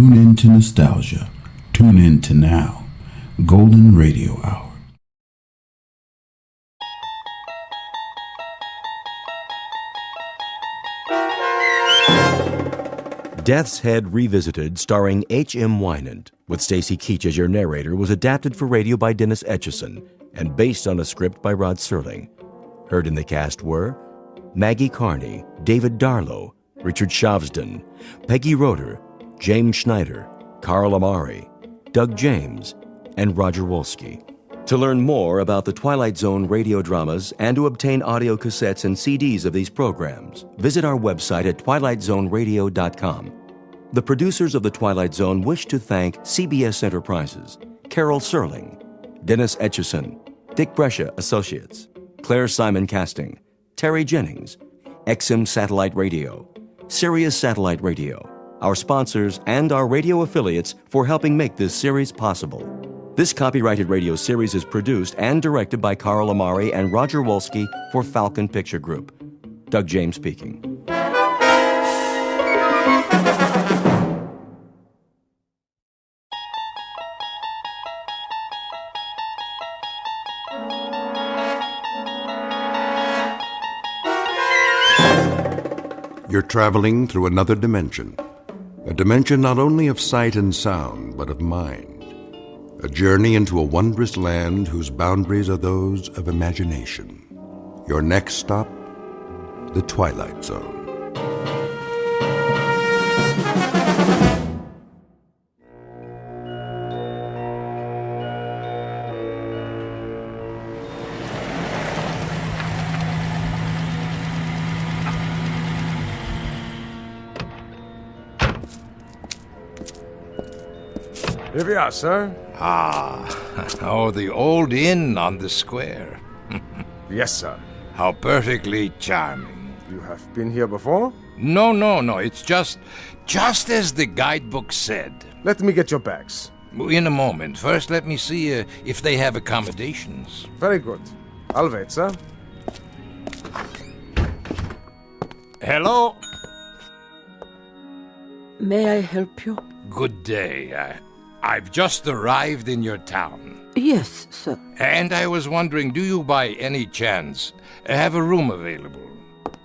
Tune in to nostalgia. Tune in to now. Golden Radio Hour. Death's Head Revisited, starring H.M. Wynant, with Stacy Keach as your narrator, was adapted for radio by Dennis Etchison and based on a script by Rod Serling. Heard in the cast were Maggie Carney, David Darlow, Richard Shavsden, Peggy Roeder, James Schneider, Carl Amari, Doug James, and Roger Wolski. To learn more about the Twilight Zone radio dramas and to obtain audio cassettes and CDs of these programs, visit our website at twilightzoneradio.com. The producers of The Twilight Zone wish to thank CBS Enterprises, Carol Serling, Dennis Etchison, Dick Brescia Associates, Claire Simon Casting, Terry Jennings, XM Satellite Radio, Sirius Satellite Radio, our sponsors, and our radio affiliates for helping make this series possible. This copyrighted radio series is produced and directed by Carl Amari and Roger Wolski for Falcon Picture Group. Doug James speaking. You're traveling through another dimension. A dimension not only of sight and sound, but of mind. A journey into a wondrous land whose boundaries are those of imagination. Your next stop, the Twilight Zone. Here we are, sir. The old inn on the square. Yes, sir. How perfectly charming. You have been here before? No, it's just as the guidebook said. Let me get your bags. In a moment. First, let me see if they have accommodations. Very good. I'll wait, sir. Hello? May I help you? Good day. I've just arrived in your town. Yes, sir. And I was wondering, do you by any chance have a room available?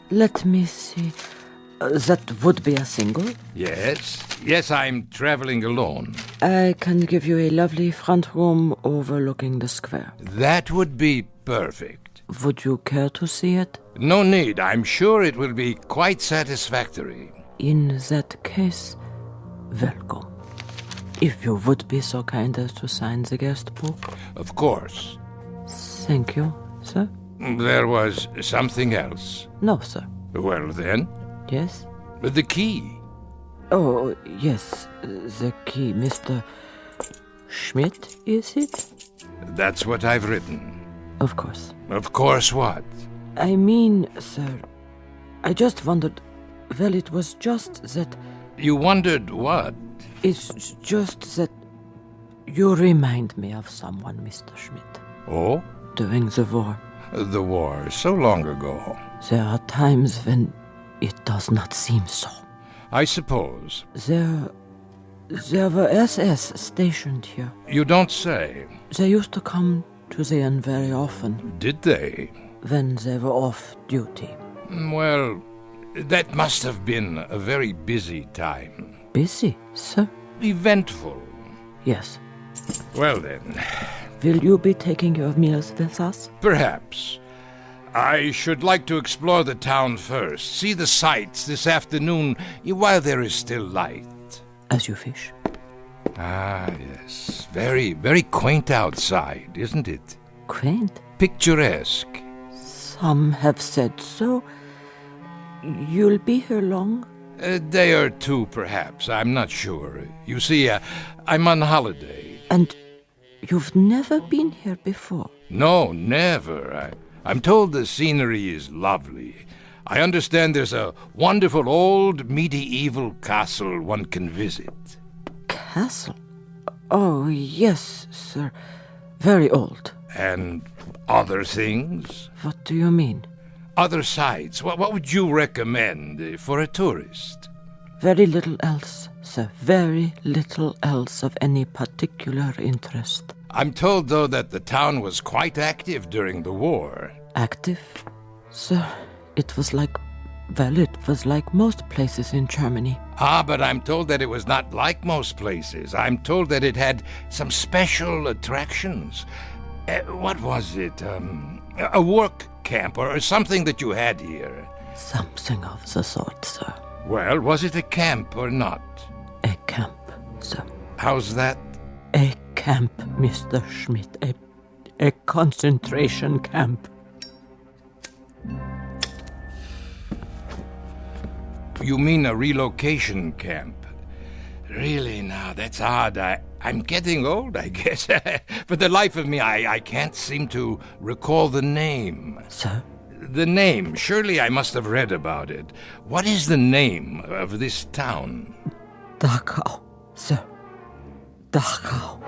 Let me see. That would be a single? Yes, I'm traveling alone. I can give you a lovely front room overlooking the square. That would be perfect. Would you care to see it? No need. I'm sure it will be quite satisfactory. In that case, welcome. If you would be so kind as to sign the guest book. Of course. Thank you, sir. There was something else. No, sir. Well, then. Yes? The key. Oh, yes, the key. Mr. Schmidt, is it? That's what I've written. Of course. Of course what? I mean, sir, I just wondered. Well, it was just that... You wondered what? It's just that you remind me of someone, Mr. Schmidt. Oh? During the war. The war, so long ago. There are times when it does not seem so. I suppose. There were SS stationed here. You don't say. They used to come to the inn very often. Did they? When they were off duty. Well, that must have been a very busy time. Busy, sir? Eventful. Yes. Well then. Will you be taking your meals with us? Perhaps. I should like to explore the town first, see the sights this afternoon while there is still light. As you wish. Ah, yes. Very, very quaint outside, isn't it? Quaint? Picturesque. Some have said so. You'll be here long? A day or two, perhaps. I'm not sure. You see, I'm on holiday. And you've never been here before? No, never. I'm told the scenery is lovely. I understand there's a wonderful old medieval castle one can visit. Castle? Oh, yes, sir. Very old. And other things? What do you mean? Other sights. What would you recommend for a tourist? Very little else, sir. Very little else of any particular interest. I'm told, though, that the town was quite active during the war. Active? Sir, it was like most places in Germany. Ah, but I'm told that it was not like most places. I'm told that it had some special attractions. What was it? A work camp or something that you had here? Something of the sort, sir. Well, was it a camp or not? A camp, sir. How's that? A camp, Mr. Schmidt. A concentration camp. You mean a relocation camp? Really, now, that's odd. I'm getting old, I guess. For the life of me, I can't seem to recall the name. Sir? The name. Surely I must have read about it. What is the name of this town? Dachau, sir. Dachau.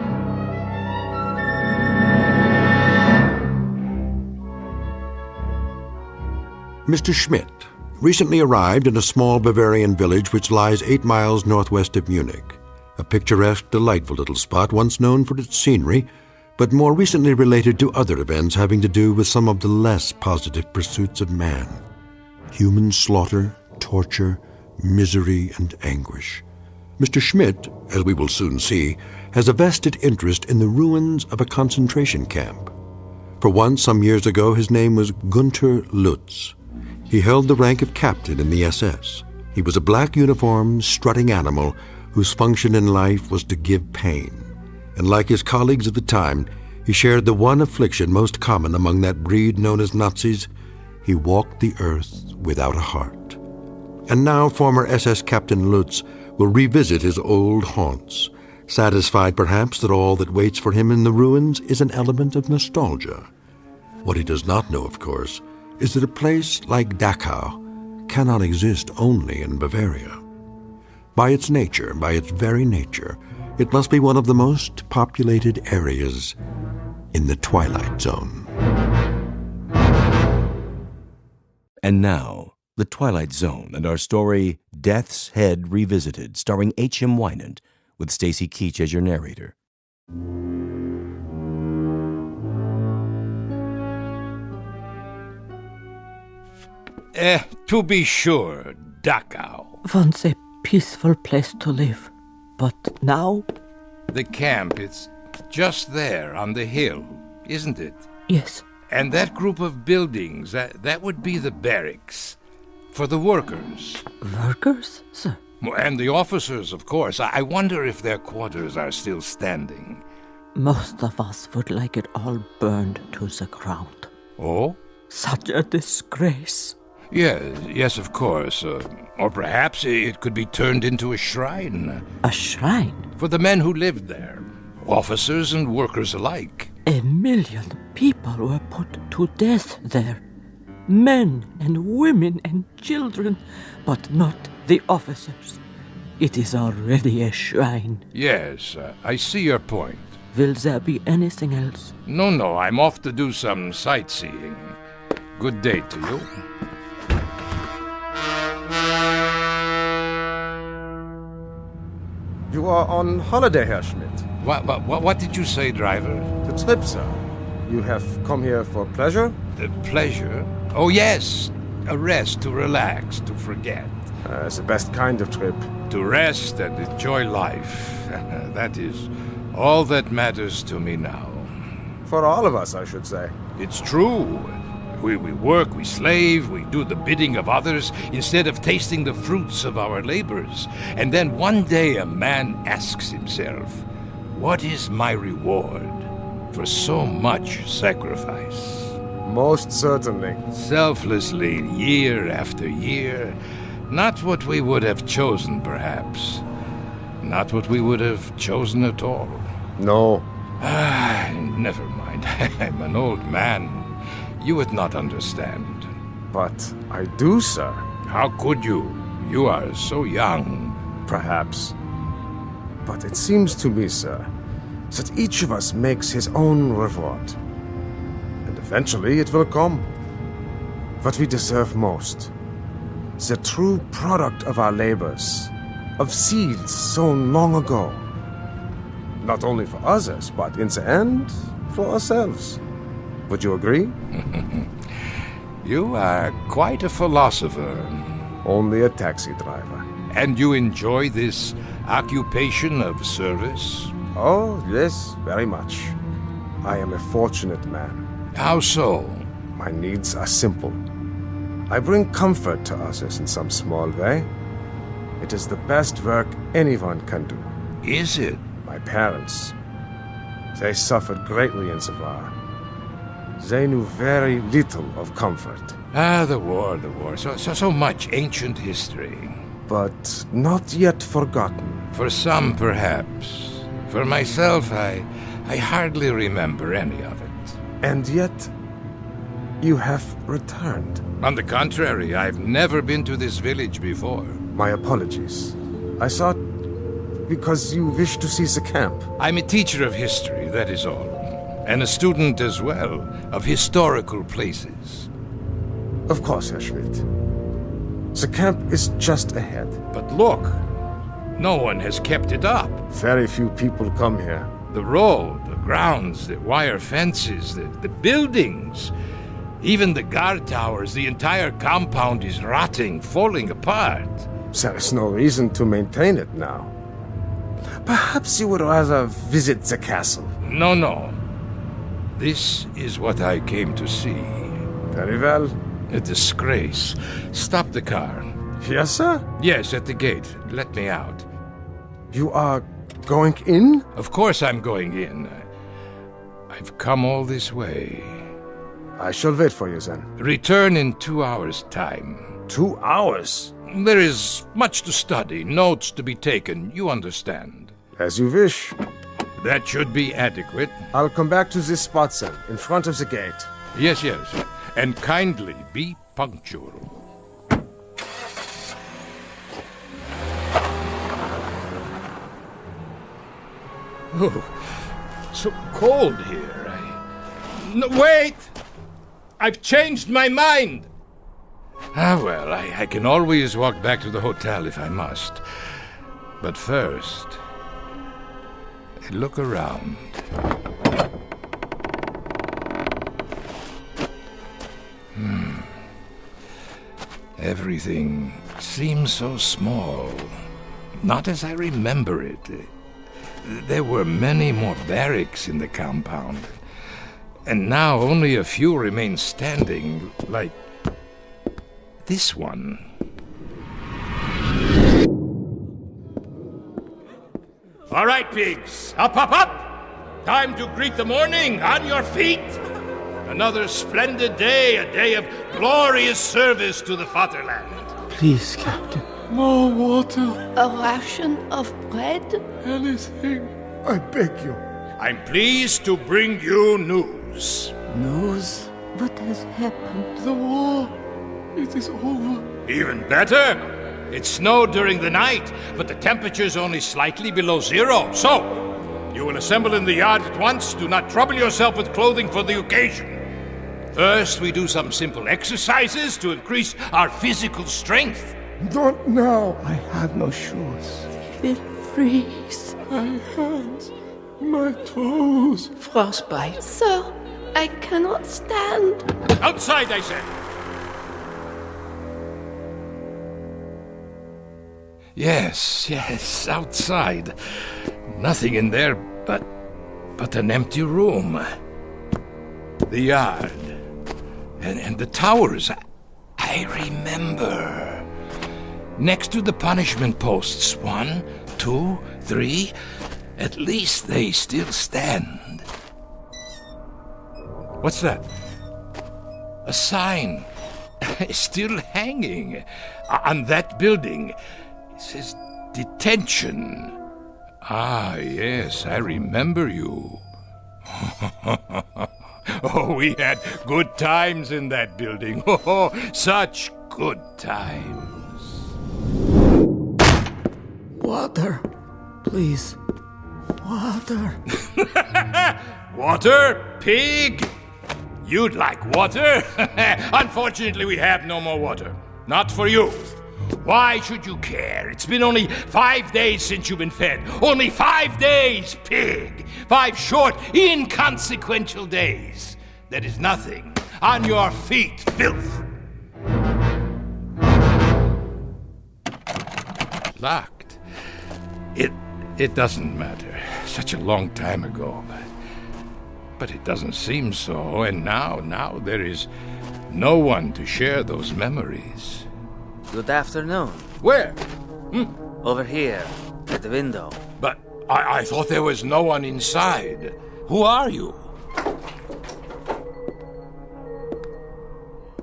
Mr. Schmidt recently arrived in a small Bavarian village which lies 8 miles northwest of Munich. A picturesque, delightful little spot once known for its scenery, but more recently related to other events having to do with some of the less positive pursuits of man. Human slaughter, torture, misery, and anguish. Mr. Schmidt, as we will soon see, has a vested interest in the ruins of a concentration camp. For once, some years ago, his name was Gunther Lutz. He held the rank of captain in the SS. He was a black-uniformed, strutting animal whose function in life was to give pain. And like his colleagues of the time, he shared the one affliction most common among that breed known as Nazis. He walked the earth without a heart. And now former SS Captain Lutz will revisit his old haunts, satisfied perhaps that all that waits for him in the ruins is an element of nostalgia. What he does not know, of course, is that a place like Dachau cannot exist only in Bavaria. By its nature, by its very nature, it must be one of the most populated areas in the Twilight Zone. And now, The Twilight Zone and our story, Death's Head Revisited, starring H.M. Wynant, with Stacy Keach as your narrator. To be sure, Dachau. Once a peaceful place to live. But now? The camp, it's just there on the hill, isn't it? Yes. And that group of buildings, that would be the barracks. For the workers. Workers, sir? And the officers, of course. I wonder if their quarters are still standing. Most of us would like it all burned to the ground. Oh? Such a disgrace. Yes, of course. Or perhaps it could be turned into a shrine. A shrine? For the men who lived there. Officers and workers alike. 1 million people were put to death there. Men and women and children, but not the officers. It is already a shrine. Yes, I see your point. Will there be anything else? No, I'm off to do some sightseeing. Good day to you. You are on holiday, Herr Schmidt. What did you say, driver? The trip, sir. You have come here for pleasure? Pleasure? Oh, yes. A rest, to relax, to forget. It's the best kind of trip. To rest and enjoy life. That is all that matters to me now. For all of us, I should say. It's true. We work, we slave, we do the bidding of others instead of tasting the fruits of our labors. And then one day a man asks himself, what is my reward for so much sacrifice? Most certainly. Selflessly, year after year. Not what we would have chosen, perhaps. Not what we would have chosen at all. No. Never mind. I'm an old man. You would not understand. But I do, sir. How could you? You are so young. Perhaps. But it seems to me, sir, that each of us makes his own reward. And eventually it will come. What we deserve most. The true product of our labors. of seeds sown long ago. Not only for others, but in the end, for ourselves. Would you agree? You are quite a philosopher. Only a taxi driver. And you enjoy this occupation of service? Oh, yes, very much. I am a fortunate man. How so? My needs are simple. I bring comfort to others in some small way. It is the best work anyone can do. Is it? My parents, they suffered greatly in the war. They knew very little of comfort. Ah, the war. So much ancient history. But not yet forgotten. For some, perhaps. For myself, I hardly remember any of it. And yet, you have returned. On the contrary, I've never been to this village before. My apologies. I thought because you wish to see the camp. I'm a teacher of history, that is all. And a student as well of historical places. Of course, Herr Schmidt. The camp is just ahead. But look, no one has kept it up. Very few people come here. The road, the grounds, the wire fences, the buildings, even the guard towers, the entire compound is rotting, falling apart. There is no reason to maintain it now. Perhaps you would rather visit the castle. No. This is what I came to see. Very well. A disgrace. Stop the car. Yes, sir? Yes, at the gate. Let me out. You are going in? Of course I'm going in. I've come all this way. I shall wait for you then. Return in 2 hours' time. 2 hours? There is much to study, notes to be taken, you understand. As you wish. That should be adequate. I'll come back to this spot then, in front of the gate. Yes. And kindly be punctual. Oh, so cold here. No, wait! I've changed my mind! Well, I can always walk back to the hotel if I must. But first, I look around. Everything seems so small. Not as I remember it. There were many more barracks in the compound. And now only a few remain standing, like this one. All right, pigs. Up! Time to greet the morning. On your feet. Another splendid day, a day of glorious service to the fatherland. Please, Captain. More water, A ration of bread? anything. I beg you. I'm pleased to bring you news. News? What has happened? The war, it is over. Even better. It snowed during the night, but the temperature's only slightly below zero. So, you will assemble in the yard at once. Do not trouble yourself with clothing for the occasion. First, we do some simple exercises to increase our physical strength. Not now. I have no shoes. Will freeze. My hands, my toes. Frostbite. Sir, I cannot stand. Outside, I said. Yes, outside. Nothing in there but an empty room. The yard. And the towers. I remember. Next to the punishment posts. 1, 2, 3. At least they still stand. What's that? A sign. Still hanging. On that building. It says detention. Ah, yes, I remember you. Oh, we had good times in that building. Oh, such good times. Water. Please. Water. Water, pig? You'd like water? Unfortunately, we have no more water. Not for you. Why should you care? It's been only 5 days since you've been fed. Only 5 days, pig! 5 short, inconsequential days. That is nothing. On your feet, filth! Locked. It doesn't matter. Such a long time ago. But it doesn't seem so, and now there is no one to share those memories. Good afternoon. Where? Over here, at the window. But I thought there was no one inside. Who are you?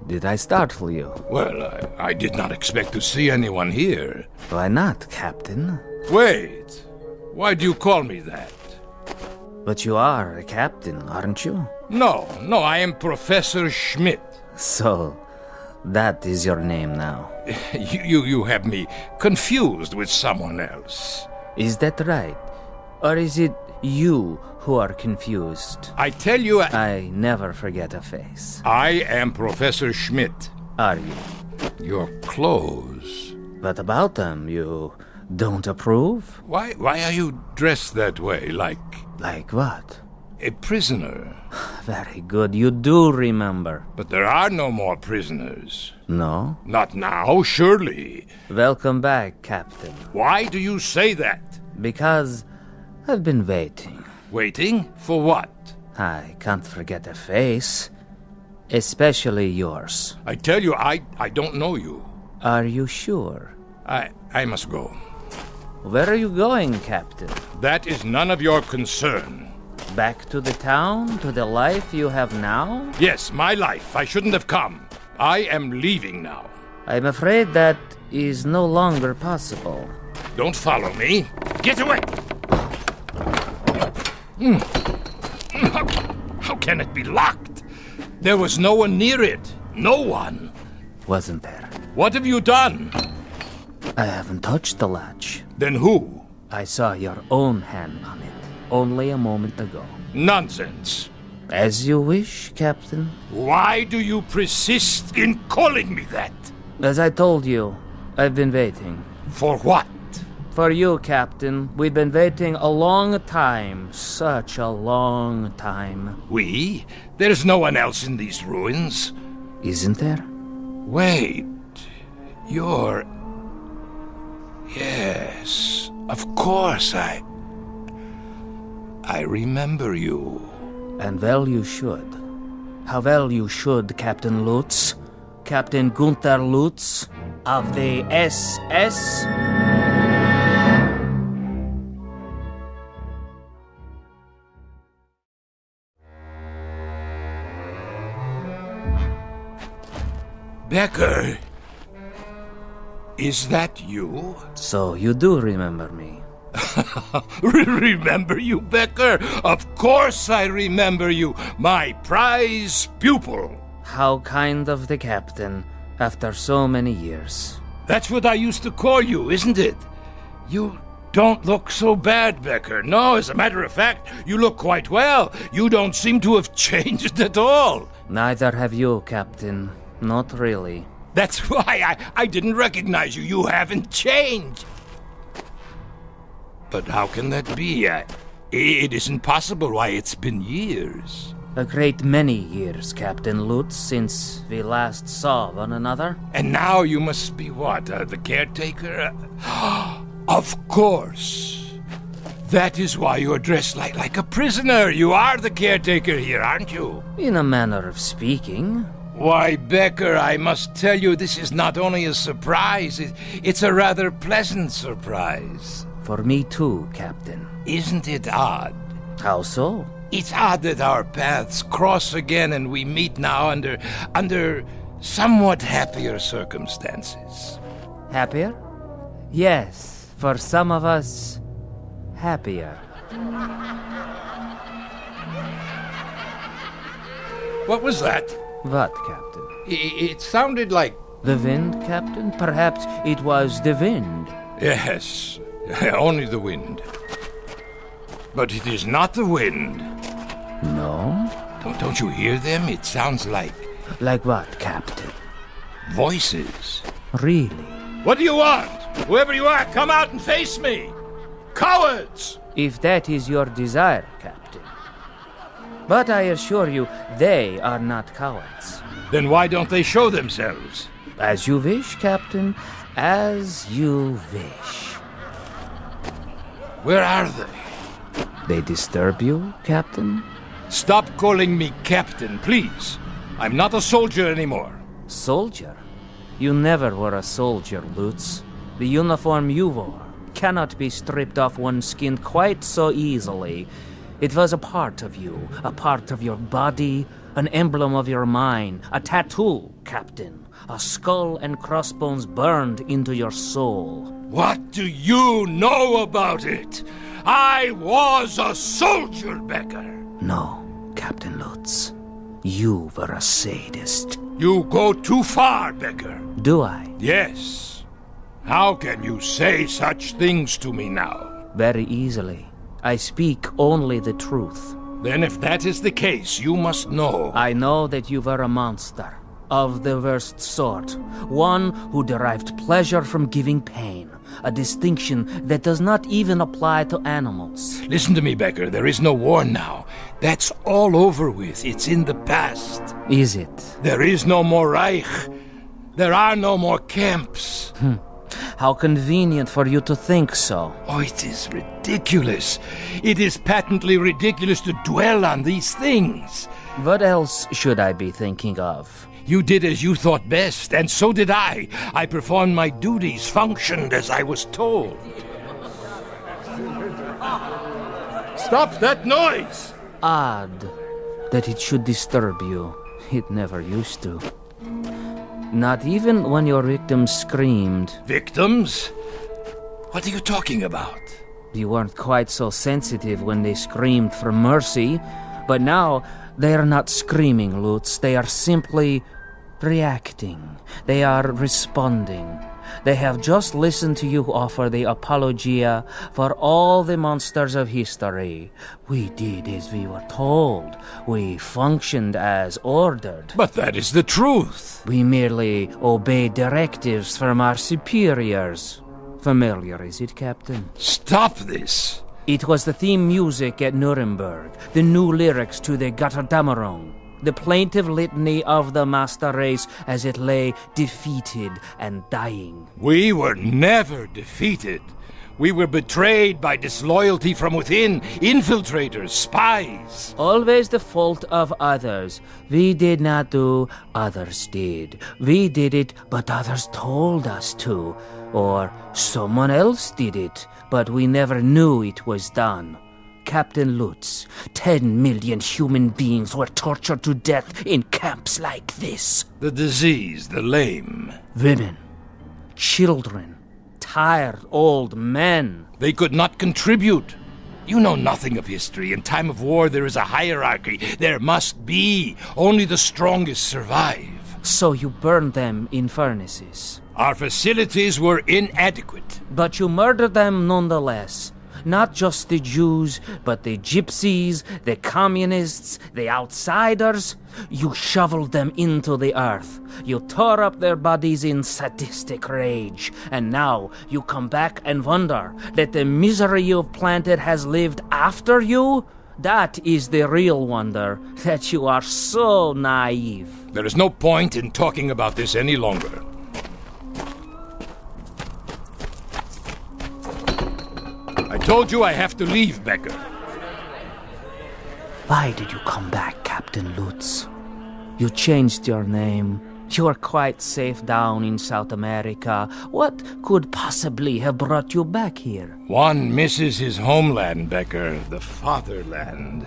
Did I startle you? Well, I did not expect to see anyone here. Why not, Captain? Wait. Why do you call me that? But you are a captain, aren't you? No, I am Professor Schmidt. So, that is your name now. You have me confused with someone else. Is that right? Or is it you who are confused? I tell you, I never forget a face. I am Professor Schmidt. Are you? Your clothes. But about them, you don't approve? Why are you dressed that way, like Like what? a prisoner? Very good, you do remember. But there are no more prisoners. No? Not now, surely. Welcome back, Captain. Why do you say that? Because I've been waiting. Waiting? For what? I can't forget a face. Especially yours. I tell you, I don't know you. Are you sure? I must go. Where are you going, Captain? That is none of your concern. Back to the town? To the life you have now? Yes, my life. I shouldn't have come. I am leaving now. I'm afraid that is no longer possible. Don't follow me. Get away! How can it be locked? There was no one near it. No one. Wasn't there? What have you done? I haven't touched the latch. Then who? I saw your own hand on it only a moment ago. Nonsense. As you wish, Captain. Why do you persist in calling me that? As I told you, I've been waiting. For what? For you, Captain. We've been waiting a long time. Such a long time. We? There's no one else in these ruins. Isn't there? Wait. You're... Yes, of course I remember you. And well you should. How well you should, Captain Lutz. Captain Gunther Lutz of the SS. Becker, is that you? So you do remember me. Remember you, Becker? Of course I remember you, my prize pupil. How kind of the captain, after so many years. That's what I used to call you, isn't it? You don't look so bad, Becker. No, as a matter of fact, you look quite well. You don't seem to have changed at all. Neither have you, Captain. Not really. That's why I didn't recognize you. You haven't changed. But how can that be? It isn't possible. Why, it's been years. A great many years, Captain Lutz, since we last saw one another. And now you must be what, the caretaker? Of course. That is why you're dressed like a prisoner. You are the caretaker here, aren't you? In a manner of speaking. Why, Becker, I must tell you, this is not only a surprise, it's a rather pleasant surprise. For me too, Captain. Isn't it odd? How so? It's odd that our paths cross again and we meet now under somewhat happier circumstances. Happier? Yes, for some of us, happier. What was that? What, Captain? It sounded like... The wind, Captain? Perhaps it was the wind. Yes, only the wind. But it is not the wind. No? Don't you hear them? It sounds like... Like what, Captain? Voices. Really? What do you want? Whoever you are, come out and face me! Cowards! If that is your desire, Captain. But I assure you, they are not cowards. Then why don't they show themselves? As you wish, Captain. As you wish. Where are they? They disturb you, Captain? Stop calling me Captain, please. I'm not a soldier anymore. Soldier? You never were a soldier, Lutz. The uniform you wore cannot be stripped off one's skin quite so easily. It was a part of you, a part of your body, an emblem of your mind, a tattoo, Captain. A skull and crossbones burned into your soul. What do you know about it? I was a soldier, Becker. No, Captain Lutz. You were a sadist. You go too far, Becker. Do I? Yes. How can you say such things to me now? Very easily. I speak only the truth. Then if that is the case, you must know. I know that you were a monster. Of the worst sort. One who derived pleasure from giving pain. A distinction that does not even apply to animals. Listen to me, Becker. There is no war now. That's all over with. It's in the past. Is it? There is no more Reich. There are no more camps. How convenient for you to think so. Oh, it is ridiculous. It is patently ridiculous to dwell on these things. What else should I be thinking of? You did as you thought best, and so did I. I performed my duties, functioned as I was told. Stop that noise! Odd that it should disturb you. It never used to. Not even when your victims screamed. Victims? What are you talking about? You weren't quite so sensitive when they screamed for mercy, but now they are not screaming, Lutz. They are simply reacting. They are responding. They have just listened to you offer the apologia for all the monsters of history. We did as we were told. We functioned as ordered. But that is the truth. We merely obeyed directives from our superiors. Familiar, is it, Captain? Stop this. It was the theme music at Nuremberg, the new lyrics to the Götterdämmerung, the plaintive litany of the master race as it lay defeated and dying. We were never defeated. We were betrayed by disloyalty from within, infiltrators, spies. Always the fault of others. We did not do, others did. We did it, but others told us to. Or someone else did it, but we never knew it was done. Captain Lutz, 10 million human beings were tortured to death in camps like this. The diseased, the lame. Women, children, tired old men. They could not contribute. You know nothing of history. In time of war, there is a hierarchy. There must be. Only the strongest survive. So you burned them in furnaces. Our facilities were inadequate. But you murdered them nonetheless. Not just the Jews, but the gypsies, the communists, the outsiders. You shoveled them into the earth. You tore up their bodies in sadistic rage. And now you come back and wonder that the misery you've planted has lived after you? That is the real wonder, that you are so naive. There is no point in talking about this any longer. I told you I have to leave, Becker. Why did you come back, Captain Lutz? You changed your name. You are quite safe down in South America. What could possibly have brought you back here? One misses his homeland, Becker, the fatherland.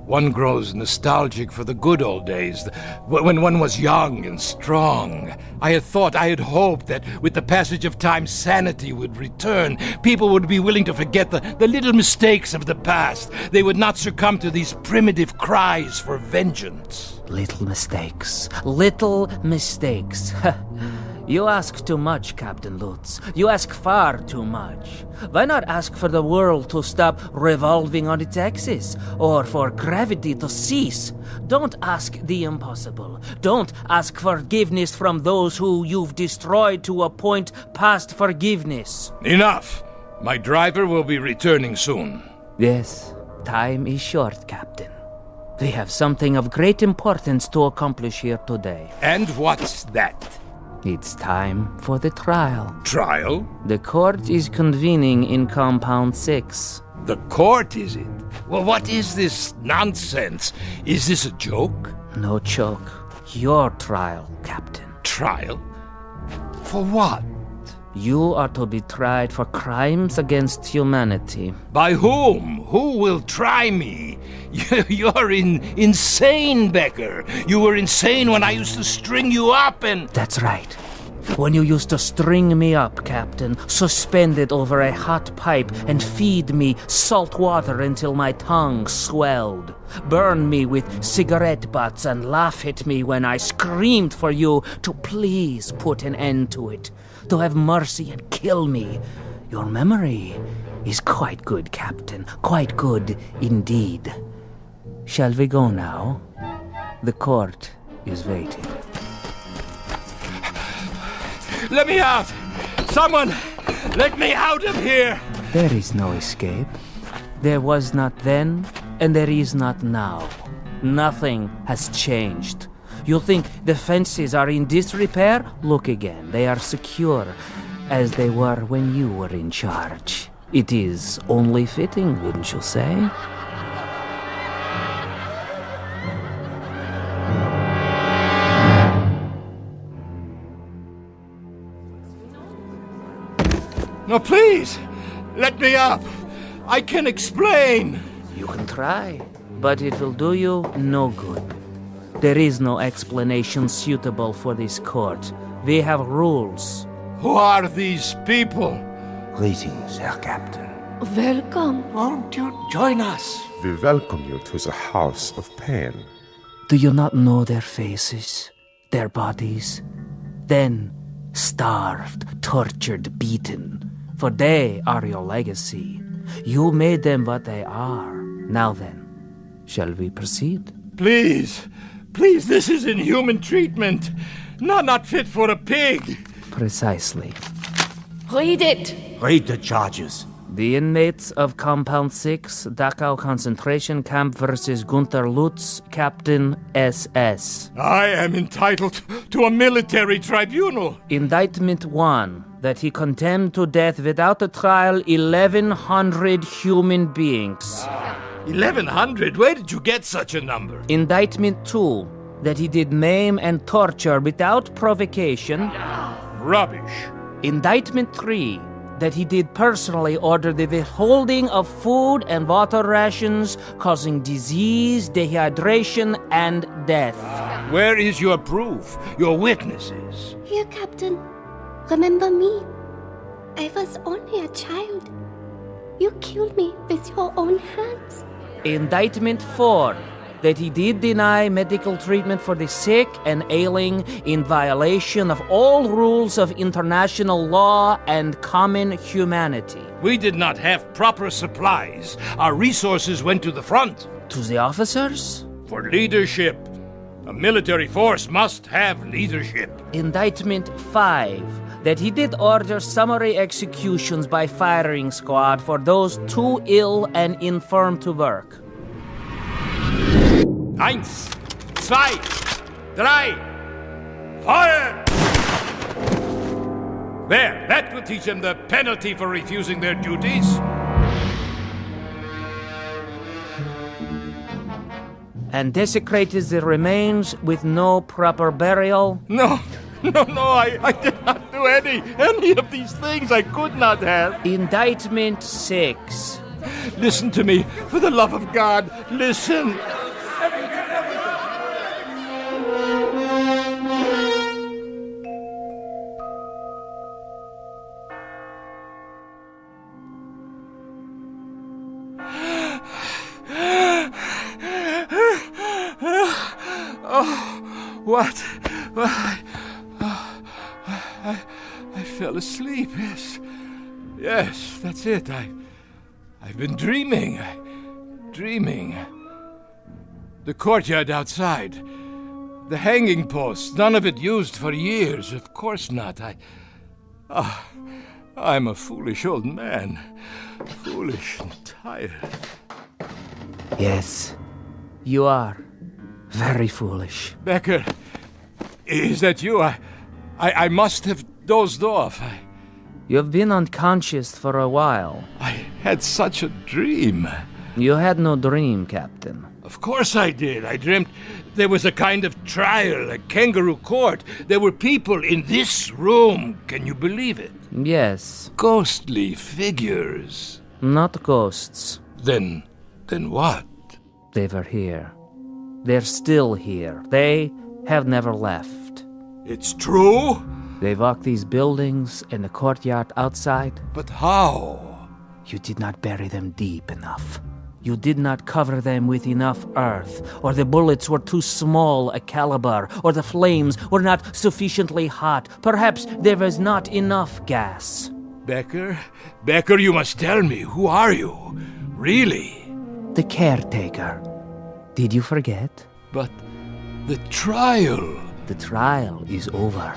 One grows nostalgic for the good old days, when one was young and strong. I had hoped that with the passage of time, sanity would return. People would be willing to forget the little mistakes of the past. They would not succumb to these primitive cries for vengeance. Little mistakes. Little mistakes. You ask too much, Captain Lutz. You ask far too much. Why not ask for the world to stop revolving on its axis, or for gravity to cease? Don't ask the impossible. Don't ask forgiveness from those who you've destroyed to a point past forgiveness. Enough! My driver will be returning soon. Yes, time is short, Captain. We have something of great importance to accomplish here today. And what's that? It's time for the trial. Trial? The court is convening in Compound 6. The court, is it? Well, what is this nonsense? Is this a joke? No joke. Your trial, Captain. Trial? For what? You are to be tried for crimes against humanity. By whom? Who will try me? You're insane, Becker. You were insane when I used to string you up and... That's right. When you used to string me up, Captain, suspended over a hot pipe and feed me salt water until my tongue swelled, burn me with cigarette butts and laugh at me when I screamed for you to please put an end to it, to have mercy and kill me. Your memory is quite good, Captain, quite good indeed. Shall we go now? The court is waiting. Let me out! Someone, let me out of here! There is no escape. There was not then, and there is not now. Nothing has changed. You think the fences are in disrepair? Look again. They are secure, as they were when you were in charge. It is only fitting, wouldn't you say? No, please! Let me up! I can explain! You can try, but it will do you no good. There is no explanation suitable for this court. We have rules. Who are these people? Greetings, Herr Captain. Welcome. Won't you join us? We welcome you to the house of pain. Do you not know their faces, their bodies? Then, starved, tortured, beaten. For they are your legacy. You made them what they are. Now then, shall we proceed? Please, please, this is inhuman treatment. Not fit for a pig. Precisely. Read it. Read the charges. The inmates of Compound 6, Dachau concentration camp versus Gunther Lutz, Captain SS. I am entitled to a military tribunal. Indictment 1, that he condemned to death without a trial 1,100 human beings. 1,100? Where did you get such a number? Indictment 2, that he did maim and torture without provocation. Rubbish. Indictment 3, that he did personally order the withholding of food and water rations, causing disease, dehydration, and death. Where is your proof, your witnesses? Here, Captain. Remember me. I was only a child. You killed me with your own hands. Indictment 4, that he did deny medical treatment for the sick and ailing in violation of all rules of international law and common humanity. We did not have proper supplies. Our resources went to the front. To the officers? For leadership. A military force must have leadership. Indictment 5, that he did order summary executions by firing squad for those too ill and infirm to work. 1, 2, 3, fire! There, that will teach them the penalty for refusing their duties. And desecrated the remains with no proper burial. No, I did not do any of these things. I could not have. Indictment 6. Listen to me, for the love of God, listen. What? fell asleep, yes. Yes, that's it. I've been dreaming. Dreaming. The courtyard outside. The hanging post. None of it used for years. Of course not. I'm a foolish old man. Foolish and tired. Yes, you are. Very foolish. Becker, is that you? I must have dozed off. You've been unconscious for a while. I had such a dream. You had no dream, Captain. Of course I did. I dreamt there was a kind of trial, a kangaroo court. There were people in this room. Can you believe it? Yes. Ghostly figures. Not ghosts. Then what? They were here. They're still here. They have never left. It's true? They walk these buildings and the courtyard outside. But how? You did not bury them deep enough. You did not cover them with enough earth, or the bullets were too small a caliber, or the flames were not sufficiently hot. Perhaps there was not enough gas. Becker, you must tell me. Who are you? Really? The caretaker. Did you forget? But the trial... The trial is over.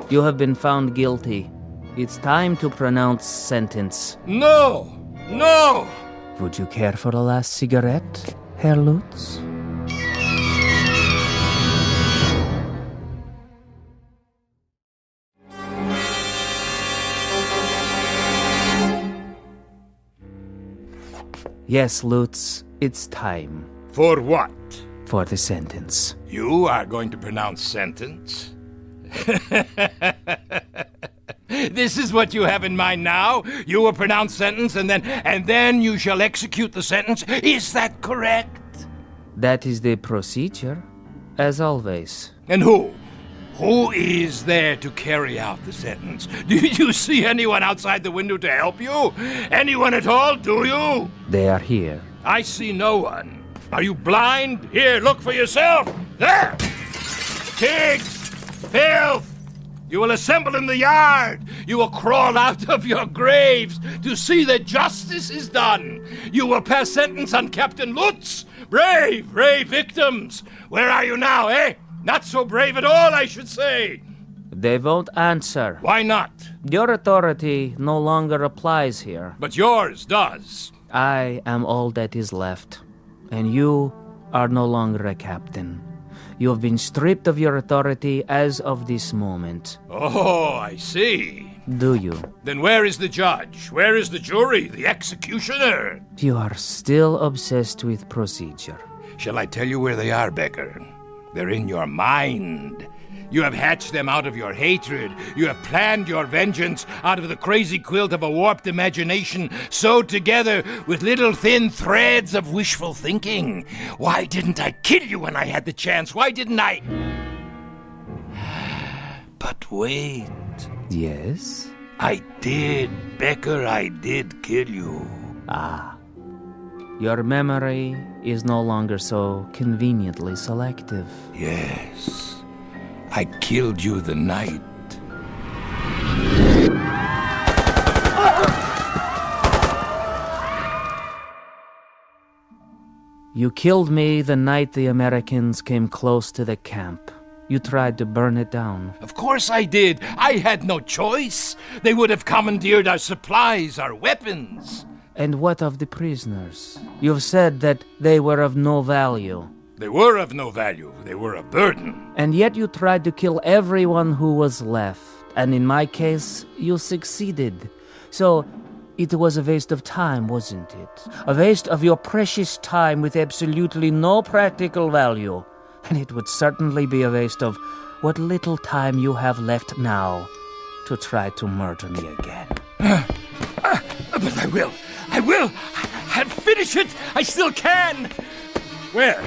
You have been found guilty. It's time to pronounce sentence. No! No! Would you care for a last cigarette, Herr Lutz? Yes, Lutz, it's time. For what? For the sentence. You are going to pronounce sentence? This is what you have in mind now? You will pronounce sentence and then you shall execute the sentence? Is that correct? That is the procedure, as always. And who? Who is there to carry out the sentence? Do you see anyone outside the window to help you? Anyone at all, do you? They are here. I see no one. Are you blind? Here, look for yourself. There! Pigs! Filth! You will assemble in the yard. You will crawl out of your graves to see that justice is done. You will pass sentence on Captain Lutz. Brave victims. Where are you now, eh? Not so brave at all, I should say. They won't answer. Why not? Your authority no longer applies here. But yours does. I am all that is left, and you are no longer a captain. You have been stripped of your authority as of this moment. Oh, I see. Do you? Then where is the judge? Where is the jury? The executioner? You are still obsessed with procedure. Shall I tell you where they are, Becker? They're in your mind. You have hatched them out of your hatred. You have planned your vengeance out of the crazy quilt of a warped imagination, sewed together with little thin threads of wishful thinking. Why didn't I kill you when I had the chance? Why didn't I? But wait. Yes? I did, Becker, I did kill you. Ah. Your memory is no longer so conveniently selective. Yes. I killed you the night. You killed me the night the Americans came close to the camp. You tried to burn it down. Of course I did. I had no choice. They would have commandeered our supplies, our weapons. And what of the prisoners? You've said that they were of no value. They were of no value. They were a burden. And yet you tried to kill everyone who was left. And in my case, you succeeded. So, it was a waste of time, wasn't it? A waste of your precious time with absolutely no practical value. And it would certainly be a waste of what little time you have left now to try to murder me again. But I will. I'll finish it. I still can. Where?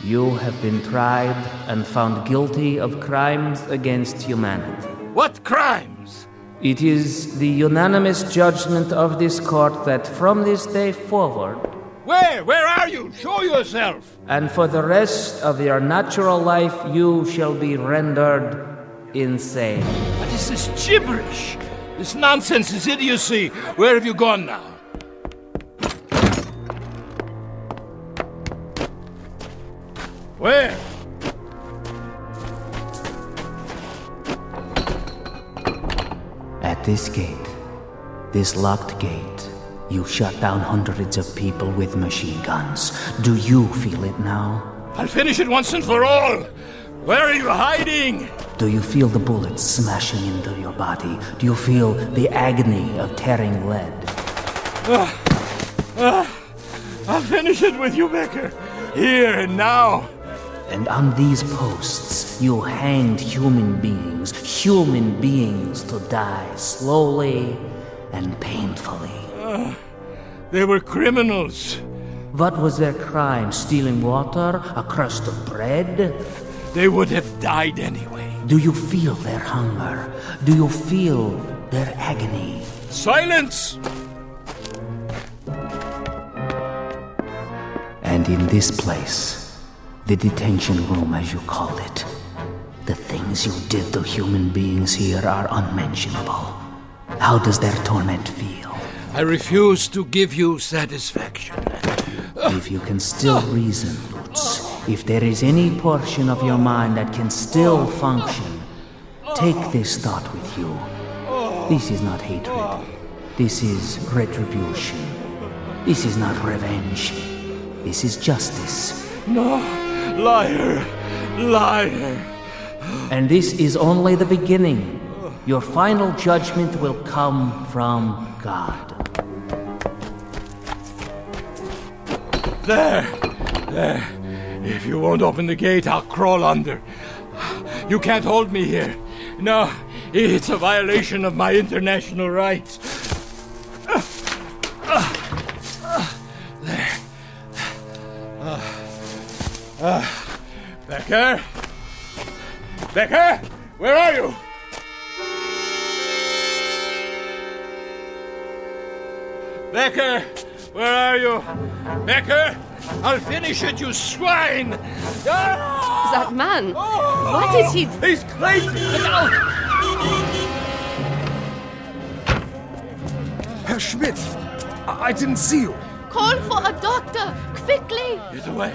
You have been tried and found guilty of crimes against humanity. What crimes? It is the unanimous judgment of this court that from this day forward... Where are you? Show yourself! And for the rest of your natural life you shall be rendered insane. What is this gibberish? This nonsense, this idiocy. Where have you gone now? Where? At this gate, this locked gate, you shut down hundreds of people with machine guns. Do you feel it now? I'll finish it once and for all. Where are you hiding? Do you feel the bullets smashing into your body? Do you feel the agony of tearing lead? I'll finish it with you, Becker. Here and now. And on these posts, you hanged human beings to die slowly and painfully. They were criminals. What was their crime? Stealing water? A crust of bread? They would have died anyway. Do you feel their hunger? Do you feel their agony? Silence! And in this place, the detention room as you call it, the things you did to human beings here are unmentionable. How does their torment feel? I refuse to give you satisfaction. If you can still reason, Lutz, if there is any portion of your mind that can still function, take this thought with you. This is not hatred. This is retribution. This is not revenge. This is justice. No, liar, liar. And this is only the beginning. Your final judgment will come from God. There. If you won't open the gate, I'll crawl under. You can't hold me here. No, it's a violation of my international rights. There. Becker? Becker? Where are you? Becker? Where are you? Becker? I'll finish it, you swine! Ah! That man, what is he? He's crazy! Look out! Herr Schmidt, I didn't see you. Call for a doctor, quickly! Get away!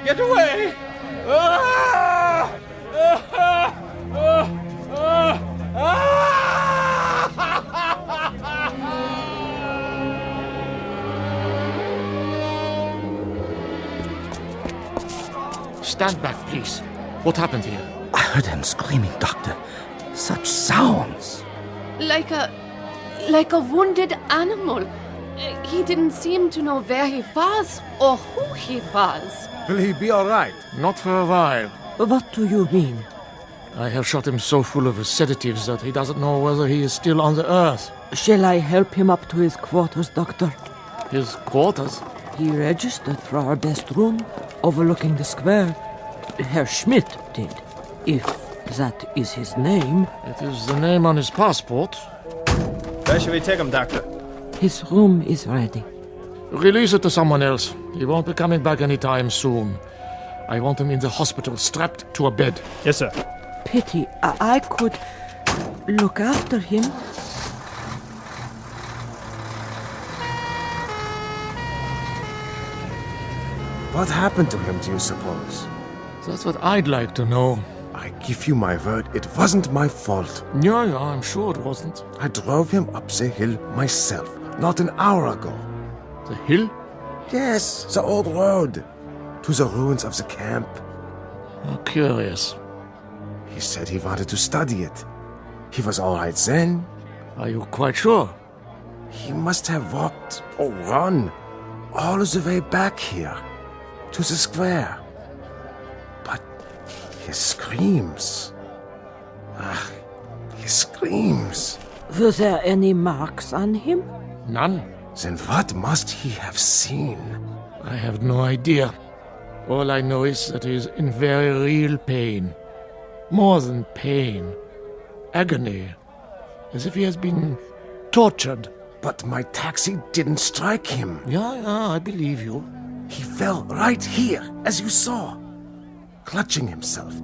Get away! Ah! Ah! Ah! Ah! Stand back, please. What happened here? I heard him screaming, Doctor. Such sounds. Like a wounded animal. He didn't seem to know where he was or who he was. Will he be all right? Not for a while. What do you mean? I have shot him so full of sedatives that he doesn't know whether he is still on the earth. Shall I help him up to his quarters, Doctor? His quarters? He registered for our best room, overlooking the square. Herr Schmidt did, if that is his name. It is the name on his passport. Where shall we take him, Doctor? His room is ready. Release it to someone else. He won't be coming back anytime soon. I want him in the hospital, strapped to a bed. Yes, sir. Pity, I could look after him. What happened to him, do you suppose? That's what I'd like to know. I give you my word, it wasn't my fault. Yeah, I'm sure it wasn't. I drove him up the hill myself, not an hour ago. The hill? Yes, the old road. To the ruins of the camp. Oh, curious. He said he wanted to study it. He was all right then. Are you quite sure? He must have walked or run all the way back here to the square. But his screams. His screams. Were there any marks on him? None. Then what must he have seen? I have no idea. All I know is that he is in very real pain. More than pain. Agony. As if he has been tortured. But my taxi didn't strike him. Yeah, I believe you. He fell right here, as you saw. Clutching himself.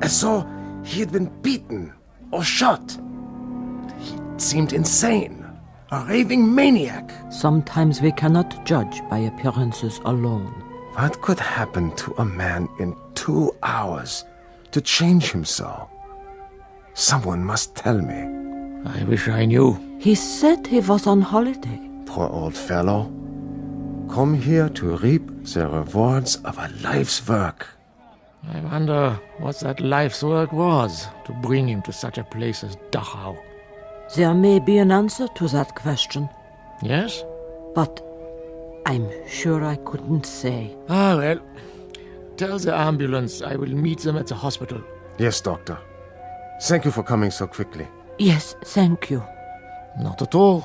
As though he had been beaten or shot. He seemed insane, a raving maniac. Sometimes we cannot judge by appearances alone. What could happen to a man in 2 hours to change him so? Someone must tell me. I wish I knew. He said he was on holiday. Poor old fellow. Come here to reap the rewards of a life's work. I wonder what that life's work was to bring him to such a place as Dachau. There may be an answer to that question. Yes? But I'm sure I couldn't say. Ah, well, tell the ambulance I will meet them at the hospital. Yes, Doctor. Thank you for coming so quickly. Yes, thank you. Not at all.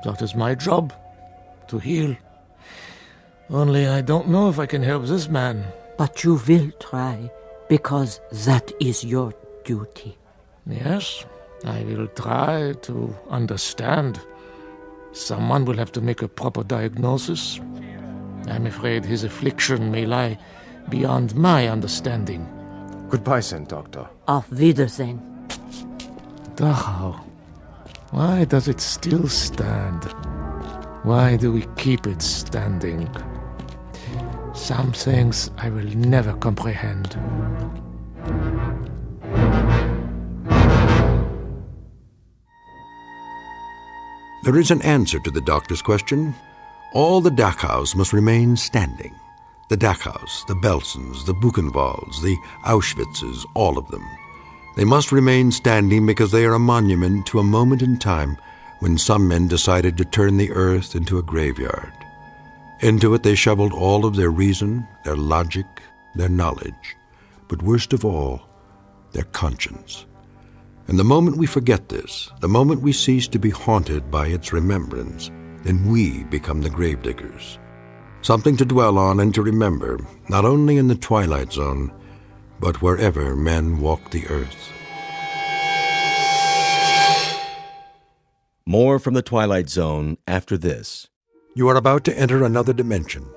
That is my job, to heal. Only I don't know if I can help this man. But you will try, because that is your duty. Yes, I will try to understand. Someone will have to make a proper diagnosis. I'm afraid his affliction may lie beyond my understanding. Goodbye, then, Doctor. Auf Wiedersehen. Dachau. Why does it still stand? Why do we keep it standing? Some things I will never comprehend. There is an answer to the doctor's question. All the Dachaus must remain standing. The Dachaus, the Belsens, the Buchenwalds, the Auschwitzes, all of them. They must remain standing because they are a monument to a moment in time when some men decided to turn the earth into a graveyard. Into it they shoveled all of their reason, their logic, their knowledge, but worst of all, their conscience. And the moment we forget this, the moment we cease to be haunted by its remembrance, then we become the gravediggers. Something to dwell on and to remember, not only in the Twilight Zone, but wherever men walk the earth. More from the Twilight Zone after this. You are about to enter another dimension,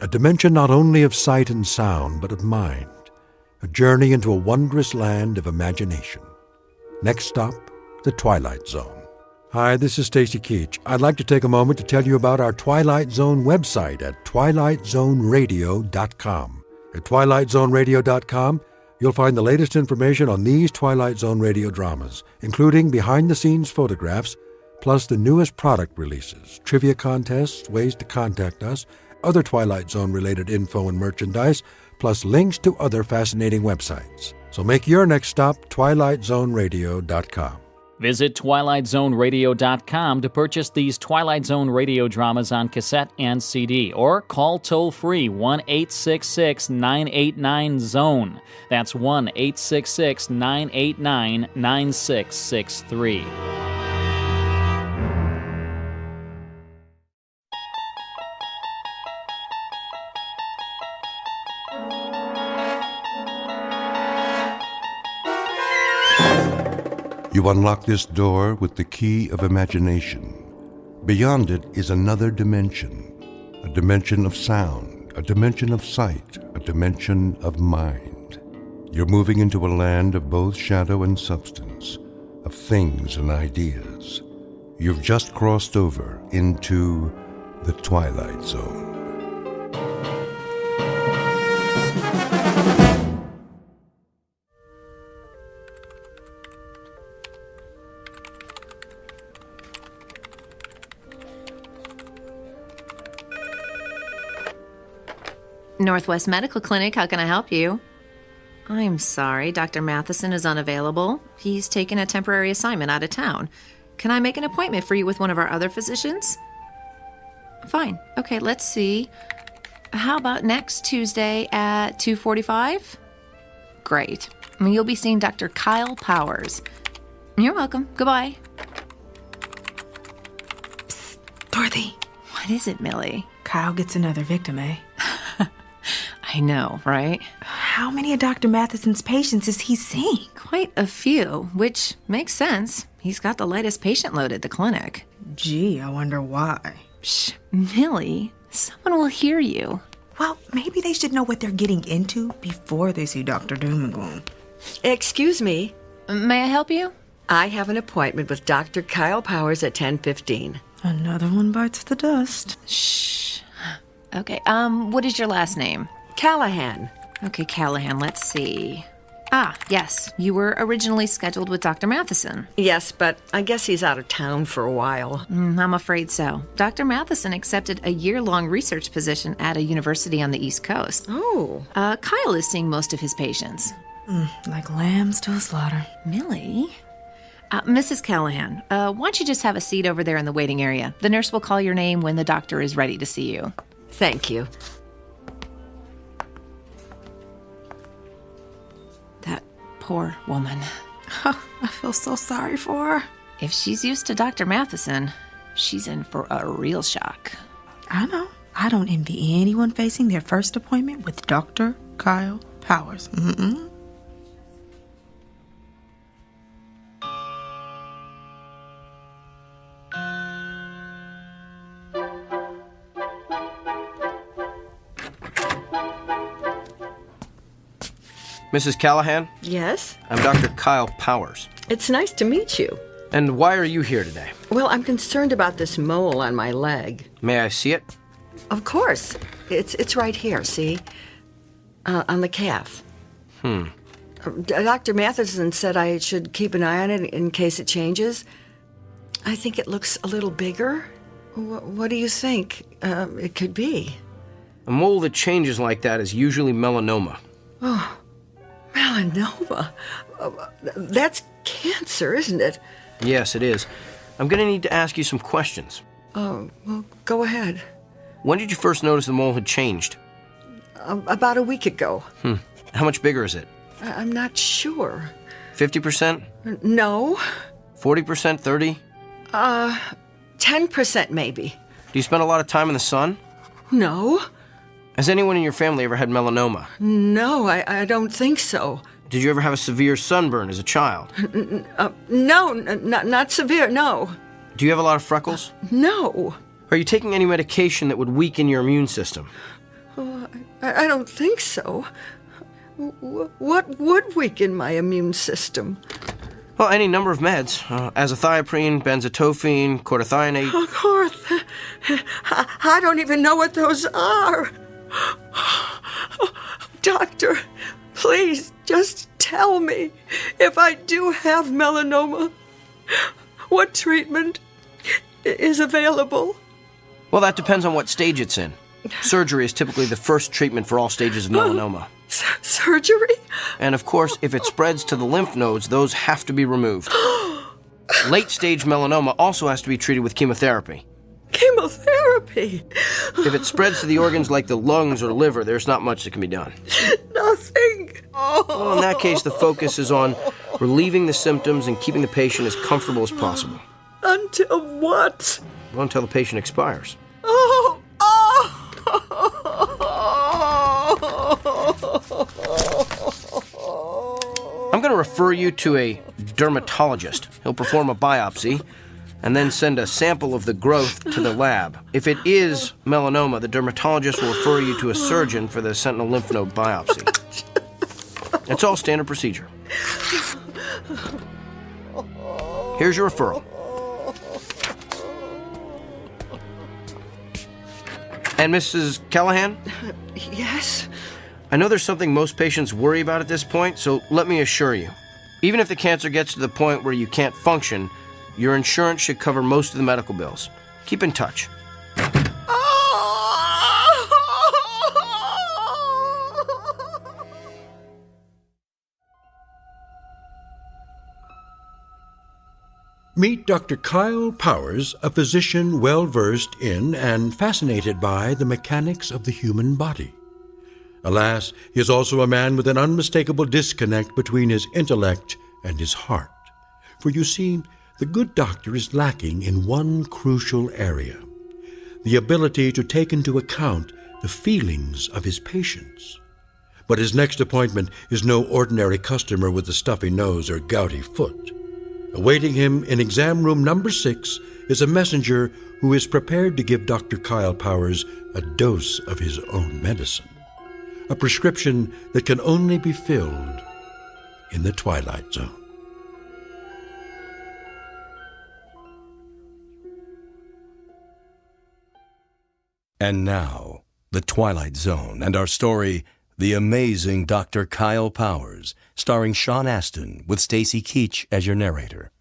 a dimension not only of sight and sound, but of mind, a journey into a wondrous land of imagination. Next stop, the Twilight Zone. Hi, this is Stacy Keach. I'd like to take a moment to tell you about our Twilight Zone website at twilightzoneradio.com. At twilightzoneradio.com, you'll find the latest information on these Twilight Zone radio dramas, including behind-the-scenes photographs, plus the newest product releases, trivia contests, ways to contact us, other Twilight Zone-related info and merchandise, plus links to other fascinating websites. So make your next stop twilightzoneradio.com. Visit twilightzoneradio.com to purchase these Twilight Zone radio dramas on cassette and CD, or call toll-free 1-866-989-ZONE. That's 1-866-989-9663. You unlock this door with the key of imagination. Beyond it is another dimension, a dimension of sound, a dimension of sight, a dimension of mind. You're moving into a land of both shadow and substance, of things and ideas. You've just crossed over into the Twilight Zone. Northwest Medical Clinic, how can I help you? I'm sorry, Dr. Matheson is unavailable. He's taken a temporary assignment out of town. Can I make an appointment for you with one of our other physicians? Fine. Okay, let's see. How about next Tuesday at 2:45? Great. You'll be seeing Dr. Kyle Powers. You're welcome. Goodbye. Psst, Dorothy. What is it, Millie? Kyle gets another victim, eh? I know, right? How many of Dr. Matheson's patients is he seeing? Quite a few, which makes sense. He's got the lightest patient load at the clinic. Gee, I wonder why. Shh, Millie, someone will hear you. Well, maybe they should know what they're getting into before they see Dr. Doom and Gloom. Excuse me. May I help you? I have an appointment with Dr. Kyle Powers at 10:15. Another one bites the dust. Shh. Okay, what is your last name? Callahan. Okay, Callahan, let's see. Ah, yes, you were originally scheduled with Dr. Matheson. Yes, but I guess he's out of town for a while. I'm afraid so. Dr. Matheson accepted a year-long research position at a university on the East Coast. Oh. Kyle is seeing most of his patients. Like lambs to a slaughter. Millie? Mrs. Callahan, why don't you just have a seat over there in the waiting area? The nurse will call your name when the doctor is ready to see you. Thank you. That poor woman. I feel so sorry for her. If she's used to Dr. Matheson, she's in for a real shock. I know. I don't envy anyone facing their first appointment with Dr. Kyle Powers. Mrs. Callahan? Yes? I'm Dr. Kyle Powers. It's nice to meet you. And why are you here today? Well, I'm concerned about this mole on my leg. May I see it? Of course. It's right here, see? On the calf. Dr. Matheson said I should keep an eye on it in case it changes. I think it looks a little bigger. What do you think it could be? A mole that changes like that is usually melanoma. Oh, melanoma? That's cancer, isn't it? Yes, it is. I'm going to need to ask you some questions. Oh, well, go ahead. When did you first notice the mole had changed? About a week ago. How much bigger is it? I'm not sure. 50%? No. 40%? 30? 10% maybe. Do you spend a lot of time in the sun? No. Has anyone in your family ever had melanoma? No, I don't think so. Did you ever have a severe sunburn as a child? No, not severe, no. Do you have a lot of freckles? No. Are you taking any medication that would weaken your immune system? Oh, I don't think so. What would weaken my immune system? Well, any number of meds. Azathioprine, benzotophine, cortithionate. I don't even know what those are. Doctor, please just tell me if I do have melanoma, what treatment is available? Well, that depends on what stage it's in. Surgery is typically the first treatment for all stages of melanoma. Surgery? And of course, if it spreads to the lymph nodes, those have to be removed. Late-stage melanoma also has to be treated with chemotherapy. Chemotherapy? If it spreads to the organs like the lungs or liver, there's not much that can be done. Nothing. Well, in that case, the focus is on relieving the symptoms and keeping the patient as comfortable as possible. Until what? Well, until the patient expires. I'm going to refer you to a dermatologist. He'll perform a biopsy and then send a sample of the growth to the lab. If it is melanoma, the dermatologist will refer you to a surgeon for the sentinel lymph node biopsy. It's all standard procedure. Here's your referral. And Mrs. Callahan? Yes? I know there's something most patients worry about at this point, so let me assure you. Even if the cancer gets to the point where you can't function, your insurance should cover most of the medical bills. Keep in touch. Meet Dr. Kyle Powers, a physician well-versed in and fascinated by the mechanics of the human body. Alas, he is also a man with an unmistakable disconnect between his intellect and his heart. For you see, the good doctor is lacking in one crucial area: the ability to take into account the feelings of his patients. But his next appointment is no ordinary customer with a stuffy nose or gouty foot. Awaiting him in exam room number 6 is a messenger who is prepared to give Dr. Kyle Powers a dose of his own medicine, a prescription that can only be filled in the Twilight Zone. And now, The Twilight Zone and our story, The Amazing Dr. Kyle Powers, starring Sean Astin with Stacy Keach as your narrator.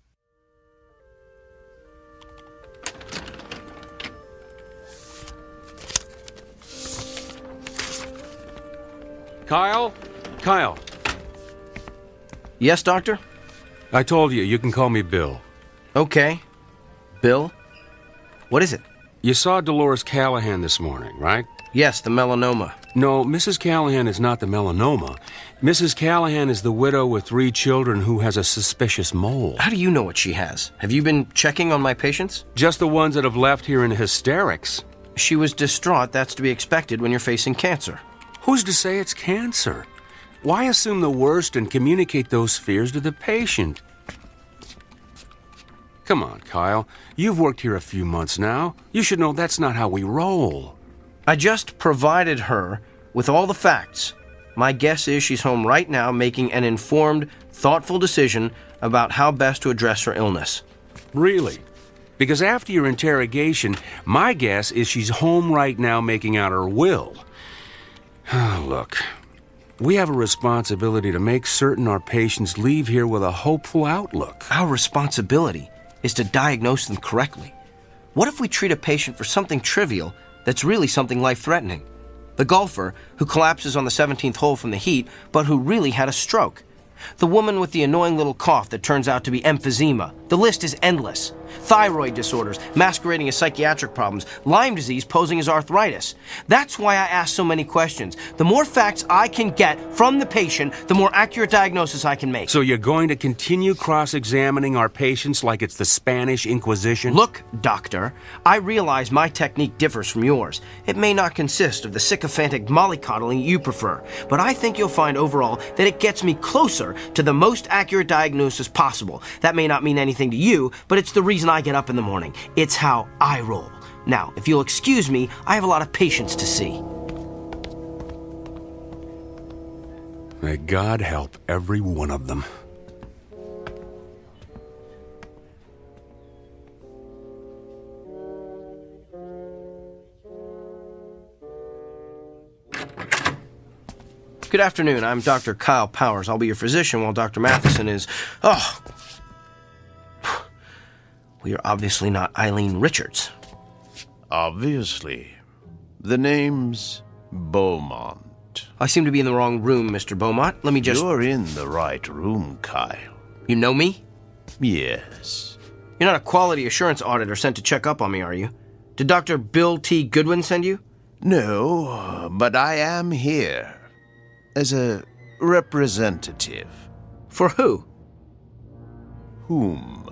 Kyle? Kyle. Yes, Doctor? I told you, you can call me Bill. Okay. Bill? What is it? You saw Dolores Callahan this morning, right? Yes, the melanoma. No, Mrs. Callahan is not the melanoma. Mrs. Callahan is the widow with 3 children who has a suspicious mole. How do you know what she has? Have you been checking on my patients? Just the ones that have left here in hysterics. She was distraught. That's to be expected when you're facing cancer. Who's to say it's cancer? Why assume the worst and communicate those fears to the patient? Come on, Kyle. You've worked here a few months now. You should know that's not how we roll. I just provided her with all the facts. My guess is she's home right now making an informed, thoughtful decision about how best to address her illness. Really? Because after your interrogation, my guess is she's home right now making out her will. Look, we have a responsibility to make certain our patients leave here with a hopeful outlook. Our responsibility is to diagnose them correctly. What if we treat a patient for something trivial that's really something life-threatening? The golfer who collapses on the 17th hole from the heat, but who really had a stroke. The woman with the annoying little cough that turns out to be emphysema. The list is endless. Thyroid disorders masquerading as psychiatric problems. Lyme disease posing as arthritis. That's why I ask so many questions. The more facts I can get from the patient, the more accurate diagnosis I can make. So you're going to continue cross-examining our patients like it's the Spanish Inquisition? Look, doctor, I realize my technique differs from yours. It may not consist of the sycophantic mollycoddling you prefer, but I think you'll find overall that it gets me closer to the most accurate diagnosis possible. That may not mean anything to you, but it's the reason I get up in the morning. It's how I roll. Now, if you'll excuse me, I have a lot of patients to see. May God help every one of them. Good afternoon. I'm Dr. Kyle Powers. I'll be your physician while Dr. Matheson is... Oh! Well, you're obviously not Eileen Richards. Obviously. The name's Beaumont. I seem to be in the wrong room, Mr. Beaumont. Let me just... You're in the right room, Kyle. You know me? Yes. You're not a quality assurance auditor sent to check up on me, are you? Did Dr. Bill T. Goodwin send you? No, but I am here. As a representative. For who? Whom?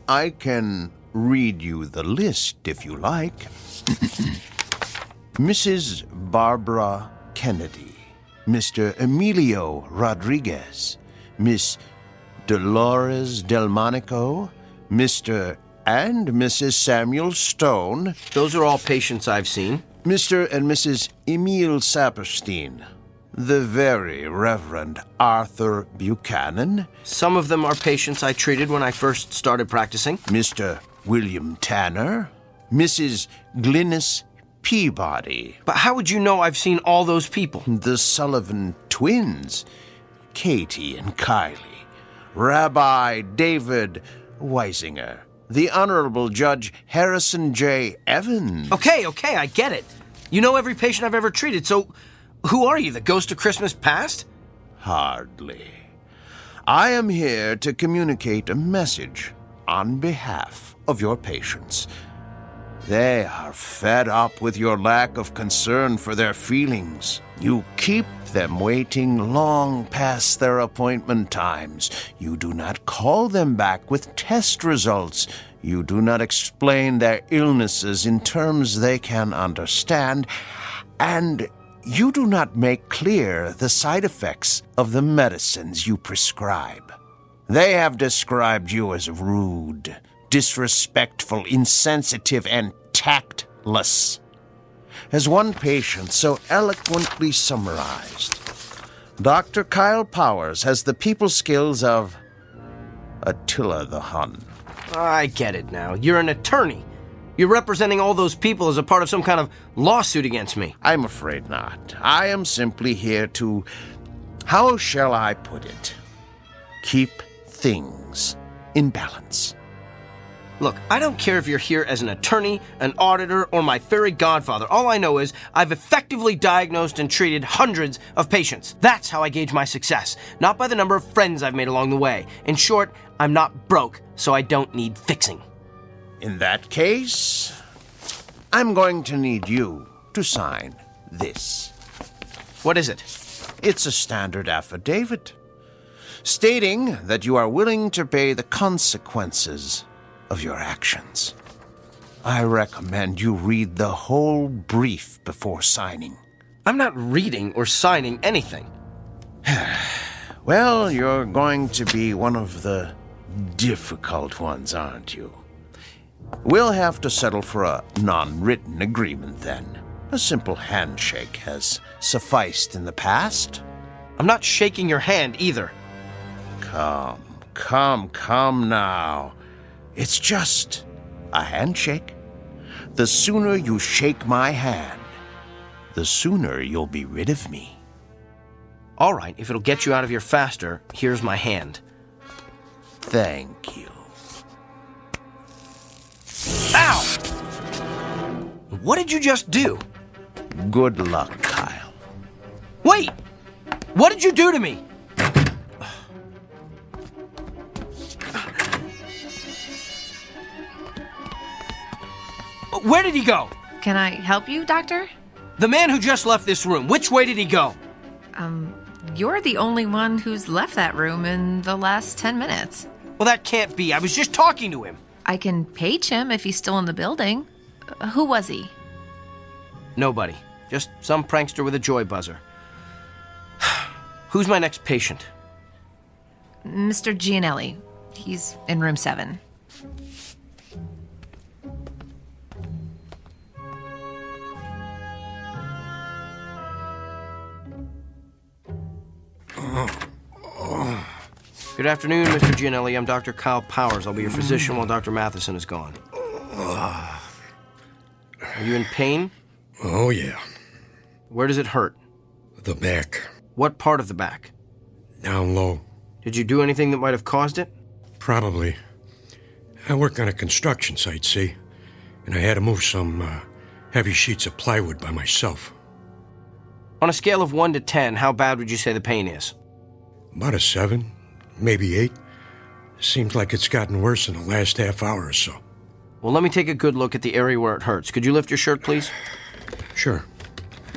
I can read you the list if you like. Mrs. Barbara Kennedy, Mr. Emilio Rodriguez, Miss Dolores Delmonico, Mr. and Mrs. Samuel Stone. Those are all patients I've seen. Mr. and Mrs. Emil Saperstein. The very Reverend Arthur Buchanan. Some of them are patients I treated when I first started practicing. Mr. William Tanner. Mrs. Glynis Peabody. But how would you know I've seen all those people? The Sullivan twins. Katie and Kylie. Rabbi David Weisinger. The Honorable Judge Harrison J. Evans. Okay, I get it. You know every patient I've ever treated, so... Who are you, the ghost of Christmas past? Hardly. I am here to communicate a message on behalf of your patients. They are fed up with your lack of concern for their feelings. You keep them waiting long past their appointment times. You do not call them back with test results. You do not explain their illnesses in terms they can understand. And you do not make clear the side effects of the medicines you prescribe. They have described you as rude, disrespectful, insensitive, and tactless. As one patient so eloquently summarized, Dr. Kyle Powers has the people skills of Attila the Hun. I get it now. You're an attorney. You're representing all those people as a part of some kind of lawsuit against me. I'm afraid not. I am simply here to, how shall I put it, keep things in balance. Look, I don't care if you're here as an attorney, an auditor, or my fairy godfather. All I know is I've effectively diagnosed and treated hundreds of patients. That's how I gauge my success, not by the number of friends I've made along the way. In short, I'm not broke, so I don't need fixing. In that case, I'm going to need you to sign this. What is it? It's a standard affidavit, stating that you are willing to pay the consequences of your actions. I recommend you read the whole brief before signing. I'm not reading or signing anything. Well, you're going to be one of the difficult ones, aren't you? We'll have to settle for a non-written agreement then. A simple handshake has sufficed in the past. I'm not shaking your hand either. Come now. It's just a handshake. The sooner you shake my hand, the sooner you'll be rid of me. All right, if it'll get you out of here faster, here's my hand. Thank you. Ow! What did you just do? Good luck, Kyle. Wait! What did you do to me? Where did he go? Can I help you, Doctor? The man who just left this room, which way did he go? You're the only one who's left that room in the last 10 minutes. Well, that can't be. I was just talking to him. I can page him if he's still in the building. Who was he? Nobody. Just some prankster with a joy buzzer. Who's my next patient? Mr. Gianelli. He's in room 7. Good afternoon, Mr. Gianelli. I'm Dr. Kyle Powers. I'll be your physician while Dr. Matheson is gone. Are you in pain? Oh, yeah. Where does it hurt? The back. What part of the back? Down low. Did you do anything that might have caused it? Probably. I work on a construction site, see? And I had to move some heavy sheets of plywood by myself. On a scale of 1 to 10, how bad would you say the pain is? About a 7, maybe 8. Seems like it's gotten worse in the last half hour or so. Well, let me take a good look at the area where it hurts. Could you lift your shirt, please? Sure.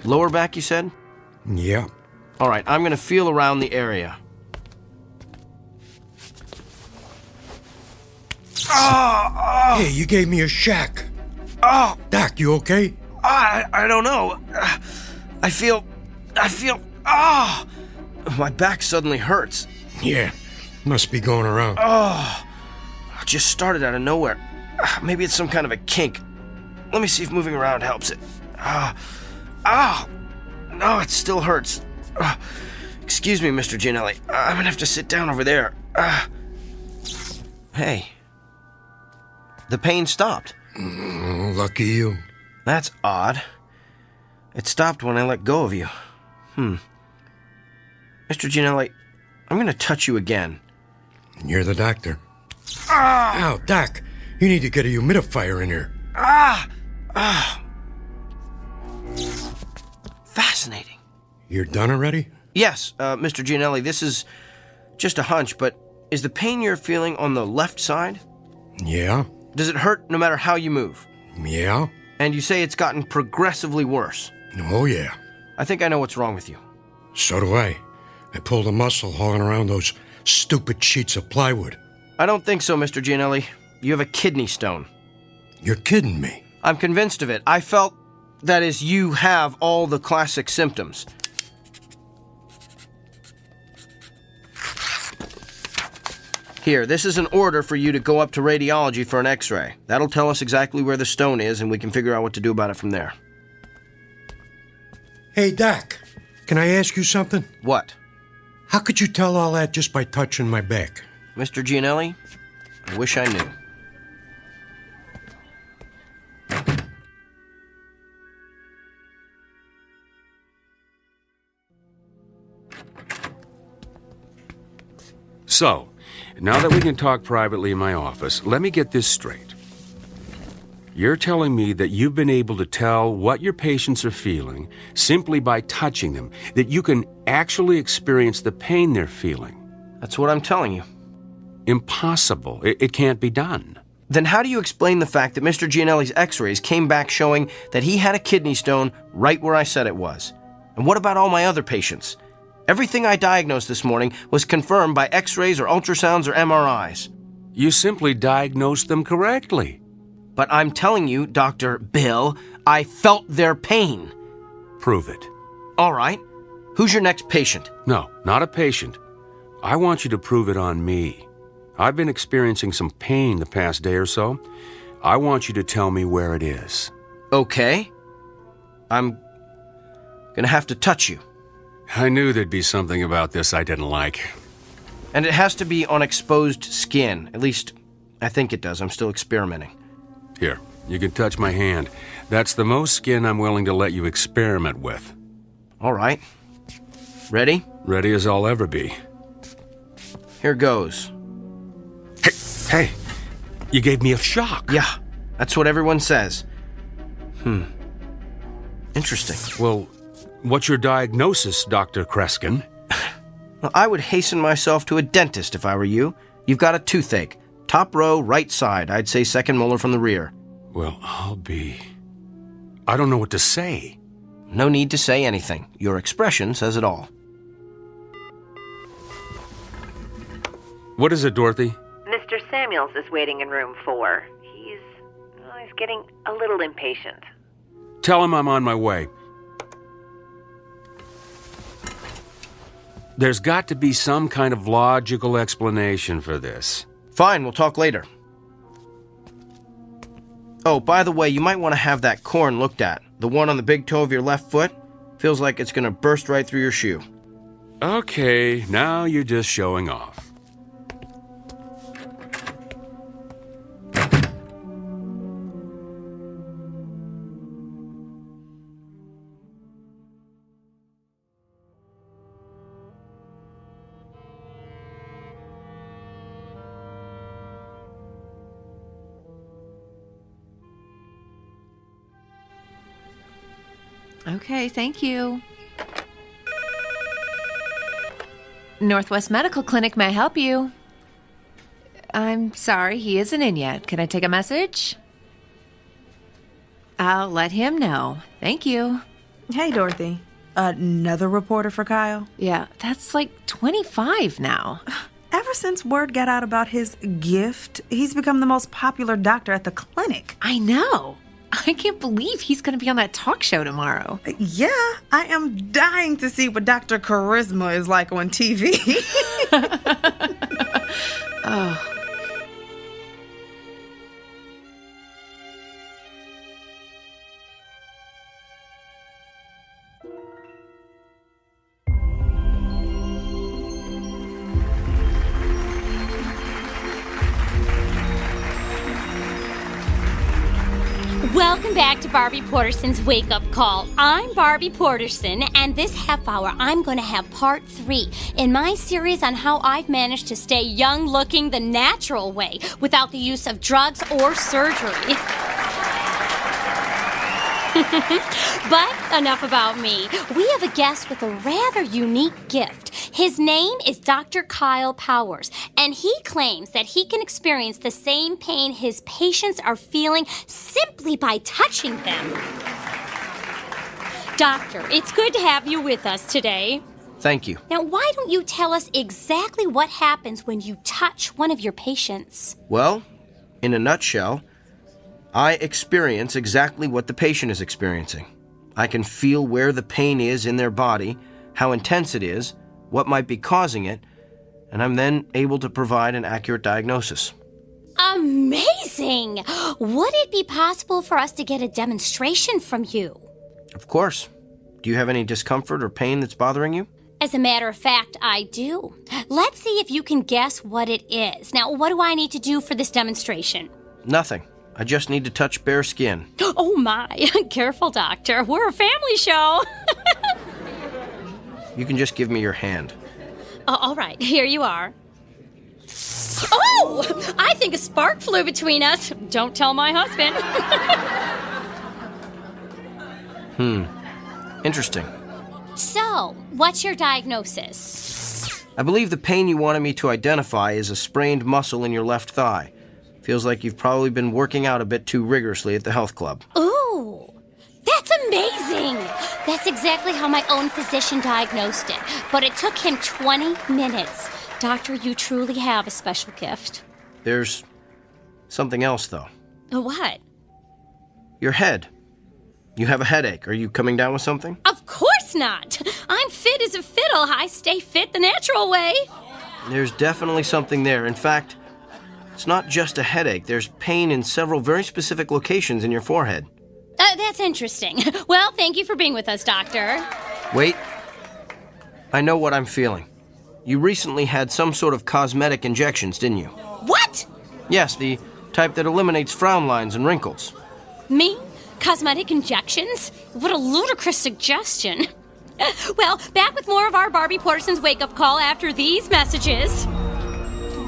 Lower back, you said? Yeah. All right, I'm going to feel around the area. Hey, you gave me a shack. Oh! Doc, you okay? I don't know. I feel... Ah! My back suddenly hurts. Yeah, must be going around. Oh! It just started out of nowhere. Maybe it's some kind of a kink. Let me see if moving around helps it. No, it still hurts. Excuse me, Mr. Gianelli. I'm gonna have to sit down over there. Hey. The pain stopped. Lucky you. That's odd. It stopped when I let go of you. Mr. Gianelli, I'm gonna touch you again. You're the doctor. Ow, Doc. You need to get a humidifier in here. Fascinating. You're done already? Yes, Mr. Gianelli, this is just a hunch, but is the pain you're feeling on the left side? Yeah. Does it hurt no matter how you move? Yeah. And you say it's gotten progressively worse? Oh, yeah. I think I know what's wrong with you. So do I. I pulled a muscle hauling around those stupid sheets of plywood. I don't think so, Mr. Gianelli. You have a kidney stone. You're kidding me. I'm convinced of it. I felt, that is, you have all the classic symptoms. Here, this is an order for you to go up to radiology for an x-ray. That'll tell us exactly where the stone is, and we can figure out what to do about it from there. Hey, Doc. Can I ask you something? What? How could you tell all that just by touching my back? Mr. Gianelli, I wish I knew. So, now that we can talk privately in my office, let me get this straight. You're telling me that you've been able to tell what your patients are feeling simply by touching them, that you can actually experience the pain they're feeling. That's what I'm telling you. Impossible. It can't be done. Then how do you explain the fact that Mr. Gianelli's x-rays came back showing that he had a kidney stone right where I said it was? And what about all my other patients? Everything I diagnosed this morning was confirmed by x-rays or ultrasounds or MRIs. You simply diagnosed them correctly. But I'm telling you, Dr. Bill, I felt their pain. Prove it. All right. Who's your next patient? No, not a patient. I want you to prove it on me. I've been experiencing some pain the past day or so. I want you to tell me where it is. Okay. I'm gonna have to touch you. I knew there'd be something about this I didn't like. And it has to be on exposed skin. At least, I think it does. I'm still experimenting. Here, you can touch my hand. That's the most skin I'm willing to let you experiment with. All right. Ready? Ready as I'll ever be. Here goes. Hey, you gave me a shock. Yeah, that's what everyone says. Interesting. Well, what's your diagnosis, Dr. Kreskin? Well, I would hasten myself to a dentist if I were you. You've got a toothache. Top row, right side. I'd say second molar from the rear. Well, I don't know what to say. No need to say anything. Your expression says it all. What is it, Dorothy? Mr. Samuels is waiting in room 4. He's getting a little impatient. Tell him I'm on my way. There's got to be some kind of logical explanation for this. Fine, we'll talk later. Oh, by the way, you might want to have that corn looked at. The one on the big toe of your left foot. Feels like it's going to burst right through your shoe. Okay, now you're just showing off. Okay, thank you. Northwest Medical Clinic, may I help you? I'm sorry, he isn't in yet. Can I take a message? I'll let him know. Thank you. Hey, Dorothy. Another reporter for Kyle? Yeah, that's like 25 now. Ever since word got out about his gift, he's become the most popular doctor at the clinic. I know. I can't believe he's going to be on that talk show tomorrow. Yeah, I am dying to see what Dr. Charisma is like on TV. Oh. Welcome back to Barbie Porterson's Wake Up Call. I'm Barbie Porterson, and this half hour I'm going to have part 3 in my series on how I've managed to stay young looking the natural way without the use of drugs or surgery. But enough about me. We have a guest with a rather unique gift. His name is Dr. Kyle Powers, and he claims that he can experience the same pain his patients are feeling simply by touching them. Doctor, it's good to have you with us today. Thank you. Now, why don't you tell us exactly what happens when you touch one of your patients? Well, in a nutshell, I experience exactly what the patient is experiencing. I can feel where the pain is in their body, how intense it is, what might be causing it, and I'm then able to provide an accurate diagnosis. Amazing! Would it be possible for us to get a demonstration from you? Of course. Do you have any discomfort or pain that's bothering you? As a matter of fact, I do. Let's see if you can guess what it is. Now, what do I need to do for this demonstration? Nothing. I just need to touch bare skin. Oh my, careful, Doctor. We're a family show. You can just give me your hand. All right, here you are. Oh! I think a spark flew between us. Don't tell my husband. Interesting. So, what's your diagnosis? I believe the pain you wanted me to identify is a sprained muscle in your left thigh. Feels like you've probably been working out a bit too rigorously at the health club. Ooh, that's amazing. That's exactly how my own physician diagnosed it. But it took him 20 minutes. Doctor, you truly have a special gift. There's something else, though. What? Your head. You have a headache. Are you coming down with something? Of course not. I'm fit as a fiddle. I stay fit the natural way. There's definitely something there. In fact, it's not just a headache. There's pain in several very specific locations in your forehead. That's interesting. Well, thank you for being with us, Doctor. Wait. I know what I'm feeling. You recently had some sort of cosmetic injections, didn't you? What? Yes, the type that eliminates frown lines and wrinkles. Me? Cosmetic injections? What a ludicrous suggestion. Well, back with more of our Barbie Porterson's wake-up call after these messages.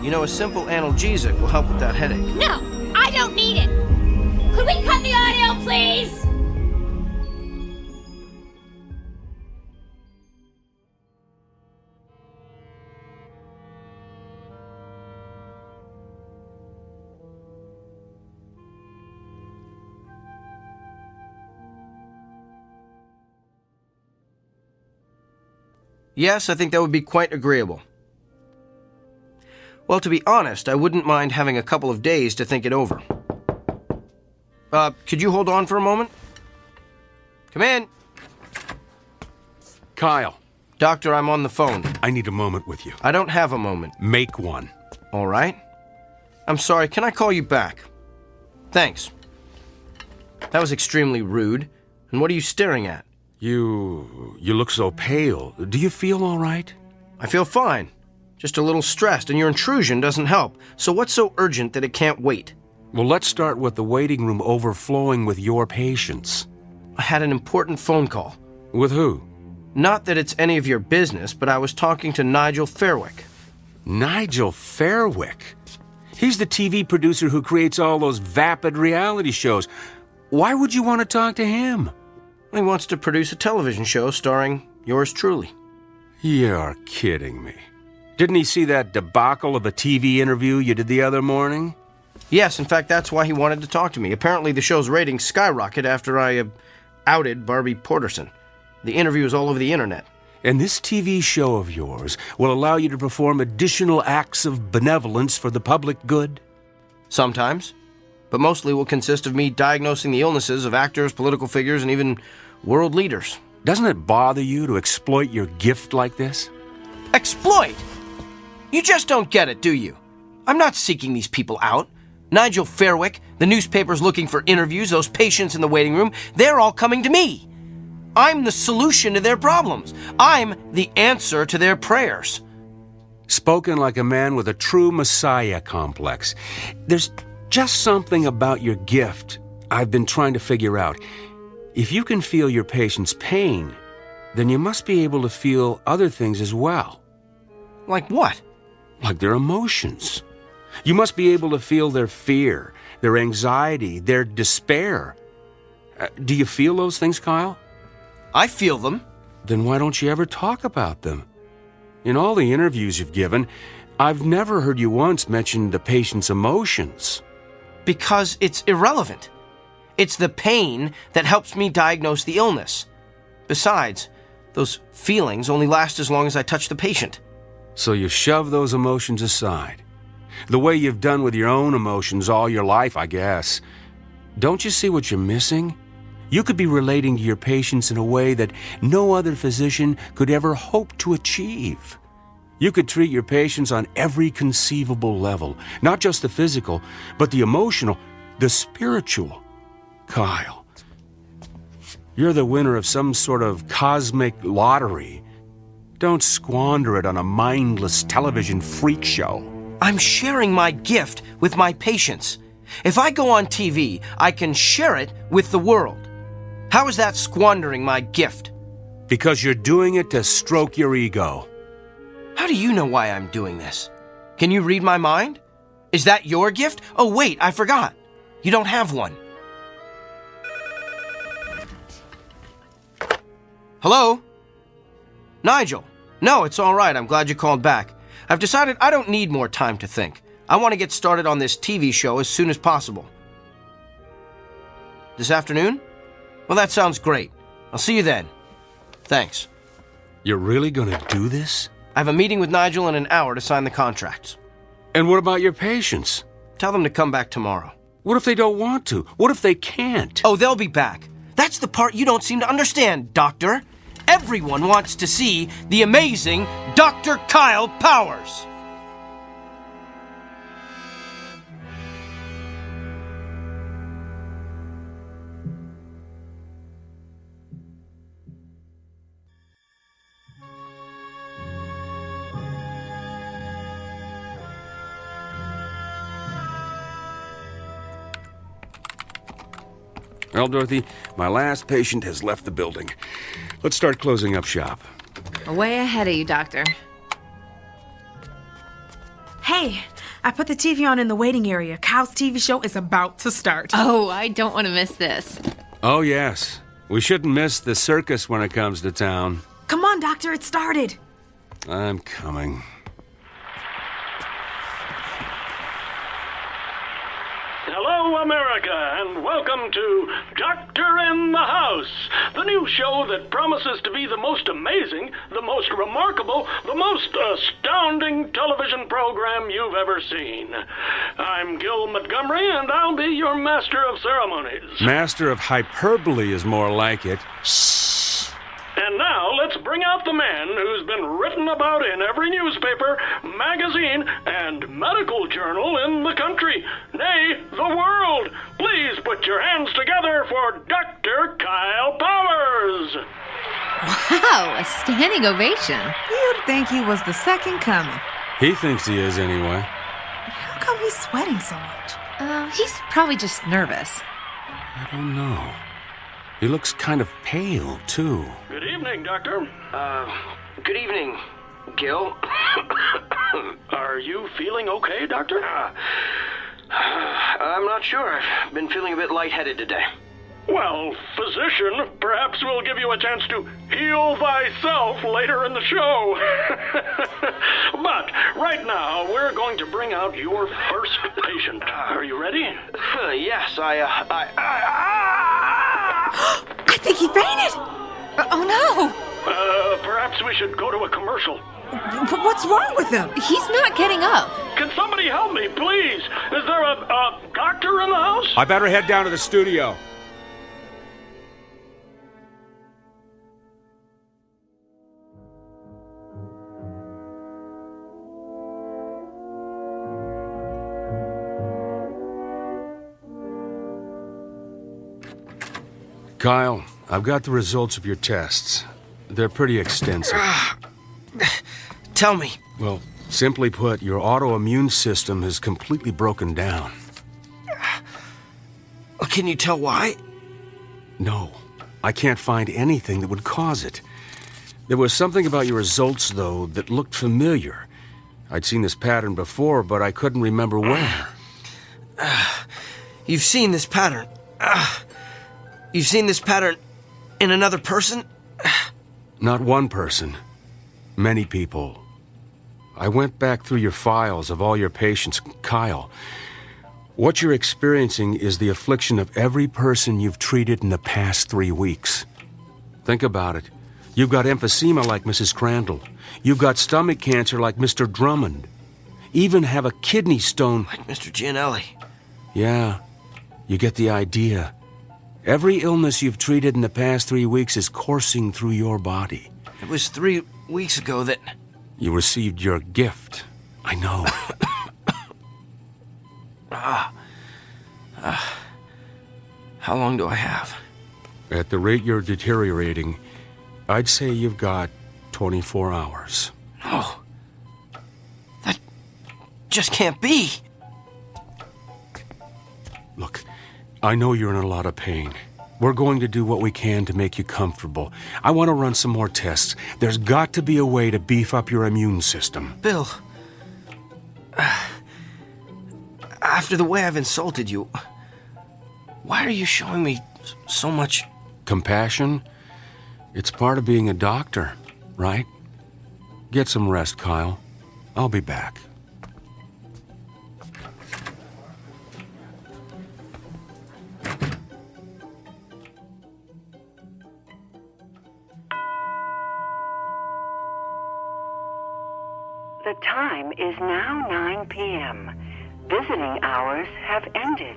You know, a simple analgesic will help with that headache. No, I don't need it. Could we cut the audio, please? Yes, I think that would be quite agreeable. Well, to be honest, I wouldn't mind having a couple of days to think it over. Could you hold on for a moment? Come in. Kyle. Doctor, I'm on the phone. I need a moment with you. I don't have a moment. Make one. All right. I'm sorry, can I call you back? Thanks. That was extremely rude. And what are you staring at? You look so pale. Do you feel all right? I feel fine. Just a little stressed, and your intrusion doesn't help. So what's so urgent that it can't wait? Well, let's start with the waiting room overflowing with your patients. I had an important phone call. With who? Not that it's any of your business, but I was talking to Nigel Fairwick. Nigel Fairwick? He's the TV producer who creates all those vapid reality shows. Why would you want to talk to him? He wants to produce a television show starring yours truly. You're kidding me. Didn't he see that debacle of a TV interview you did the other morning? Yes, in fact, that's why he wanted to talk to me. Apparently the show's ratings skyrocketed after I outed Barbie Porterson. The interview is all over the internet. And this TV show of yours will allow you to perform additional acts of benevolence for the public good? Sometimes. But mostly will consist of me diagnosing the illnesses of actors, political figures, and even world leaders. Doesn't it bother you to exploit your gift like this? Exploit? You just don't get it, do you? I'm not seeking these people out. Nigel Fairwick, the newspaper's looking for interviews, those patients in the waiting room, they're all coming to me. I'm the solution to their problems. I'm the answer to their prayers. Spoken like a man with a true messiah complex. There's just something about your gift I've been trying to figure out. If you can feel your patient's pain, then you must be able to feel other things as well. Like what? Like their emotions. You must be able to feel their fear, their anxiety, their despair. Do you feel those things, Kyle? I feel them. Then why don't you ever talk about them? In all the interviews you've given, I've never heard you once mention the patient's emotions. Because it's irrelevant. It's the pain that helps me diagnose the illness. Besides, those feelings only last as long as I touch the patient. So you shove those emotions aside. The way you've done with your own emotions all your life, I guess. Don't you see what you're missing? You could be relating to your patients in a way that no other physician could ever hope to achieve. You could treat your patients on every conceivable level, not just the physical, but the emotional, the spiritual. Kyle, you're the winner of some sort of cosmic lottery. Don't squander it on a mindless television freak show. I'm sharing my gift with my patients. If I go on TV, I can share it with the world. How is that squandering my gift? Because you're doing it to stroke your ego. How do you know why I'm doing this? Can you read my mind? Is that your gift? Oh, wait, I forgot. You don't have one. Hello? Nigel? No, it's all right. I'm glad you called back. I've decided I don't need more time to think. I want to get started on this TV show as soon as possible. This afternoon? Well, that sounds great. I'll see you then. Thanks. You're really gonna do this? I have a meeting with Nigel in an hour to sign the contracts. And what about your patients? Tell them to come back tomorrow. What if they don't want to? What if they can't? Oh, they'll be back. That's the part you don't seem to understand, Doctor. Everyone wants to see the amazing Dr. Kyle Powers. Well, Dorothy, my last patient has left the building. Let's start closing up shop. Way ahead of you, Doctor. Hey, I put the TV on in the waiting area. Kyle's TV show is about to start. Oh, I don't want to miss this. Oh, yes. We shouldn't miss the circus when it comes to town. Come on, Doctor, it started. I'm coming. Hello, America, and welcome to Doctor in the House, the new show that promises to be the most amazing, the most remarkable, the most astounding television program you've ever seen. I'm Gil Montgomery, and I'll be your master of ceremonies. Master of hyperbole is more like it. And now let's bring out the man who's been written about in every newspaper, magazine, and medical journal in the country, nay, the world. Please put your hands together for Dr. Kyle Powers. Wow, a standing ovation. You'd think he was the second coming. He thinks he is anyway. How come he's sweating so much? He's probably just nervous. I don't know. He looks kind of pale, too. Good evening, Doctor. Good evening, Gil. Are you feeling okay, Doctor? I'm not sure. I've been feeling a bit lightheaded today. Well, physician, perhaps we'll give you a chance to heal thyself later in the show. But right now, we're going to bring out your first patient. Are you ready? Yes, I think he fainted. Oh, no. Perhaps we should go to a commercial. But what's wrong with him? He's not getting up. Can somebody help me, please? Is there a doctor in the house? I better head down to the studio. Kyle, I've got the results of your tests. They're pretty extensive. Tell me. Well, simply put, your autoimmune system has completely broken down. Can you tell why? No, I can't find anything that would cause it. There was something about your results, though, that looked familiar. I'd seen this pattern before, but I couldn't remember where. You've seen this pattern. You've seen this pattern in another person? Not one person. Many people. I went back through your files of all your patients. Kyle, what you're experiencing is the affliction of every person you've treated in the past 3 weeks. Think about it. You've got emphysema like Mrs. Crandall. You've got stomach cancer like Mr. Drummond. Even have a kidney stone like Mr. Gianelli. Yeah, you get the idea. Every illness you've treated in the past 3 weeks is coursing through your body. It was 3 weeks ago that... You received your gift. I know. How long do I have? At the rate you're deteriorating, I'd say you've got 24 hours. No. That just can't be. Look, I know you're in a lot of pain. We're going to do what we can to make you comfortable. I want to run some more tests. There's got to be a way to beef up your immune system. Bill, after the way I've insulted you, why are you showing me so much compassion? It's part of being a doctor, right? Get some rest, Kyle. I'll be back. The time is now 9 p.m. Visiting hours have ended.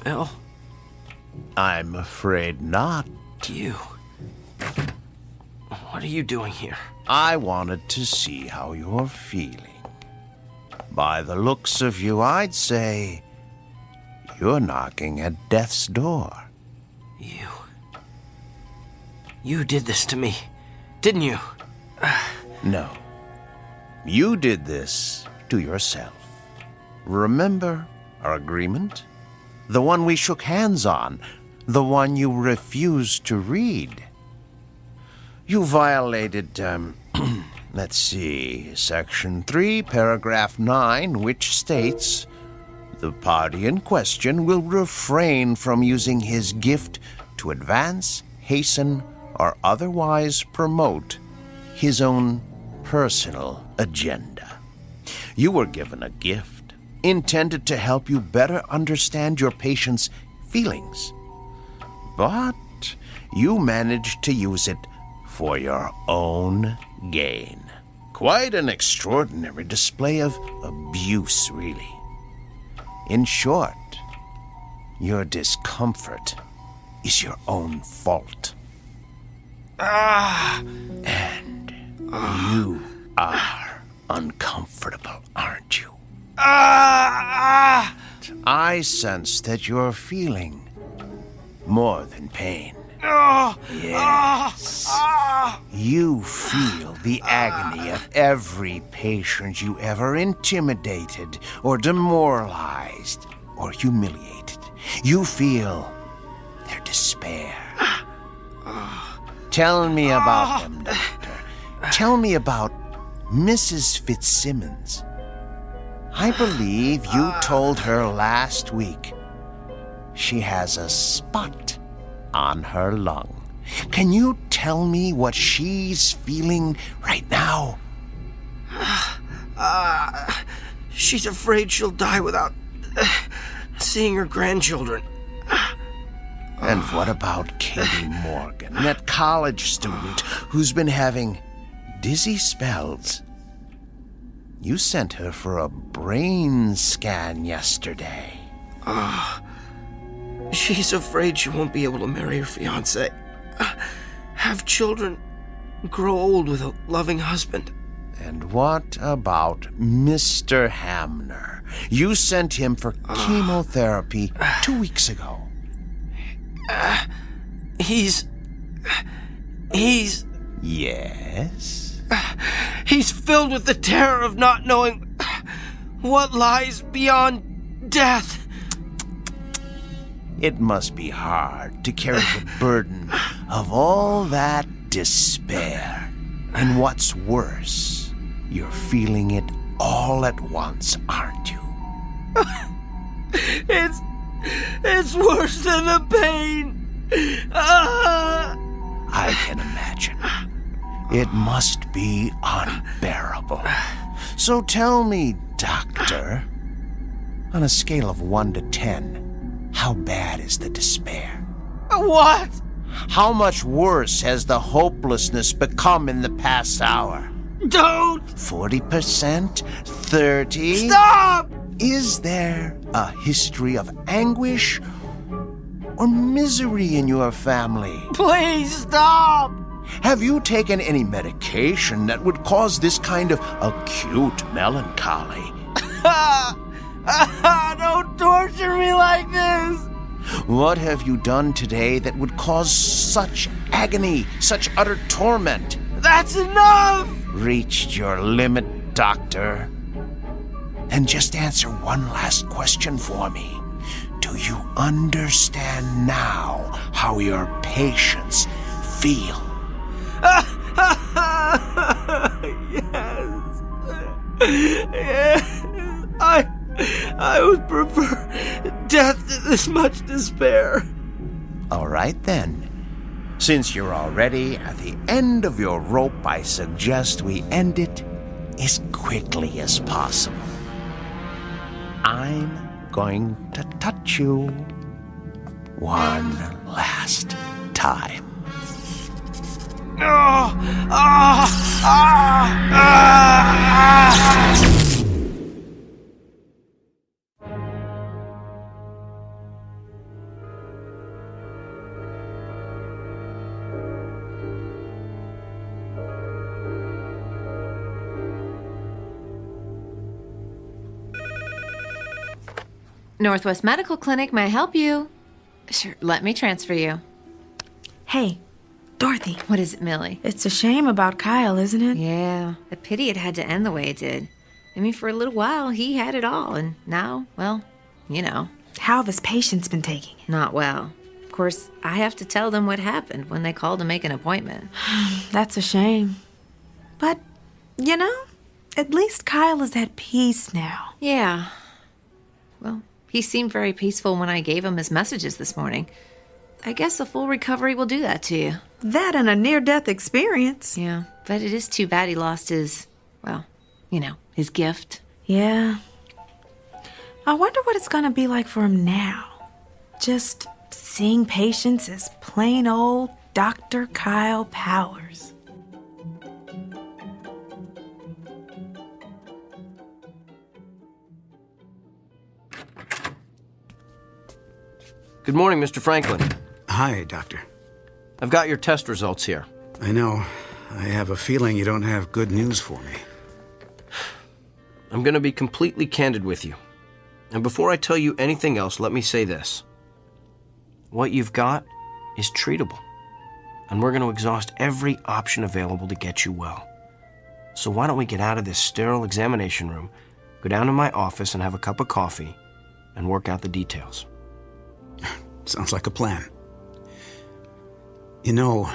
Bill? I'm afraid not. You? What are you doing here? I wanted to see how you're feeling. By the looks of you, I'd say you're knocking at death's door. You did this to me, didn't you? No. You did this to yourself. Remember our agreement? The one we shook hands on. The one you refused to read. You violated, let's see, Section 3, Paragraph 9, which states, the party in question will refrain from using his gift to advance, hasten, or otherwise promote his own personal agenda. You were given a gift intended to help you better understand your patient's feelings, but you managed to use it for your own gain. Quite an extraordinary display of abuse, really. In short, your discomfort is your own fault. And you are uncomfortable, aren't you? I sense that you're feeling more than pain. Yes. You feel the agony of every patient you ever intimidated or demoralized or humiliated. You feel their despair. Tell me about them, Doctor. Tell me about Mrs. Fitzsimmons. I believe you told her last week she has a spot on her lung. Can you tell me what she's feeling right now? She's afraid she'll die without seeing her grandchildren. And what about Katie Morgan, that college student who's been having dizzy spells? You sent her for a brain scan yesterday. She's afraid she won't be able to marry her fiancé, have children, grow old with a loving husband. And what about Mr. Hamner? You sent him for chemotherapy 2 weeks ago. He's... Yes? He's filled with the terror of not knowing what lies beyond death. It must be hard to carry the burden of all that despair. And what's worse, you're feeling it all at once, aren't you? It's worse than the pain. I can imagine. It must be unbearable. So tell me, Doctor, on a scale of 1 to 10, how bad is the despair? What? How much worse has the hopelessness become in the past hour? Don't! 40%? 30%? Stop! Is there a history of anguish or misery in your family? Please stop! Have you taken any medication that would cause this kind of acute melancholy? Don't torture me like this! What have you done today that would cause such agony, such utter torment? That's enough! Reached your limit, Doctor. And just answer one last question for me. Do you understand now how your patients feel? Yes. Yes. I would prefer death to this much despair. All right, then. Since you're already at the end of your rope, I suggest we end it as quickly as possible. I'm going to touch you one last time. Northwest Medical Clinic, may I help you? Sure, let me transfer you. Hey, Dorothy. What is it, Millie? It's a shame about Kyle, isn't it? Yeah, a pity it had to end the way it did. I mean, for a little while, he had it all, and now, well, you know. How have his patients been taking it? Not well. Of course, I have to tell them what happened when they called to make an appointment. That's a shame. But, you know, at least Kyle is at peace now. Yeah. Well, he seemed very peaceful when I gave him his messages this morning. I guess a full recovery will do that to you. That and a near-death experience. Yeah, but it is too bad he lost his, well, you know, his gift. Yeah. I wonder what it's gonna be like for him now. Just seeing patients as plain old Dr. Kyle Powers. Good morning, Mr. Franklin. Hi, Doctor. I've got your test results here. I know. I have a feeling you don't have good news for me. I'm going to be completely candid with you. And before I tell you anything else, let me say this. What you've got is treatable. And we're going to exhaust every option available to get you well. So why don't we get out of this sterile examination room, go down to my office and have a cup of coffee, and work out the details. Sounds like a plan. You know,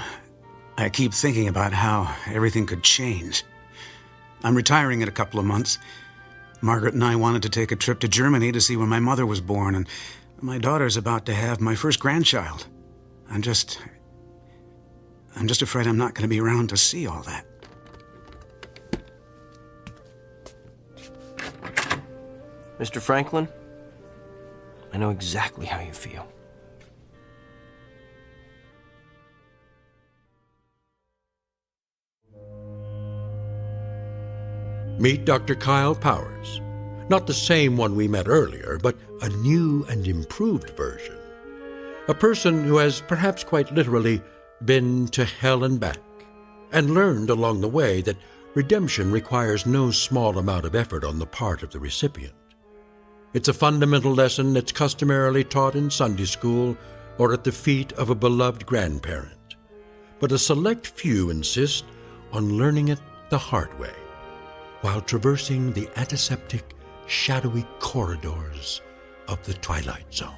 I keep thinking about how everything could change. I'm retiring in a couple of months. Margaret and I wanted to take a trip to Germany to see when my mother was born, and my daughter's about to have my first grandchild. I'm just afraid I'm not going to be around to see all that. Mr. Franklin, I know exactly how you feel. Meet Dr. Kyle Powers. Not the same one we met earlier, but a new and improved version. A person who has perhaps quite literally been to hell and back, and learned along the way that redemption requires no small amount of effort on the part of the recipient. It's a fundamental lesson that's customarily taught in Sunday school or at the feet of a beloved grandparent. But a select few insist on learning it the hard way, while traversing the antiseptic, shadowy corridors of the Twilight Zone.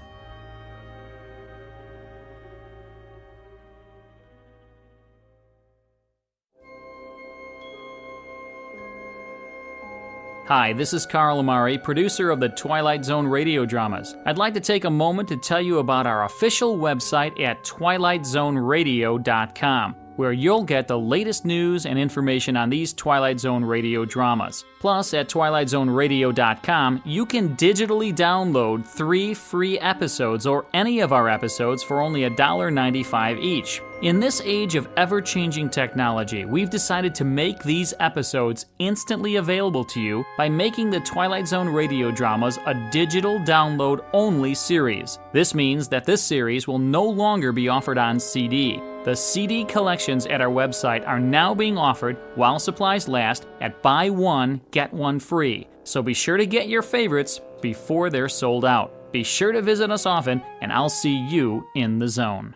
Hi, this is Carl Amari, producer of the Twilight Zone radio dramas. I'd like to take a moment to tell you about our official website at twilightzoneradio.com, where you'll get the latest news and information on these Twilight Zone radio dramas. Plus, at twilightzoneradio.com, you can digitally download 3 free episodes or any of our episodes for only $1.95 each. In this age of ever-changing technology, we've decided to make these episodes instantly available to you by making the Twilight Zone radio dramas a digital download-only series. This means that this series will no longer be offered on CD. The CD collections at our website are now being offered, while supplies last, at buy one, get one free. So be sure to get your favorites before they're sold out. Be sure to visit us often, and I'll see you in the zone.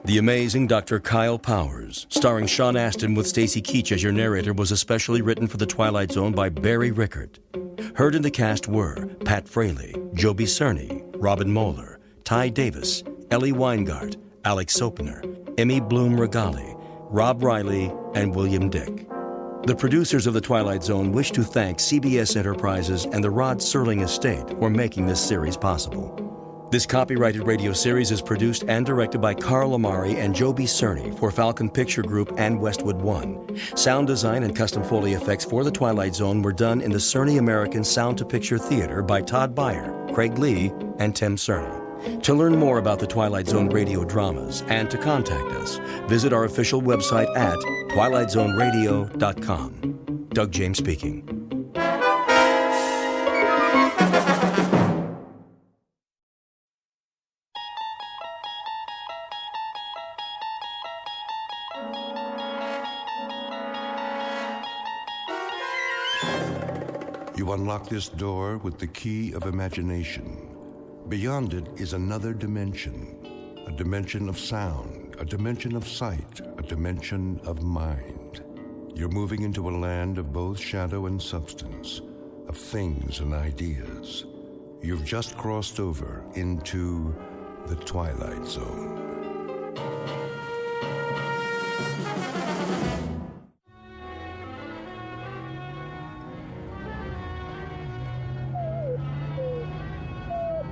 The Amazing Dr. Kyle Powers, starring Sean Astin with Stacy Keach as your narrator, was especially written for The Twilight Zone by Barry Rickert. Heard in the cast were Pat Fraley, Joby Cerny, Robin Moeller, Ty Davis, Ellie Weingart, Alex Sopener, Emmy Bloom Regali, Rob Riley, and William Dick. The producers of The Twilight Zone wish to thank CBS Enterprises and the Rod Serling Estate for making this series possible. This copyrighted radio series is produced and directed by Carl Amari and Joby Cerny for Falcon Picture Group and Westwood One. Sound design and custom Foley effects for The Twilight Zone were done in the Cerny American Sound to Picture Theater by Todd Beyer, Craig Lee, and Tim Cerny. To learn more about the Twilight Zone radio dramas and to contact us, visit our official website at twilightzoneradio.com. Doug James speaking. You unlock this door with the key of imagination. Beyond it is another dimension, a dimension of sound, a dimension of sight, a dimension of mind. You're moving into a land of both shadow and substance, of things and ideas. You've just crossed over into the Twilight Zone.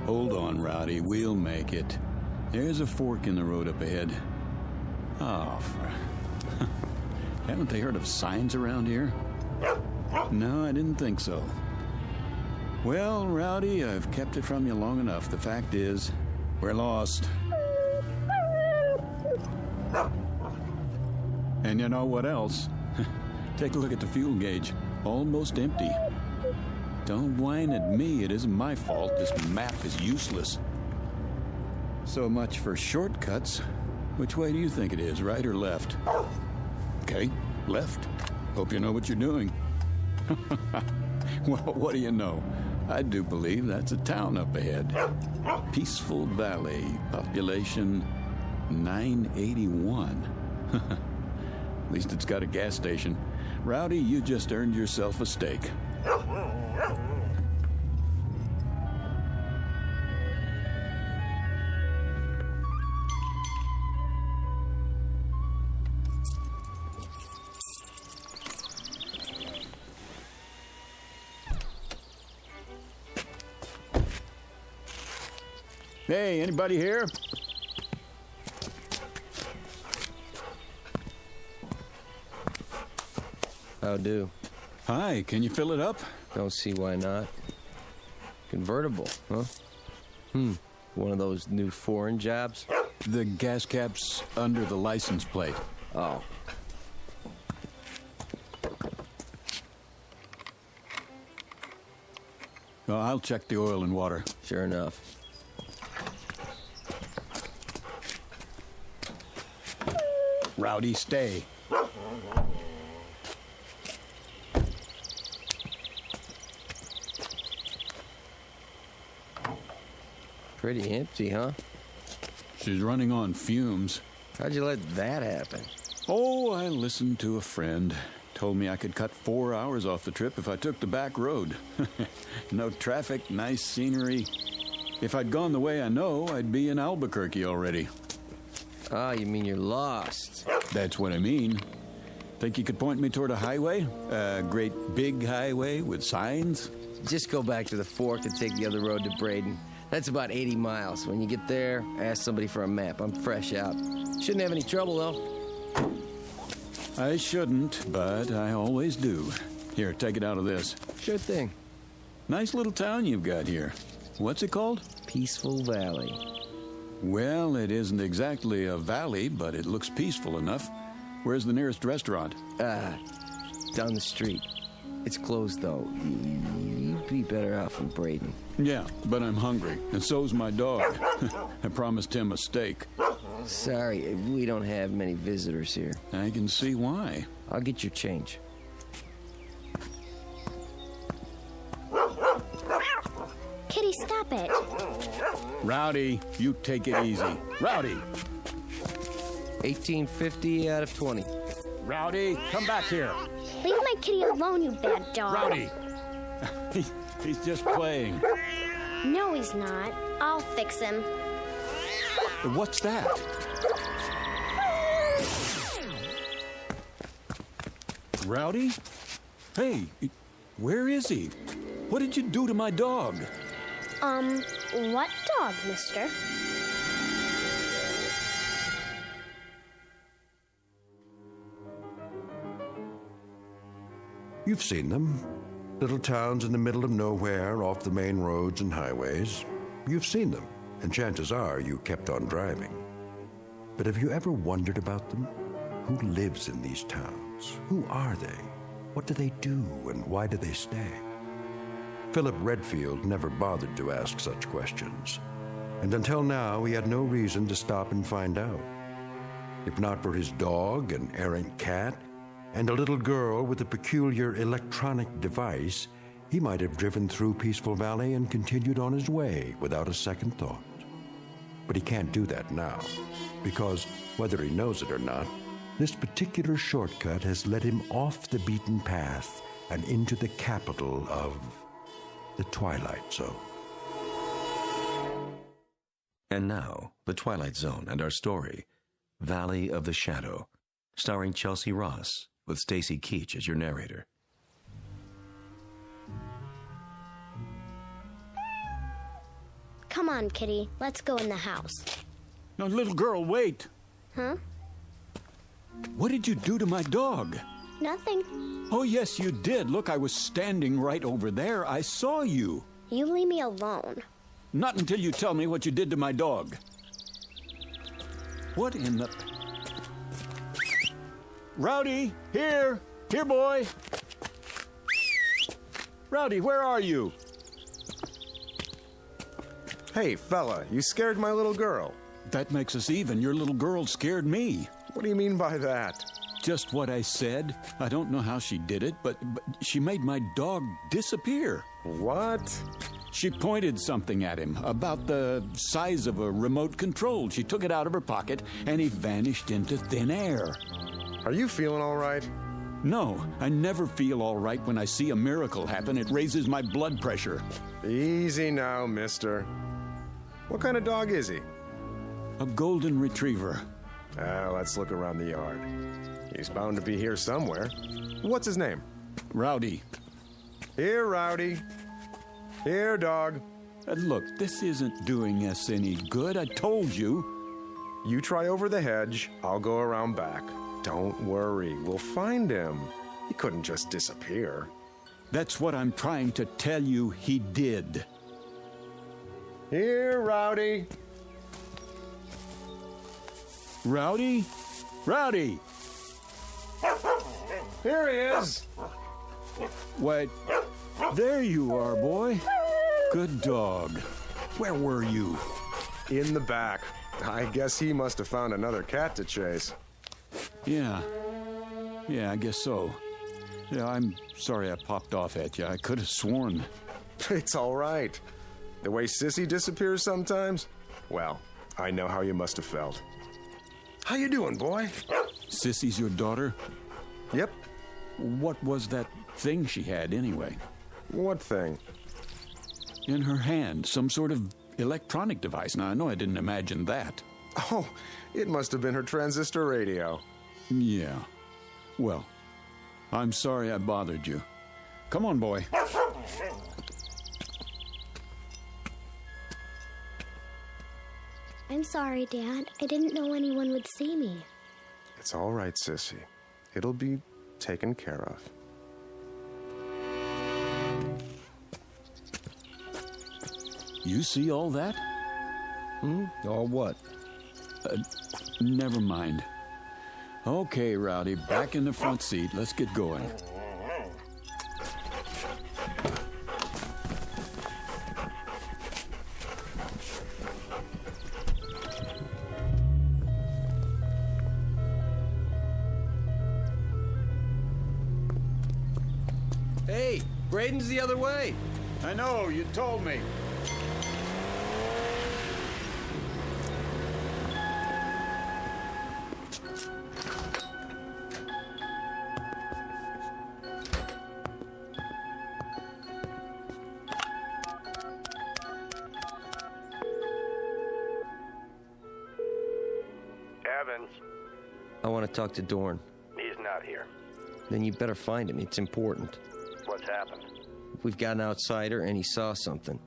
Hold on, Rowdy. We'll make it. There's a fork in the road up ahead. Oh, haven't they heard of signs around here? No, I didn't think so. Well, Rowdy, I've kept it from you long enough. The fact is, we're lost. And you know what else? Take a look at the fuel gauge. Almost empty. Don't whine at me. It isn't my fault. This map is useless. So much for shortcuts. Which way do you think it is, right or left? Okay, left. Hope you know what you're doing. Well, what do you know? I do believe that's a town up ahead. Peaceful Valley, population 981. At least it's got a gas station. Rowdy, you just earned yourself a steak. Hey, anybody here? How do? Hi, can you fill it up? Don't see why not. Convertible, huh? One of those new foreign jobs? The gas cap's under the license plate. Oh. Well, I'll check the oil and water. Sure enough. Rowdy, stay. Pretty empty, huh? She's running on fumes. How'd you let that happen? Oh, I listened to a friend. Told me I could cut 4 hours off the trip if I took the back road. No traffic, nice scenery. If I'd gone the way I know, I'd be in Albuquerque already. Ah, you mean you're lost? That's what I mean. Think you could point me toward a highway? A great big highway with signs? Just go back to the fork and take the other road to Braden. That's about 80 miles. When you get there, ask somebody for a map. I'm fresh out. Shouldn't have any trouble, though. I shouldn't, but I always do. Here, take it out of this. Sure thing. Nice little town you've got here. What's it called? Peaceful Valley. Well, it isn't exactly a valley, but it looks peaceful enough. Where's the nearest restaurant? Down the street. It's closed, though. You'd be better off in Braden. Yeah, but I'm hungry, and so's my dog. I promised him a steak. Sorry, we don't have many visitors here. I can see why. I'll get your change. Kitty, stop it. Rowdy, you take it easy. Rowdy! 1850 out of 20. Rowdy, come back here. Leave my kitty alone, you bad dog. Rowdy! He's just playing. No, he's not. I'll fix him. What's that? Rowdy? Hey, where is he? What did you do to my dog? What dog, mister? You've seen them. Little towns in the middle of nowhere, off the main roads and highways. You've seen them, and chances are you kept on driving. But have you ever wondered about them? Who lives in these towns? Who are they? What do they do, and why do they stay? Philip Redfield never bothered to ask such questions, and until now he had no reason to stop and find out. If not for his dog, an errant cat, and a little girl with a peculiar electronic device, he might have driven through Peaceful Valley and continued on his way without a second thought. But he can't do that now, because, whether he knows it or not, this particular shortcut has led him off the beaten path and into the capital of the Twilight Zone. And now, the Twilight Zone and our story, Valley of the Shadow, starring Chelsea Ross, with Stacy Keach as your narrator. Come on, Kitty. Let's go in the house. No, little girl, wait. Huh? What did you do to my dog? Nothing. Oh, yes, you did. Look, I was standing right over there. I saw you. You leave me alone. Not until you tell me what you did to my dog. What in the... Rowdy, here! Here, boy! Rowdy, where are you? Hey, fella, you scared my little girl. That makes us even. Your little girl scared me. What do you mean by that? Just what I said. I don't know how she did it, but she made my dog disappear. What? She pointed something at him about the size of a remote control. She took it out of her pocket, and he vanished into thin air. Are you feeling all right? No, I never feel all right when I see a miracle happen. It raises my blood pressure. Easy now, mister. What kind of dog is he? A golden retriever. Let's look around the yard. He's bound to be here somewhere. What's his name? Rowdy. Here, Rowdy. Here, dog. Look, this isn't doing us any good. I told you. You try over the hedge. I'll go around back. Don't worry. We'll find him. He couldn't just disappear. That's what I'm trying to tell you he did. Here, Rowdy. Rowdy? Rowdy! Here he is. Wait, there you are, boy. Good dog. Where were you? In the back. I guess he must have found another cat to chase. Yeah, I guess so. Yeah, I'm sorry I popped off at you. I could have sworn. It's all right. The way Sissy disappears sometimes? Well, I know how you must have felt. How you doing, boy? Sissy's your daughter? Yep. What was that thing she had, anyway? What thing? In her hand, some sort of electronic device. Now, I know I didn't imagine that. Oh, it must have been her transistor radio. Yeah. Well, I'm sorry I bothered you. Come on, boy. I'm sorry, Dad. I didn't know anyone would see me. It's all right, Sissy. It'll be taken care of. You see all that? All what? Never mind. Okay, Rowdy, back in the front seat. Let's get going. Braden's the other way. I know, you told me. Evans. I want to talk to Dorn. He's not here. Then you better find him. It's important. What's happened? We've got an outsider, and he saw something.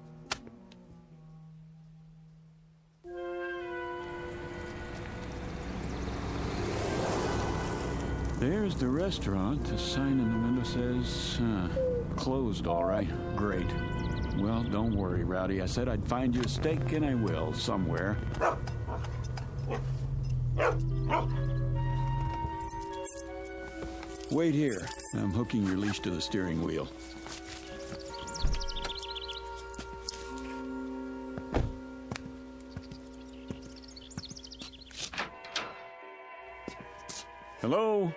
There's the restaurant. The sign in the window says, closed, all right. Great. Well, don't worry, Rowdy. I said I'd find you a steak, and I will, somewhere. Wait here. I'm hooking your leash to the steering wheel. Hello?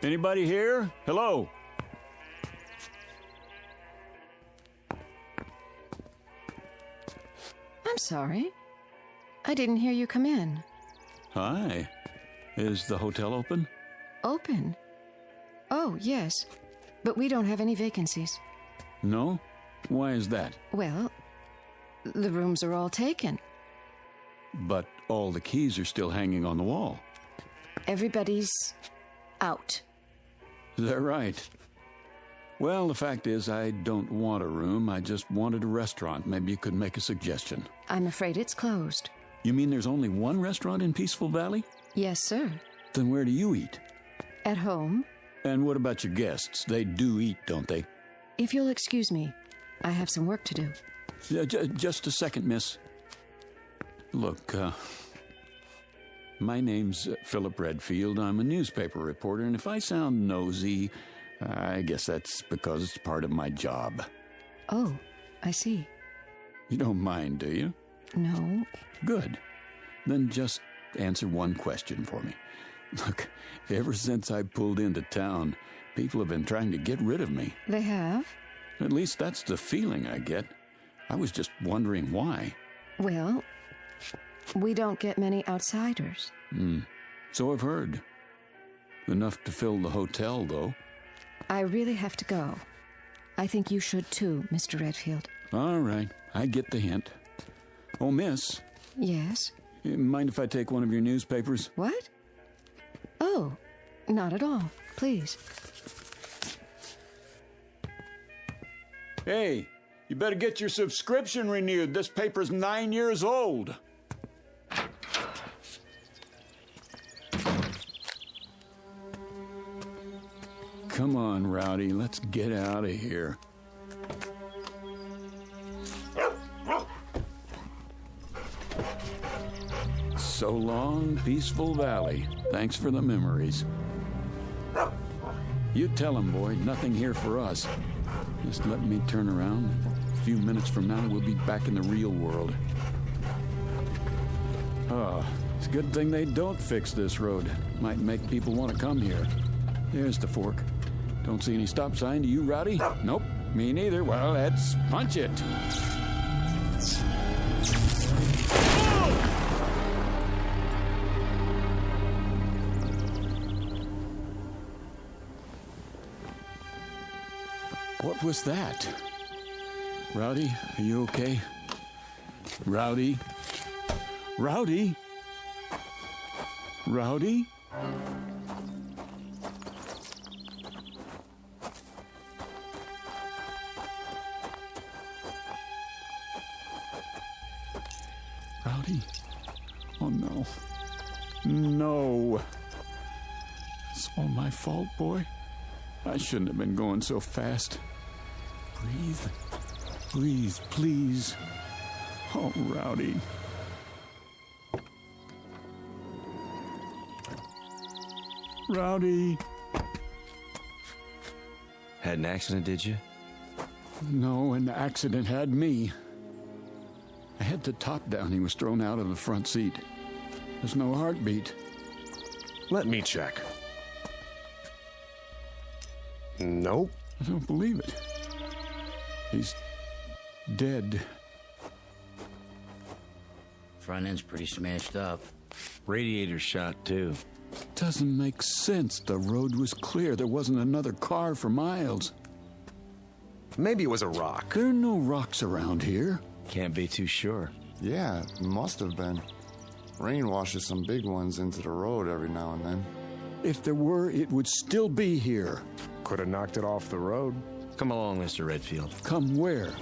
Anybody here? Hello? I'm sorry. I didn't hear you come in. Hi. Is the hotel open? Open? Oh, yes. But we don't have any vacancies. No? Why is that? Well, the rooms are all taken. But all the keys are still hanging on the wall. Everybody's out. Is that right? Well, the fact is, I don't want a room. I just wanted a restaurant. Maybe you could make a suggestion. I'm afraid it's closed. You mean there's only one restaurant in Peaceful Valley? Yes, sir. Then where do you eat? At home. And what about your guests? They do eat, don't they? If you'll excuse me, I have some work to do. Just a second, miss. Look, my name's Philip Redfield. I'm a newspaper reporter, and if I sound nosy, I guess that's because it's part of my job. Oh, I see. You don't mind, do you? No. Good. Then just answer one question for me. Look, ever since I pulled into town, people have been trying to get rid of me. They have? At least that's the feeling I get. I was just wondering why. Well, we don't get many outsiders. So I've heard. Enough to fill the hotel, though. I really have to go. I think you should too, Mr. Redfield. All right, I get the hint. Oh, miss. Yes? Mind if I take one of your newspapers? What? Oh, not at all. Please. Hey, you better get your subscription renewed. This paper's 9 years old. Come on, Rowdy, let's get out of here. So long, Peaceful Valley. Thanks for the memories. You tell him, boy, nothing here for us. Just let me turn around. A few minutes from now, we'll be back in the real world. Oh, it's a good thing they don't fix this road. Might make people want to come here. There's the fork. Don't see any stop sign. Do you, Rowdy? Nope, me neither. Well, let's punch it. What was that? Rowdy, are you okay? Rowdy? Rowdy? Rowdy? Rowdy? Oh, no. No. It's all my fault, boy. I shouldn't have been going so fast. Breathe. Breathe, please. Oh, Rowdy. Rowdy. Had an accident, did you? No, an accident had me. I had the top down. He was thrown out of the front seat. There's no heartbeat. Let me check. Nope. I don't believe it. He's dead. Front end's pretty smashed up. Radiator shot, too. Doesn't make sense. The road was clear. There wasn't another car for miles. Maybe it was a rock. There are no rocks around here. Can't be too sure. Yeah, it must have been. Rain washes some big ones into the road every now and then. If there were, it would still be here. Could have knocked it off the road. Come along, Mr. Redfield. Come where?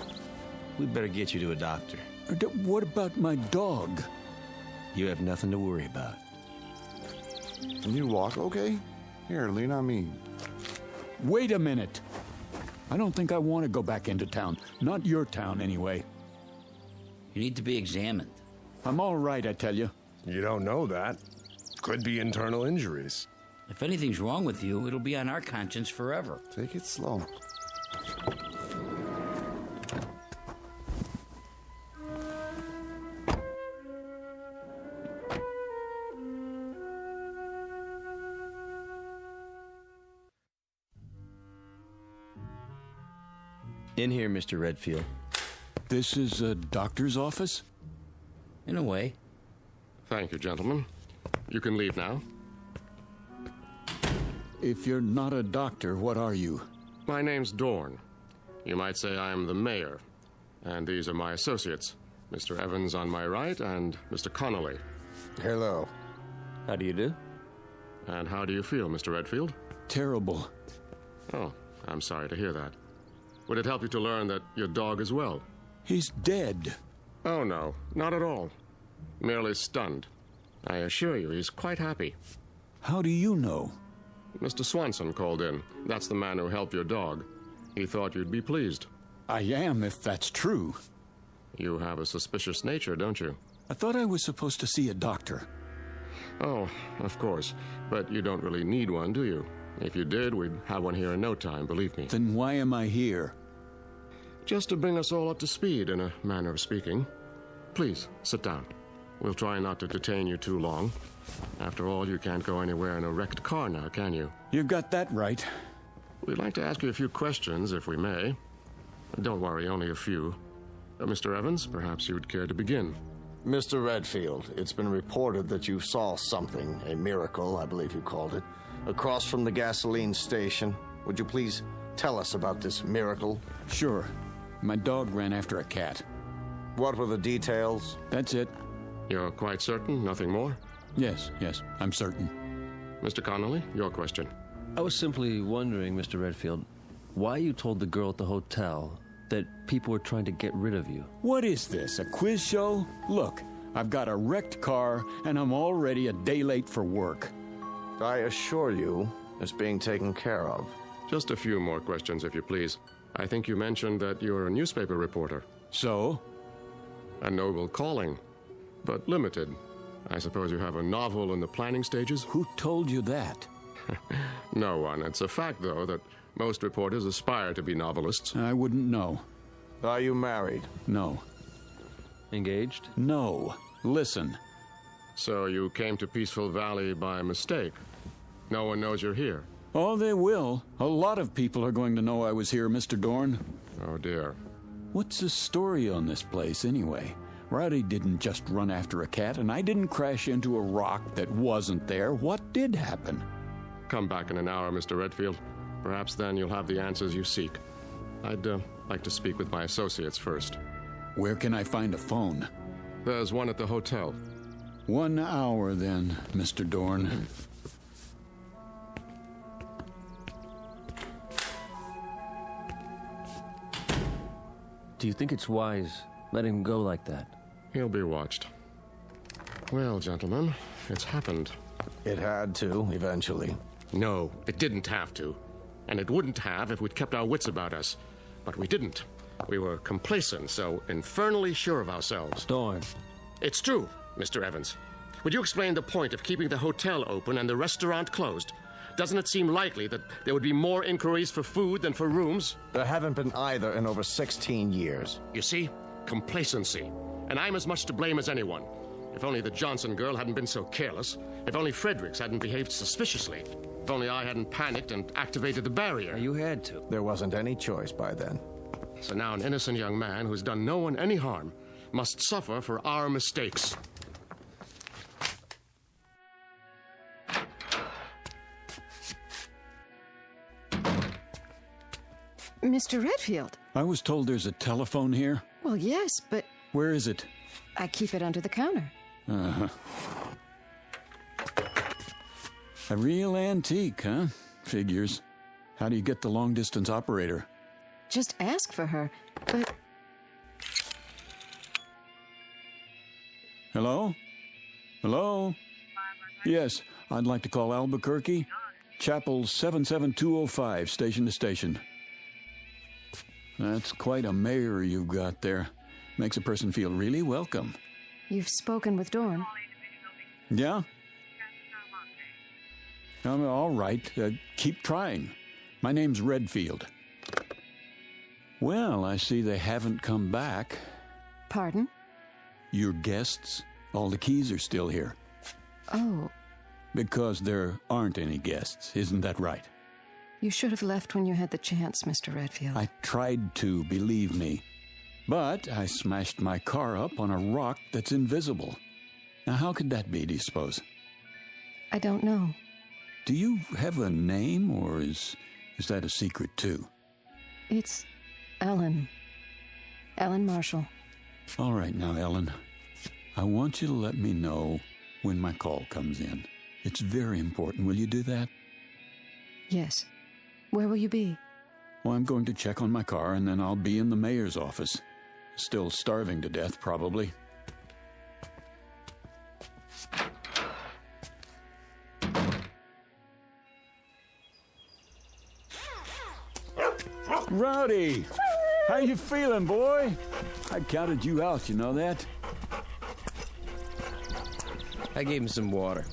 We'd better get you to a doctor. What about my dog? You have nothing to worry about. Can you walk okay? Here, lean on me. Wait a minute. I don't think I want to go back into town. Not your town, anyway. You need to be examined. I'm all right, I tell you. You don't know that. Could be internal injuries. If anything's wrong with you, it'll be on our conscience forever. Take it slow. In here, Mr. Redfield. This is a doctor's office? In a way. Thank you, gentlemen. You can leave now. If you're not a doctor, what are you? My name's Dorn. You might say I'm the mayor. And these are my associates, Mr. Evans on my right and Mr. Connolly. Hello. How do you do? And how do you feel, Mr. Redfield? Terrible. Oh, I'm sorry to hear that. Would it help you to learn that your dog is well? He's dead. Oh, no, not at all. Merely stunned. I assure you, he's quite happy. How do you know? Mr. Swanson called in. That's the man who helped your dog. He thought you'd be pleased. I am, if that's true. You have a suspicious nature, don't you? I thought I was supposed to see a doctor. Oh, of course. But you don't really need one, do you? If you did, we'd have one here in no time, believe me. Then why am I here? Just to bring us all up to speed, in a manner of speaking. Please, sit down. We'll try not to detain you too long. After all, you can't go anywhere in a wrecked car now, can you? You got that right. We'd like to ask you a few questions, if we may. Don't worry, only a few. Mr. Evans, perhaps you would care to begin. Mr. Redfield, it's been reported that you saw something, a miracle, I believe you called it, across from the gasoline station. Would you please tell us about this miracle? Sure. My dog ran after a cat. What were the details? That's it. You're quite certain? Nothing more? Yes, I'm certain. Mr. Connolly, your question. I was simply wondering, Mr. Redfield, why you told the girl at the hotel that people were trying to get rid of you. What is this, a quiz show? Look, I've got a wrecked car, and I'm already a day late for work. I assure you, it's being taken care of. Just a few more questions, if you please. I think you mentioned that you're a newspaper reporter. So? A noble calling, but limited. I suppose you have a novel in the planning stages? Who told you that? No one. It's a fact, though, that most reporters aspire to be novelists. I wouldn't know. Are you married? No. Engaged? No. Listen. So you came to Peaceful Valley by mistake? No one knows you're here? Oh, they will. A lot of people are going to know I was here, Mr. Dorn. Oh, dear. What's the story on this place, anyway? Rowdy didn't just run after a cat, and I didn't crash into a rock that wasn't there. What did happen? Come back in an hour, Mr. Redfield. Perhaps then you'll have the answers you seek. I'd like to speak with my associates first. Where can I find a phone? There's one at the hotel. 1 hour, then, Mr. Dorn. Do you think it's wise letting him go like that? He'll be watched. Well, gentlemen, it's happened. It had to, eventually. No, it didn't have to. And it wouldn't have if we'd kept our wits about us. But we didn't. We were complacent, so infernally sure of ourselves. Dorn. It's true, Mr. Evans. Would you explain the point of keeping the hotel open and the restaurant closed? Doesn't it seem likely that there would be more inquiries for food than for rooms? There haven't been either in over 16 years. You see? Complacency. And I'm as much to blame as anyone. If only the Johnson girl hadn't been so careless. If only Fredericks hadn't behaved suspiciously. If only I hadn't panicked and activated the barrier. You had to. There wasn't any choice by then. So now an innocent young man who's done no one any harm must suffer for our mistakes. Mr. Redfield. I was told there's a telephone here. Well, yes, but Where is it? I keep it under the counter. Uh-huh. A real antique, huh? Figures. How do you get the long-distance operator? Just ask for her, but... Hello? Hello? Yes, I'd like to call Albuquerque. Chapel 77205, station to station. That's quite a mayor you've got there. Makes a person feel really welcome. You've spoken with Dorn. Yeah? All right. Keep trying. My name's Redfield. Well, I see they haven't come back. Pardon? Your guests? All the keys are still here. Oh, Because there aren't any guests, isn't that right? you should have left when you had the chance, Mr. Redfield. I tried to, believe me. But I smashed my car up on a rock that's invisible. Now, how could that be, do you suppose? I don't know. Do you have a name, or is that a secret, too? It's Ellen. Ellen Marshall. All right now, Ellen. I want you to let me know when my call comes in. It's very important. Will you do that? Yes. Where will you be? Well, I'm going to check on my car, and then I'll be in the mayor's office. Still starving to death, probably. Rowdy! How you feeling, boy? I counted you out, you know that? I gave him some water.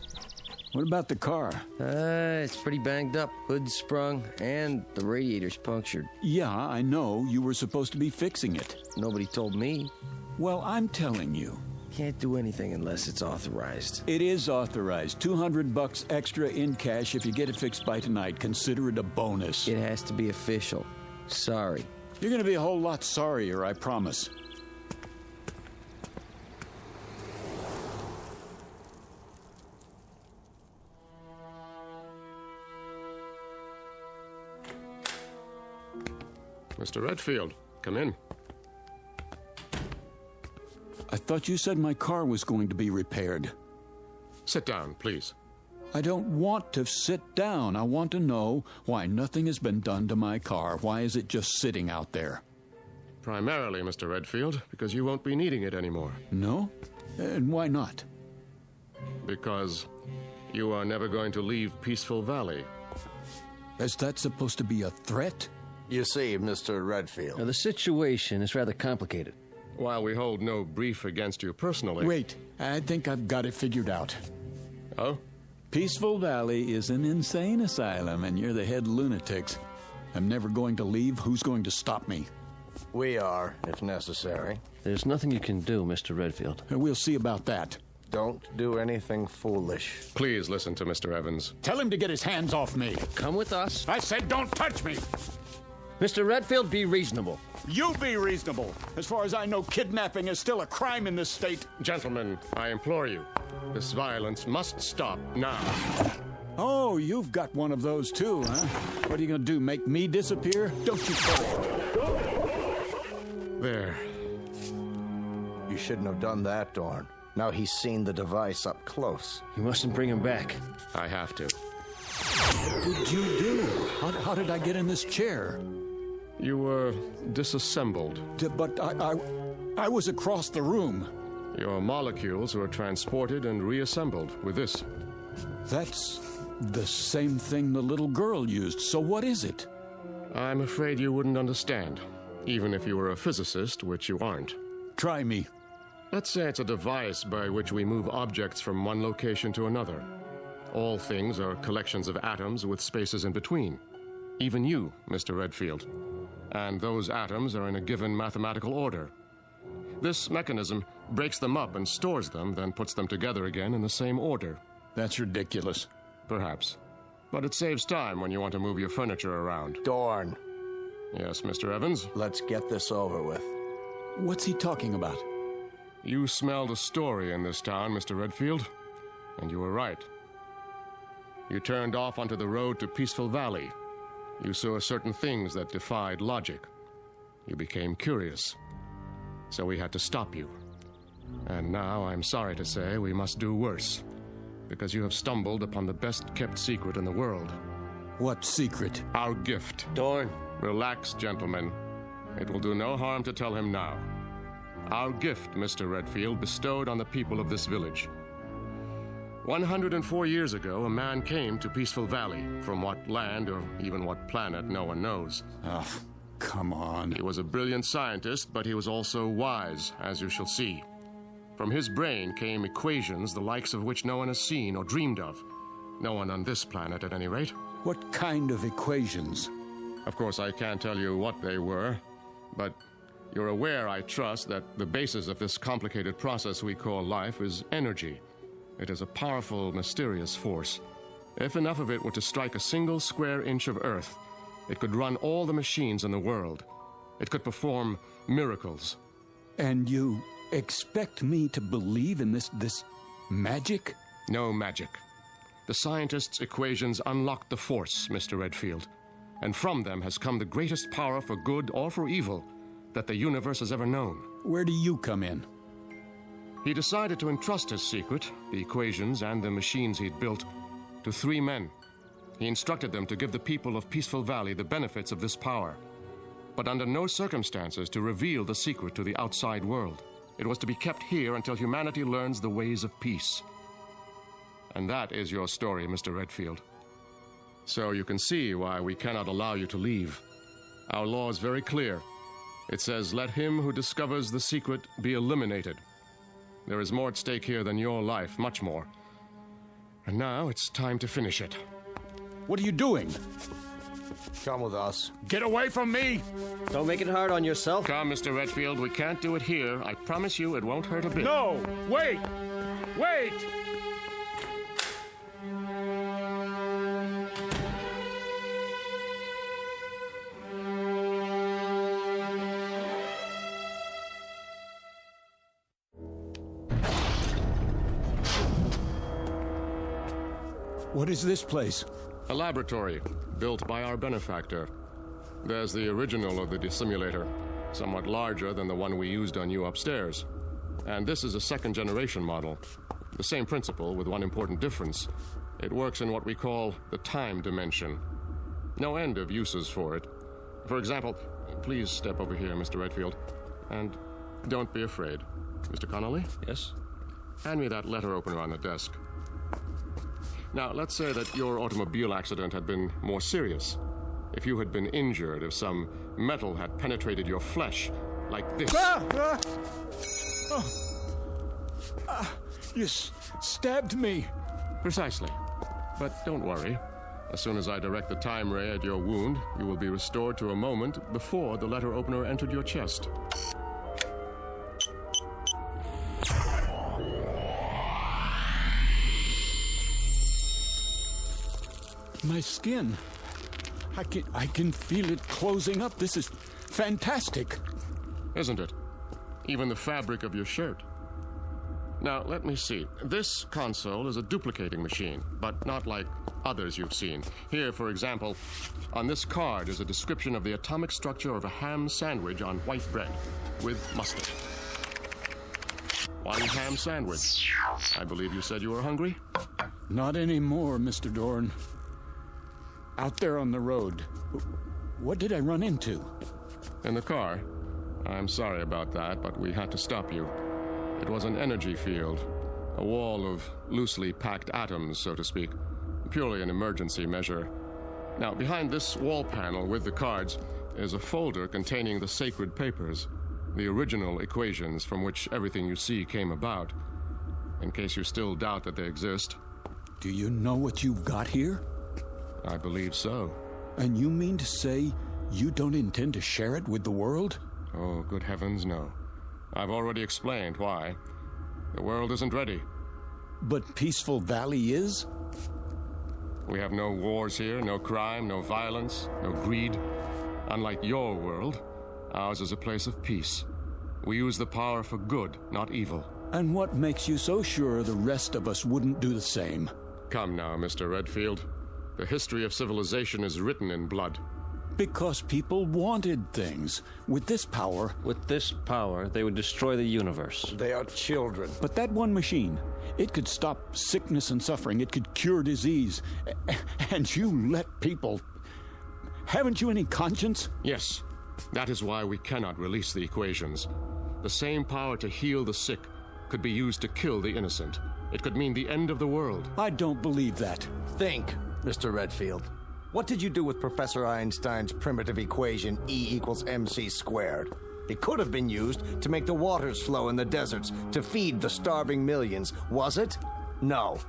What about the car? It's pretty banged up. Hood's sprung, and the radiator's punctured. Yeah, I know. You were supposed to be fixing it. Nobody told me. Well, I'm telling you. Can't do anything unless it's authorized. It is authorized. $200 extra in cash if you get it fixed by tonight. Consider it a bonus. It has to be official. Sorry. You're going to be a whole lot sorrier, I promise. Mr. Redfield, come in. I thought you said my car was going to be repaired. Sit down, please. I don't want to sit down. I want to know why nothing has been done to my car. Why is it just sitting out there? Primarily, Mr. Redfield, because you won't be needing it anymore. No? And why not? Because you are never going to leave Peaceful Valley. Is that supposed to be a threat? You see, Mr. Redfield. Now, the situation is rather complicated. While we hold no brief against you personally... Wait, I think I've got it figured out. Oh? Peaceful Valley is an insane asylum, and you're the head lunatics. I'm never going to leave. Who's going to stop me? We are, if necessary. There's nothing you can do, Mr. Redfield. We'll see about that. Don't do anything foolish. Please listen to Mr. Evans. Tell him to get his hands off me. Come with us. I said don't touch me. Mr. Redfield, be reasonable. You be reasonable. As far as I know, kidnapping is still a crime in this state. Gentlemen, I implore you. This violence must stop now. Oh, you've got one of those too, huh? What are you going to do, make me disappear? Don't you There. You shouldn't have done that, Dorn. Now he's seen the device up close. You mustn't bring him back. I have to. What did you do? How did I get in this chair? You were disassembled. But I was across the room. Your molecules were transported and reassembled with this. That's the same thing the little girl used, so what is it? I'm afraid you wouldn't understand, even if you were a physicist, which you aren't. Try me. Let's say it's a device by which we move objects from one location to another. All things are collections of atoms with spaces in between. Even you, Mr. Redfield. And those atoms are in a given mathematical order. This mechanism breaks them up and stores them, then puts them together again in the same order. That's ridiculous. Perhaps. But it saves time when you want to move your furniture around. Dorn. Yes, Mr. Evans? Let's get this over with. What's he talking about? You smelled a story in this town, Mr. Redfield, and you were right. You turned off onto the road to Peaceful Valley. You saw certain things that defied logic. You became curious. So we had to stop you. And now, I'm sorry to say, we must do worse. Because you have stumbled upon the best-kept secret in the world. What secret? Our gift. Dorn. Relax, gentlemen. It will do no harm to tell him now. Our gift, Mr. Redfield, bestowed on the people of this village. 104 years ago, a man came to Peaceful Valley, from what land or even what planet no one knows. Oh, come on. He was a brilliant scientist, but he was also wise, as you shall see. From his brain came equations the likes of which no one has seen or dreamed of. No one on this planet, at any rate. What kind of equations? Of course, I can't tell you what they were, but you're aware, I trust, that the basis of this complicated process we call life is energy. It is a powerful, mysterious force. If enough of it were to strike a single square inch of Earth, it could run all the machines in the world. It could perform miracles. And you expect me to believe in this magic? No magic. The scientists' equations unlocked the force, Mr. Redfield. And from them has come the greatest power for good or for evil that the universe has ever known. Where do you come in? He decided to entrust his secret, the equations and the machines he'd built, to 3 men. He instructed them to give the people of Peaceful Valley the benefits of this power, but under no circumstances to reveal the secret to the outside world. It was to be kept here until humanity learns the ways of peace. And that is your story, Mr. Redfield. So you can see why we cannot allow you to leave. Our law is very clear. It says, let him who discovers the secret be eliminated. There is more at stake here than your life, much more. And now it's time to finish it. What are you doing? Come with us. Get away from me! Don't make it hard on yourself. Come, Mr. Redfield, we can't do it here. I promise you it won't hurt a bit. No! Wait! Wait! What is this place? A laboratory, built by our benefactor. There's the original of the dissimulator, somewhat larger than the one we used on you upstairs. And this is a second-generation model. The same principle, with one important difference. It works in what we call the time dimension. No end of uses for it. For example, please step over here, Mr. Redfield. And don't be afraid. Mr. Connolly? Yes? Hand me that letter opener on the desk. Now, let's say that your automobile accident had been more serious. If you had been injured, if some metal had penetrated your flesh, like this. You stabbed me. Precisely. But don't worry. As soon as I direct the time ray at your wound, you will be restored to a moment before the letter opener entered your chest. My skin. I can feel it closing up. This is fantastic. Isn't it? Even the fabric of your shirt. Now, let me see. This console is a duplicating machine, but not like others you've seen. Here, for example, on this card is a description of the atomic structure of a ham sandwich on white bread with mustard. One ham sandwich. I believe you said you were hungry? Not anymore, Mr. Dorn. Out there on the road, what did I run into? In the car. I'm sorry about that, but we had to stop you. It was an energy field, a wall of loosely packed atoms, so to speak. Purely an emergency measure. Now, behind this wall panel with the cards is a folder containing the sacred papers, the original equations from which everything you see came about, in case you still doubt that they exist. Do you know what you've got here? I believe so. And you mean to say you don't intend to share it with the world? Oh, good heavens, no. I've already explained why. The world isn't ready. But Peaceful Valley is? We have no wars here, no crime, no violence, no greed. Unlike your world, ours is a place of peace. We use the power for good, not evil. And what makes you so sure the rest of us wouldn't do the same? Come now, Mr. Redfield. The history of civilization is written in blood. Because people wanted things. With this power... With this power, they would destroy the universe. They are children. But that one machine, it could stop sickness and suffering. It could cure disease. And you let people... Haven't you any conscience? Yes. That is why we cannot release the equations. The same power to heal the sick could be used to kill the innocent. It could mean the end of the world. I don't believe that. Think, Mr. Redfield. What did you do with Professor Einstein's primitive equation E=mc²? It could have been used to make the waters flow in the deserts to feed the starving millions, was it? No.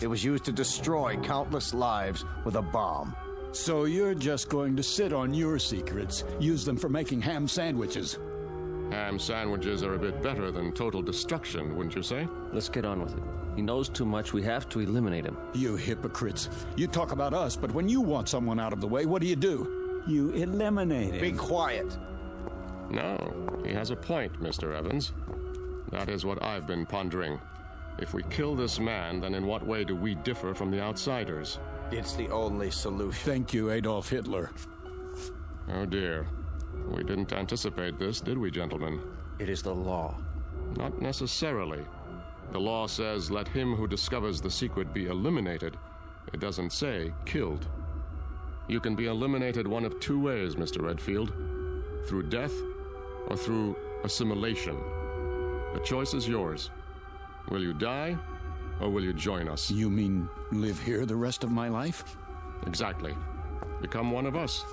It was used to destroy countless lives with a bomb. So you're just going to sit on your secrets, use them for making ham sandwiches. Ham sandwiches are a bit better than total destruction, wouldn't you say? Let's get on with it. He knows too much. We have to eliminate him. You hypocrites. You talk about us, but when you want someone out of the way, what do? You eliminate him. Be quiet. No, he has a point, Mr. Evans. That is what I've been pondering. If we kill this man, then in what way do we differ from the outsiders? It's the only solution. Thank you, Adolf Hitler. Oh dear. We didn't anticipate this, did we, gentlemen? It is the law. Not necessarily. The law says, let him who discovers the secret be eliminated. It doesn't say killed. You can be eliminated one of two ways, Mr. Redfield. Through death or through assimilation. The choice is yours. Will you die or will you join us? You mean live here the rest of my life? Exactly. Become one of us.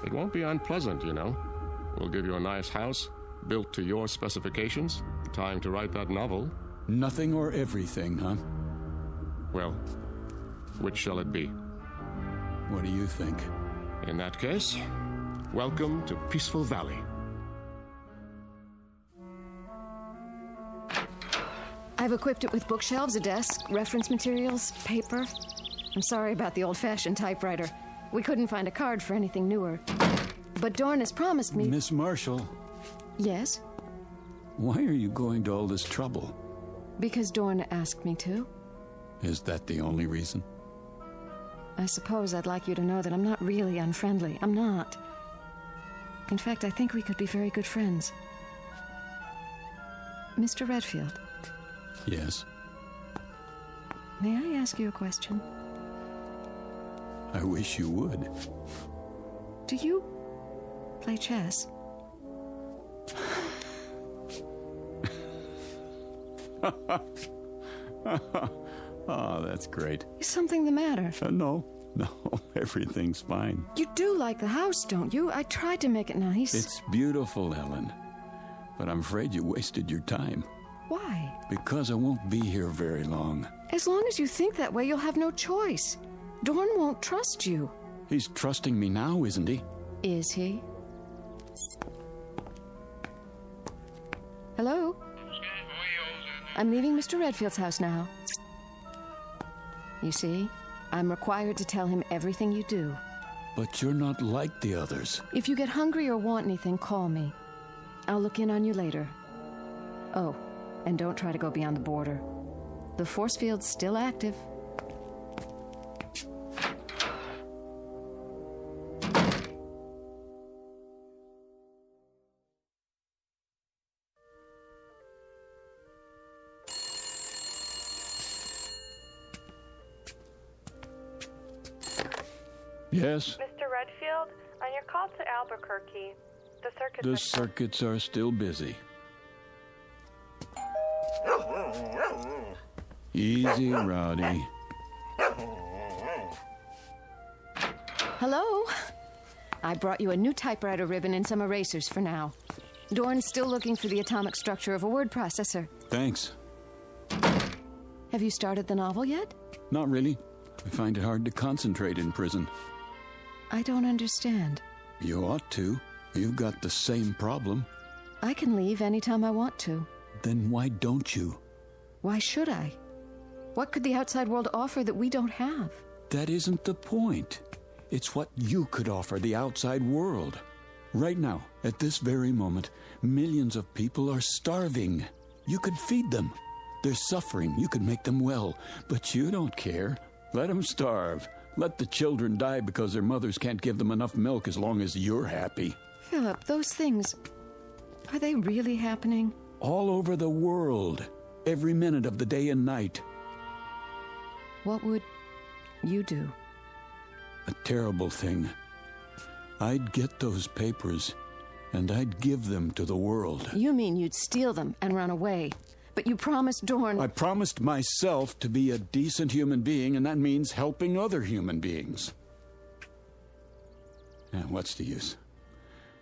It won't be unpleasant, you know. We'll give you a nice house, built to your specifications. Time to write that novel. Nothing or everything, huh? Well, which shall it be? What do you think? In that case, welcome to Peaceful Valley. I've equipped it with bookshelves, a desk, reference materials, paper. I'm sorry about the old-fashioned typewriter. We couldn't find a card for anything newer. But Dorn has promised me... Miss Marshall. Yes? Why are you going to all this trouble? Because Dorn asked me to. Is that the only reason? I suppose I'd like you to know that I'm not really unfriendly. I'm not. In fact, I think we could be very good friends. Mr. Redfield. Yes? May I ask you a question? I wish you would. Do you play chess? Oh, that's great. Is something the matter? No, everything's fine. You do like the house, don't you? I tried to make it nice. It's beautiful, Ellen. But I'm afraid you wasted your time. Why? Because I won't be here very long. As long as you think that way, you'll have no choice. Dorn won't trust you. He's trusting me now, isn't he? Is he? Hello? I'm leaving Mr. Redfield's house now. You see, I'm required to tell him everything you do. But you're not like the others. If you get hungry or want anything, call me. I'll look in on you later. Oh, and don't try to go beyond the border. The force field's still active. Yes? Mr. Redfield, on your call to Albuquerque, The circuits are still busy. Easy, Rowdy. Hello? I brought you a new typewriter ribbon and some erasers for now. Dorn's still looking for the atomic structure of a word processor. Thanks. Have you started the novel yet? Not really. I find it hard to concentrate in prison. I don't understand. You ought to. You've got the same problem. I can leave anytime I want to. Then why don't you? Why should I? What could the outside world offer that we don't have? That isn't the point. It's what you could offer the outside world. Right now, at this very moment, millions of people are starving. You could feed them. They're suffering. You could make them well. But you don't care. Let them starve. Let the children die because their mothers can't give them enough milk as long as you're happy. Philip, those things, are they really happening? All over the world. Every minute of the day and night. What would you do? A terrible thing. I'd get those papers, and I'd give them to the world. You mean you'd steal them and run away? But you promised Dorn... I promised myself to be a decent human being, and that means helping other human beings. And what's the use?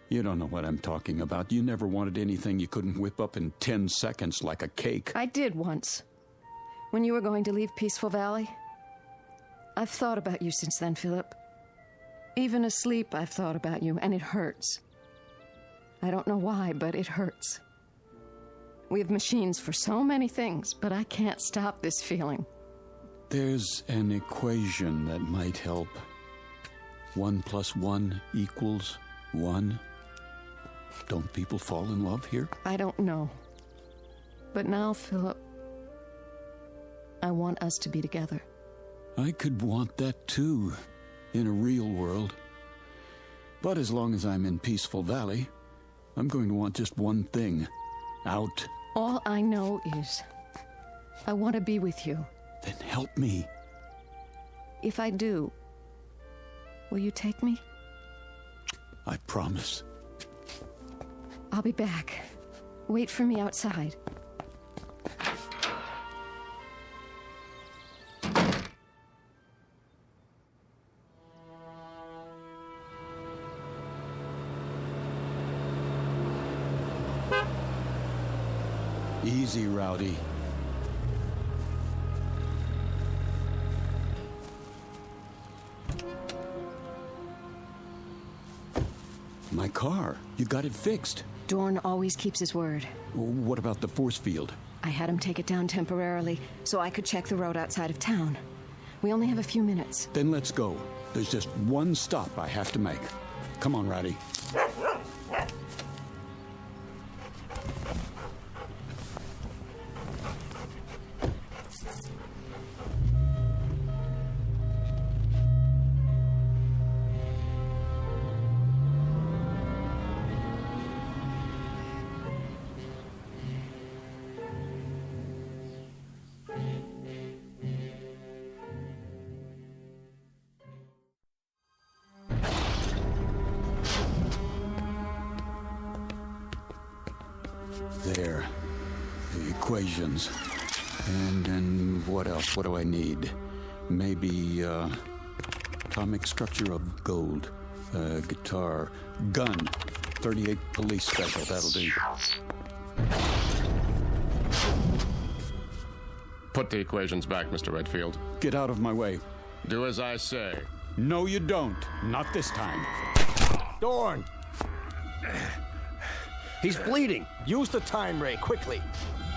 You don't know what I'm talking about. You never wanted anything you couldn't whip up in 10 seconds like a cake. I did once. When you were going to leave Peaceful Valley. I've thought about you since then, Philip. Even asleep, I've thought about you, and it hurts. I don't know why, but it hurts. We have machines for so many things, but I can't stop this feeling. There's an equation that might help. 1 + 1 = 1. Don't people fall in love here? I don't know. But now, Philip, I want us to be together. I could want that too, in a real world. But as long as I'm in Peaceful Valley, I'm going to want just one thing. Out. All I know is I want to be with you. Then help me. If I do, will you take me? I promise. I'll be back. Wait for me outside. Easy, Rowdy. My car. You got it fixed. Dorn always keeps his word. What about the force field? I had him take it down temporarily so I could check the road outside of town. We only have a few minutes. Then let's go. There's just one stop I have to make. Come on, Rowdy. There. The equations. And what else? What do I need? Maybe, atomic structure of gold. Guitar. Gun. 38 police special. That'll do. Put the equations back, Mr. Redfield. Get out of my way. Do as I say. No, you don't. Not this time. Dorn! He's bleeding. Use the time ray, quickly.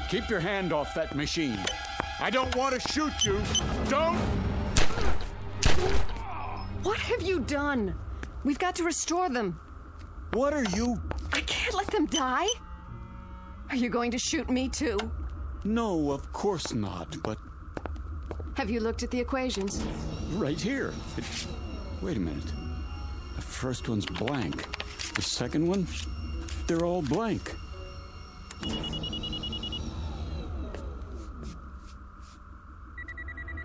Keep your hand off that machine. I don't want to shoot you. Don't! What have you done? We've got to restore them. What are you? I can't let them die. Are you going to shoot me too? No, of course not, but... Have you looked at the equations? Right here. Wait a minute. The first one's blank. The second one? They're all blank.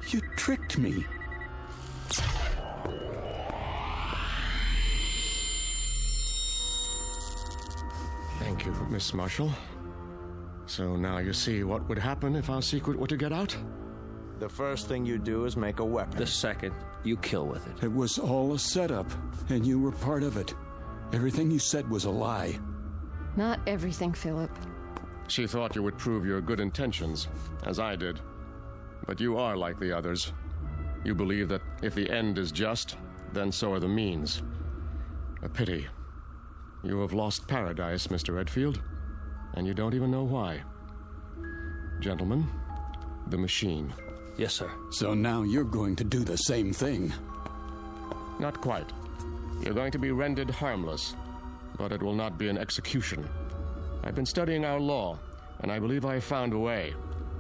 You tricked me. Thank you, Miss Marshall. So now you see what would happen if our secret were to get out? The first thing you do is make a weapon. The second, you kill with it. It was all a setup, and you were part of it. Everything you said was a lie. Not everything, Philip. She thought you would prove your good intentions, as I did. But you are like the others. You believe that if the end is just, then so are the means. A pity. You have lost paradise, Mr. Redfield, and you don't even know why. Gentlemen, the machine. Yes, sir. So now you're going to do the same thing. Not quite. You're going to be rendered harmless, but it will not be an execution. I've been studying our law, and I believe I have found a way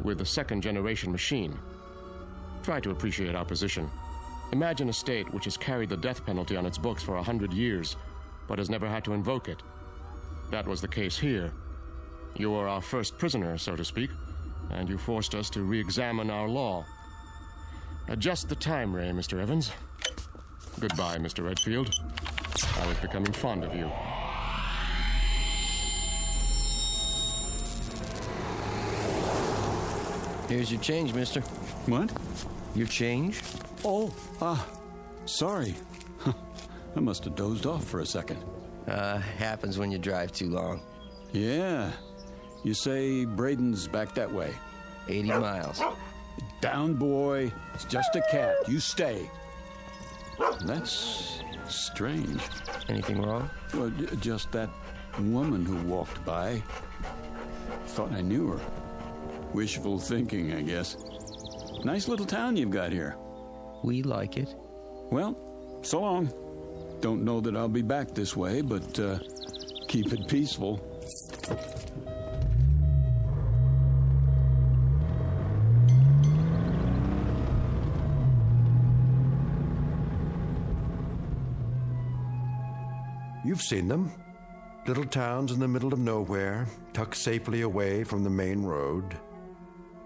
with the second-generation machine. Try to appreciate our position. Imagine a state which has carried the death penalty on its books for 100 years, but has never had to invoke it. That was the case here. You were our first prisoner, so to speak, and you forced us to re-examine our law. Adjust the time ray, Mr. Evans. Goodbye, Mr. Redfield. I was becoming fond of you. Here's your change, mister. What? Your change? Oh, sorry. I must have dozed off for a second. Happens when you drive too long. Yeah. You say Braden's back that way. 80 miles. Down, boy. It's just a cat. You stay. That's strange. Anything wrong? Well, just that woman who walked by. Thought I knew her. Wishful thinking, I guess. Nice little town you've got here. We like it. Well, so long. Don't know that I'll be back this way, but keep it peaceful. You've seen them. Little towns in the middle of nowhere, tucked safely away from the main road.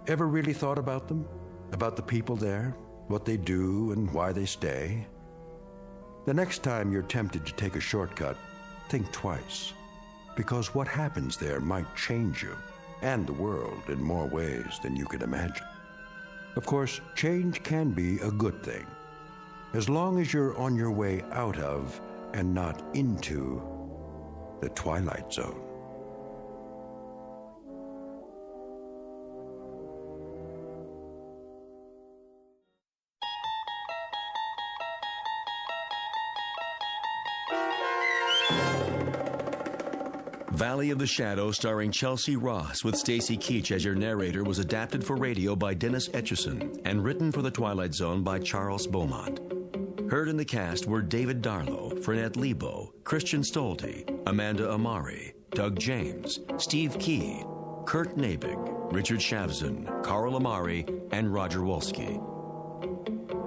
Ever really thought about them? About the people there? What they do and why they stay? The next time you're tempted to take a shortcut, think twice. Because what happens there might change you and the world in more ways than you can imagine. Of course, change can be a good thing, as long as you're on your way out of and not into the Twilight Zone. Valley of the Shadow, starring Chelsea Ross with Stacy Keach as your narrator, was adapted for radio by Dennis Etchison and written for The Twilight Zone by Charles Beaumont. Heard in the cast were David Darlow, Frenette Lebo, Christian Stolte, Amanda Amari, Doug James, Steve Key, Kurt Nabig, Richard Shavzin, Carl Amari, and Roger Wolski.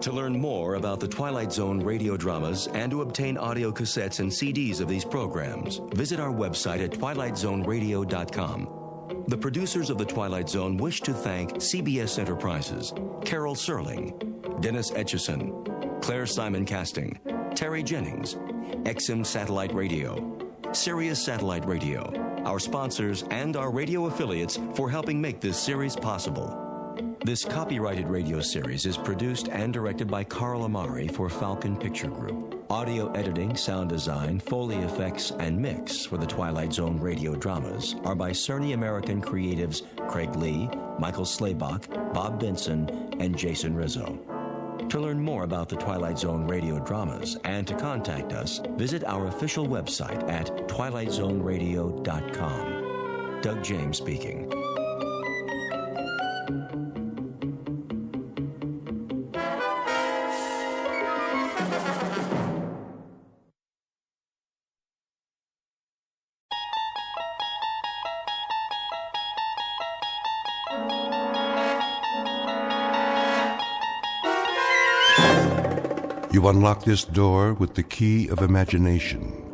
To learn more about the Twilight Zone radio dramas and to obtain audio cassettes and CDs of these programs, visit our website at twilightzoneradio.com. The producers of The Twilight Zone wish to thank CBS Enterprises, Carol Serling, Dennis Etchison, Claire Simon Casting, Terry Jennings, XM Satellite Radio, Sirius Satellite Radio, our sponsors and our radio affiliates for helping make this series possible. This copyrighted radio series is produced and directed by Carl Amari for Falcon Picture Group. Audio editing, sound design, Foley effects, and mix for the Twilight Zone radio dramas are by Cerny American creatives Craig Lee, Michael Slaybach, Bob Benson, and Jason Rizzo. To learn more about the Twilight Zone radio dramas and to contact us, visit our official website at twilightzoneradio.com. Doug James speaking. You unlock this door with the key of imagination.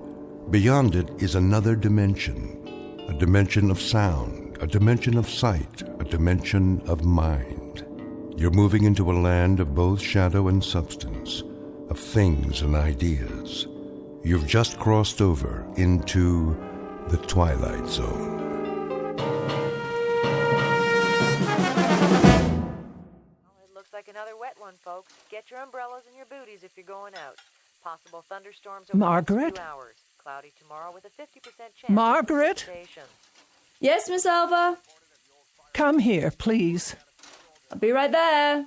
Beyond it is another dimension, a dimension of sound, a dimension of sight, a dimension of mind. You're moving into a land of both shadow and substance, of things and ideas. You've just crossed over into the Twilight Zone. Like another wet one, folks. Get your umbrellas and your booties if you're going out. Possible thunderstorms over Margaret? the next 2 hours. Cloudy tomorrow with a 50% chance. Margaret? Yes, Miss Alva? Come here, please. I'll be right there.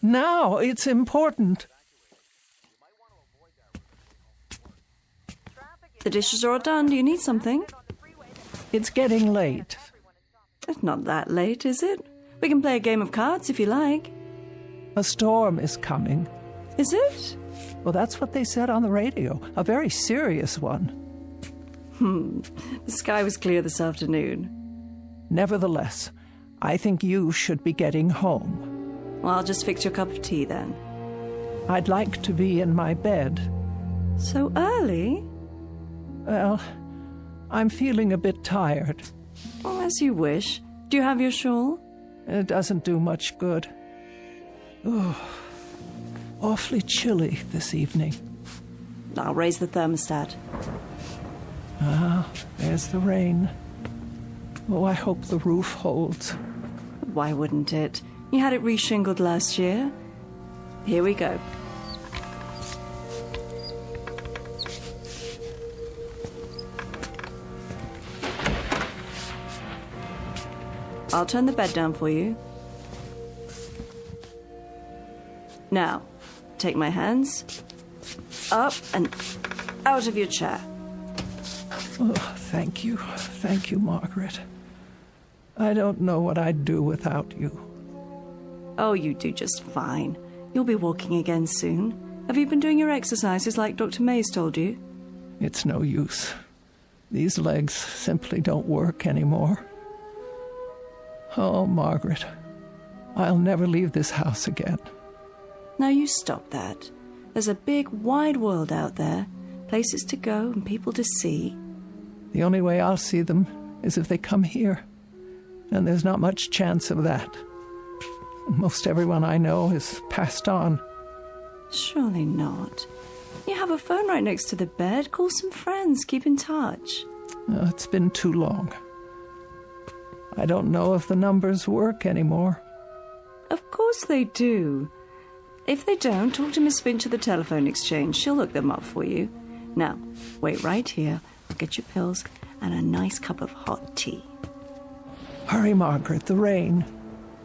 Now, it's important. The dishes are all done. Do you need something? It's getting late. It's not that late, is it? We can play a game of cards if you like. A storm is coming. Is it? Well, that's what they said on the radio. A very serious one. The sky was clear this afternoon. Nevertheless, I think you should be getting home. Well, I'll just fix your cup of tea then. I'd like to be in my bed. So early? Well, I'm feeling a bit tired. Oh, as you wish. Do you have your shawl? It doesn't do much good. Oh, awfully chilly this evening. I'll raise the thermostat. Ah, there's the rain. Oh, I hope the roof holds. Why wouldn't it? You had it reshingled last year. Here we go. I'll turn the bed down for you. Now, take my hands up and out of your chair. Oh, thank you. Thank you, Margaret. I don't know what I'd do without you. Oh, you do just fine. You'll be walking again soon. Have you been doing your exercises like Dr. Mays told you? It's no use. These legs simply don't work anymore. Oh, Margaret, I'll never leave this house again. Now you stop that. There's a big, wide world out there. Places to go and people to see. The only way I'll see them is if they come here. And there's not much chance of that. Most everyone I know has passed on. Surely not. You have a phone right next to the bed. Call some friends. Keep in touch. Oh, it's been too long. I don't know if the numbers work anymore. Of course they do. If they don't, talk to Miss Finch at the telephone exchange. She'll look them up for you. Now, wait right here. I'll get your pills and a nice cup of hot tea. Hurry, Margaret, the rain.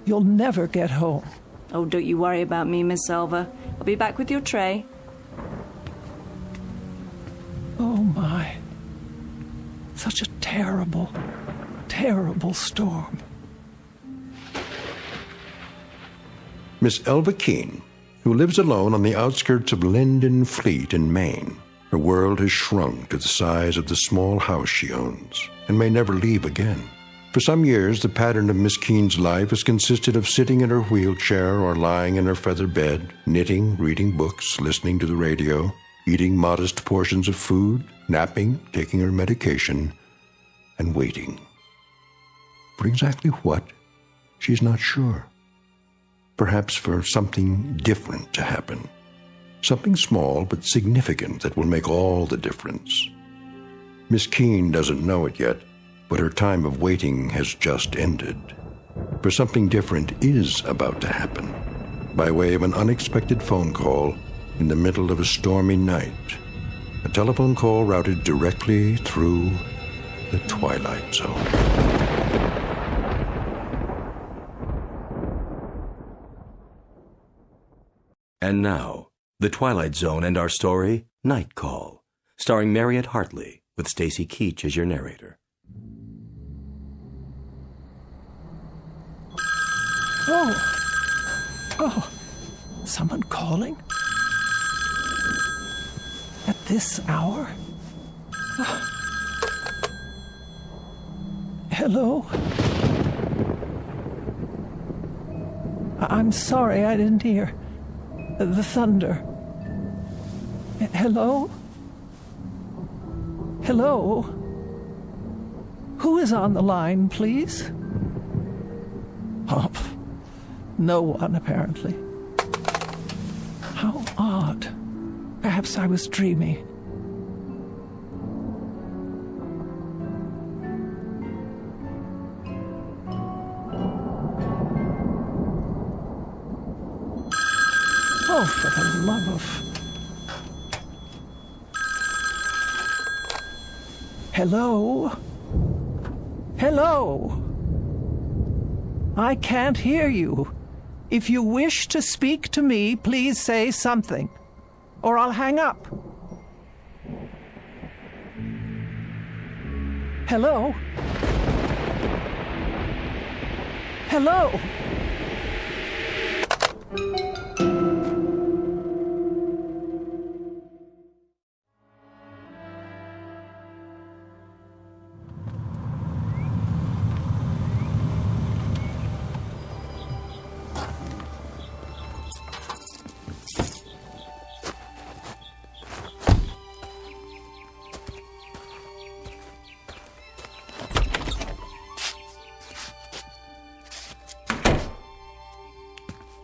You'll never get home. Oh, don't you worry about me, Miss Selva. I'll be back with your tray. Oh, my. Such a terrible, terrible storm. Miss Elva Keene, who lives alone on the outskirts of Linden Fleet in Maine. Her world has shrunk to the size of the small house she owns and may never leave again. For some years, the pattern of Miss Keene's life has consisted of sitting in her wheelchair or lying in her feather bed, knitting, reading books, listening to the radio, eating modest portions of food, napping, taking her medication, and waiting. For exactly what? She's not sure. Perhaps for something different to happen. Something small but significant that will make all the difference. Miss Keene doesn't know it yet, but her time of waiting has just ended. For something different is about to happen, by way of an unexpected phone call in the middle of a stormy night. A telephone call routed directly through the Twilight Zone. And now, The Twilight Zone and our story, Night Call, starring Mariette Hartley, with Stacy Keach as your narrator. Oh, someone calling? At this hour? Oh. Hello? I'm sorry, I didn't hear. The thunder. Hello? Hello? Who is on the line, please? Oh, no one, apparently. How odd. Perhaps I was dreaming. Oh, for the love of... Hello? Hello? I can't hear you. If you wish to speak to me, please say something, or I'll hang up. Hello? Hello?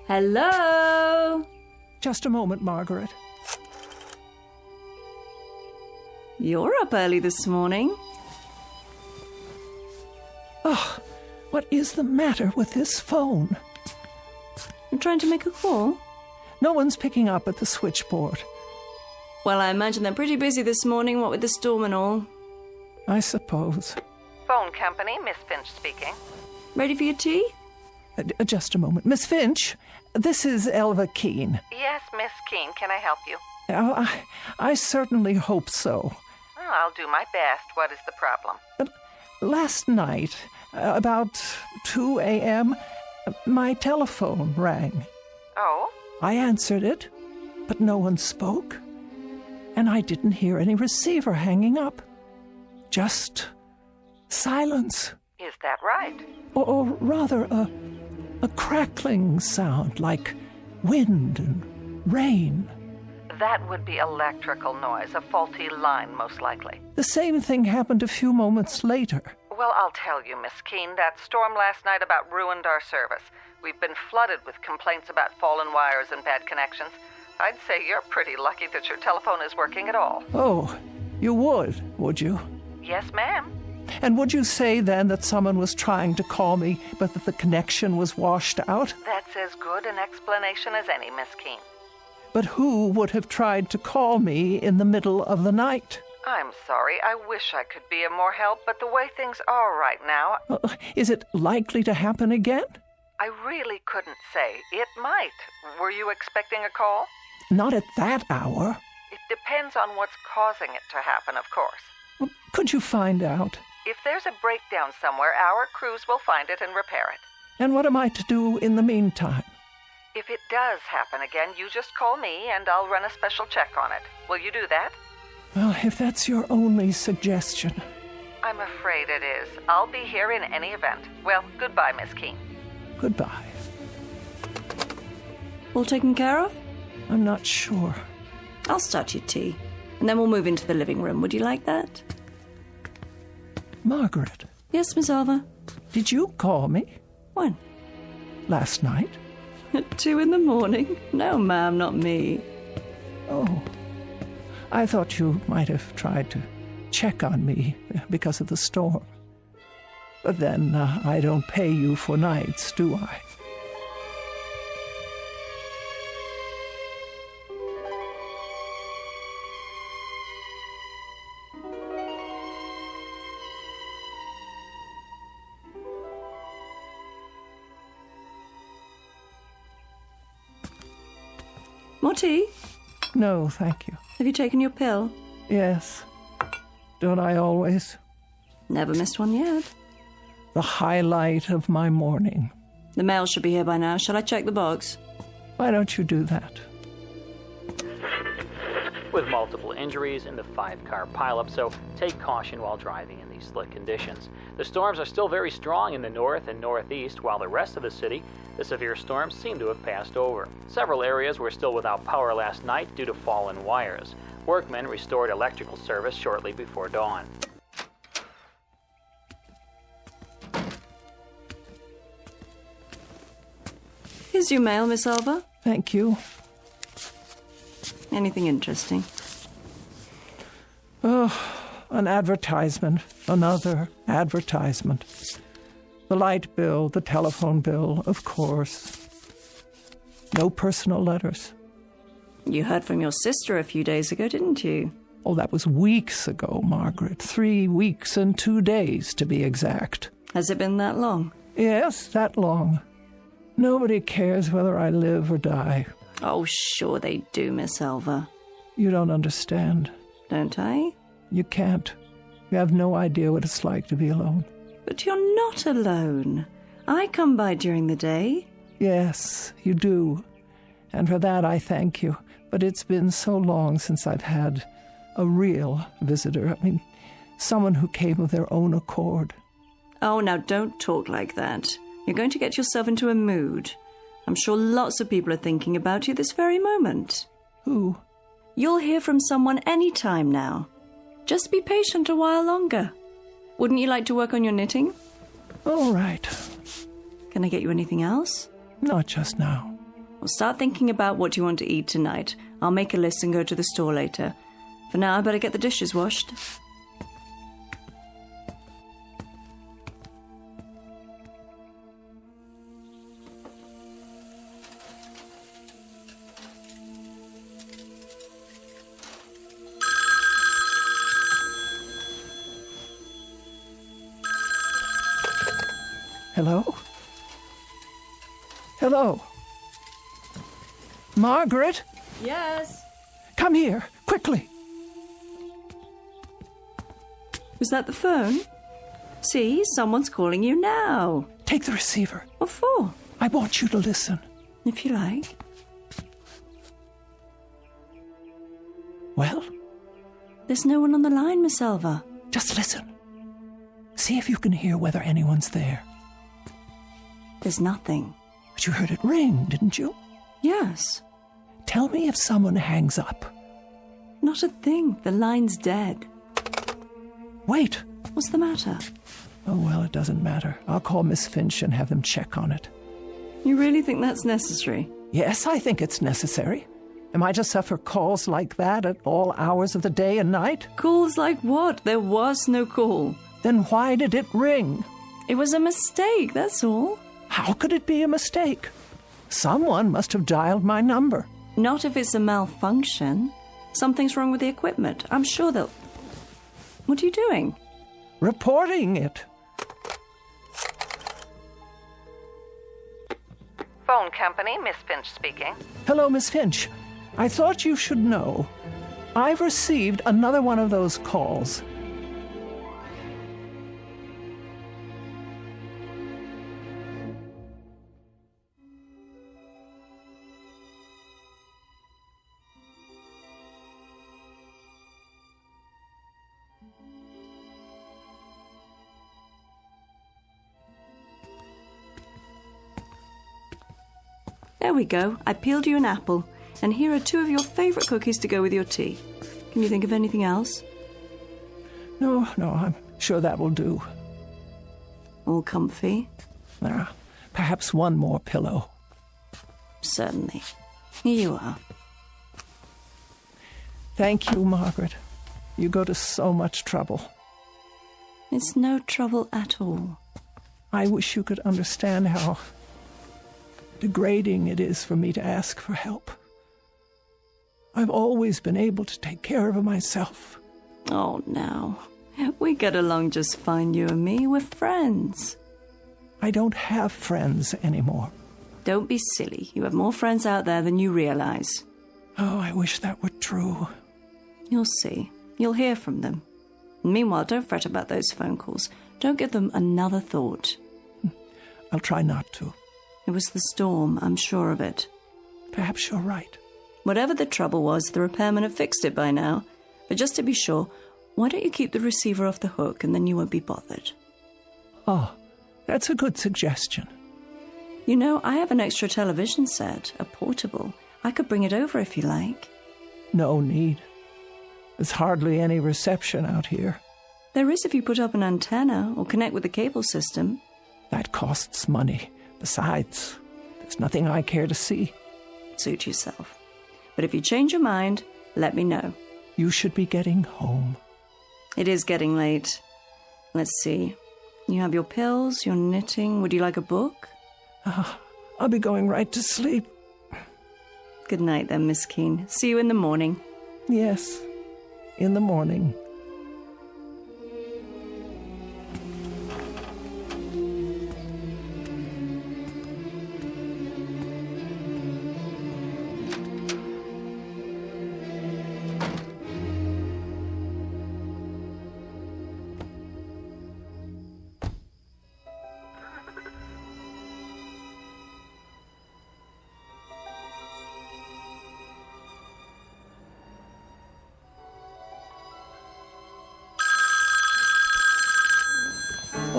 Hello? Just a moment, Margaret. You're up early this morning. Oh, what is the matter with this phone? You're trying to make a call? No one's picking up at the switchboard. Well, I imagine they're pretty busy this morning, what with the storm and all. I suppose. Phone company, Miss Finch speaking. Ready for your tea? Just a moment. Miss Finch, this is Elva Keene. Yes, Miss Keene, can I help you? Oh, I certainly hope so. Well, I'll do my best. What is the problem? Last night, about 2 a.m., my telephone rang. Oh? I answered it, but no one spoke. And I didn't hear any receiver hanging up. Just silence. Is that right? Or rather, a crackling sound like wind and rain. That would be electrical noise, a faulty line, most likely. The same thing happened a few moments later. Well, I'll tell you, Miss Keene, that storm last night about ruined our service. We've been flooded with complaints about fallen wires and bad connections. I'd say you're pretty lucky that your telephone is working at all. Oh, you would you? Yes, ma'am. And would you say then that someone was trying to call me, but that the connection was washed out? That's as good an explanation as any, Miss Keene. But who would have tried to call me in the middle of the night? I'm sorry. I wish I could be of more help, but the way things are right now... Is it likely to happen again? I really couldn't say. It might. Were you expecting a call? Not at that hour. It depends on what's causing it to happen, of course. Well, could you find out? If there's a breakdown somewhere, our crews will find it and repair it. And what am I to do in the meantime? If it does happen again, you just call me and I'll run a special check on it. Will you do that? Well, if that's your only suggestion. I'm afraid it is. I'll be here in any event. Well, goodbye, Miss Keene. Goodbye. All taken care of? I'm not sure. I'll start your tea, and then we'll move into the living room. Would you like that? Margaret. Yes, Miss Alva? Did you call me? When? Last night. At 2 a.m? No, ma'am, not me. Oh. I thought you might have tried to check on me because of the storm. But then I don't pay you for nights, do I? More tea? No, thank you. Have you taken your pill? Yes. Don't I always? Never missed one yet. The highlight of my morning. The mail should be here by now. Shall I check the box? Why don't you do that? With multiple injuries in the 5-car pileup, so take caution while driving in these slick conditions. The storms are still very strong in the north and northeast, while the rest of the city, the severe storms seem to have passed over. Several areas were still without power last night due to fallen wires. Workmen restored electrical service shortly before dawn. Here's your mail, Miss Alva. Thank you. Anything interesting? Oh, an advertisement. Another advertisement. The light bill, the telephone bill, of course. No personal letters. You heard from your sister a few days ago, didn't you? Oh, that was weeks ago, Margaret. 3 weeks and 2 days, to be exact. Has it been that long? Yes, that long. Nobody cares whether I live or die. Oh, sure they do, Miss Alva. You don't understand. Don't I? You can't. You have no idea what it's like to be alone. But you're not alone. I come by during the day. Yes, you do. And for that I thank you. But it's been so long since I've had a real visitor. I mean, someone who came of their own accord. Oh, now don't talk like that. You're going to get yourself into a mood. I'm sure lots of people are thinking about you this very moment. Who? You'll hear from someone any time now. Just be patient a while longer. Wouldn't you like to work on your knitting? All right. Can I get you anything else? Not just now. Well, start thinking about what you want to eat tonight. I'll make a list and go to the store later. For now, I better get the dishes washed. Hello? Hello? Margaret? Yes? Come here, quickly. Was that the phone? See, someone's calling you now. Take the receiver. What for? I want you to listen. If you like. Well? There's no one on the line, Miss Elva. Just listen. See if you can hear whether anyone's there. There's nothing. But you heard it ring, didn't you? Yes. Tell me if someone hangs up. Not a thing. The line's dead. Wait. What's the matter? Oh, well, it doesn't matter. I'll call Miss Finch and have them check on it. You really think that's necessary? Yes, I think it's necessary. Am I to suffer calls like that at all hours of the day and night? Calls like what? There was no call. Then why did it ring? It was a mistake, that's all. How could it be a mistake? Someone must have dialed my number. Not if it's a malfunction. Something's wrong with the equipment. I'm sure they'll... What are you doing? Reporting it. Phone company, Miss Finch speaking. Hello, Miss Finch. I thought you should know. I've received another one of those calls. There we go. I peeled you an apple. And here are 2 of your favourite cookies to go with your tea. Can you think of anything else? No, I'm sure that will do. All comfy? Perhaps one more pillow. Certainly. Here you are. Thank you, Margaret. You go to so much trouble. It's no trouble at all. I wish you could understand how degrading it is for me to ask for help. I've always been able to take care of myself. Oh, now. We get along just fine, you and me. We're friends. I don't have friends anymore. Don't be silly. You have more friends out there than you realize. Oh, I wish that were true. You'll see. You'll hear from them. Meanwhile, don't fret about those phone calls. Don't give them another thought. I'll try not to. It was the storm, I'm sure of it. Perhaps you're right. Whatever the trouble was, the repairman have fixed it by now. But just to be sure, why don't you keep the receiver off the hook and then you won't be bothered? Oh, that's a good suggestion. You know, I have an extra television set, a portable. I could bring it over if you like. No need. There's hardly any reception out here. There is if you put up an antenna or connect with the cable system. That costs money. Besides, there's nothing I care to see. Suit yourself. But if you change your mind, let me know. You should be getting home. It is getting late. Let's see. You have your pills, your knitting. Would you like a book? I'll be going right to sleep. Good night then, Miss Keene. See you in the morning. Yes, in the morning.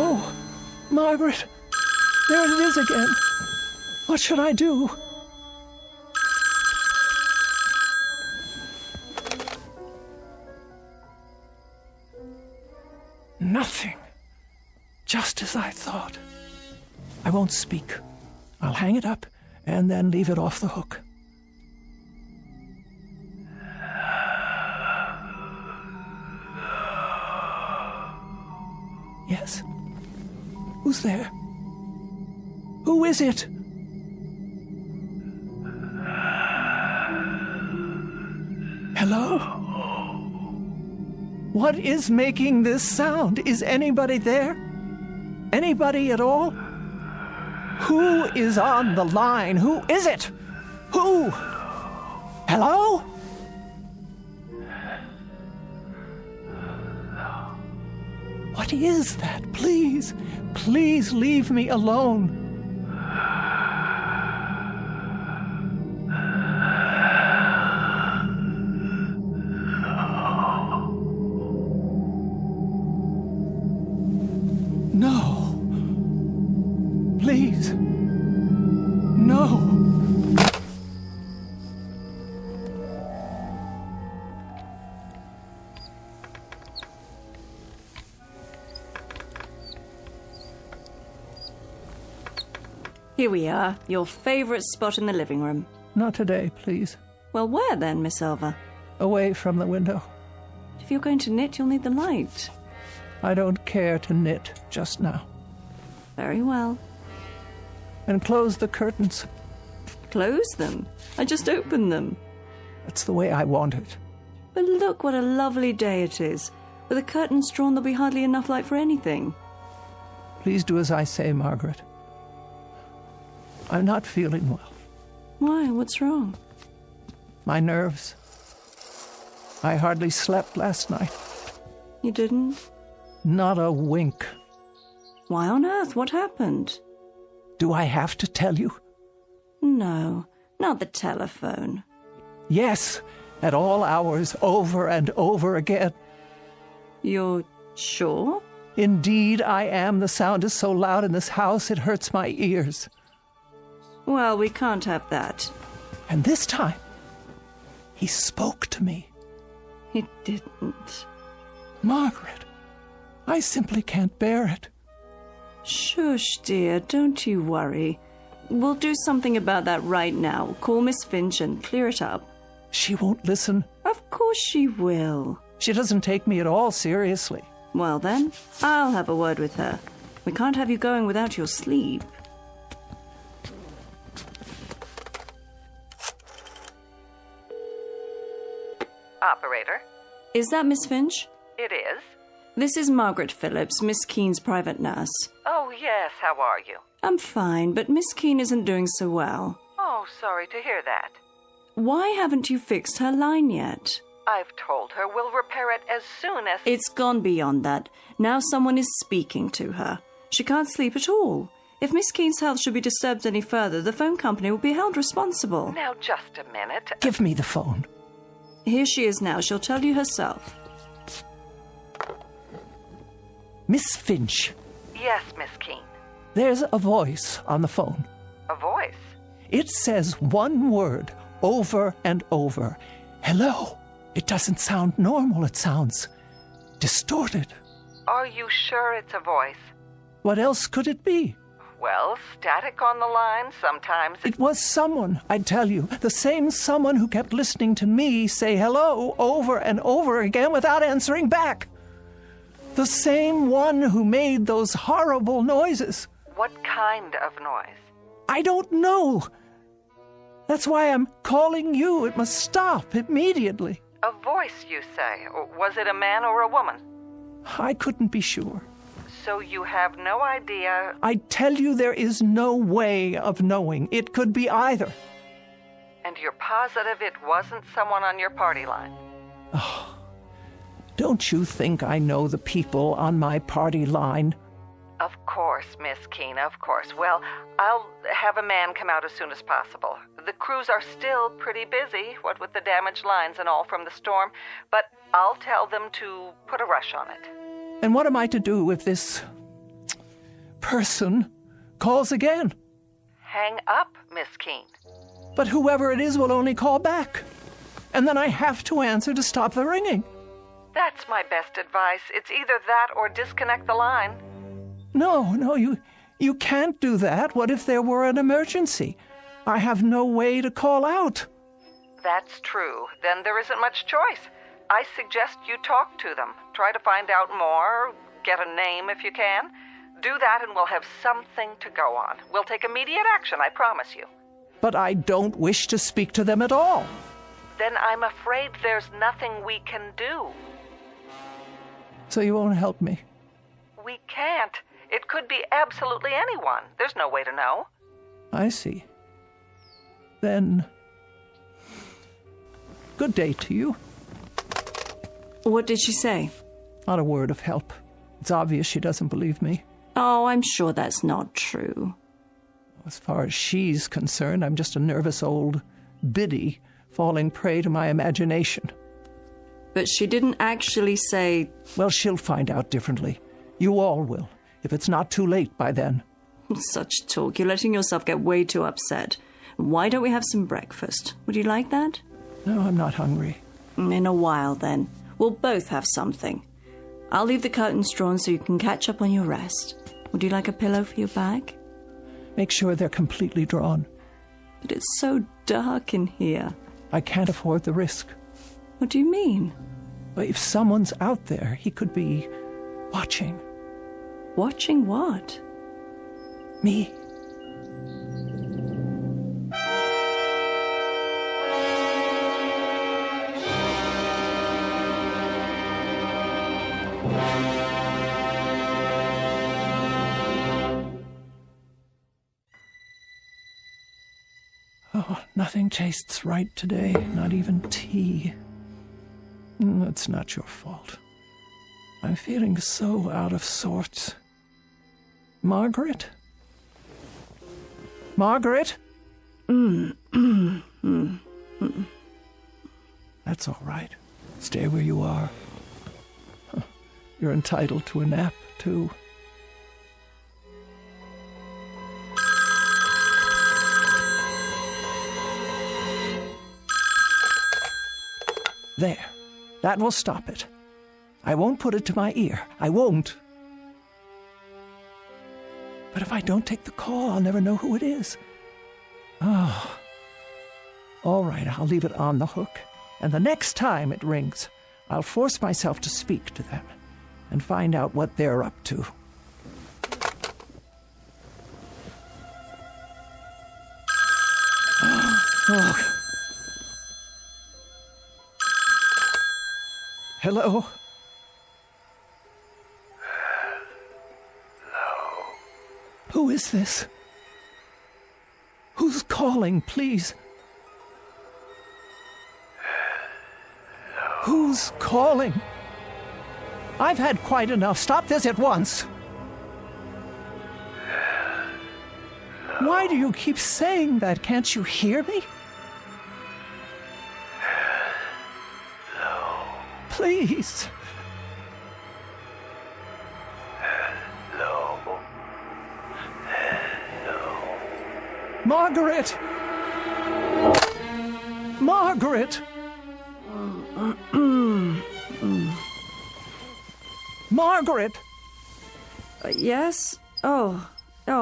Oh, Margaret, there it is again. What should I do? Nothing. Just as I thought. I won't speak. I'll hang it up and then leave it off the hook. Yes. Who's there? Who is it? Hello? What is making this sound? Is anybody there? Anybody at all? Who is on the line? Who is it? Who? Hello? What is that? Please, please leave me alone. No. Please. No. Here we are, your favorite spot in the living room. Not today, please. Well, where then, Miss Elva? Away from the window. If you're going to knit, you'll need the light. I don't care to knit just now. Very well. And close the curtains. Close them? I just opened them. That's the way I want it. But look what a lovely day it is. With the curtains drawn, there'll be hardly enough light for anything. Please do as I say, Margaret. I'm not feeling well. Why? What's wrong? My nerves. I hardly slept last night. You didn't? Not a wink. Why on earth? What happened? Do I have to tell you? No, not the telephone. Yes, at all hours, over and over again. You're sure? Indeed, I am. The sound is so loud in this house, it hurts my ears. Well, we can't have that. And this time, he spoke to me. He didn't. Margaret, I simply can't bear it. Shush, dear, don't you worry. We'll do something about that right now. Call Miss Finch and clear it up. She won't listen. Of course she will. She doesn't take me at all seriously. Well then, I'll have a word with her. We can't have you going without your sleep. Operator? Is that Miss Finch? It is. This is Margaret Phillips, Miss Keene's private nurse. Oh, yes, how are you? I'm fine, but Miss Keene isn't doing so well. Oh, sorry to hear that. Why haven't you fixed her line yet? I've told her we'll repair it as soon as... It's gone beyond that. Now someone is speaking to her. She can't sleep at all. If Miss Keene's health should be disturbed any further, the phone company will be held responsible. Now, just a minute. Give me the phone. Here she is now. She'll tell you herself. Miss Finch. Yes, Miss Keene. There's a voice on the phone. A voice? It says one word over and over. Hello. It doesn't sound normal. It sounds distorted. Are you sure it's a voice? What else could it be? Well, static on the line sometimes. It was someone, I tell you. The same someone who kept listening to me say hello over and over again without answering back. The same one who made those horrible noises. What kind of noise? I don't know. That's why I'm calling you. It must stop immediately. A voice, you say? Was it a man or a woman? I couldn't be sure. So you have no idea? I tell you, there is no way of knowing. It could be either. And you're positive it wasn't someone on your party line? Oh, don't you think I know the people on my party line? Of course, Miss Keene, of course. Well, I'll have a man come out as soon as possible. The crews are still pretty busy, what with the damaged lines and all from the storm, but I'll tell them to put a rush on it. And what am I to do if this person calls again? Hang up, Miss Keene. But whoever it is will only call back. And then I have to answer to stop the ringing. That's my best advice. It's either that or disconnect the line. No, you can't do that. What if there were an emergency? I have no way to call out. That's true. Then there isn't much choice. I suggest you talk to them. Try to find out more. Get a name if you can. Do that and we'll have something to go on. We'll take immediate action, I promise you. But I don't wish to speak to them at all. Then I'm afraid there's nothing we can do. So you won't help me? We can't. It could be absolutely anyone. There's no way to know. I see. Then, good day to you. What did she say? Not a word of help. It's obvious she doesn't believe me. Oh, I'm sure that's not true. As far as she's concerned, I'm just a nervous old biddy falling prey to my imagination. But she didn't actually say... Well, she'll find out differently. You all will, if it's not too late by then. Such talk. You're letting yourself get way too upset. Why don't we have some breakfast? Would you like that? No, I'm not hungry. In a while, then. We'll both have something. I'll leave the curtains drawn so you can catch up on your rest. Would you like a pillow for your bag? Make sure they're completely drawn. But it's so dark in here. I can't afford the risk. What do you mean? Well, if someone's out there, he could be watching. Watching what? Me. Oh, nothing tastes right today, not even tea. It's not your fault. I'm feeling so out of sorts. Margaret? Margaret? That's all right. Stay where you are. You're entitled to a nap, too. There. That will stop it. I won't put it to my ear. I won't. But if I don't take the call, I'll never know who it is. Oh. All right, I'll leave it on the hook. And the next time it rings, I'll force myself to speak to them and find out what they're up to. Oh. Hello? Hello. Who is this? Who's calling, please? Hello. Who's calling? I've had quite enough. Stop this at once. Hello. Why do you keep saying that? Can't you hear me? Please. Hello. Hello. Margaret! Margaret! Margaret! Yes? Oh,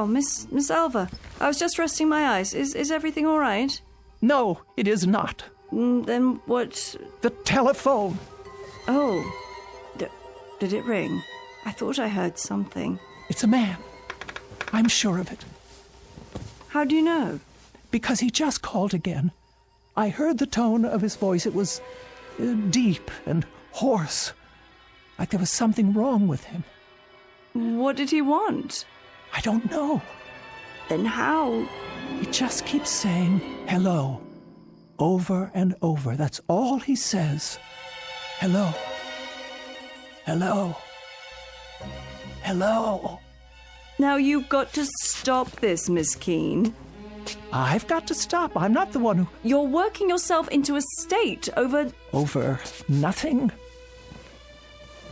Miss Alva. I was just resting my eyes. Is everything all right? No, it is not. Then what? The telephone. Oh. Did it ring? I thought I heard something. It's a man. I'm sure of it. How do you know? Because he just called again. I heard the tone of his voice. It was deep and hoarse. Like there was something wrong with him. What did he want? I don't know. Then how? He just keeps saying hello. Over and over. That's all he says. Hello. Hello. Hello. Now you've got to stop this, Miss Keene. I've got to stop. I'm not the one who... You're working yourself into a state over... Over nothing?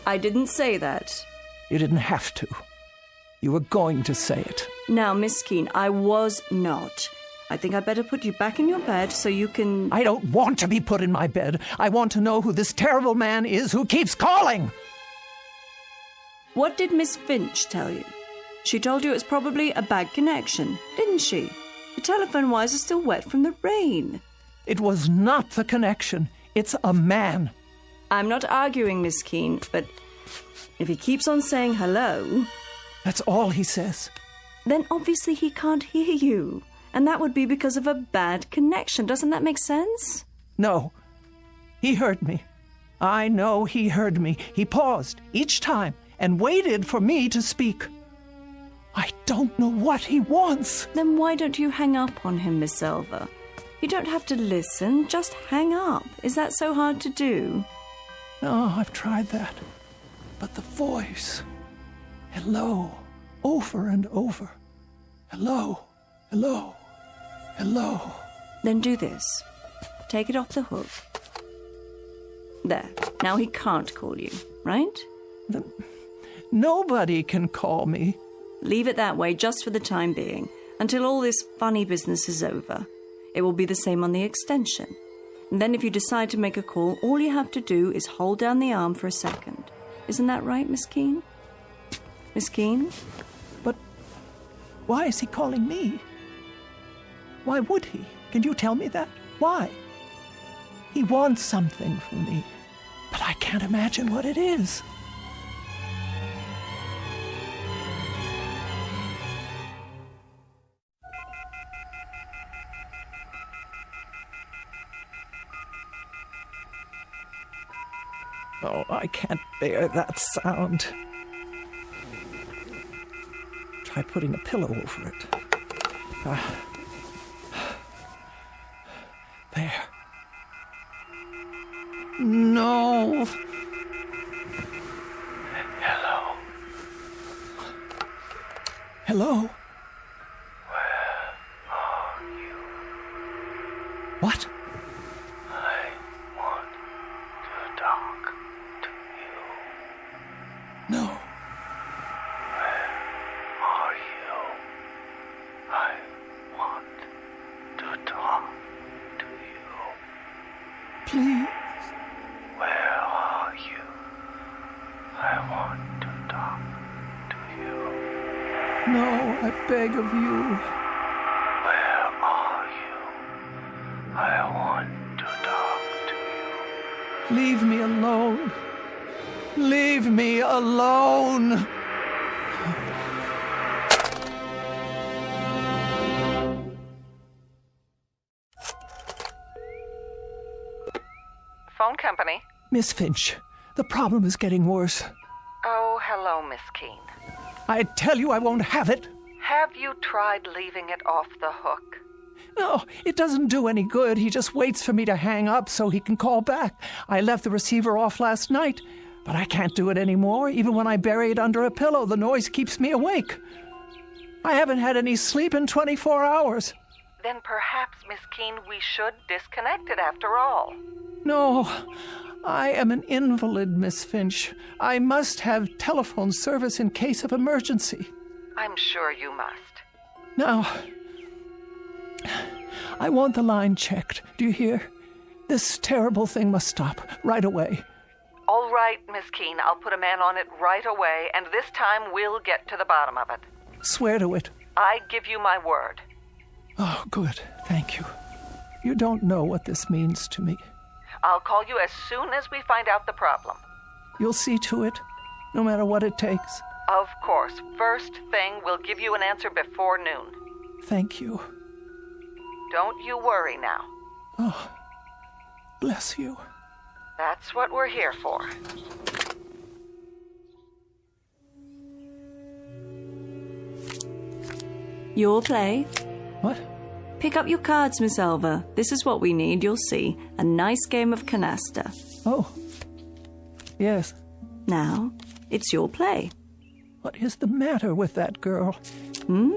I didn't say that. You didn't have to. You were going to say it. Now, Miss Keene, I was not. I think I'd better put you back in your bed so you can... I don't want to be put in my bed. I want to know who this terrible man is who keeps calling. What did Miss Finch tell you? She told you it's probably a bad connection, didn't she? The telephone wires are still wet from the rain. It was not the connection. It's a man. I'm not arguing, Miss Keene, but if he keeps on saying hello... That's all he says. Then obviously he can't hear you. And that would be because of a bad connection. Doesn't that make sense? No. He heard me. I know he heard me. He paused each time and waited for me to speak. I don't know what he wants. Then why don't you hang up on him, Miss Silver? You don't have to listen, just hang up. Is that so hard to do? No, I've tried that. But the voice... Hello, over and over. Hello, hello, hello. Then do this. Take it off the hook. There. Now he can't call you, right? Nobody can call me. Leave it that way just for the time being, until all this funny business is over. It will be the same on the extension. And then if you decide to make a call, all you have to do is hold down the arm for a second. Isn't that right, Miss Keene? Miss Keene? But why is he calling me? Why would he? Can you tell me that? Why? He wants something from me, but I can't imagine what it is. Oh, I can't bear that sound. Try putting a pillow over it. There. No. Hello. Hello? Where are you? What? I want to talk to you. No. Where are you? I want to talk to you. Please. Where are you? I want to talk to you. No, I beg of you. Where are you? I want to talk to you. Leave me alone. Leave me alone. Phone company. Miss Finch, the problem is getting worse. Oh, hello, Miss Keene. I tell you I won't have it. Have you tried leaving it off the hook? No, it doesn't do any good. He just waits for me to hang up so he can call back. I left the receiver off last night, but I can't do it anymore. Even when I bury it under a pillow, the noise keeps me awake. I haven't had any sleep in 24 hours. Then perhaps, Miss Keene, we should disconnect it after all. No, I am an invalid, Miss Finch. I must have telephone service in case of emergency. I'm sure you must. Now, I want the line checked. Do you hear? This terrible thing must stop right away. All right, Miss Keene, I'll put a man on it right away, and this time we'll get to the bottom of it. Swear to it. I give you my word. Oh, good. Thank you. You don't know what this means to me. I'll call you as soon as we find out the problem. You'll see to it, no matter what it takes. Of course. First thing, we'll give you an answer before noon. Thank you. Don't you worry now. Oh, bless you. That's what we're here for. Your play? What? Pick up your cards, Miss Elva. This is what we need, you'll see. A nice game of canasta. Oh. Yes. Now, it's your play. What is the matter with that girl? Hmm?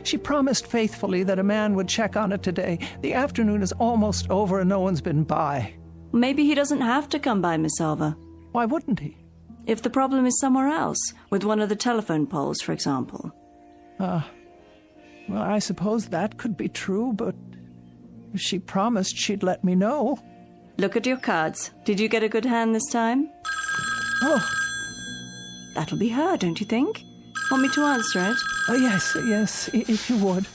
She promised faithfully that a man would check on it today. The afternoon is almost over and no one's been by. Maybe he doesn't have to come by, Miss Elva. Why wouldn't he? If the problem is somewhere else, with one of the telephone poles, for example. Well, I suppose that could be true, but if she promised she'd let me know. Look at your cards. Did you get a good hand this time? Oh. That'll be her, don't you think? Want me to answer it? Yes, if you would.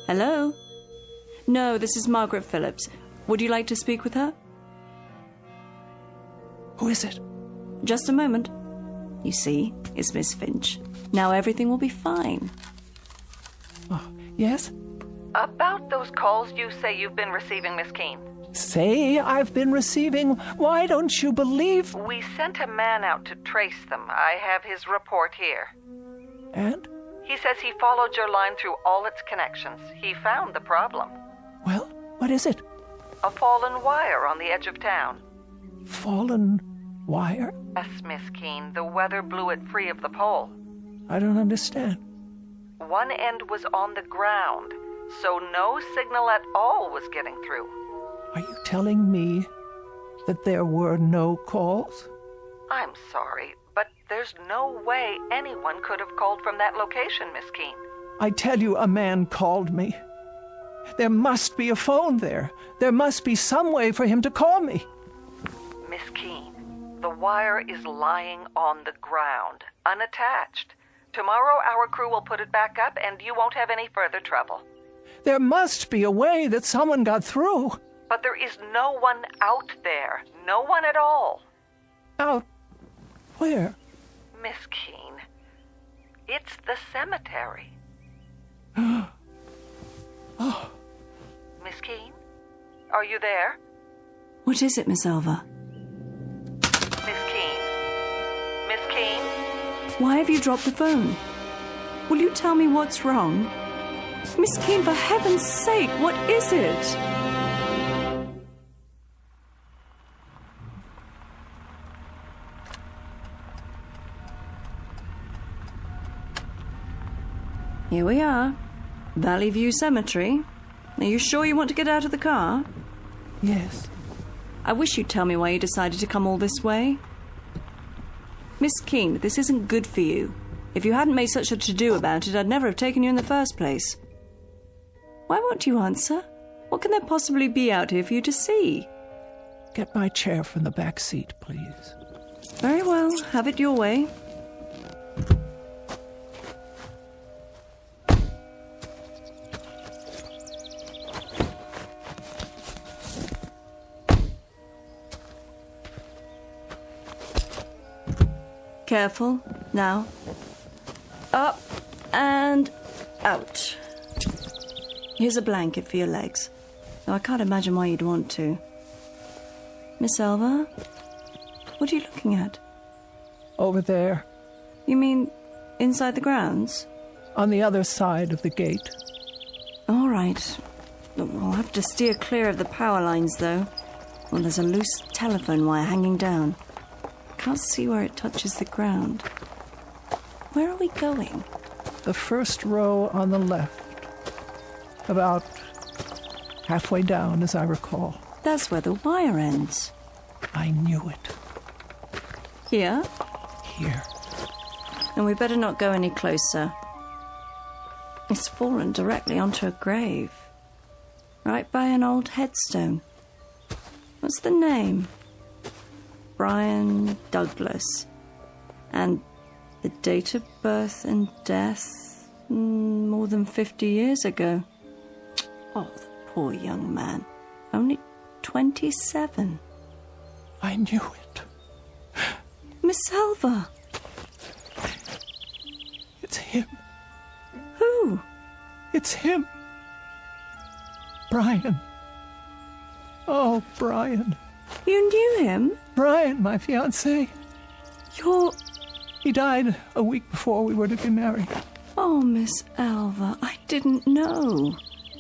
Hello? No, this is Margaret Phillips. Would you like to speak with her? Who is it? Just a moment. You see, it's Miss Finch. Now everything will be fine. Oh, yes? About those calls you say you've been receiving, Miss Keene. Say I've been receiving. Why don't you believe? We sent a man out to trace them. I have his report here. And? He says he followed your line through all its connections. He found the problem. Well, what is it? A fallen wire on the edge of town. Fallen wire? Yes, Miss Keene. The weather blew it free of the pole. I don't understand. One end was on the ground, so no signal at all was getting through. Are you telling me that there were no calls? I'm sorry, but there's no way anyone could have called from that location, Miss Keene. I tell you, a man called me. There must be a phone there. There must be some way for him to call me. Miss Keene, the wire is lying on the ground, unattached. Tomorrow our crew will put it back up and you won't have any further trouble. There must be a way that someone got through. But there is no one out there. No one at all. Out where? Miss Keene, it's the cemetery. Oh. Miss Keene, are you there? What is it, Miss Alva? Miss Keene? Miss Keene? Why have you dropped the phone? Will you tell me what's wrong? Miss Keene, for heaven's sake, what is it? Here we are. Valley View Cemetery. Are you sure you want to get out of the car? Yes. I wish you'd tell me why you decided to come all this way. Miss Keene, this isn't good for you. If you hadn't made such a to-do about it, I'd never have taken you in the first place. Why won't you answer? What can there possibly be out here for you to see? Get my chair from the back seat, please. Very well. Have it your way. Careful. Now. Up and out. Here's a blanket for your legs. Though I can't imagine why you'd want to. Miss Alva? What are you looking at? Over there. You mean inside the grounds? On the other side of the gate. All right. We'll have to steer clear of the power lines, though. Well, there's a loose telephone wire hanging down. Can't see where it touches the ground. Where are we going? The first row on the left. About halfway down, as I recall. That's where the wire ends. I knew it. Here? Here. And we better not go any closer. It's fallen directly onto a grave. Right by an old headstone. What's the name? Brian Douglas. And the date of birth and death, more than 50 years ago. Oh, the poor young man. Only 27. I knew it. Miss Alva. It's him. Who? It's him. Brian. Oh, Brian. You knew him? Brian, my fiancé. He died a week before we were to be married. Oh, Miss Alva, I didn't know.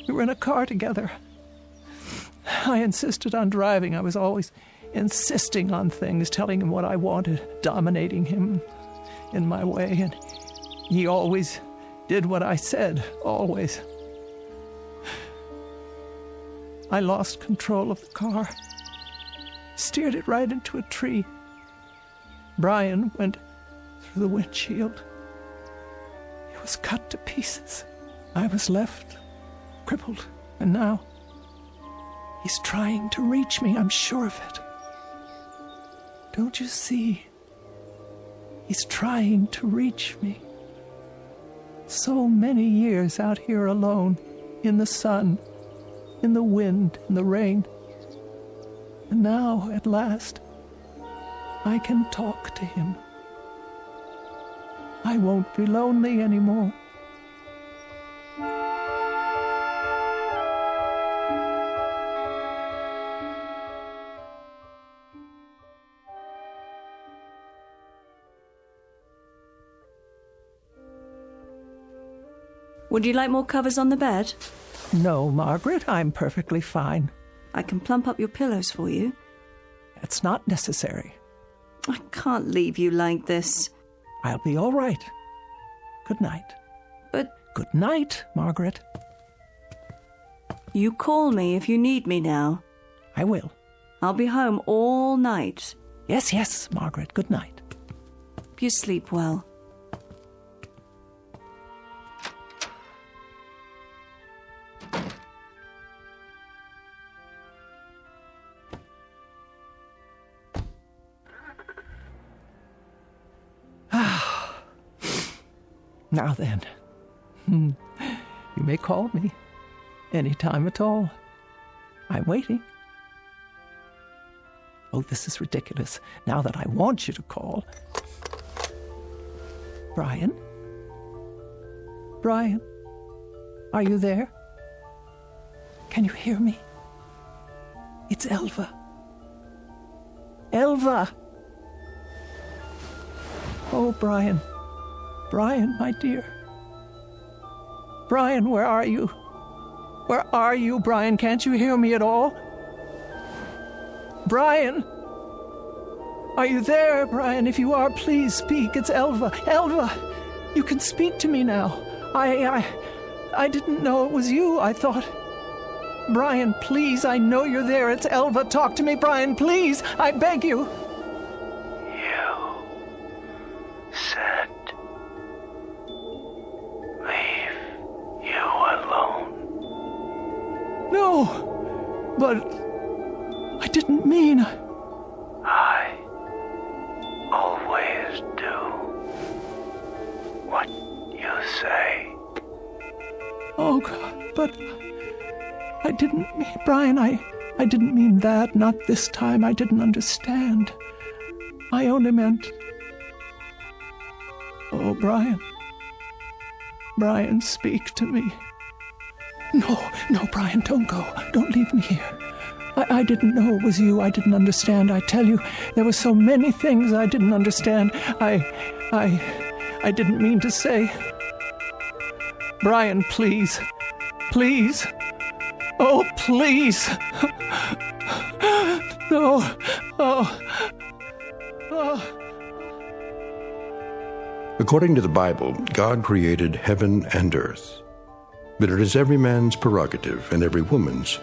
We were in a car together. I insisted on driving. I was always insisting on things, telling him what I wanted, dominating him in my way, and he always did what I said, always. I lost control of the car, steered it right into a tree. Brian went through the windshield. He was cut to pieces. I was left crippled, and now he's trying to reach me, I'm sure of it. Don't you see? He's trying to reach me. So many years out here alone. in the sun, in the wind, in the rain. And now, at last, I can talk to him. I won't be lonely anymore. Would you like more covers on the bed? No, Margaret, I'm perfectly fine. I can plump up your pillows for you. It's not necessary. I can't leave you like this. I'll be all right. Good night. But... Good night, Margaret. You call me if you need me now. I will. I'll be home all night. Yes, yes, Margaret. Good night. You sleep well. Now then, you may call me any time at all. I'm waiting. Oh, this is ridiculous. Now that I want you to call. Brian? Brian? Are you there? Can you hear me? It's Elva. Elva! Oh, Brian. Brian, my dear. Brian, where are you? Where are you, Brian? Can't you hear me at all? Brian! Are you there, Brian? If you are, please speak. It's Elva. Elva! You can speak to me now. I didn't know it was you. I thought... Brian, please, I know you're there. It's Elva. Talk to me, Brian, please. I beg you. You said leave you alone. No, but I didn't mean... I always do what you say. Oh, God, but I didn't mean... Brian, I didn't mean that. Not this time. I didn't understand. I only meant... Oh, Brian. Brian, speak to me. No, Brian, don't go. Don't leave me here. I didn't know it was you. I didn't understand. I tell you, there were so many things I didn't understand. I didn't mean to say. Brian, please. Please. Oh, please. No. Oh. According to the Bible, God created heaven and earth. But it is every man's prerogative and every woman's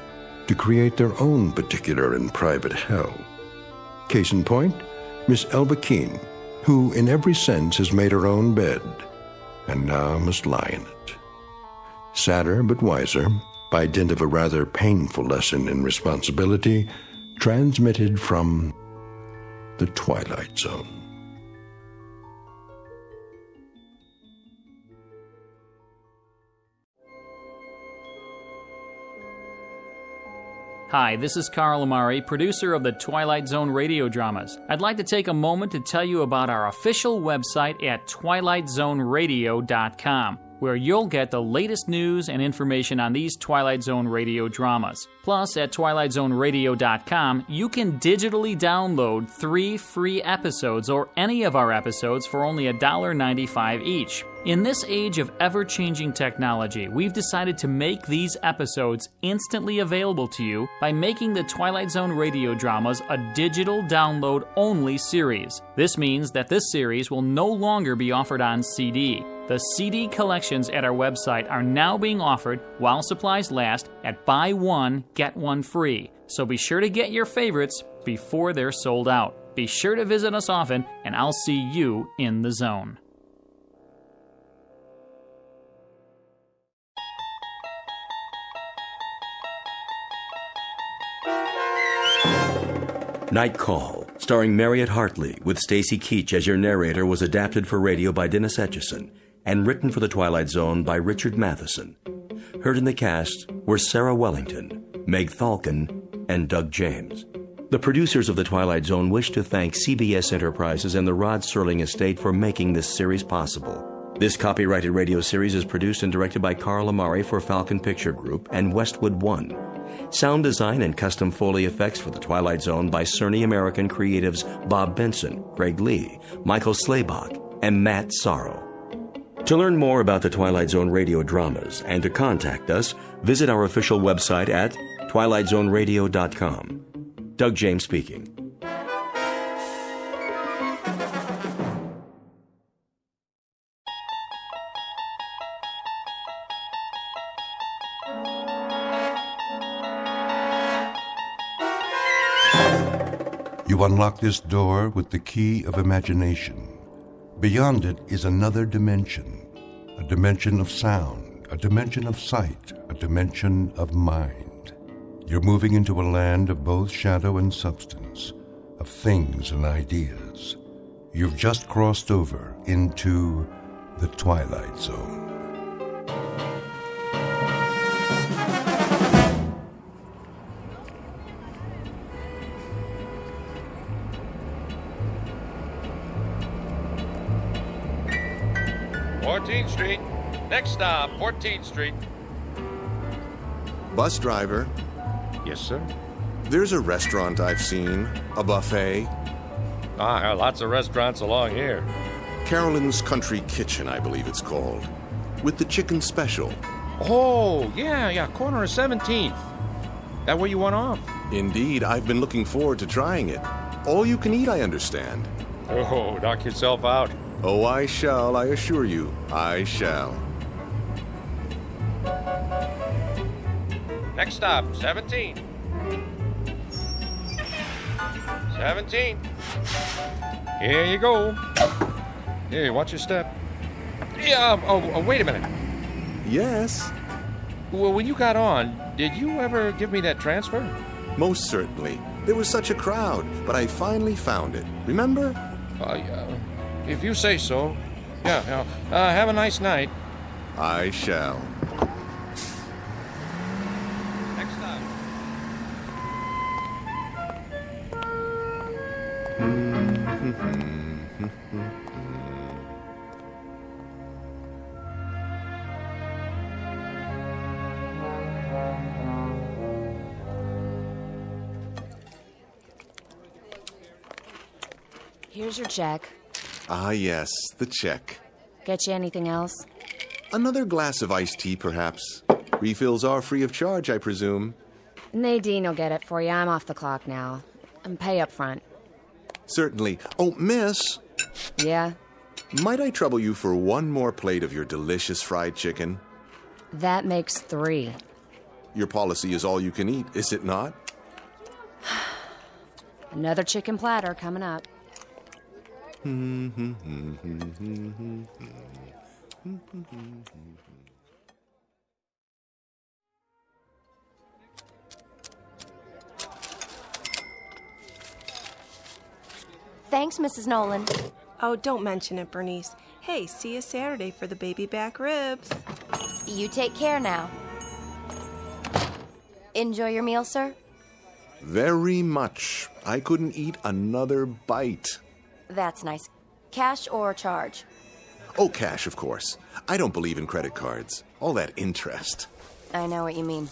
to create their own particular and private hell. Case in point, Miss Elva Keene, who in every sense has made her own bed, and now must lie in it. Sadder but wiser, by dint of a rather painful lesson in responsibility, transmitted from the Twilight Zone. Hi, this is Carl Amari, producer of the Twilight Zone radio dramas. I'd like to take a moment to tell you about our official website at twilightzoneradio.com, where you'll get the latest news and information on these Twilight Zone radio dramas. Plus, at twilightzoneradio.com, you can digitally download 3 free episodes or any of our episodes for only $1.95 each. In this age of ever-changing technology, we've decided to make these episodes instantly available to you by making the Twilight Zone radio dramas a digital download-only series. This means that this series will no longer be offered on CD. The CD collections at our website are now being offered while supplies last at buy one, get one free. So be sure to get your favorites before they're sold out. Be sure to visit us often, and I'll see you in the zone. Night Call, starring Marriott Hartley, with Stacy Keach as your narrator, was adapted for radio by Dennis Etchison and written for The Twilight Zone by Richard Matheson. Heard in the cast were Sarah Wellington, Meg Thalken, and Doug James. The producers of The Twilight Zone wish to thank CBS Enterprises and the Rod Serling Estate for making this series possible. This copyrighted radio series is produced and directed by Carl Amari for Falcon Picture Group and Westwood One. Sound design and custom Foley effects for The Twilight Zone by Cerny American creatives Bob Benson, Greg Lee, Michael Slaybach, and Matt Sorrow. To learn more about the Twilight Zone radio dramas and to contact us, visit our official website at twilightzoneradio.com. Doug James speaking. You unlock this door with the key of imagination. Beyond it is another dimension, a dimension of sound, a dimension of sight, a dimension of mind. You're moving into a land of both shadow and substance, of things and ideas. You've just crossed over into the Twilight Zone. Street. Next stop, 14th Street. Bus driver. Yes, sir. There's a restaurant I've seen, a buffet. Lots of restaurants along here. Carolyn's Country Kitchen, I believe it's called, with the chicken special. Oh, yeah, corner of 17th. That where you went off? Indeed, I've been looking forward to trying it. All you can eat, I understand. Oh, knock yourself out. Oh, I shall, I assure you, I shall. Next stop, 17. 17. Here you go. Here, watch your step. Yeah, wait a minute. Yes? Well, when you got on, did you ever give me that transfer? Most certainly. There was such a crowd, but I finally found it. Remember? If you say so. Yeah. Have a nice night. I shall. Next stop. Here's your check. Ah, yes, the check. Get you anything else? Another glass of iced tea, perhaps. Refills are free of charge, I presume. Nadine will get it for you. I'm off the clock now. And pay up front. Certainly. Oh, miss. Yeah? Might I trouble you for one more plate of your delicious fried chicken? That makes 3. Your policy is all you can eat, is it not? Another chicken platter coming up. Thanks, Mrs. Nolan. Oh, don't mention it, Bernice. Hey, see you Saturday for the baby back ribs. You take care now. Enjoy your meal, sir? Very much. I couldn't eat another bite. That's nice. Cash or charge? Oh, cash, of course. I don't believe in credit cards. All that interest. I know what you mean.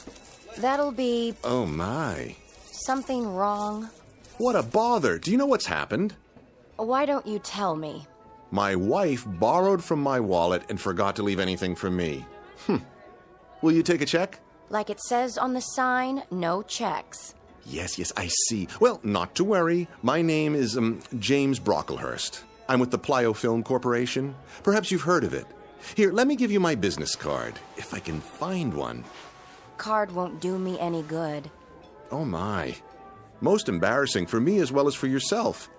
That'll be... Oh, my. Something wrong. What a bother. Do you know what's happened? Why don't you tell me? My wife borrowed from my wallet and forgot to leave anything for me. Will you take a check? Like it says on the sign, no checks. Yes, I see. Well, not to worry. My name is, James Brocklehurst. I'm with the Plyo Film Corporation. Perhaps you've heard of it. Here, let me give you my business card, if I can find one. Card won't do me any good. Oh, my. Most embarrassing for me as well as for yourself.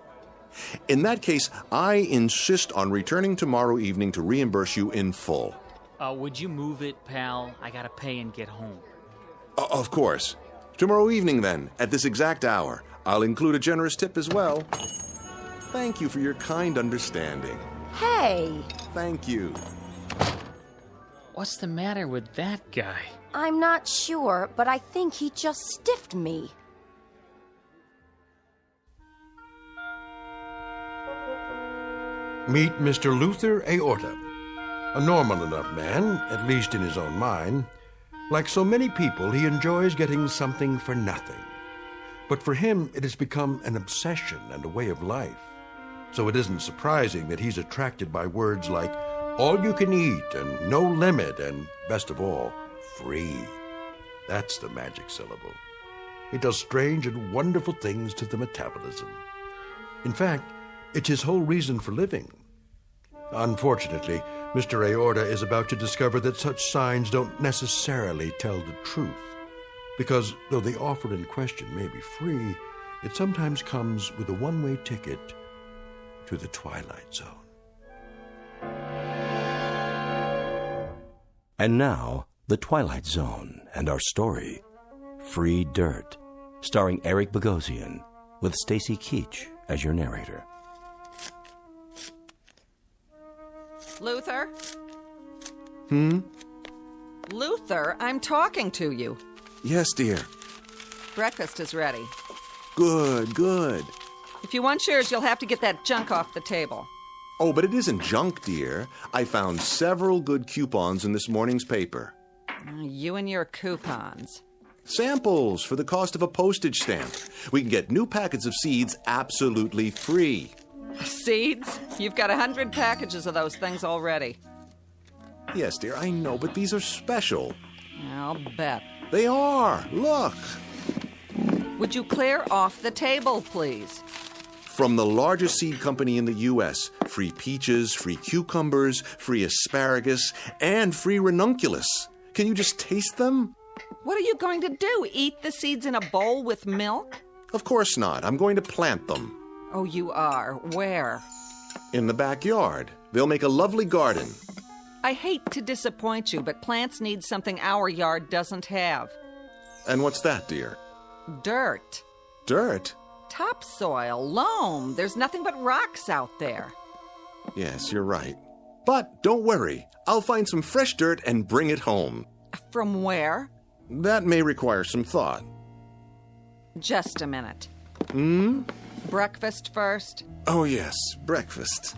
In that case, I insist on returning tomorrow evening to reimburse you in full. Would you move it, pal? I gotta pay and get home. Of course. Tomorrow evening, then, at this exact hour. I'll include a generous tip as well. Thank you for your kind understanding. Hey! Thank you. What's the matter with that guy? I'm not sure, but I think he just stiffed me. Meet Mr. Luther Aorta, a normal enough man, at least in his own mind. Like so many people, he enjoys getting something for nothing. But for him, it has become an obsession and a way of life. So it isn't surprising that he's attracted by words like all you can eat and no limit and, best of all, free. That's the magic syllable. It does strange and wonderful things to the metabolism. In fact, it's his whole reason for living. Unfortunately, Mr. Aorta is about to discover that such signs don't necessarily tell the truth. Because though the offer in question may be free, it sometimes comes with a one-way ticket to the Twilight Zone. And now, The Twilight Zone and our story, Free Dirt, starring Eric Bogosian, with Stacy Keach as your narrator. Luther? Hmm? Luther, I'm talking to you. Yes, dear. Breakfast is ready. Good, good. If you want yours, you'll have to get that junk off the table. Oh, but it isn't junk, dear. I found several good coupons in this morning's paper. You and your coupons. Samples for the cost of a postage stamp. We can get new packets of seeds absolutely free. Seeds? You've got 100 packages of those things already. Yes, dear, I know, but these are special. I'll bet. They are. Look. Would you clear off the table, please? From the largest seed company in the U.S., free peaches, free cucumbers, free asparagus, and free ranunculus. Can you just taste them? What are you going to do? Eat the seeds in a bowl with milk? Of course not. I'm going to plant them. Oh, you are? Where? In the backyard. They'll make a lovely garden. I hate to disappoint you, but plants need something our yard doesn't have. And what's that, dear? Dirt. Dirt? Topsoil, loam. There's nothing but rocks out there. Yes, you're right. But don't worry. I'll find some fresh dirt and bring it home. From where? That may require some thought. Just a minute. Breakfast first? Oh, yes, breakfast.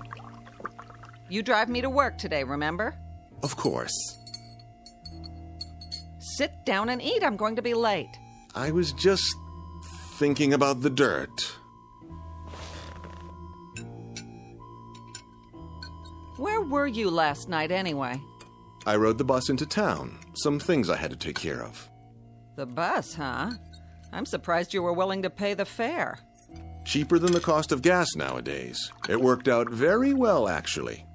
You drive me to work today, remember? Of course. Sit down and eat. I'm going to be late. I was just thinking about the dirt. Where were you last night, anyway? I rode the bus into town. Some things I had to take care of. The bus, huh? I'm surprised you were willing to pay the fare. Cheaper than the cost of gas nowadays. It worked out very well, actually.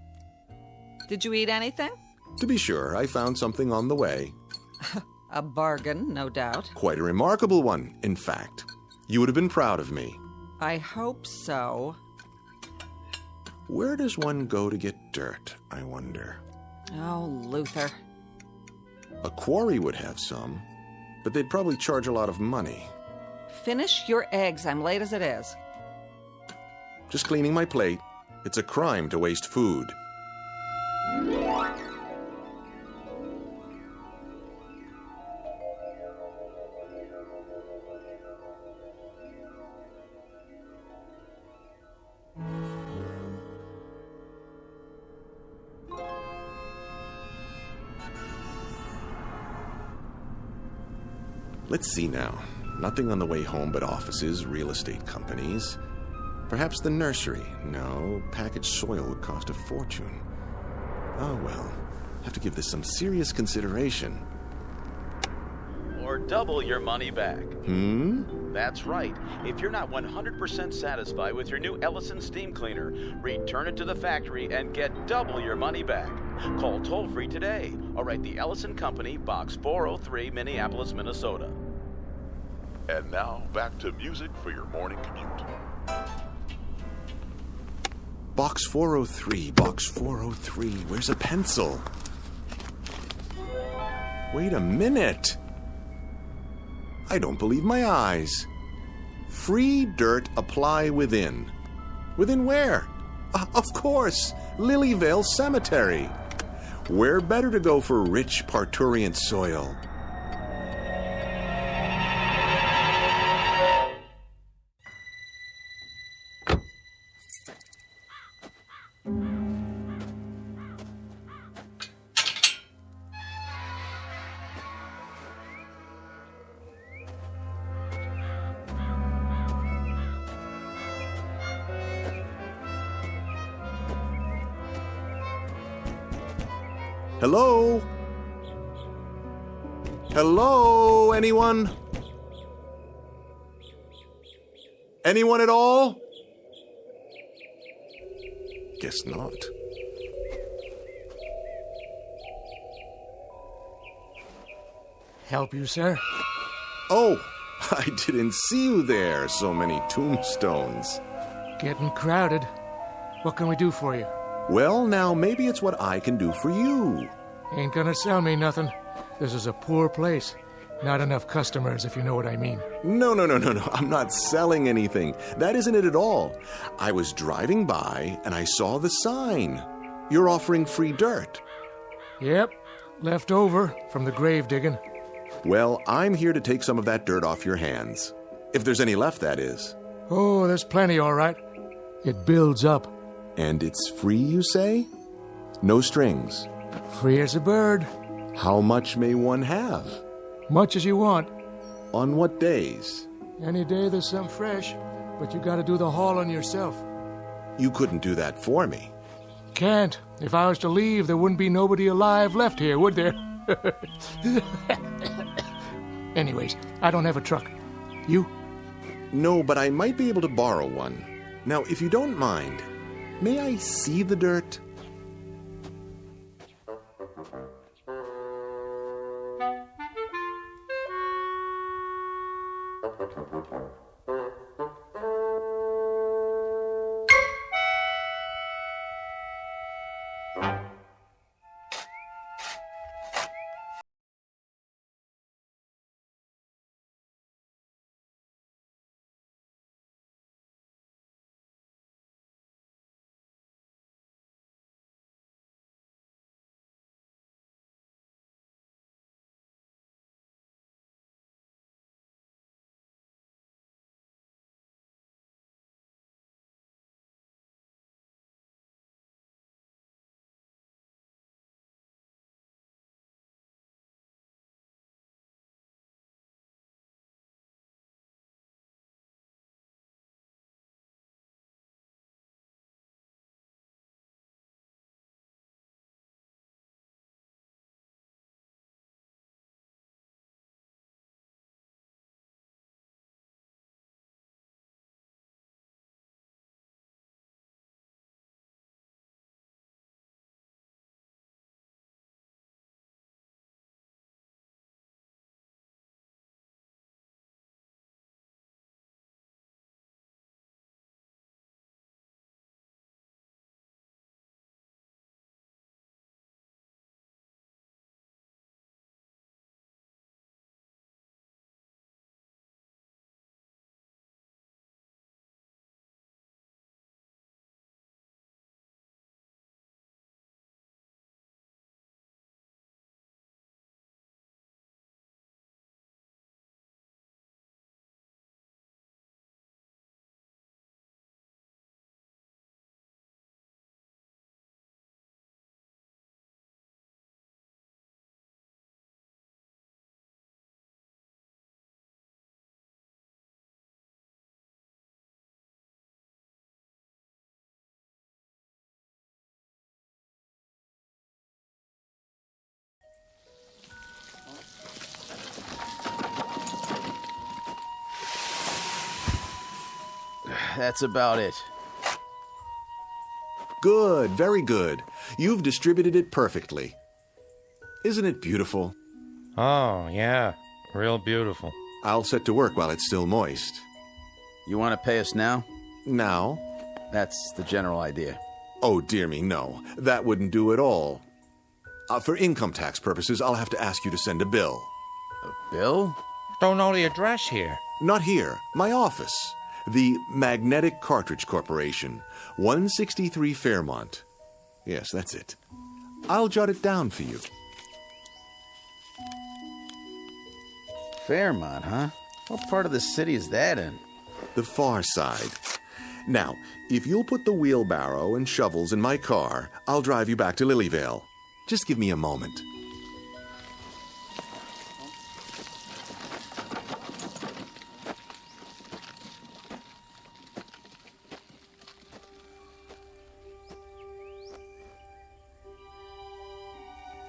Did you eat anything? To be sure, I found something on the way. A bargain, no doubt. Quite a remarkable one, in fact. You would have been proud of me. I hope so. Where does one go to get dirt, I wonder? Oh, Luther. A quarry would have some, but they'd probably charge a lot of money. Finish your eggs. I'm late as it is. Just cleaning my plate. It's a crime to waste food. Let's see now. Nothing on the way home but offices, real estate companies. Perhaps the nursery. No, packaged soil would cost a fortune. Oh well, have to give this some serious consideration. Or double your money back. That's right. If you're not 100% satisfied with your new Ellison steam cleaner, return it to the factory and get double your money back. Call toll-free today or write the Ellison Company, Box 403, Minneapolis, Minnesota. And now, back to music for your morning commute. Box 403, Box 403. Where's a pencil? Wait a minute. I don't believe my eyes. Free dirt apply within. Within where? Of course, Lilyvale Cemetery. Where better to go for rich parturient soil? Hello? Hello, anyone? Anyone at all? Guess not. Help you, sir? Oh, I didn't see you there. So many tombstones. Getting crowded. What can we do for you? Well, now, maybe it's what I can do for you. Ain't gonna sell me nothing. This is a poor place. Not enough customers, if you know what I mean. No. I'm not selling anything. That isn't it at all. I was driving by and I saw the sign. You're offering free dirt. Yep. Left over from the grave digging. Well, I'm here to take some of that dirt off your hands. If there's any left, that is. Oh, there's plenty, all right. It builds up. And it's free, you say? No strings. Free as a bird. How much may one have? Much as you want. On what days? Any day there's some fresh, but you gotta do the hauling yourself. You couldn't do that for me. Can't. If I was to leave, there wouldn't be nobody alive left here, would there? Anyways, I don't have a truck. You? No, but I might be able to borrow one. Now, if you don't mind, may I see the dirt? That's about it. Good, very good. You've distributed it perfectly. Isn't it beautiful? Oh, yeah. Real beautiful. I'll set to work while it's still moist. You want to pay us now? Now? That's the general idea. Oh, dear me, no. That wouldn't do at all. For income tax purposes, I'll have to ask you to send a bill. A bill? Don't know the address here. Not here. My office. The Magnetic Cartridge Corporation, 163 Fairmont. Yes, that's it. I'll jot it down for you. Fairmont, huh? What part of the city is that in? The far side. Now, if you'll put the wheelbarrow and shovels in my car, I'll drive you back to Lilyvale. Just give me a moment.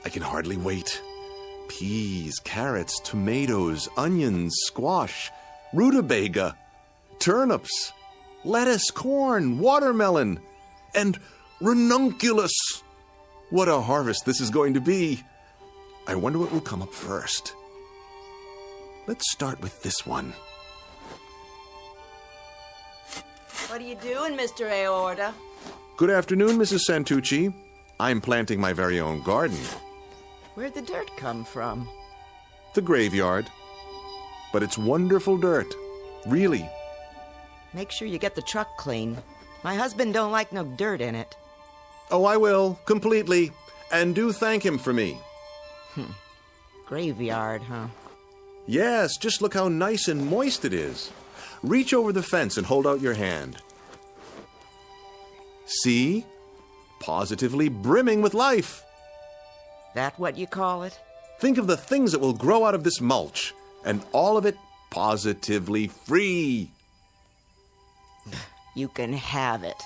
I can hardly wait. Peas, carrots, tomatoes, onions, squash, rutabaga, turnips, lettuce, corn, watermelon, and ranunculus. What a harvest this is going to be. I wonder what will come up first. Let's start with this one. What are you doing, Mr. Aorta? Good afternoon, Mrs. Santucci. I'm planting my very own garden. Where'd the dirt come from? The graveyard. But it's wonderful dirt. Really. Make sure you get the truck clean. My husband don't like no dirt in it. Oh, I will, completely. And do thank him for me. Graveyard, huh? Yes, just look how nice and moist it is. Reach over the fence and hold out your hand. See? Positively brimming with life. That what you call it? Think of the things that will grow out of this mulch, and all of it positively free. You can have it.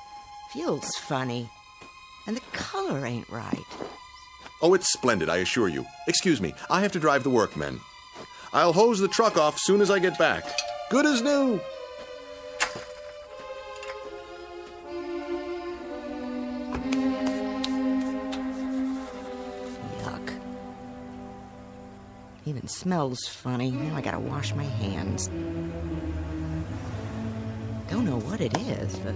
Feels funny. And the color ain't right. Oh, it's splendid, I assure you. Excuse me, I have to drive the workmen. I'll hose the truck off soon as I get back. Good as new. Yuck. Even smells funny. Now I gotta wash my hands. Don't know what it is, but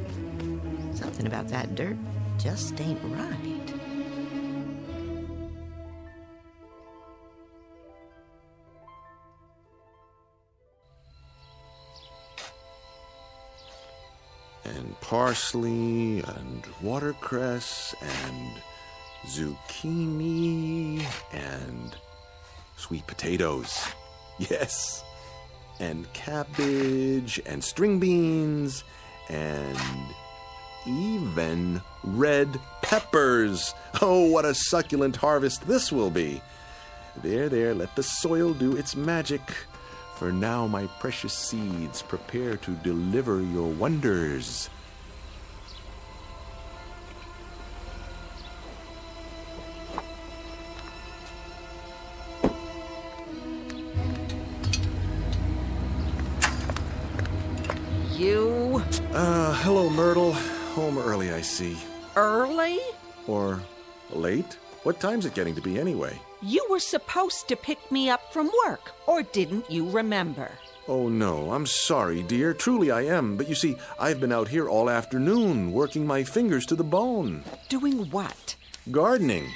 something about that dirt just ain't right. And parsley, and watercress, and zucchini, and sweet potatoes. Yes. And cabbage, and string beans, and even red peppers. Oh, what a succulent harvest this will be. There, let the soil do its magic. For now, my precious seeds, prepare to deliver your wonders. You? Hello, Myrtle. Home early, I see. Early? Or late? What time's it getting to be anyway? You were supposed to pick me up from work, or didn't you remember? Oh, no, I'm sorry, dear. Truly I am. But you see, I've been out here all afternoon, working my fingers to the bone. Doing what? Gardening.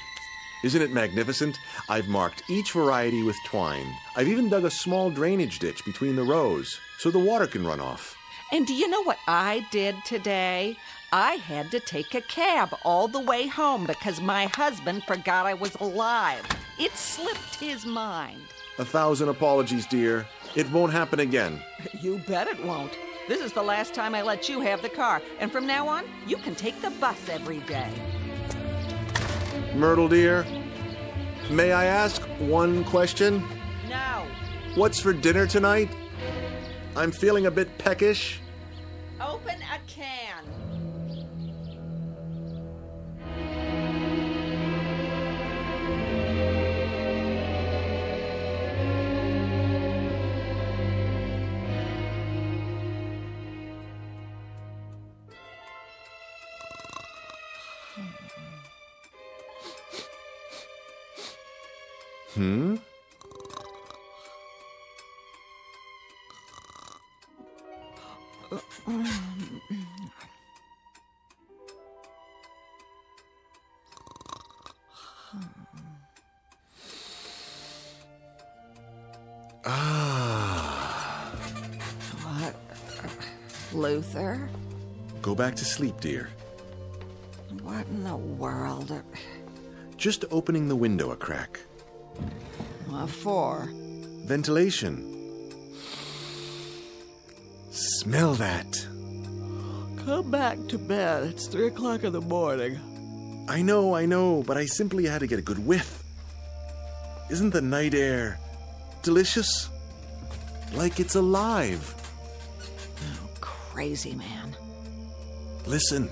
Isn't it magnificent? I've marked each variety with twine. I've even dug a small drainage ditch between the rows, so the water can run off. And do you know what I did today? I had to take a cab all the way home because my husband forgot I was alive. It slipped his mind. 1,000 apologies, dear. It won't happen again. You bet it won't. This is the last time I let you have the car, and from now on, you can take the bus every day. Myrtle, dear, may I ask one question? No. What's for dinner tonight? I'm feeling a bit peckish. Open a can. Hmm? What? Luther? Go back to sleep, dear. What in the world? Just opening the window a crack. What for? Ventilation. Smell that. Come back to bed. It's 3 o'clock in the morning. I know, but I simply had to get a good whiff. Isn't the night air delicious? Like it's alive. Oh, crazy man. Listen.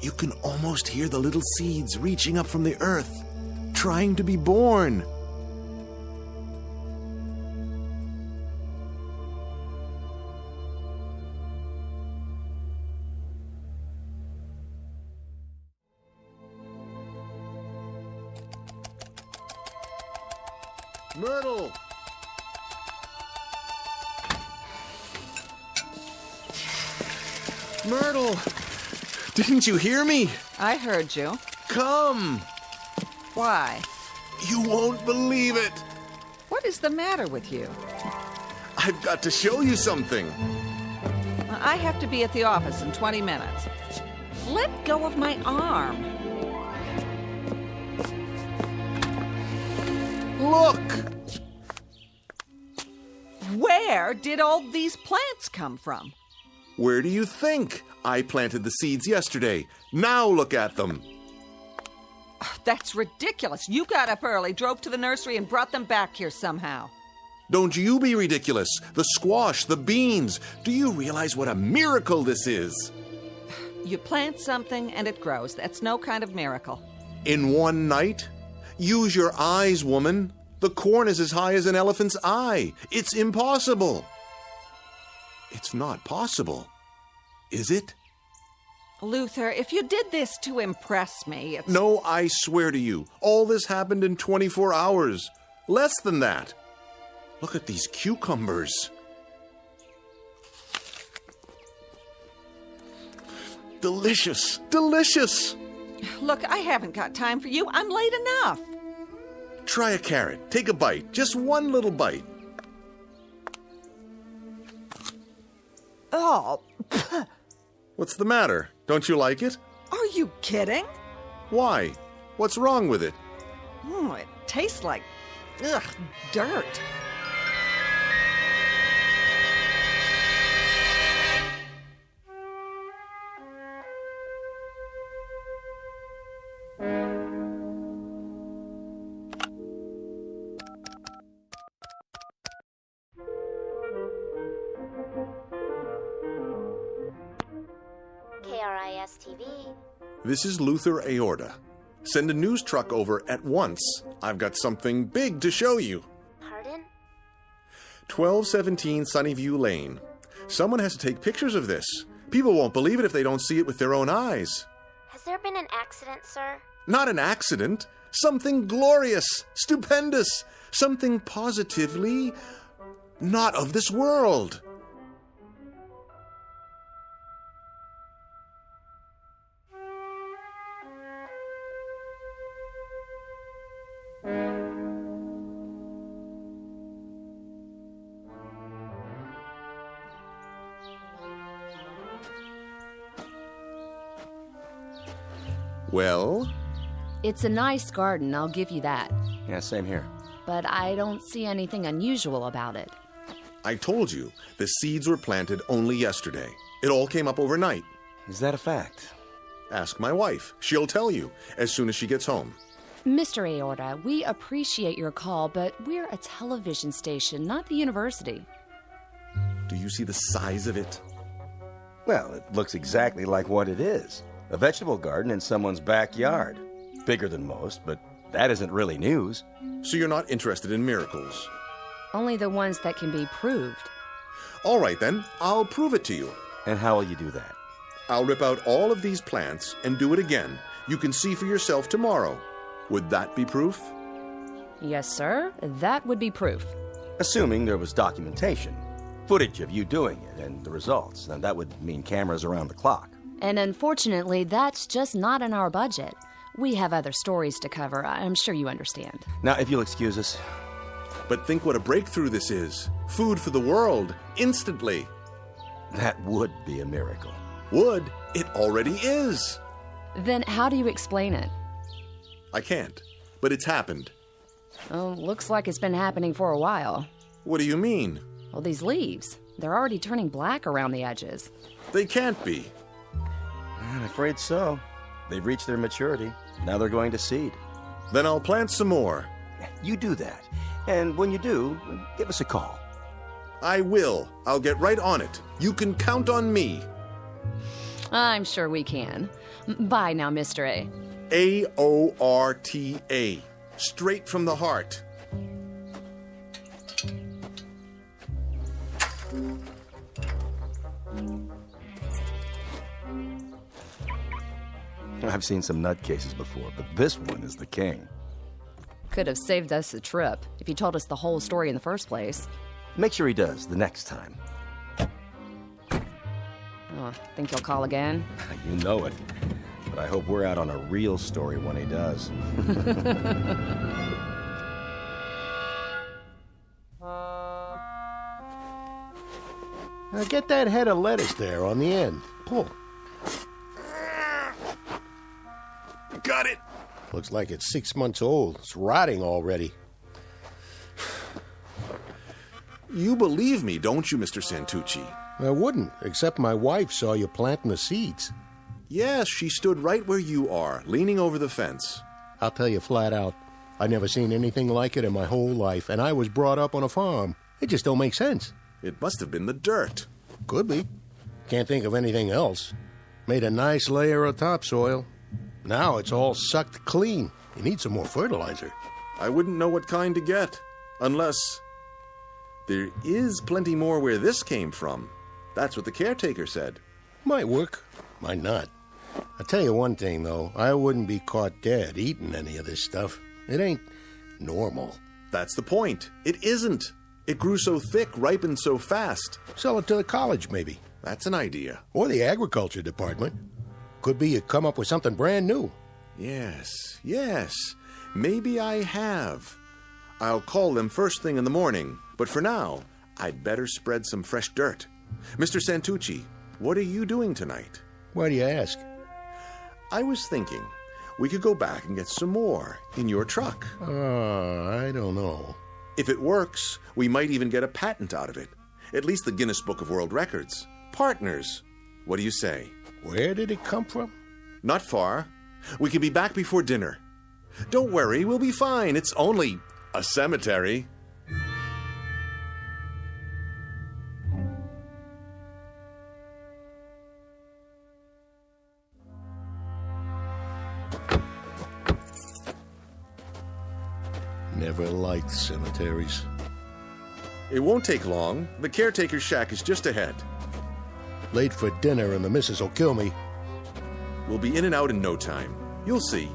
You can almost hear the little seeds reaching up from the earth, trying to be born. Myrtle! Myrtle! Didn't you hear me? I heard you. Come! Why? You won't believe it! What is the matter with you? I've got to show you something. I have to be at the office in 20 minutes. Let go of my arm. Look! Where did all these plants come from? Where do you think? I planted the seeds yesterday. Now look at them. That's ridiculous. You got up early, drove to the nursery, and brought them back here somehow. Don't you be ridiculous. The squash, the beans. Do you realize what a miracle this is? You plant something and it grows. That's no kind of miracle. In one night? Use your eyes, woman. The corn is as high as an elephant's eye. It's impossible. It's not possible. Is it? Luther, if you did this to impress me, it's... No, I swear to you, all this happened in 24 hours. Less than that. Look at these cucumbers. Delicious, delicious. Look, I haven't got time for you. I'm late enough. Try a carrot. Take a bite. Just one little bite. Oh. What's the matter? Don't you like it? Are you kidding? Why? What's wrong with it? It tastes like, dirt. KRIS-TV. This is Luther Aorta. Send a news truck over at once. I've got something big to show you. Pardon? 1217 Sunnyview Lane. Someone has to take pictures of this. People won't believe it if they don't see it with their own eyes. Has there been an accident, sir? Not an accident. Something glorious, stupendous, something positively not of this world. Well? It's a nice garden, I'll give you that. Yeah, same here. But I don't see anything unusual about it. I told you, the seeds were planted only yesterday. It all came up overnight. Is that a fact? Ask my wife. She'll tell you as soon as she gets home. Mr. Aorta, we appreciate your call, but we're a television station, not the university. Do you see the size of it? Well, it looks exactly like what it is. A vegetable garden in someone's backyard. Bigger than most, but that isn't really news. So you're not interested in miracles? Only the ones that can be proved. All right, then. I'll prove it to you. And how will you do that? I'll rip out all of these plants and do it again. You can see for yourself tomorrow. Would that be proof? Yes, sir. That would be proof. Assuming there was documentation. Footage of you doing it and the results. And that would mean cameras around the clock. And unfortunately, that's just not in our budget. We have other stories to cover. I'm sure you understand. Now, if you'll excuse us. But think what a breakthrough this is. Food for the world, instantly. That would be a miracle. Would? It already is. Then how do you explain it? I can't. But it's happened. Oh, looks like it's been happening for a while. What do you mean? Well, these leaves, they're already turning black around the edges. They can't be. I'm afraid so. They've reached their maturity. Now they're going to seed. Then I'll plant some more. You do that. And when you do, give us a call. I will. I'll get right on it. You can count on me. I'm sure we can. Bye now, Mr. A. A-O-R-T-A. Straight from the heart. I've seen some nutcases before, but this one is the king. Could have saved us a trip if he told us the whole story in the first place. Make sure he does the next time. Oh, think he'll call again? You know it. But I hope we're out on a real story when he does. Now get that head of lettuce there on the end. Pull. Got it. Looks like it's 6 months old. It's rotting already. You believe me, don't you, Mr. Santucci? I wouldn't, except my wife saw you planting the seeds. Yes, she stood right where you are, leaning over the fence. I'll tell you flat out, I never seen anything like it in my whole life, and I was brought up on a farm. It just don't make sense. It must have been the dirt. Could be. Can't think of anything else. Made a nice layer of topsoil. Now it's all sucked clean. You need some more fertilizer. I wouldn't know what kind to get, unless... There is plenty more where this came from. That's what the caretaker said. Might work, might not. I'll tell you one thing, though. I wouldn't be caught dead eating any of this stuff. It ain't normal. That's the point. It isn't. It grew so thick, ripened so fast. Sell it to the college, maybe. That's an idea. Or the agriculture department. Could be you come up with something brand new. Yes. Maybe I have. I'll call them first thing in the morning. But for now, I'd better spread some fresh dirt. Mr. Santucci, what are you doing tonight? Why do you ask? I was thinking we could go back and get some more in your truck. I don't know. If it works, we might even get a patent out of it. At least the Guinness Book of World Records. Partners. What do you say? Where did it come from? Not far. We can be back before dinner. Don't worry, we'll be fine. It's only a cemetery. Never liked cemeteries. It won't take long. The caretaker's shack is just ahead. Late for dinner and the missus will kill me. We'll be in and out in no time. You'll see.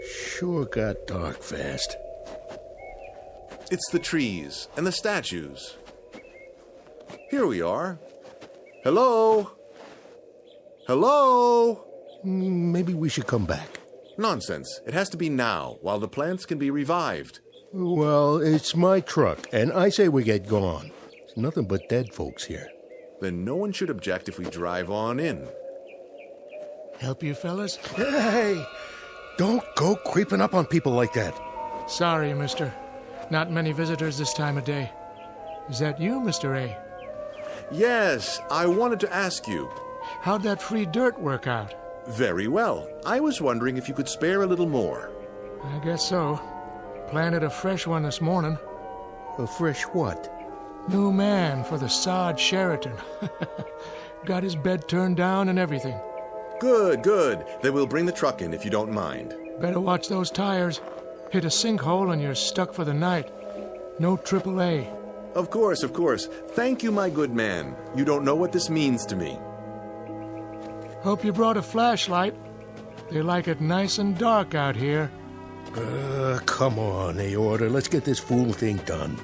Sure got dark fast. It's the trees and the statues. Here we are. Hello? Hello? Maybe we should come back. Nonsense. It has to be now, while the plants can be revived. Well, it's my truck, and I say we get gone. There's nothing but dead folks here. Then no one should object if we drive on in. Help you, fellas? Hey! Don't go creeping up on people like that. Sorry, mister. Not many visitors this time of day. Is that you, Mr. A? Yes, I wanted to ask you. How'd that free dirt work out? Very well. I was wondering if you could spare a little more. I guess so. Planted a fresh one this morning. A fresh what? New man for the sod Sheraton. Got his bed turned down and everything. Good. Then we'll bring the truck in if you don't mind. Better watch those tires. Hit a sinkhole and you're stuck for the night. No AAA. Of course. Thank you, my good man. You don't know what this means to me. Hope you brought a flashlight. They like it nice and dark out here. Come on, Aorta. Let's get this fool thing done.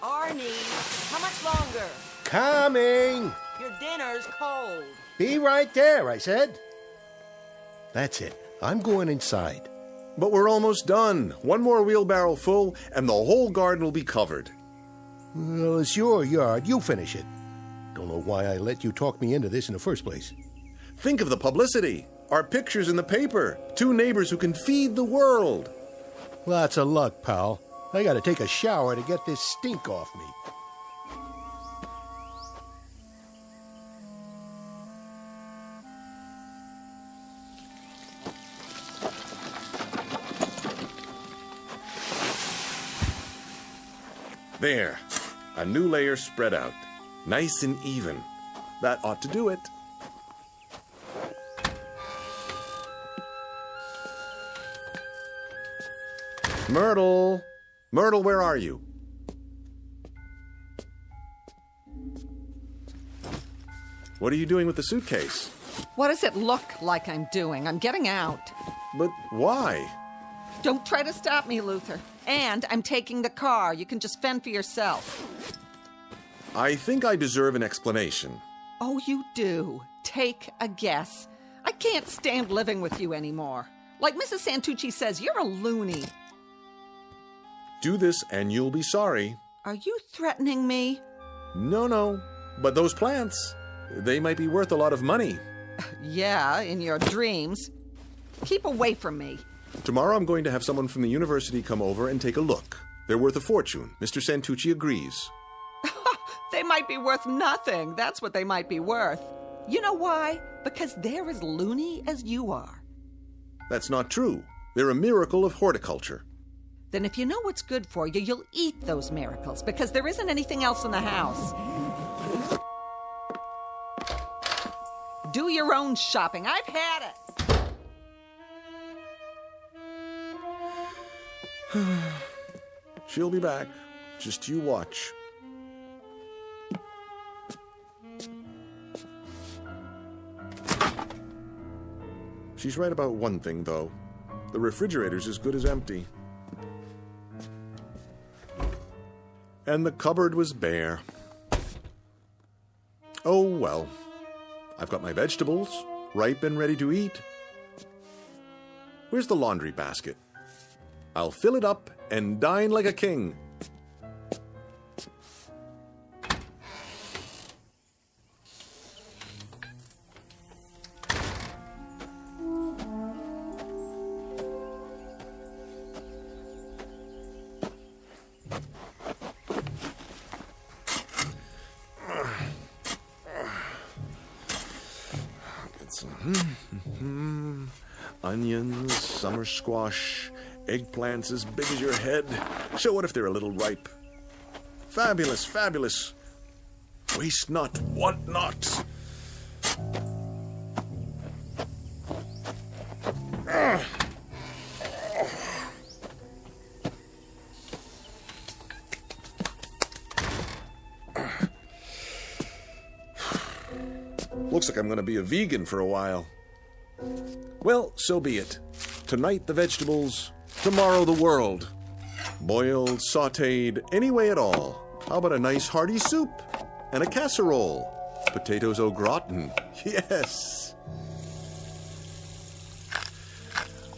Arnie, how much longer? Coming! Your dinner's cold. Be right there, I said. That's it. I'm going inside. But we're almost done. One more wheelbarrow full, and the whole garden will be covered. Well, it's your yard. You finish it. Don't know why I let you talk me into this in the first place. Think of the publicity. Our pictures in the paper. 2 neighbors who can feed the world. Lots of luck, pal. I gotta take a shower to get this stink off me. There. A new layer spread out. Nice and even. That ought to do it. Myrtle! Myrtle, where are you? What are you doing with the suitcase? What does it look like I'm doing? I'm getting out. But why? Don't try to stop me, Luther. And I'm taking the car. You can just fend for yourself. I think I deserve an explanation. Oh, you do. Take a guess. I can't stand living with you anymore. Like Mrs. Santucci says, you're a loony. Do this and you'll be sorry. Are you threatening me? No. But those plants, they might be worth a lot of money. Yeah, in your dreams. Keep away from me. Tomorrow I'm going to have someone from the university come over and take a look. They're worth a fortune. Mr. Santucci agrees. They might be worth nothing. That's what they might be worth. You know why? Because they're as loony as you are. That's not true. They're a miracle of horticulture. Then if you know what's good for you, you'll eat those miracles, because there isn't anything else in the house. Do your own shopping. I've had it. She'll be back. Just you watch. She's right about one thing, though. The refrigerator's as good as empty. And the cupboard was bare. Oh, well. I've got my vegetables, ripe and ready to eat. Where's the laundry basket? I'll fill it up and dine like a king. Onions, summer squash, eggplants as big as your head. So what if they're a little ripe? Fabulous, fabulous. Waste not, want not. Looks like I'm going to be a vegan for a while. Well, so be it. Tonight the vegetables, tomorrow the world. Boiled, sautéed, any way at all. How about a nice hearty soup and a casserole? Potatoes au gratin, yes.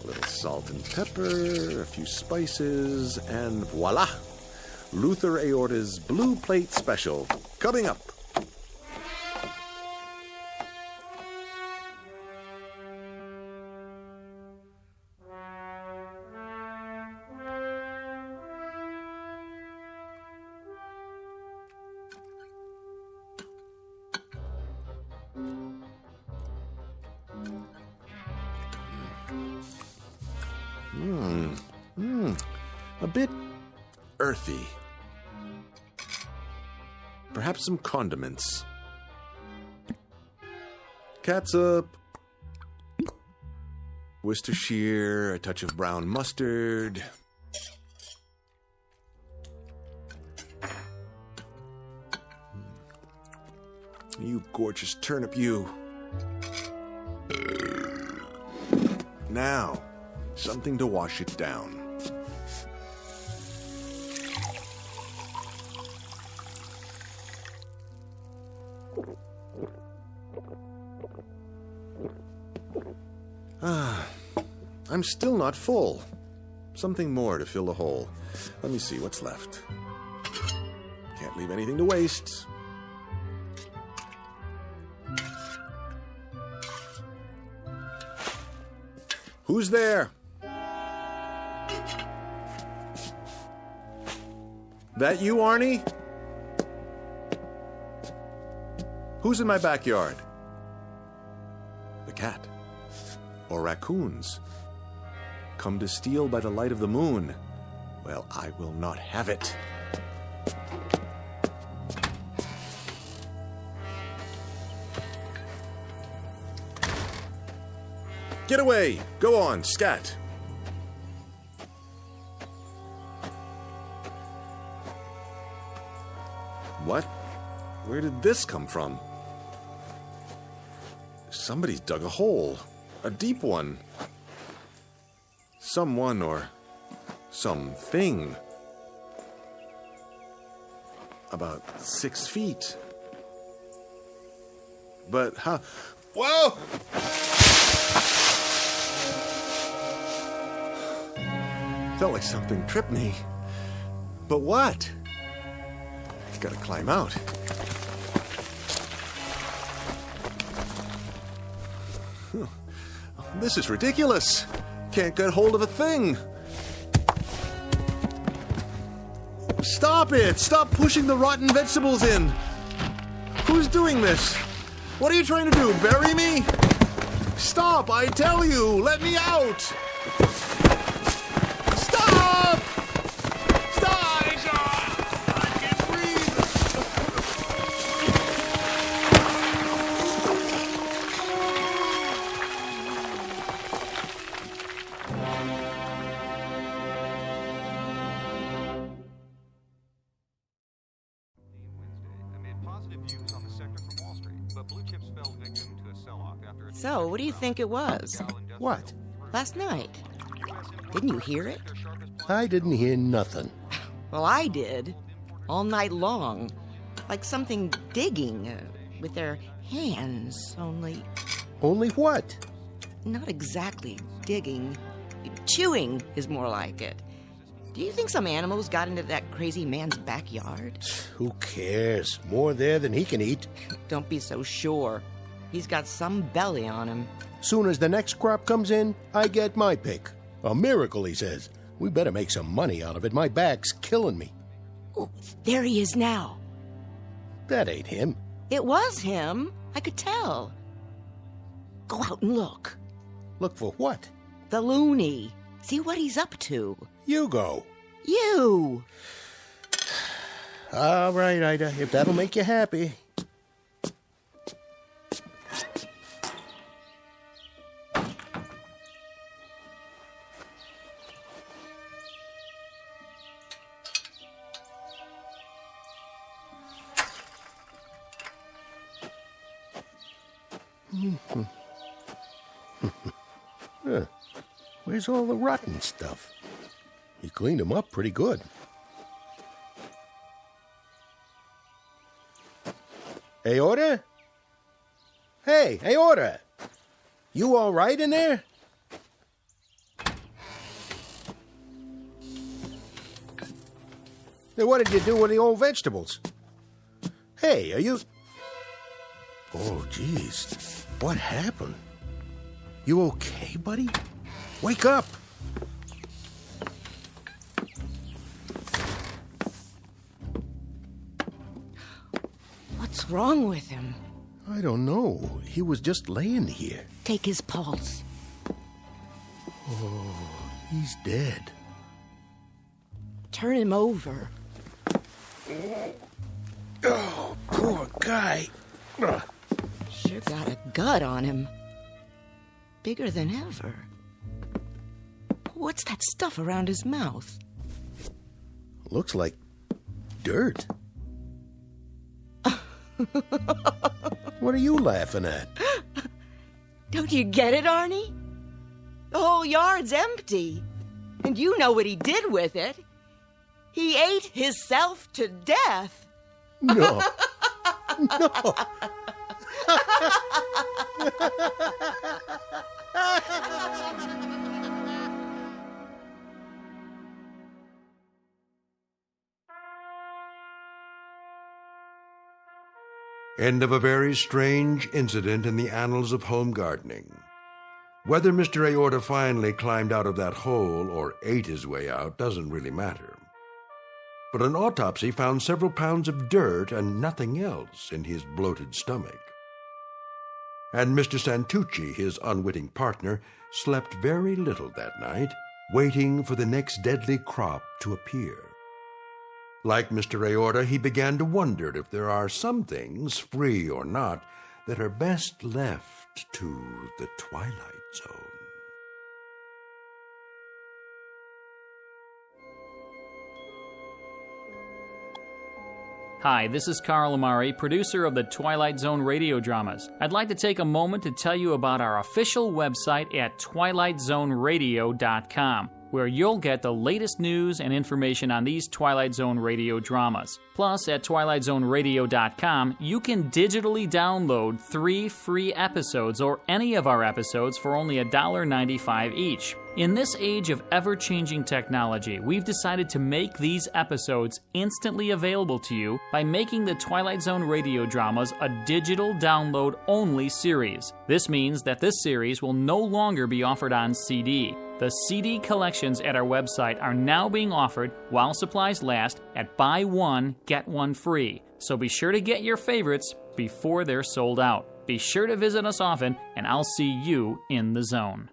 A little salt and pepper, a few spices, and voila! Luther Aorta's Blue Plate Special, coming up. A bit earthy. Perhaps some condiments. Catsup, Worcestershire, a touch of brown mustard. You gorgeous turnip, you. Now, something to wash it down. I'm still not full. Something more to fill the hole. Let me see what's left. Can't leave anything to waste. Who's there? That you, Arnie? Who's in my backyard? The cat. Or raccoons. Come to steal by the light of the moon. Well, I will not have it. Get away! Go on, scat! What? Where did this come from? Somebody's dug a hole. A deep one. Someone or something. About 6 feet. But how? Whoa! Felt like something tripped me. But what? Gotta climb out. This is ridiculous. Can't get hold of a thing. Stop it! Stop pushing the rotten vegetables in. Who's doing this? What are you trying to do? Bury me? Stop! I tell you! Let me out! Stop! Stop! I can't breathe! So, what do you think it was? What? Last night. Didn't you hear it? I didn't hear nothing. Well, I did. All night long. Like something digging with their hands, only... Only what? Not exactly digging. Chewing is more like it. Do you think some animals got into that crazy man's backyard? Who cares? More there than he can eat. Don't be so sure. He's got some belly on him. Soon as the next crop comes in, I get my pick. A miracle, he says. We better make some money out of it. My back's killing me. Oh, there he is now. That ain't him. It was him. I could tell. Go out and look. Look for what? The loony. See what he's up to. You go. You. All right, Ida, if that'll make you happy. Where's all the rotten stuff? He cleaned them up pretty good. Aorta? Hey, Aorta! You all right in there? Hey, what did you do with the old vegetables? Hey, are you... Oh, jeez. What happened? You okay, buddy? Wake up! What's wrong with him? I don't know. He was just laying here. Take his pulse. Oh, he's dead. Turn him over. Oh, poor guy. Sure got a gut on him. Bigger than ever. What's that stuff around his mouth? Looks like dirt. What are you laughing at? Don't you get it, Arnie? The whole yard's empty. And you know what he did with it. He ate himself to death. No. No. End of a very strange incident in the annals of home gardening. Whether Mr. Aorta finally climbed out of that hole or ate his way out doesn't really matter. But an autopsy found several pounds of dirt and nothing else in his bloated stomach. And Mr. Santucci, his unwitting partner, slept very little that night, waiting for the next deadly crop to appear. Like Mr. Aorta, he began to wonder if there are some things, free or not, that are best left to the Twilight Zone. Hi, this is Carl Amari, producer of the Twilight Zone radio dramas. I'd like to take a moment to tell you about our official website at twilightzoneradio.com, where you'll get the latest news and information on these Twilight Zone radio dramas. Plus, at twilightzoneradio.com, you can digitally download 3 free episodes or any of our episodes for only $1.95 each. In this age of ever-changing technology, we've decided to make these episodes instantly available to you by making the Twilight Zone radio dramas a digital download-only series. This means that this series will no longer be offered on CD. The CD collections at our website are now being offered while supplies last at buy one, get one free. So be sure to get your favorites before they're sold out. Be sure to visit us often, and I'll see you in the zone.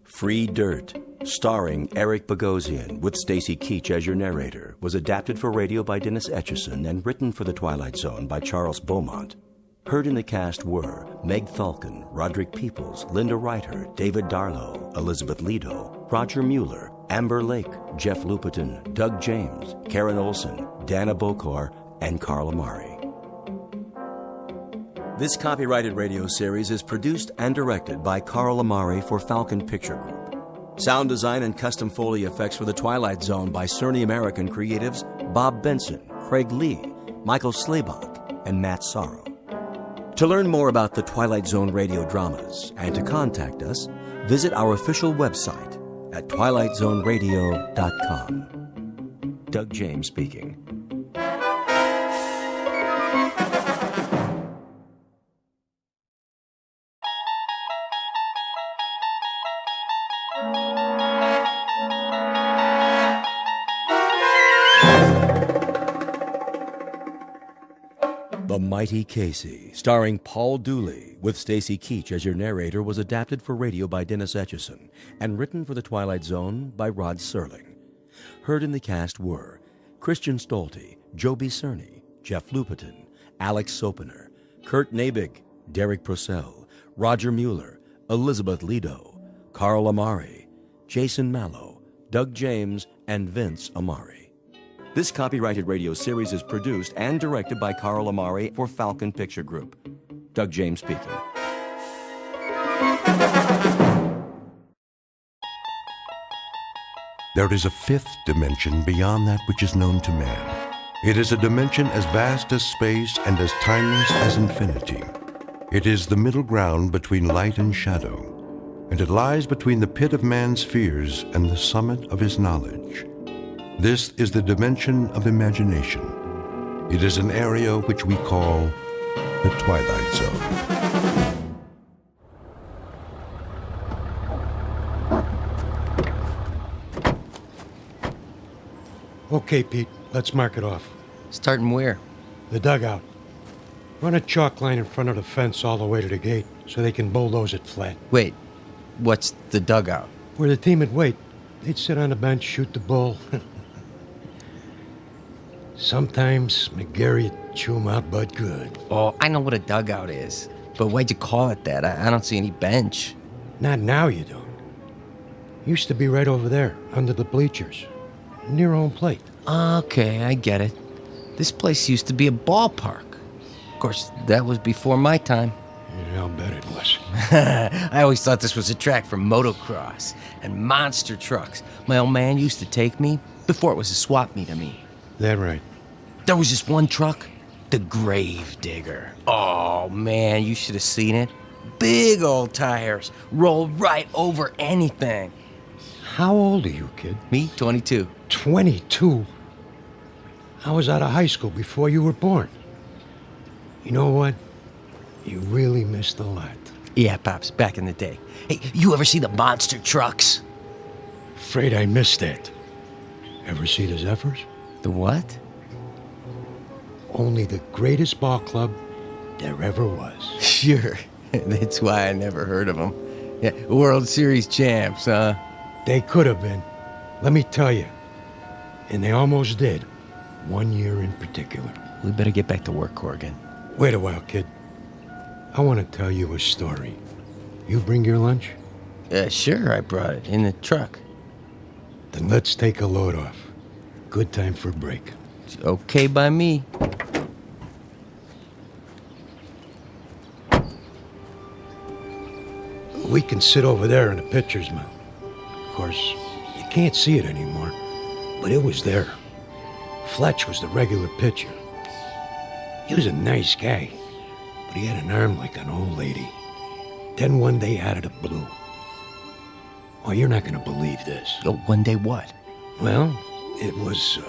Free Dirt, starring Eric Bogosian with Stacy Keach as your narrator, was adapted for radio by Dennis Etchison and written for The Twilight Zone by Charles Beaumont. Heard in the cast were Meg Falcon, Roderick Peoples, Linda Reiter, David Darlow, Elizabeth Lido, Roger Mueller, Amber Lake, Jeff Lupetin, Doug James, Karen Olson, Dana Bokor, and Carl Amari. This copyrighted radio series is produced and directed by Carl Amari for Falcon Picture Group. Sound design and custom Foley effects for The Twilight Zone by Cerny American creatives Bob Benson, Craig Lee, Michael Slaybach, and Matt Sorrow. To learn more about the Twilight Zone radio dramas and to contact us, visit our official website at twilightzoneradio.com. Doug James speaking. The Mighty Casey, starring Paul Dooley, with Stacy Keach as your narrator, was adapted for radio by Dennis Etchison and written for The Twilight Zone by Rod Serling. Heard in the cast were Christian Stolte, Joby Cerny, Jeff Lupetin, Alex Sopener, Kurt Nabig, Derek Purcell, Roger Mueller, Elizabeth Lido, Carl Amari, Jason Mallow, Doug James, and Vince Amari. This copyrighted radio series is produced and directed by Carl Amari for Falcon Picture Group. Doug James speaking. There is a fifth dimension beyond that which is known to man. It is a dimension as vast as space and as timeless as infinity. It is the middle ground between light and shadow, and it lies between the pit of man's fears and the summit of his knowledge. This is the dimension of imagination. It is an area which we call the Twilight Zone. Okay, Pete, let's mark it off. Starting where? The dugout. Run a chalk line in front of the fence all the way to the gate so they can bulldoze it flat. Wait, what's the dugout? Where the team would wait. They'd sit on the bench, shoot the bull. Sometimes McGarry would chew 'em out but good. Oh, I know what a dugout is. But why'd you call it that? I don't see any bench. Not now, you don't. Used to be right over there, under the bleachers. Near home plate. Okay, I get it. This place used to be a ballpark. Of course, that was before my time. Yeah, I'll bet it was. I always thought this was a track for motocross and monster trucks. My old man used to take me before it was a swap meet, I mean. That right. There was this one truck, the Grave Digger. Oh, man, you should have seen it. Big old tires, roll right over anything. How old are you, kid? Me, 22. 22? I was out of high school before you were born. You know what? You really missed a lot. Yeah, Pops, back in the day. Hey, you ever see the monster trucks? Afraid I missed that. Ever see the Zephyrs? The what? Only the greatest ball club there ever was. Sure. That's why I never heard of them. Yeah, World Series champs, huh? They could have been. Let me tell you. And they almost did. 1 year in particular. We better get back to work, Corrigan. Wait a while, kid. I want to tell you a story. You bring your lunch? Sure, I brought it in the truck. Then let's take a load off. Good time for a break. It's okay by me. We can sit over there in the pitcher's mound. Of course, you can't see it anymore, but it was there. Fletch was the regular pitcher. He was a nice guy, but he had an arm like an old lady. Then one day out of the blue. Oh, you're not going to believe this. Oh, one day what? Well, it was,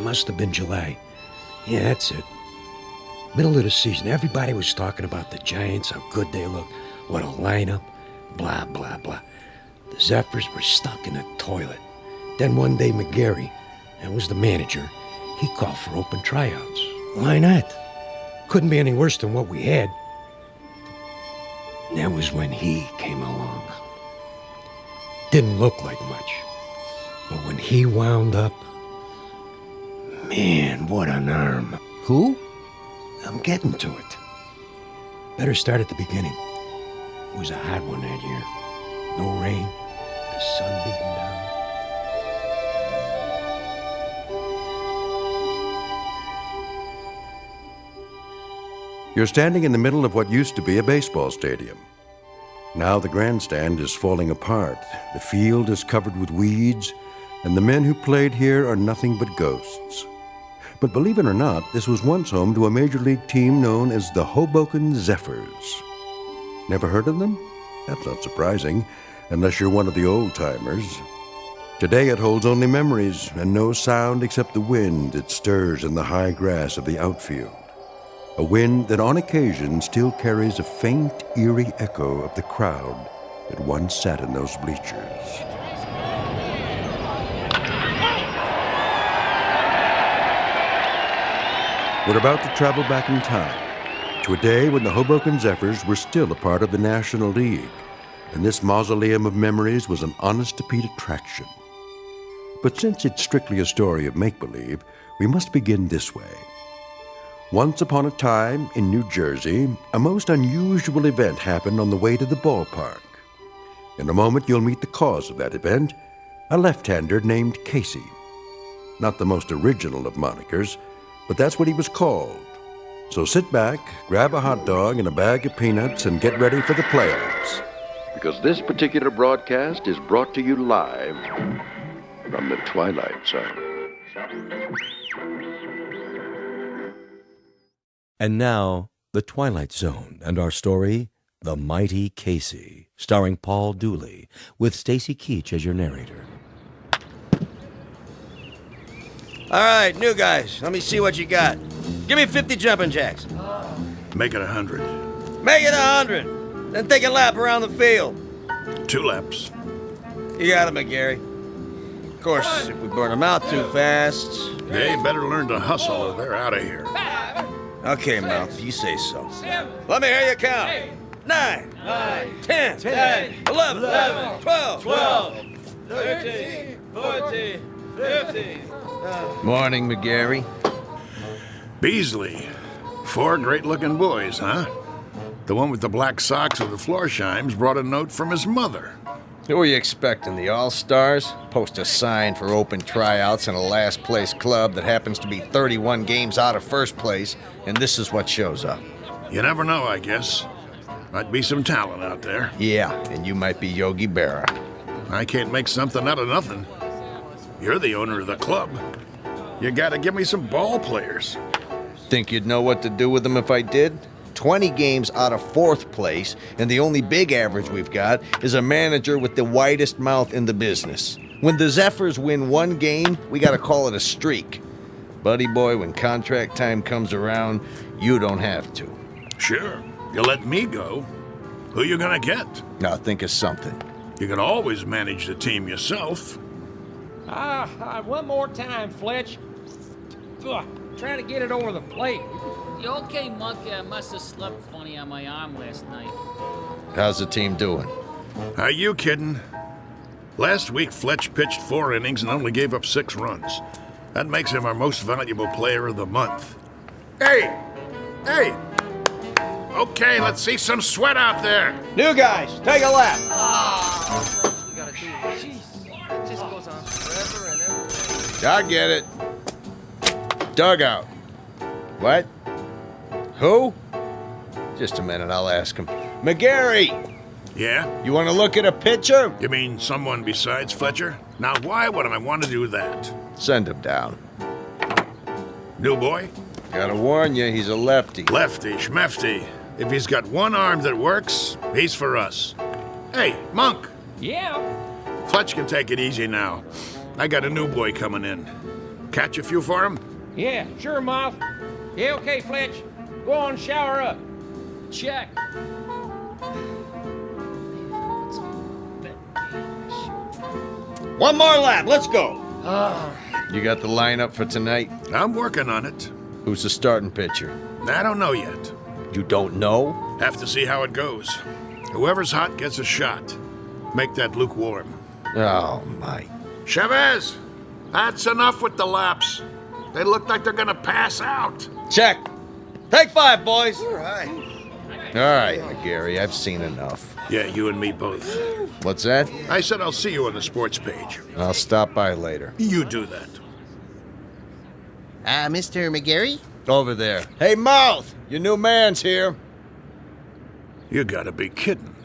must have been July. Yeah, that's it. Middle of the season, everybody was talking about the Giants, how good they look, what a lineup, blah, blah, blah. The Zephyrs were stuck in a toilet. Then one day McGarry, that was the manager, he called for open tryouts. Why not? Couldn't be any worse than what we had. And that was when he came along. Didn't look like much. But when he wound up, man, what an arm. Who? I'm getting to it. Better start at the beginning. It was a hot one that year. No rain, the sun beating down. You're standing in the middle of what used to be a baseball stadium. Now the grandstand is falling apart, the field is covered with weeds, and the men who played here are nothing but ghosts. But believe it or not, this was once home to a major league team known as the Hoboken Zephyrs. Never heard of them? That's not surprising, unless you're one of the old-timers. Today it holds only memories and no sound except the wind that stirs in the high grass of the outfield. A wind that on occasion still carries a faint, eerie echo of the crowd that once sat in those bleachers. We're about to travel back in time to a day when the Hoboken Zephyrs were still a part of the National League, and this mausoleum of memories was an honest-to-Pete attraction. But since it's strictly a story of make-believe, we must begin this way. Once upon a time, in New Jersey, a most unusual event happened on the way to the ballpark. In a moment, you'll meet the cause of that event, a left-hander named Casey. Not the most original of monikers, but that's what he was called. So sit back, grab a hot dog and a bag of peanuts, and get ready for the playoffs. Because this particular broadcast is brought to you live from the Twilight Zone. And now, The Twilight Zone and our story, The Mighty Casey, starring Paul Dooley, with Stacy Keach as your narrator. All right, new guys, let me see what you got. Give me 50 jumping jacks. Make it 100. Make it 100. Then take a lap around the field. 2 laps. You got it, McGarry. Of course, if we burn them out too fast... They better learn to hustle or they're out of here. Okay, Mel, if you say so. Let me hear you count. 9, 10, 11, 12, 13, 14, 15. Morning, McGarry. Beasley. 4 great-looking boys, huh? The one with the black socks with the floor shimes brought a note from his mother. Who are you expecting, the All-Stars? Post a sign for open tryouts in a last-place club that happens to be 31 games out of first place, and this is what shows up. You never know, I guess. Might be some talent out there. Yeah, and you might be Yogi Berra. I can't make something out of nothing. You're the owner of the club. You gotta give me some ball players. Think you'd know what to do with them if I did? 20 games out of fourth place, and the only big average we've got is a manager with the widest mouth in the business. When the Zephyrs win one game, we gotta call it a streak. Buddy boy, when contract time comes around, you don't have to. Sure, you let me go. Who you gonna get? Now think of something. You can always manage the team yourself. One more time, Fletch. Ugh, trying to get it over the plate. You okay, Muck? I must have slept funny on my arm last night. How's the team doing? Are you kidding? Last week, Fletch pitched 4 innings and only gave up 6 runs. That makes him our most valuable player of the month. Hey! Hey! Okay, let's see some sweat out there. New guys, take a lap. We gotta do it. Jeez, it just goes on forever and ever. I get it. Dugout. What? Who? Just a minute, I'll ask him. McGarry! Yeah? You want to look at a pitcher? You mean someone besides Fletcher? Now, why would I want to do that? Send him down. New boy? Gotta warn you, he's a lefty. Lefty, schmefty. If he's got one arm that works, he's for us. Hey, Monk! Yeah? Fletch can take it easy now. I got a new boy coming in. Catch a few for him? Yeah, sure, Mouth. Yeah, okay, Fletch. Go on, shower up. Check. One more lap, let's go. You got the lineup for tonight? I'm working on it. Who's the starting pitcher? I don't know yet. You don't know? Have to see how it goes. Whoever's hot gets a shot. Make that lukewarm. Oh, my. Chavez! That's enough with the laps. They look like they're gonna pass out. Check. Take 5, boys. All right. All right, McGarry, I've seen enough. Yeah, you and me both. What's that? I said I'll see you on the sports page. I'll stop by later. You do that. Mr. McGarry? Over there. Hey, Mouth! Your new man's here. You gotta be kidding.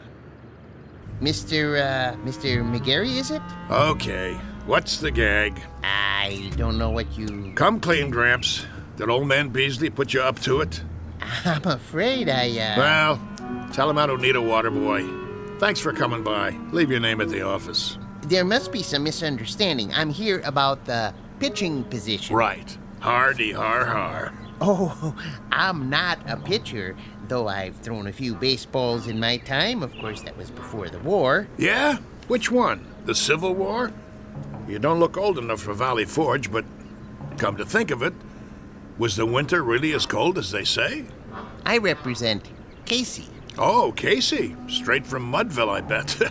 Mr. McGarry, is it? Okay, what's the gag? I don't know what you... Come clean, Gramps. Did old man Beasley put you up to it? I'm afraid Well, tell him I don't need a water boy. Thanks for coming by. Leave your name at the office. There must be some misunderstanding. I'm here about the pitching position. Right. Hardy har har. Oh, I'm not a pitcher, though I've thrown a few baseballs in my time. Of course, that was before the war. Yeah? Which one? The Civil War? You don't look old enough for Valley Forge, but come to think of it, was the winter really as cold as they say? I represent Casey. Oh, Casey. Straight from Mudville, I bet.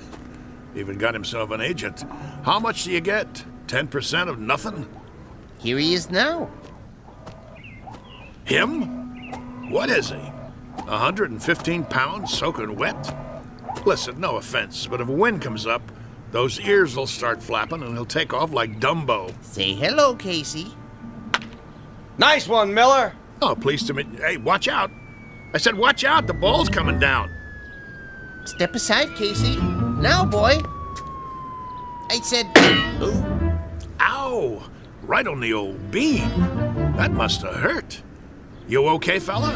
Even got himself an agent. How much do you get? 10% of nothing? Here he is now. Him? What is he? 115 pounds soaking wet? Listen, no offense, but if a wind comes up, those ears will start flapping and he'll take off like Dumbo. Say hello, Casey. Nice one, Miller. Oh, pleased to meet you. Hey, watch out. I said watch out, the ball's coming down. Step aside, Casey. Now, boy. I said... Ooh. Ow! Right on the old beam. That must have hurt. You okay, fella?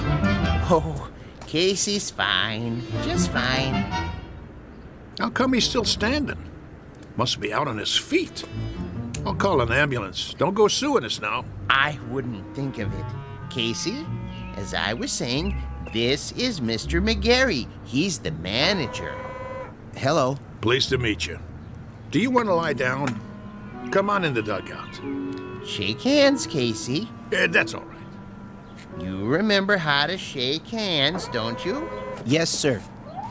Oh, Casey's fine. Just fine. How come he's still standing? Must be out on his feet. I'll call an ambulance. Don't go suing us now. I wouldn't think of it. Casey, as I was saying, this is Mr. McGarry. He's the manager. Hello. Pleased to meet you. Do you want to lie down? Come on in the dugout. Shake hands, Casey. That's all right. You remember how to shake hands, don't you? Yes, sir.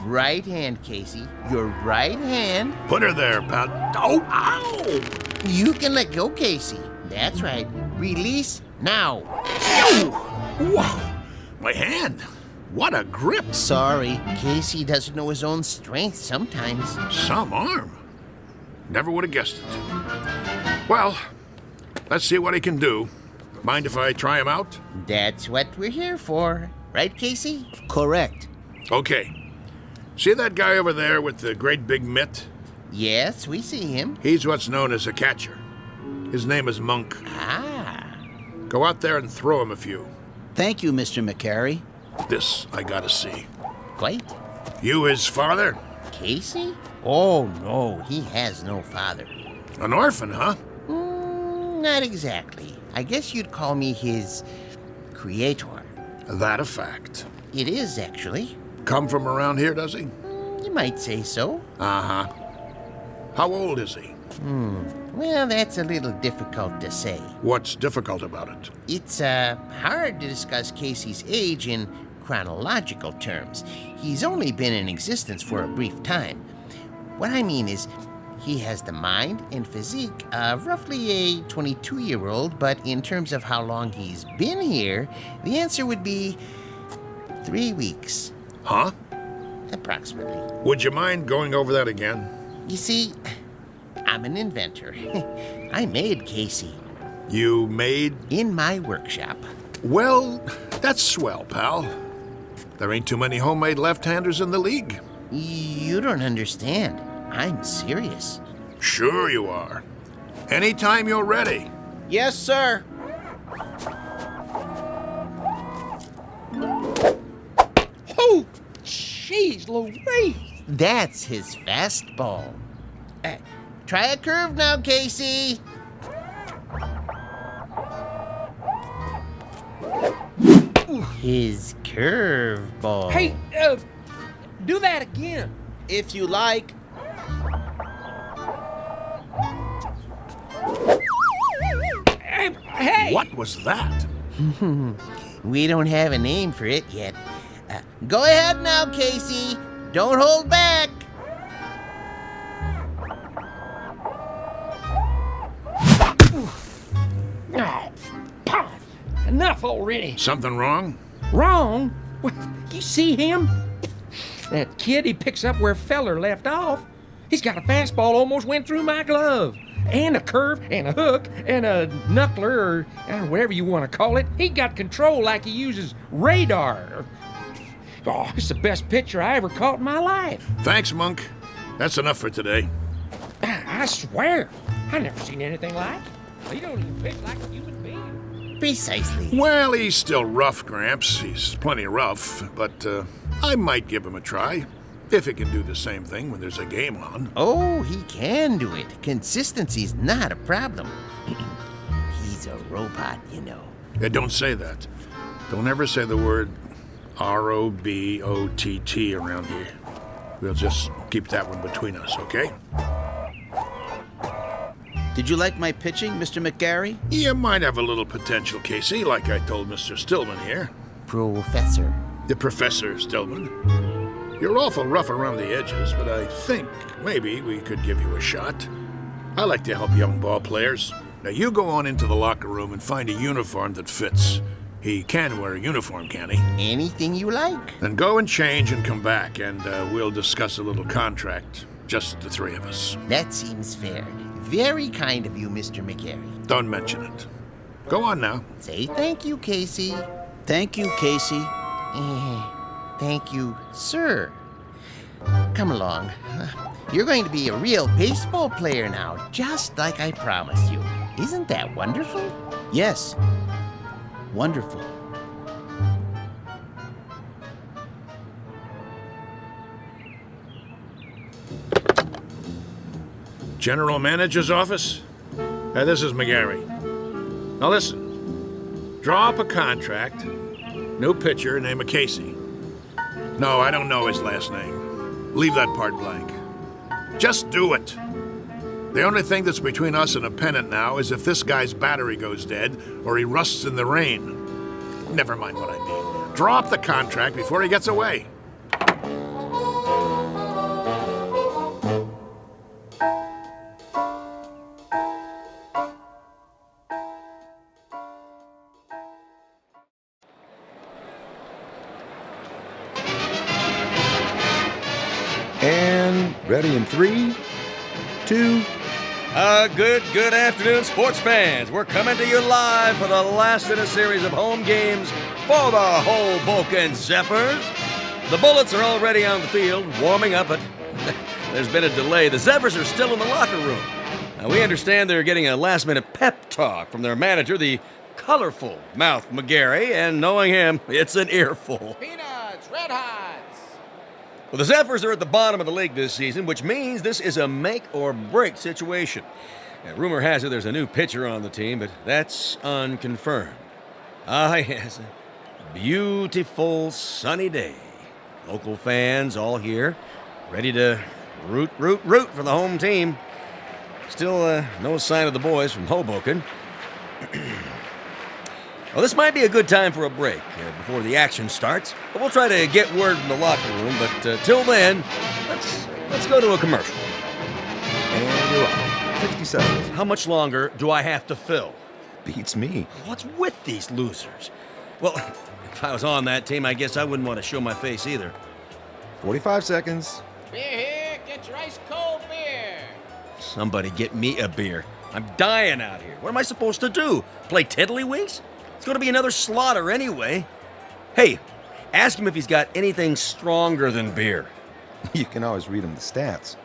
Right hand, Casey. Your right hand. Put her there, pal. Oh, ow! You can let go, Casey. That's right. Release now. Whoa! My hand. What a grip. Sorry, Casey doesn't know his own strength sometimes. Some arm. Never would have guessed it. Well, let's see what he can do. Mind if I try him out? That's what we're here for. Right, Casey? Correct. Okay. See that guy over there with the great big mitt? Yes, we see him. He's what's known as a catcher. His name is Monk. Ah. Go out there and throw him a few. Thank you, Mr. McCary. This I gotta see. Quite. You his father? Casey? Oh, no, he has no father. An orphan, huh? Not exactly. I guess you'd call me his creator. That a fact. It is, actually. Come from around here, does he? You might say so. Uh-huh. How old is he? Well, that's a little difficult to say. What's difficult about it? It's hard to discuss Casey's age in chronological terms. He's only been in existence for a brief time. What I mean is, he has the mind and physique of roughly a 22-year-old, but in terms of how long he's been here, the answer would be 3 weeks. Huh? Approximately. Would you mind going over that again? You see, I'm an inventor. I made Casey. You made? In my workshop. Well, that's swell, pal. There ain't too many homemade left-handers in the league. You don't understand. I'm serious. Sure you are. Anytime you're ready. Yes, sir. Oh, jeez Louise. That's his fastball. Try a curve now, Casey. His curveball. Hey, do that again. If you like. Hey! What was that? We don't have a name for it yet. Go ahead now, Casey. Don't hold back. Oh, enough already. Something wrong? Wrong? What, you see him? That kid, he picks up where Feller left off. He's got a fastball almost went through my glove. And a curve, and a hook, and a knuckler, or whatever you want to call it. He got control like he uses radar. Oh, it's the best pitcher I ever caught in my life. Thanks, Monk. That's enough for today. I swear, I never seen anything like it. He don't even pitch like a human being. Precisely. Well, he's still rough, Gramps. He's plenty rough, but I might give him a try. If he can do the same thing when there's a game on. Oh, he can do it. Consistency's not a problem. He's a robot, you know. Don't say that. Don't ever say the word R-O-B-O-T-T around here. We'll just keep that one between us, okay? Did you like my pitching, Mr. McGarry? You might have a little potential, Casey, like I told Mr. Stillman here. Professor. The Professor Stillman. You're awful rough around the edges, but I think maybe we could give you a shot. I like to help young ball players. Now you go on into the locker room and find a uniform that fits. He can wear a uniform, can he? Anything you like. Then go and change and come back, and we'll discuss a little contract. Just the three of us. That seems fair. Very kind of you, Mr. McGarry. Don't mention it. Go on now. Say thank you, Casey. Thank you, Casey. Thank you, sir. Come along. You're going to be a real baseball player now, just like I promised you. Isn't that wonderful? Yes. Wonderful. General Manager's office? This is McGarry. Now listen. Draw up a contract. New pitcher, name of Casey. No, I don't know his last name. Leave that part blank. Just do it. The only thing that's between us and a pennant now is if this guy's battery goes dead or he rusts in the rain. Never mind what I mean. Draw up the contract before he gets away. And ready in 3, 2, Good afternoon, sports fans. We're coming to you live for the last in a series of home games for the Hoboken Zephyrs. The Bullets are already on the field, warming up, but there's been a delay. The Zephyrs are still in the locker room. Now, we understand they're getting a last-minute pep talk from their manager, the colorful Mouth McGarry, and knowing him, it's an earful. Peanuts, Red Hots. Well, the Zephyrs are at the bottom of the league this season, which means this is a make-or-break situation. Now, rumor has it there's a new pitcher on the team, but that's unconfirmed. Ah, yes, a beautiful sunny day. Local fans all here, ready to root for the home team. Still, no sign of the boys from Hoboken. Well, this might be a good time for a break before the action starts. But we'll try to get word from the locker room. But till then, let's go to a commercial. And you're off. 60 seconds. How much longer do I have to fill? Beats me. What's with these losers? Well, if I was on that team, I guess I wouldn't want to show my face either. 45 seconds. Beer here, get your ice cold beer. Somebody get me a beer. I'm dying out here. What am I supposed to do? Play tiddlywinks? It's going to be another slaughter anyway. Hey, ask him if he's got anything stronger than beer. You can always read him the stats.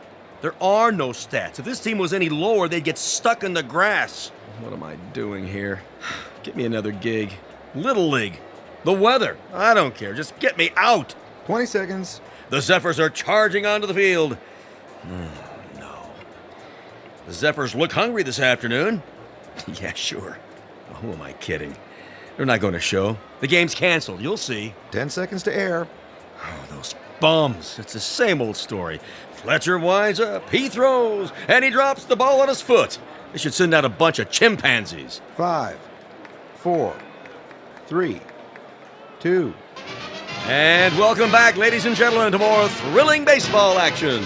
There are no stats. If this team was any lower, they'd get stuck in the grass. What am I doing here? Get me another gig. Little League. The weather. I don't care. Just get me out. 20 seconds. The Zephyrs are charging onto the field. No. The Zephyrs look hungry this afternoon. Yeah, sure. Who am I kidding? They're not going to show. The game's canceled. You'll see. 10 seconds to air. Oh, those bums. It's the same old story. Fletcher winds up, he throws, and he drops the ball on his foot. They should send out a bunch of chimpanzees. 5, 4, 3, 2. And welcome back, ladies and gentlemen, to more thrilling baseball action.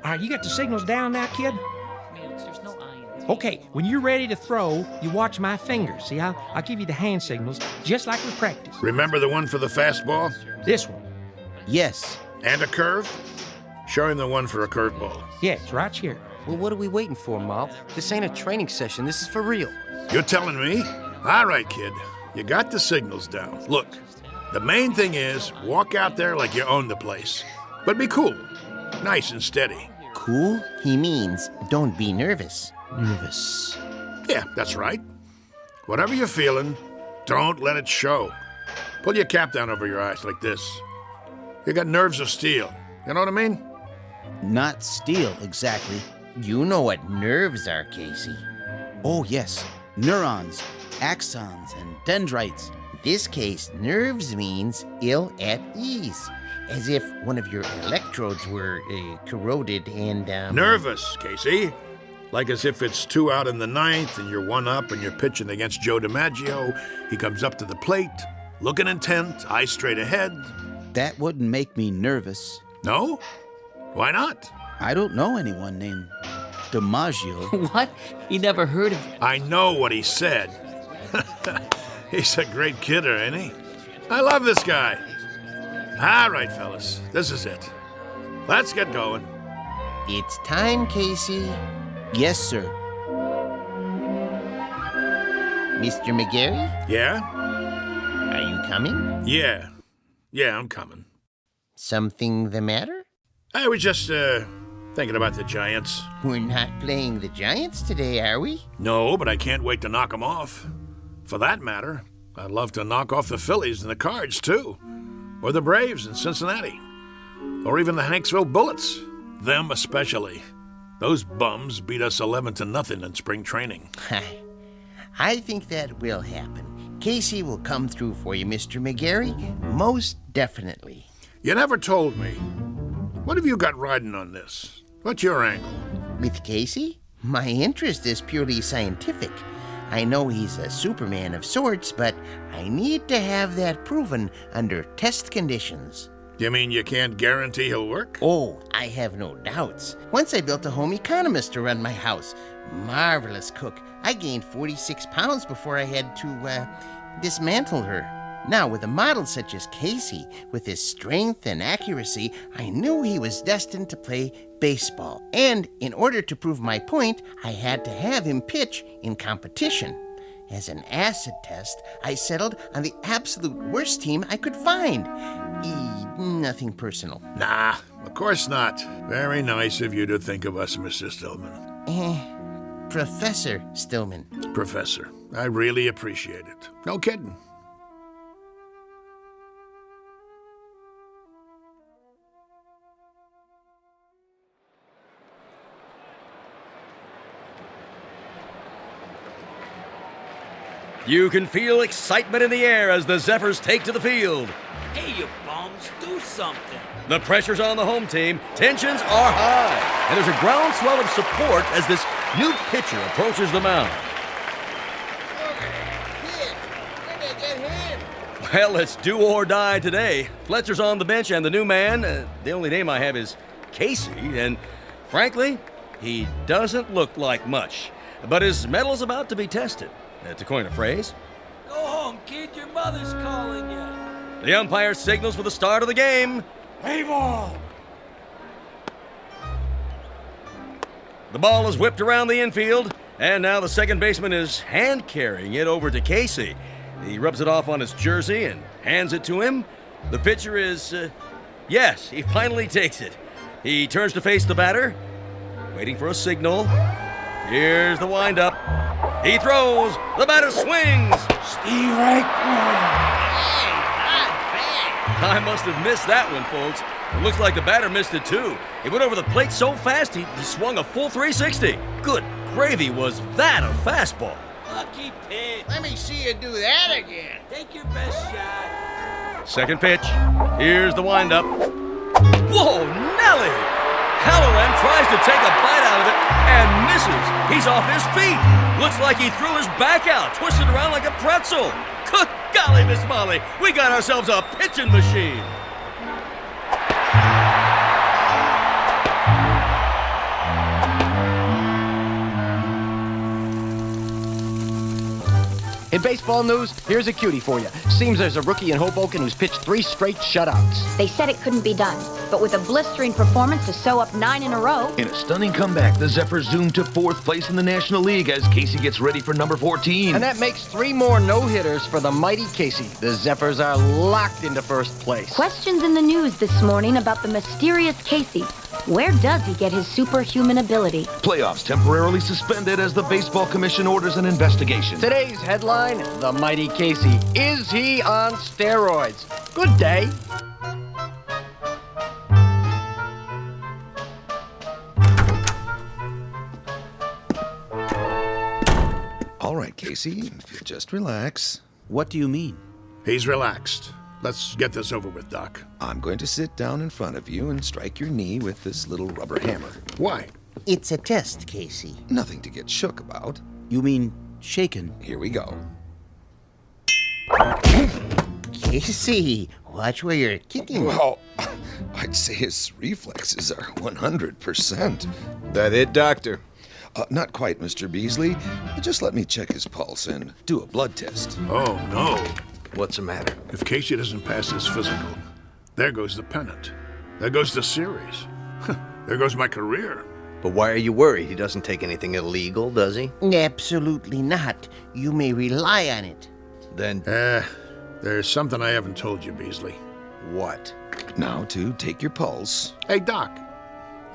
All right, you got the signals down now, kid? Okay, when you're ready to throw, you watch my fingers. See, I'll give you the hand signals, just like we practice. Remember the one for the fastball? This one. Yes. And a curve? Show him the one for a curveball. Yes, right here. Well, what are we waiting for, Mouth? This ain't a training session. This is for real. You're telling me? All right, kid. You got the signals down. Look, the main thing is walk out there like you own the place. But be cool. Nice and steady. Cool? He means don't be nervous. Nervous. Yeah, that's right. Whatever you're feeling, don't let it show. Pull your cap down over your eyes like this. You got nerves of steel. You know what I mean? Not steel, exactly. You know what nerves are, Casey. Oh, yes. Neurons, axons, and dendrites. This case, nerves means ill at ease. As if one of your electrodes were corroded and, Nervous, Casey. Like as if it's 2 out in the 9th and you're 1 up and you're pitching against Joe DiMaggio. He comes up to the plate, looking intent, eyes straight ahead. That wouldn't make me nervous. No? Why not? I don't know anyone named DiMaggio. What? He never heard of... I know what he said. He's a great kidder, ain't he? I love this guy. All right, fellas, this is it. Let's get going. It's time, Casey. Yes, sir. Mr. McGarry? Yeah? Are you coming? Yeah. Yeah, I'm coming. Something the matter? I was just, thinking about the Giants. We're not playing the Giants today, are we? No, but I can't wait to knock them off. For that matter, I'd love to knock off the Phillies and the Cards, too. Or the Braves in Cincinnati. Or even the Hanksville Bullets. Them especially. Those bums beat us 11-0 in spring training. I think that will happen. Casey will come through for you, Mr. McGarry. Most definitely. You never told me. What have you got riding on this? What's your angle? With Casey? My interest is purely scientific. I know he's a Superman of sorts, but I need to have that proven under test conditions. You mean you can't guarantee he'll work? Oh, I have no doubts. Once I built a home economist to run my house. Marvelous cook. I gained 46 pounds before I had to, dismantle her. Now, with a model such as Casey, with his strength and accuracy, I knew he was destined to play baseball. And in order to prove my point, I had to have him pitch in competition. As an acid test, I settled on the absolute worst team I could find. Nothing personal. Nah, of course not. Very nice of you to think of us, Mr. Stillman. Professor Stillman. Professor, I really appreciate it. No kidding. You can feel excitement in the air as the Zephyrs take to the field. Hey, you bums, do something. The pressure's on the home team, tensions are high, and there's a groundswell of support as this new pitcher approaches the mound. Well, it's do or die today. Fletcher's on the bench, and the new man, the only name I have is Casey, and frankly, he doesn't look like much. But his metal's about to be tested, to coin a phrase. Go home, kid, your mother's calling you. The umpire signals for the start of the game. Play ball. The ball is whipped around the infield, and now the second baseman is hand-carrying it over to Casey. He rubs it off on his jersey and hands it to him. The pitcher is, yes, he finally takes it. He turns to face the batter, waiting for a signal. Here's the windup. He throws. The batter swings. Strike one. I must have missed that one, folks. It looks like the batter missed it, too. He went over the plate so fast, he swung a full 360. Good gravy, was that a fastball? Lucky pitch. Let me see you do that again. Take your best shot. Second pitch. Here's the windup. Whoa, Nelly! Halloran tries to take a bite out of it and misses. He's off his feet. Looks like he threw his back out, twisted around like a pretzel. Good golly, Miss Molly, we got ourselves a pitching machine. In baseball news, here's a cutie for you. Seems there's a rookie in Hoboken who's pitched 3 straight shutouts. They said it couldn't be done, but with a blistering performance to sew up 9 in a row. In a stunning comeback, the Zephyrs zoom to 4th place in the National League as Casey gets ready for number 14. And that makes 3 more no-hitters for the mighty Casey. The Zephyrs are locked into 1st place. Questions in the news this morning about the mysterious Casey. Where does he get his superhuman ability? Playoffs temporarily suspended as the Baseball Commission orders an investigation. Today's headline, the mighty Casey. Is he on steroids? Good day. All right, Casey, just relax. What do you mean? He's relaxed. Let's get this over with, Doc. I'm going to sit down in front of you and strike your knee with this little rubber hammer. Why? It's a test, Casey. Nothing to get shook about. You mean shaken? Here we go. Casey, watch where you're kicking. Well, I'd say his reflexes are 100%. That it, Doctor? Not quite, Mr. Beasley. Just let me check his pulse and do a blood test. Oh, no. What's the matter? If Casey doesn't pass his physical, there goes the pennant. There goes the series. There goes my career. But why are you worried? He doesn't take anything illegal, does he? Absolutely not. You may rely on it. Then... there's something I haven't told you, Beasley. What? Now to take your pulse. Hey, Doc,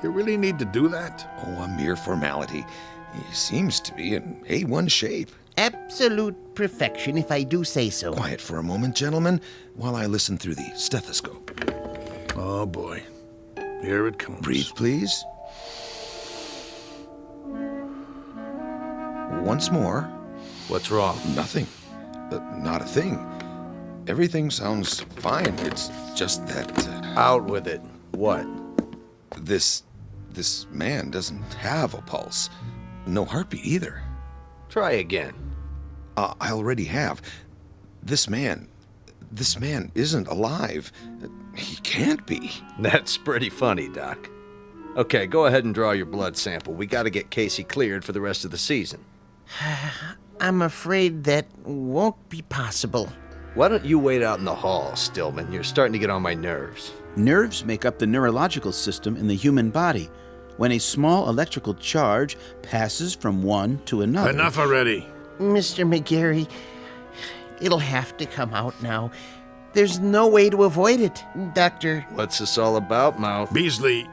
you really need to do that? Oh, a mere formality. He seems to be in A1 shape. Absolute perfection, if I do say so. Quiet for a moment, gentlemen, while I listen through the stethoscope. Oh, boy. Here it comes. Breathe, please. Once more. What's wrong? Nothing. Not a thing. Everything sounds fine. It's just that... Out with it. What? This man doesn't have a pulse. No heartbeat either. Try again. I already have. This man isn't alive. He can't be. That's pretty funny, Doc. Okay, go ahead and draw your blood sample. We gotta get Casey cleared for the rest of the season. I'm afraid that won't be possible. Why don't you wait out in the hall, Stillman? You're starting to get on my nerves. Nerves make up the neurological system in the human body. When a small electrical charge passes from one to another... Enough already. Mr. McGarry, it'll have to come out now. There's no way to avoid it, Doctor. What's this all about, Mouth? Beasley,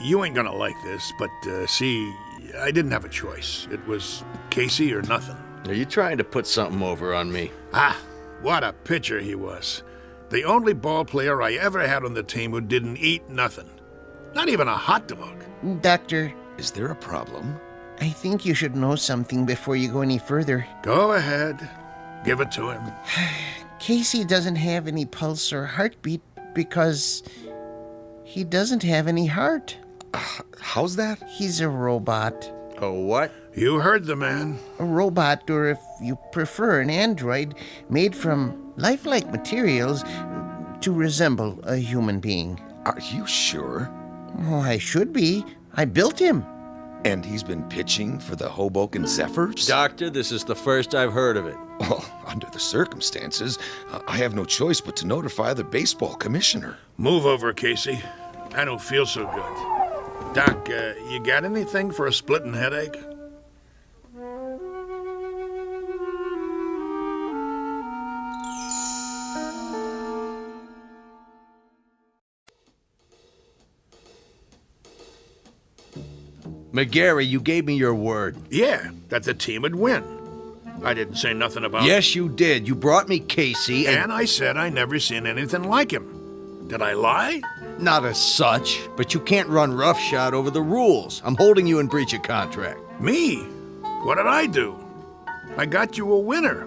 you ain't gonna like this, but see, I didn't have a choice. It was Casey or nothing. Are you trying to put something over on me? Ah, what a pitcher he was. The only ball player I ever had on the team who didn't eat nothing. Not even a hot dog. Doctor. Is there a problem? I think you should know something before you go any further. Go ahead. Give it to him. Casey doesn't have any pulse or heartbeat because he doesn't have any heart. How's that? He's a robot. A what? You heard the man. A robot, or if you prefer, an android made from lifelike materials to resemble a human being. Are you sure? Oh, I should be. I built him. And he's been pitching for the Hoboken Zephyrs? Doctor, this is the first I've heard of it. Well, under the circumstances, I have no choice but to notify the baseball commissioner. Move over, Casey. I don't feel so good. Doc, you got anything for a splitting headache? McGarry, you gave me your word. Yeah, that the team would win. I didn't say nothing about... Yes, you did. You brought me Casey and I said I never seen anything like him. Did I lie? Not as such, but you can't run roughshod over the rules. I'm holding you in breach of contract. Me? What did I do? I got you a winner.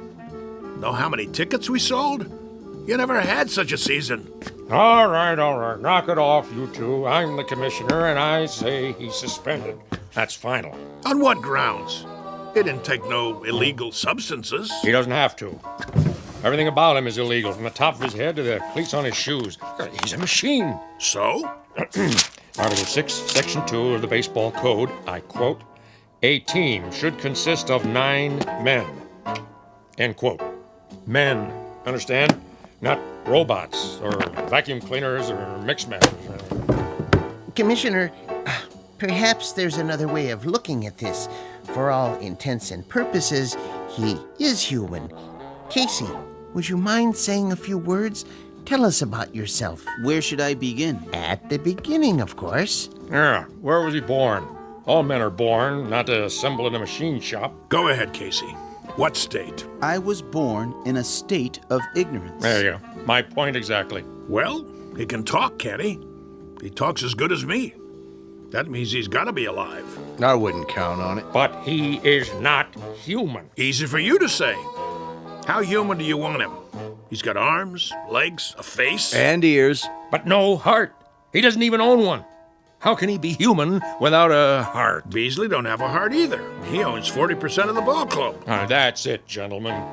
Know how many tickets we sold? You never had such a season. All right. Knock it off, you two. I'm the commissioner, and I say he's suspended. That's final. On what grounds? He didn't take no illegal substances. He doesn't have to. Everything about him is illegal, from the top of his head to the cleats on his shoes. He's a machine. So? Article 6, Section 2 of the Baseball Code, I quote, "A team should consist of 9 men." End quote. Men, understand? Not robots, or vacuum cleaners, or mix-masters. Commissioner, perhaps there's another way of looking at this. For all intents and purposes, he is human. Casey, would you mind saying a few words? Tell us about yourself. Where should I begin? At the beginning, of course. Yeah, where was he born? All men are born, not to assemble in a machine shop. Go ahead, Casey. What state? I was born in a state of ignorance. There you go. My point exactly. Well, he can talk, can't he? He talks as good as me. That means he's got to be alive. I wouldn't count on it. But he is not human. Easy for you to say. How human do you want him? He's got arms, legs, a face. And ears. But no heart. He doesn't even own one. How can he be human without a heart? Beasley don't have a heart either. He owns 40% of the ball club. That's it, gentlemen.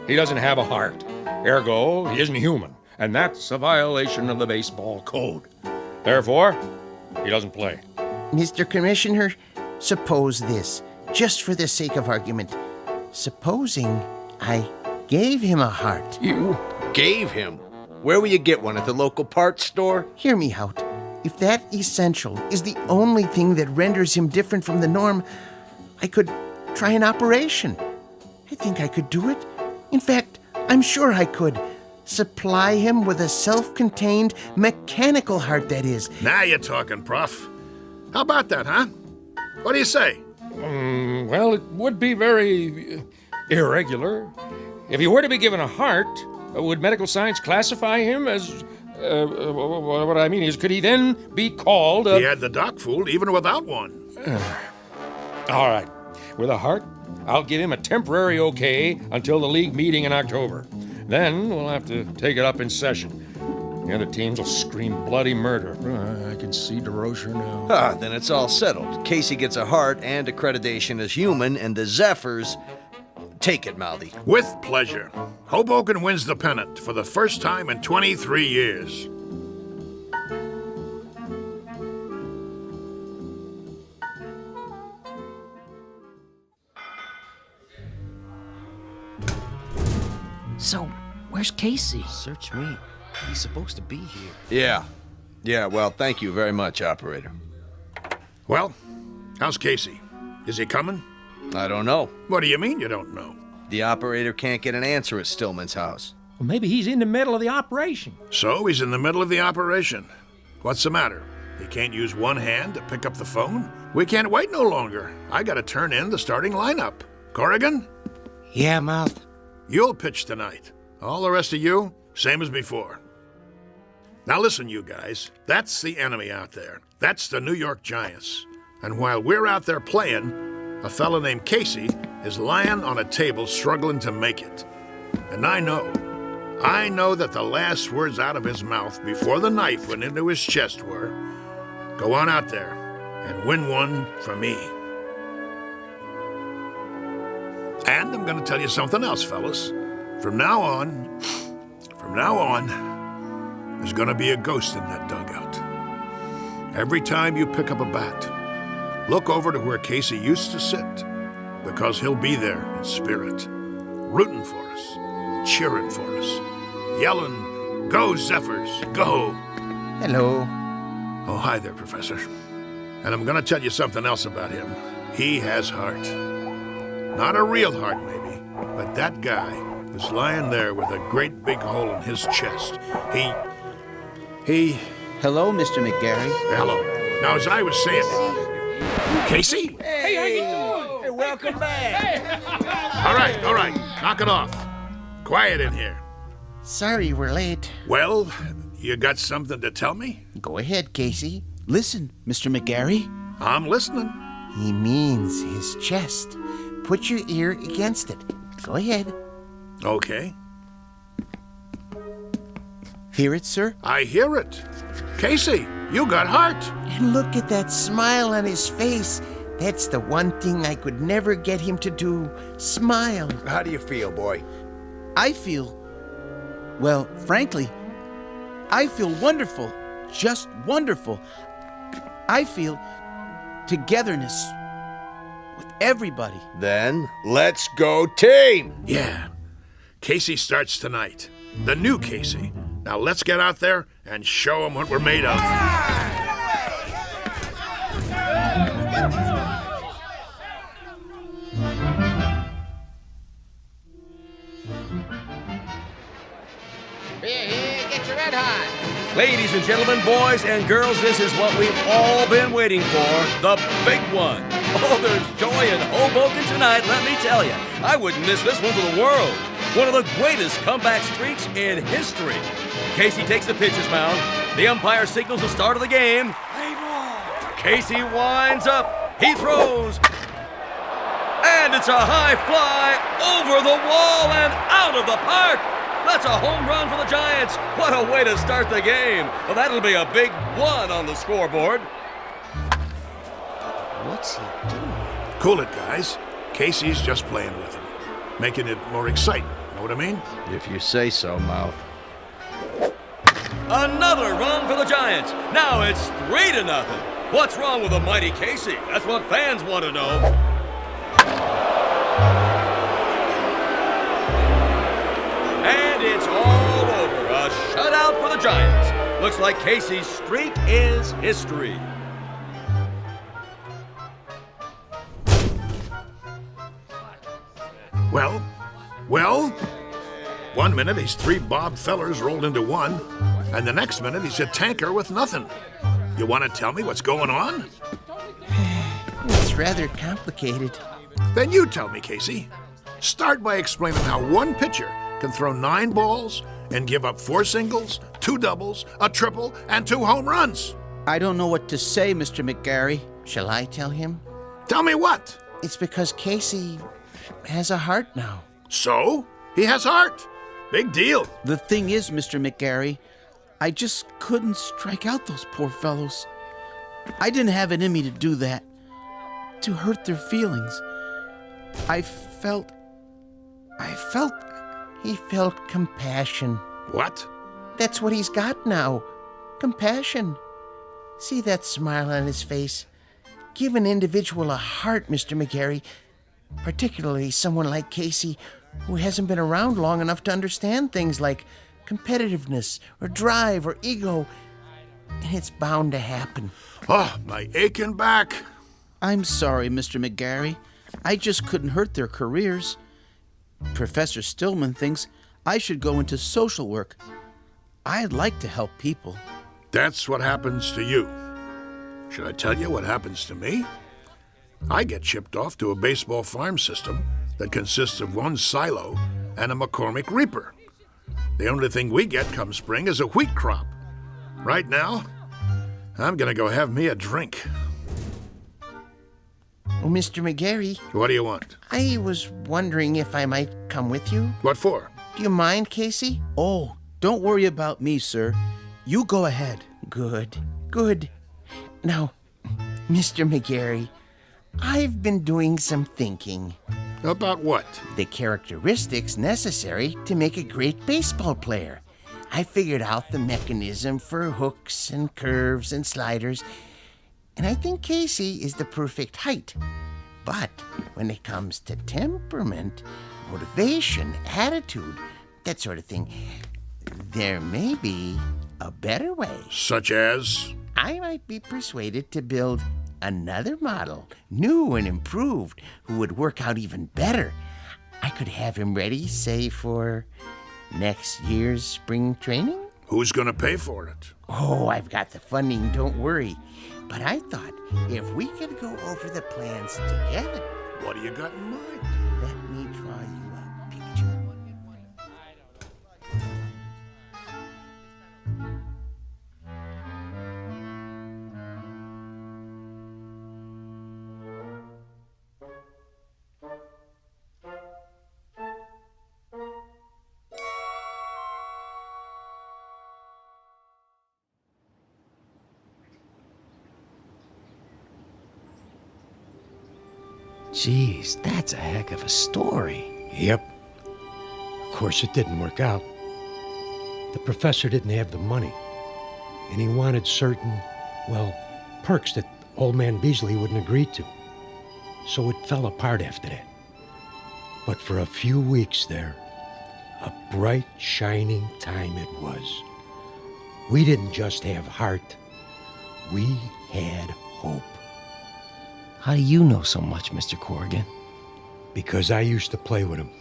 He doesn't have a heart. Ergo, he isn't human. And that's a violation of the baseball code. Therefore, he doesn't play. Mr. Commissioner, suppose this, just for the sake of argument. Supposing I gave him a heart. You gave him? Where will you get one? At the local parts store? Hear me out. If that essential is the only thing that renders him different from the norm, I could try an operation. I think I could do it. In fact, I'm sure I could. Supply him with a self-contained mechanical heart, that is. Now you're talking, Prof. How about that, huh? What do you say? Well, it would be very irregular. If he were to be given a heart, would medical science classify him as... what I mean is, could he then be called a... He had the doc fooled even without one. All right. With a heart, I'll give him a temporary okay until the league meeting in October. Then we'll have to take it up in session. The other teams will scream bloody murder. I can see DeRocher now. Then it's all settled. Casey gets a heart and accreditation as human, and the Zephyrs... Take it, Mouthy. With pleasure. Hoboken wins the pennant for the first time in 23 years. So, Where's Casey? Search me. He's supposed to be here. Yeah, well, thank you very much, operator. Well, how's Casey? Is he coming? I don't know. What do you mean you don't know? The operator can't get an answer at Stillman's house. Well, maybe he's in the middle of the operation. So he's in the middle of the operation. What's the matter? He can't use one hand to pick up the phone? We can't wait no longer. I gotta turn in the starting lineup. Corrigan? Yeah, Mouth? You'll pitch tonight. All the rest of you, same as before. Now listen, you guys. That's the enemy out there. That's the New York Giants. And while we're out there playing, a fella named Casey is lying on a table struggling to make it. And I know that the last words out of his mouth before the knife went into his chest were, "Go on out there and win one for me." And I'm going to tell you something else, fellas. From now on, there's going to be a ghost in that dugout. Every time you pick up a bat, look over to where Casey used to sit, because he'll be there in spirit, rooting for us, cheering for us, yelling, "Go, Zephyrs, go!" Hello. Oh, hi there, Professor. And I'm going to tell you something else about him. He has heart. Not a real heart, maybe, but that guy who's lying there with a great big hole in his chest, he... Hello, Mr. McGarry. Hello. Now, as I was saying... Casey? Hey, how you doing? Hey, welcome back. All right. Knock it off. Quiet in here. Sorry we're late. Well, you got something to tell me? Go ahead, Casey. Listen, Mr. McGarry. I'm listening. He means his chest. Put your ear against it. Go ahead. Okay. Hear it, sir? I hear it. Casey, you got heart. And look at that smile on his face. That's the one thing I could never get him to do. Smile. How do you feel, boy? I feel... Well, frankly, I feel wonderful. Just wonderful. I feel togetherness with everybody. Then, let's go team! Yeah. Casey starts tonight. The new Casey. Now let's get out there and show him what we're made of. Here, get your red hot. Ladies and gentlemen, boys and girls, this is what we've all been waiting for, the big one. Oh, there's joy in Hoboken tonight, let me tell you. I wouldn't miss this one for the world. One of the greatest comeback streaks in history. Casey takes the pitcher's mound. The umpire signals the start of the game. Casey winds up. He throws. And it's a high fly over the wall and out of the park. That's a home run for the Giants. What a way to start the game. Well, that'll be a big one on the scoreboard. What's he doing? Cool it, guys. Casey's just playing with him, making it more exciting. Know what I mean? If you say so, Mouth. Another run for the Giants. Now it's 3-0. What's wrong with the mighty Casey? That's what fans want to know. And it's all over. A shutout for the Giants. Looks like Casey's streak is history. Well, 1 minute he's 3 Bob Fellers rolled into one, and the next minute he's a tanker with nothing. You want to tell me what's going on? It's rather complicated. Then you tell me, Casey. Start by explaining how one pitcher can throw 9 balls and give up 4 singles, 2 doubles, a triple, and 2 home runs. I don't know what to say, Mr. McGarry. Shall I tell him? Tell me what? It's because Casey has a heart now. So? He has heart. Big deal. The thing is, Mr. McGarry, I just couldn't strike out those poor fellows. I didn't have it in me to do that, to hurt their feelings. He felt compassion. What? That's what he's got now. Compassion. See that smile on his face? Give an individual a heart, Mr. McGarry. Particularly someone like Casey, who hasn't been around long enough to understand things like competitiveness or drive or ego. And it's bound to happen. Oh, my aching back. I'm sorry, Mr. McGarry. I just couldn't hurt their careers. Professor Stillman thinks I should go into social work. I'd like to help people. That's what happens to you. Should I tell you what happens to me? I get shipped off to a baseball farm system that consists of one silo and a McCormick Reaper. The only thing we get come spring is a wheat crop. Right now, I'm gonna go have me a drink. Oh, Mr. McGarry. What do you want? I was wondering if I might come with you. What for? Do you mind, Casey? Oh, don't worry about me, sir. You go ahead. Good. Now, Mr. McGarry, I've been doing some thinking. About what? The characteristics necessary to make a great baseball player. I figured out the mechanism for hooks and curves and sliders, and I think Casey is the perfect height. But when it comes to temperament, motivation, attitude, that sort of thing, there may be a better way. Such as? I might be persuaded to build another model, new and improved, who would work out even better. I could have him ready, say, for next year's spring training? Who's gonna pay for it? Oh, I've got the funding, don't worry. But I thought if we could go over the plans together. What do you got in mind? Let me draw you a picture. Geez, that's a heck of a story. Yep. Of course, it didn't work out. The professor didn't have the money, and he wanted certain, well, perks that old man Beasley wouldn't agree to. So it fell apart after that. But for a few weeks there, a bright, shining time it was. We didn't just have heart, we had hope. How do you know so much, Mr. Corrigan? Because I used to play with him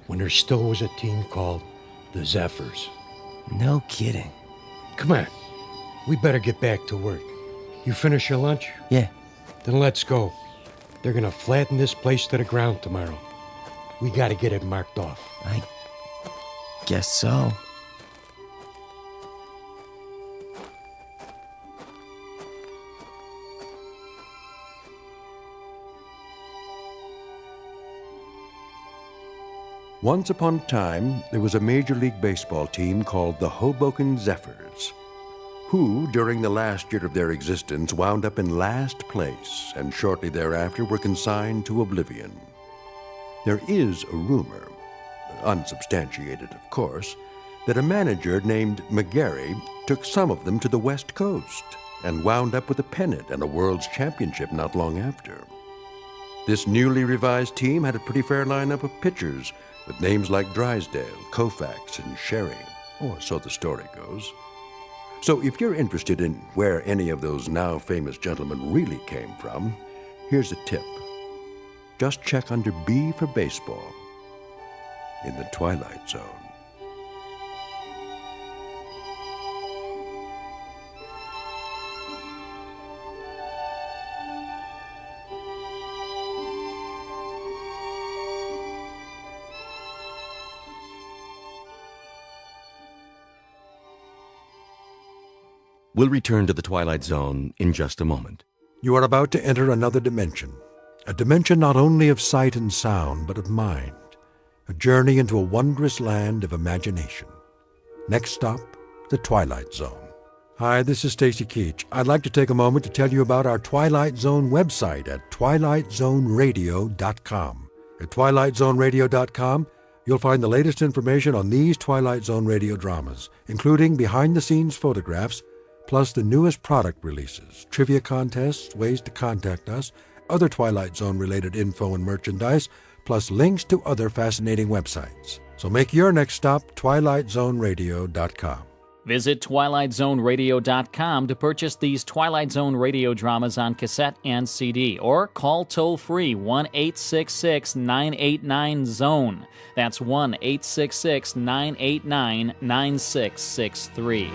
when there still was a team called the Zephyrs. No kidding. Come on, we better get back to work. You finish your lunch? Yeah. Then let's go. They're gonna flatten this place to the ground tomorrow. We gotta get it marked off. I guess so. Once upon a time, there was a Major League Baseball team called the Hoboken Zephyrs, who, during the last year of their existence, wound up in last place and shortly thereafter were consigned to oblivion. There is a rumor, unsubstantiated of course, that a manager named McGarry took some of them to the West Coast and wound up with a pennant and a World's Championship not long after. This newly revised team had a pretty fair lineup of pitchers with names like Drysdale, Koufax, and Sherry, or so the story goes. So if you're interested in where any of those now famous gentlemen really came from, here's a tip. Just check under B for baseball in the Twilight Zone. We'll return to the Twilight Zone in just a moment. You are about to enter another dimension, a dimension not only of sight and sound, but of mind, a journey into a wondrous land of imagination. Next stop, the Twilight Zone. Hi, this is Stacy Keach. I'd like to take a moment to tell you about our Twilight Zone website at twilightzoneradio.com. At twilightzoneradio.com, you'll find the latest information on these Twilight Zone radio dramas, including behind-the-scenes photographs, plus the newest product releases, trivia contests, ways to contact us, other Twilight Zone-related info and merchandise, plus links to other fascinating websites. So make your next stop TwilightZoneRadio.com. Visit TwilightZoneRadio.com to purchase these Twilight Zone radio dramas on cassette and CD, or call toll-free 1-866-989-ZONE. That's 1-866-989-9663.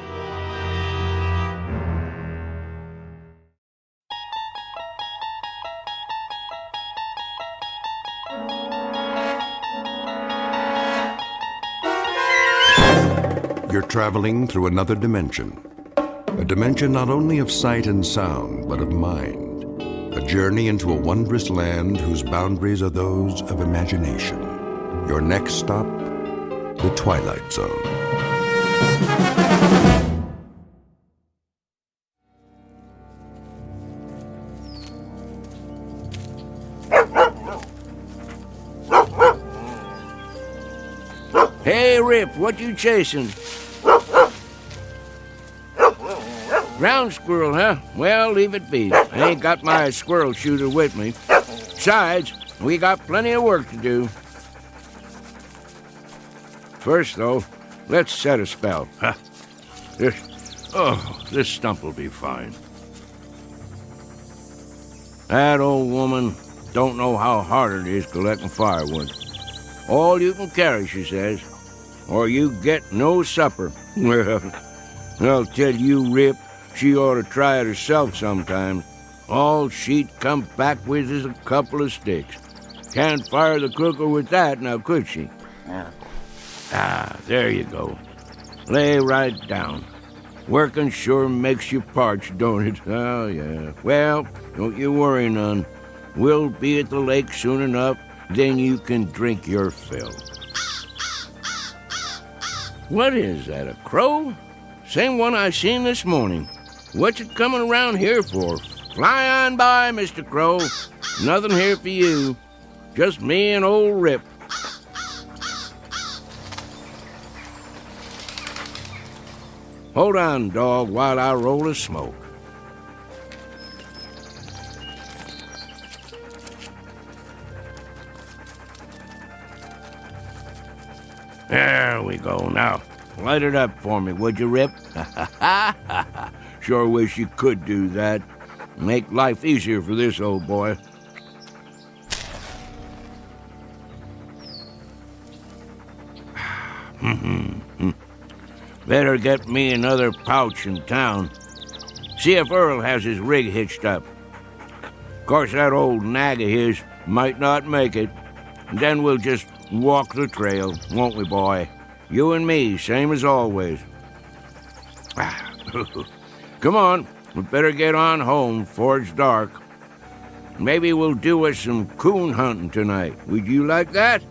You're traveling through another dimension. A dimension not only of sight and sound, but of mind. A journey into a wondrous land whose boundaries are those of imagination. Your next stop, the Twilight Zone. Hey, Rip, what you chasing? Ground squirrel, huh? Well, leave it be. I ain't got my squirrel shooter with me. Besides, we got plenty of work to do. First, though, let's set a spell. This stump will be fine. That old woman don't know how hard it is collecting firewood. All you can carry, she says, or you get no supper. Well, I'll tell you, Rip, she ought to try it herself sometime. All she'd come back with is a couple of sticks. Can't fire the cooker with that, now could she? There you go. Lay right down. Working sure makes you parched, don't it? Oh, yeah. Well, don't you worry none. We'll be at the lake soon enough, then you can drink your fill. What is that, a crow? Same one I seen this morning. What's it coming around here for? Fly on by, Mr. Crow. Nothing here for you. Just me and old Rip. Hold on, dog, while I roll a smoke. There we go. Now, light it up for me, would you, Rip? Sure wish you could do that. Make life easier for this old boy. Better get me another pouch in town. See if Earl has his rig hitched up. Of course, that old nag of his might not make it. Then we'll just walk the trail, won't we, boy? You and me, same as always. Come on, we better get on home before it's dark. Maybe we'll do us some coon hunting tonight. Would you like that?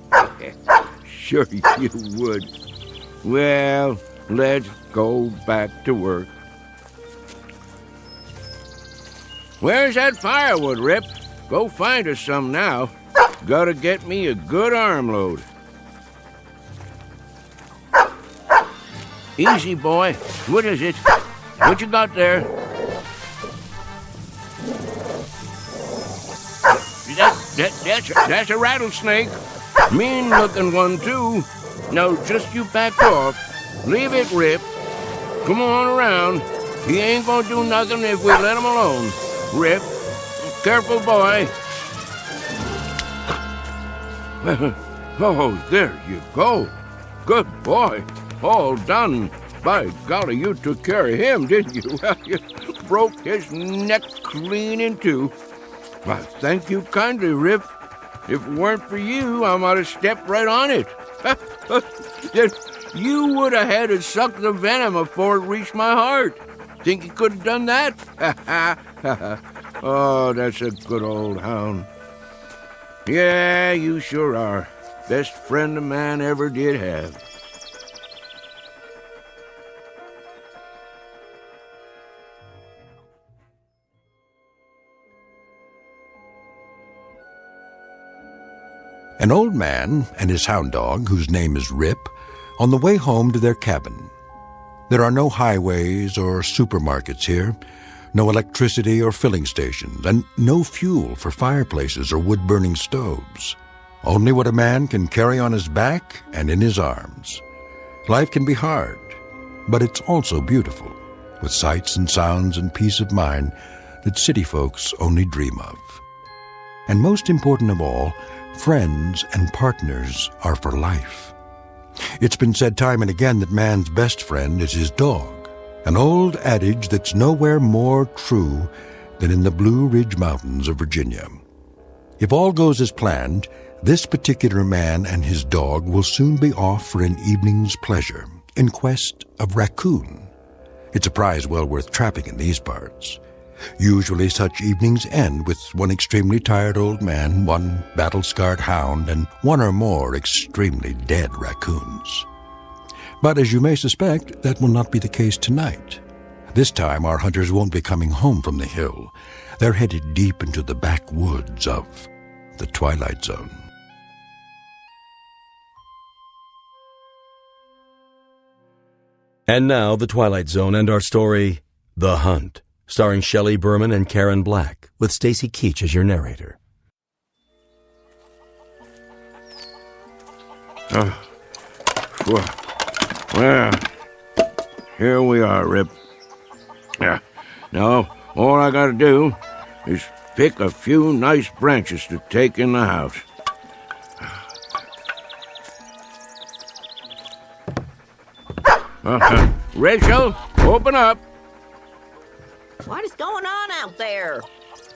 Sure you would. Well, let's go back to work. Where's that firewood, Rip? Go find us some now. Gotta get me a good armload. Easy, boy. What is it? What you got there? That's a rattlesnake. Mean-looking one, too. Now, just you back off. Leave it, Rip. Come on around. He ain't gonna do nothing if we let him alone. Rip, careful, boy. Oh, there you go. Good boy. All done. By golly, you took care of him, didn't you? You broke his neck clean in two. Well, thank you kindly, Rip. If it weren't for you, I might have stepped right on it. You would have had to suck the venom before it reached my heart. Think you could have done that? Oh, that's a good old hound. Yeah, you sure are. Best friend a man ever did have. An old man and his hound dog, whose name is Rip, on the way home to their cabin. There are no highways or supermarkets here, No electricity or filling stations, and no fuel for fireplaces or wood-burning stoves. Only what a man can carry on his back and in his arms. Life can be hard, but it's also beautiful, with sights and sounds and peace of mind that city folks only dream of. And most important of all, friends and partners are for life. It's been said time and again that man's best friend is his dog, an old adage that's nowhere more true than in the Blue Ridge Mountains of Virginia. If all goes as planned, this particular man and his dog will soon be off for an evening's pleasure in quest of raccoon. It's a prize well worth trapping in these parts. Usually such evenings end with one extremely tired old man, one battle-scarred hound, and one or more extremely dead raccoons. But as you may suspect, that will not be the case tonight. This time our hunters won't be coming home from the hill. They're headed deep into the backwoods of the Twilight Zone. And now, The Twilight Zone and our story, The Hunt, starring Shelley Berman and Karen Black, with Stacy Keach as your narrator. Well, here we are, Rip. Now, all I gotta do is pick a few nice branches to take in the house. Rachel, open up. What is going on out there?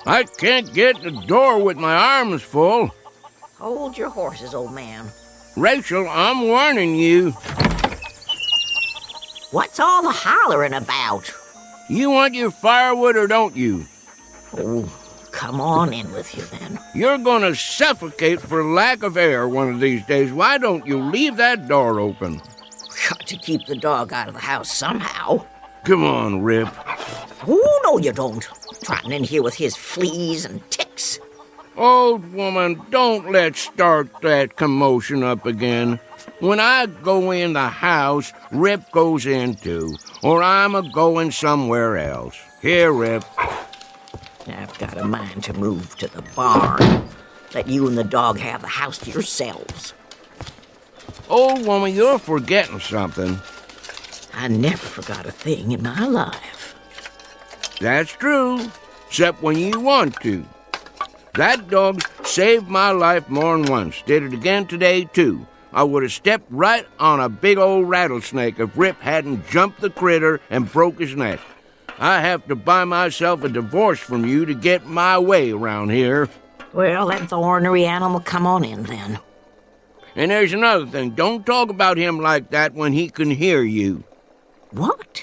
I can't get the door with my arms full. Hold your horses, old man. Rachel, I'm warning you. What's all the hollering about? You want your firewood or don't you? Oh, come on in with you then. You're gonna suffocate for lack of air one of these days. Why don't you leave that door open? Got to keep the dog out of the house somehow. Come on, Rip. Oh, no you don't. Trotting in here with his fleas and ticks. Old woman, don't let's start that commotion up again. When I go in the house, Rip goes in too, or I'm a-going somewhere else. Here, Rip. I've got a mind to move to the barn. Let you and the dog have the house to yourselves. Old woman, you're forgetting something. I never forgot a thing in my life. That's true, except when you want to. That dog saved my life more than once. Did it again today, too. I would have stepped right on a big old rattlesnake if Rip hadn't jumped the critter and broke his neck. I have to buy myself a divorce from you to get my way around here. Well, let the ornery animal come on in, then. And there's another thing. Don't talk about him like that when he can hear you. What?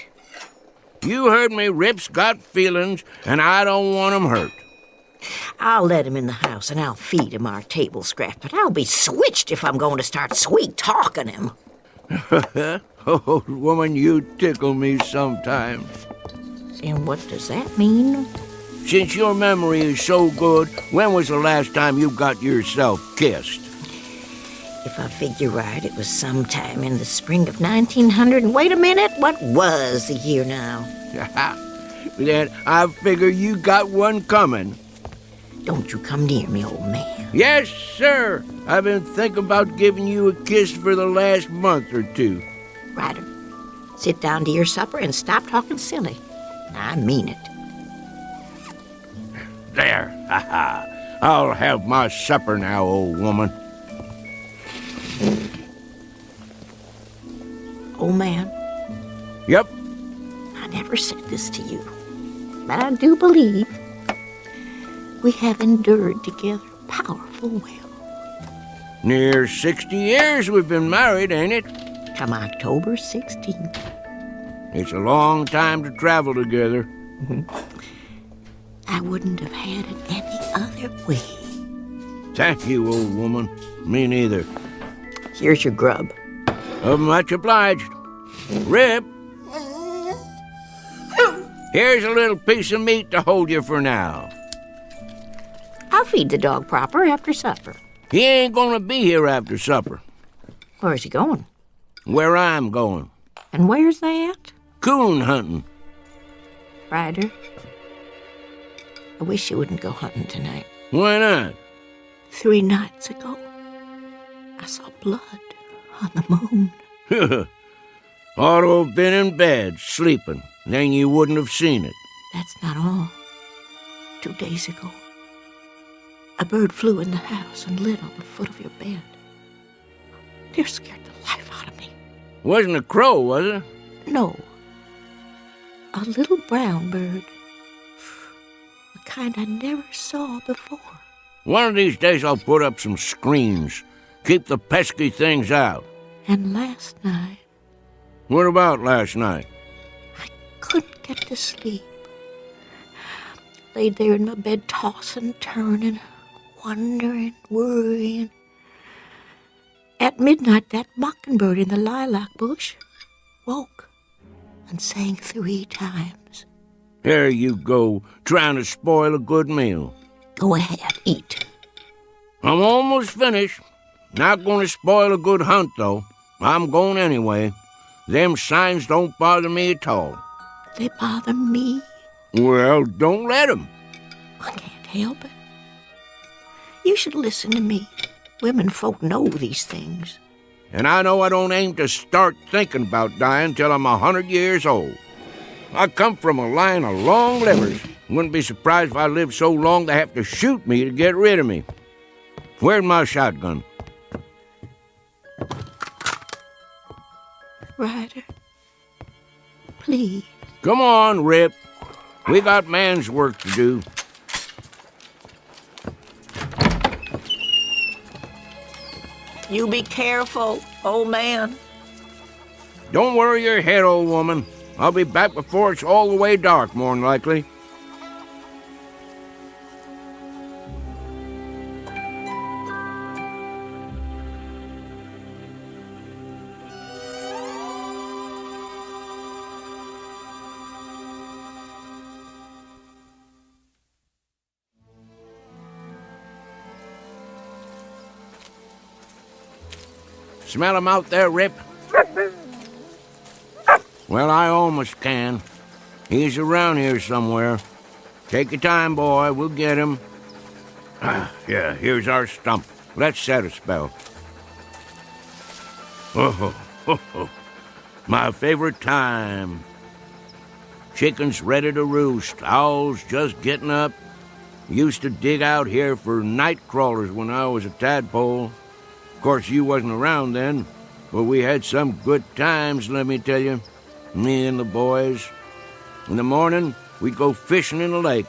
You heard me. Rip's got feelings, and I don't want him hurt. I'll let him in the house, and I'll feed him our table scraps, but I'll be switched if I'm going to start sweet-talking him. Old woman, you tickle me sometimes. And what does that mean? Since your memory is so good, when was the last time you got yourself kissed? If I figure right, it was sometime in the spring of 1900. And wait a minute, what was the year now? Then I figure you got one coming. Don't you come near me, old man. Yes, sir. I've been thinking about giving you a kiss for the last month or two. Ryder, sit down to your supper and stop talking silly. I mean it. There. I'll have my supper now, old woman. Old man? Yep. I never said this to you, but I do believe we have endured together powerful well. Near 60 years we've been married, ain't it? Come October 16th. It's a long time to travel together. Mm-hmm. I wouldn't have had it any other way. Thank you, old woman. Me neither. Here's your grub. Much obliged. Rip. Here's a little piece of meat to hold you for now. I'll feed the dog proper after supper. He ain't gonna be here after supper. Where's he going? Where I'm going. And where's that? Coon hunting. Ryder, I wish you wouldn't go hunting tonight. Why not? 3 nights ago, I saw blood on the moon. Ought to have been in bed, sleeping. Then you wouldn't have seen it. That's not all. 2 days ago, a bird flew in the house and lit on the foot of your bed. It scared the life out of me. Wasn't a crow, was it? No. A little brown bird. The kind I never saw before. One of these days I'll put up some screens. Keep the pesky things out. And last night, What about last night? couldn't get to sleep. Laid there in my bed, tossing, turning, wondering, worrying. At midnight, that mockingbird in the lilac bush woke and sang 3 times. Here you go, trying to spoil a good meal. Go ahead, eat. I'm almost finished. Not going to spoil a good hunt, though. I'm going anyway. Them signs don't bother me at all. They bother me. Well, don't let 'em. I can't help it. You should listen to me. Women folk know these things. And I know I don't aim to start thinking about dying till I'm 100 years old. I come from a line of long livers. Wouldn't be surprised if I lived so long they have to shoot me to get rid of me. Where's my shotgun? Ryder, please. Come on, Rip. We got man's work to do. You be careful, old man. Don't worry your head, old woman. I'll be back before it's all the way dark, more'n likely. Smell him out there, Rip? Well, I almost can. He's around here somewhere. Take your time, boy. We'll get him. Yeah, here's our stump. Let's set a spell. Oh, my favorite time. Chickens ready to roost. Owls just getting up. Used to dig out here for night crawlers when I was a tadpole. Of course, you wasn't around then, but we had some good times, let me tell you. Me and the boys. In the morning, we'd go fishing in the lake.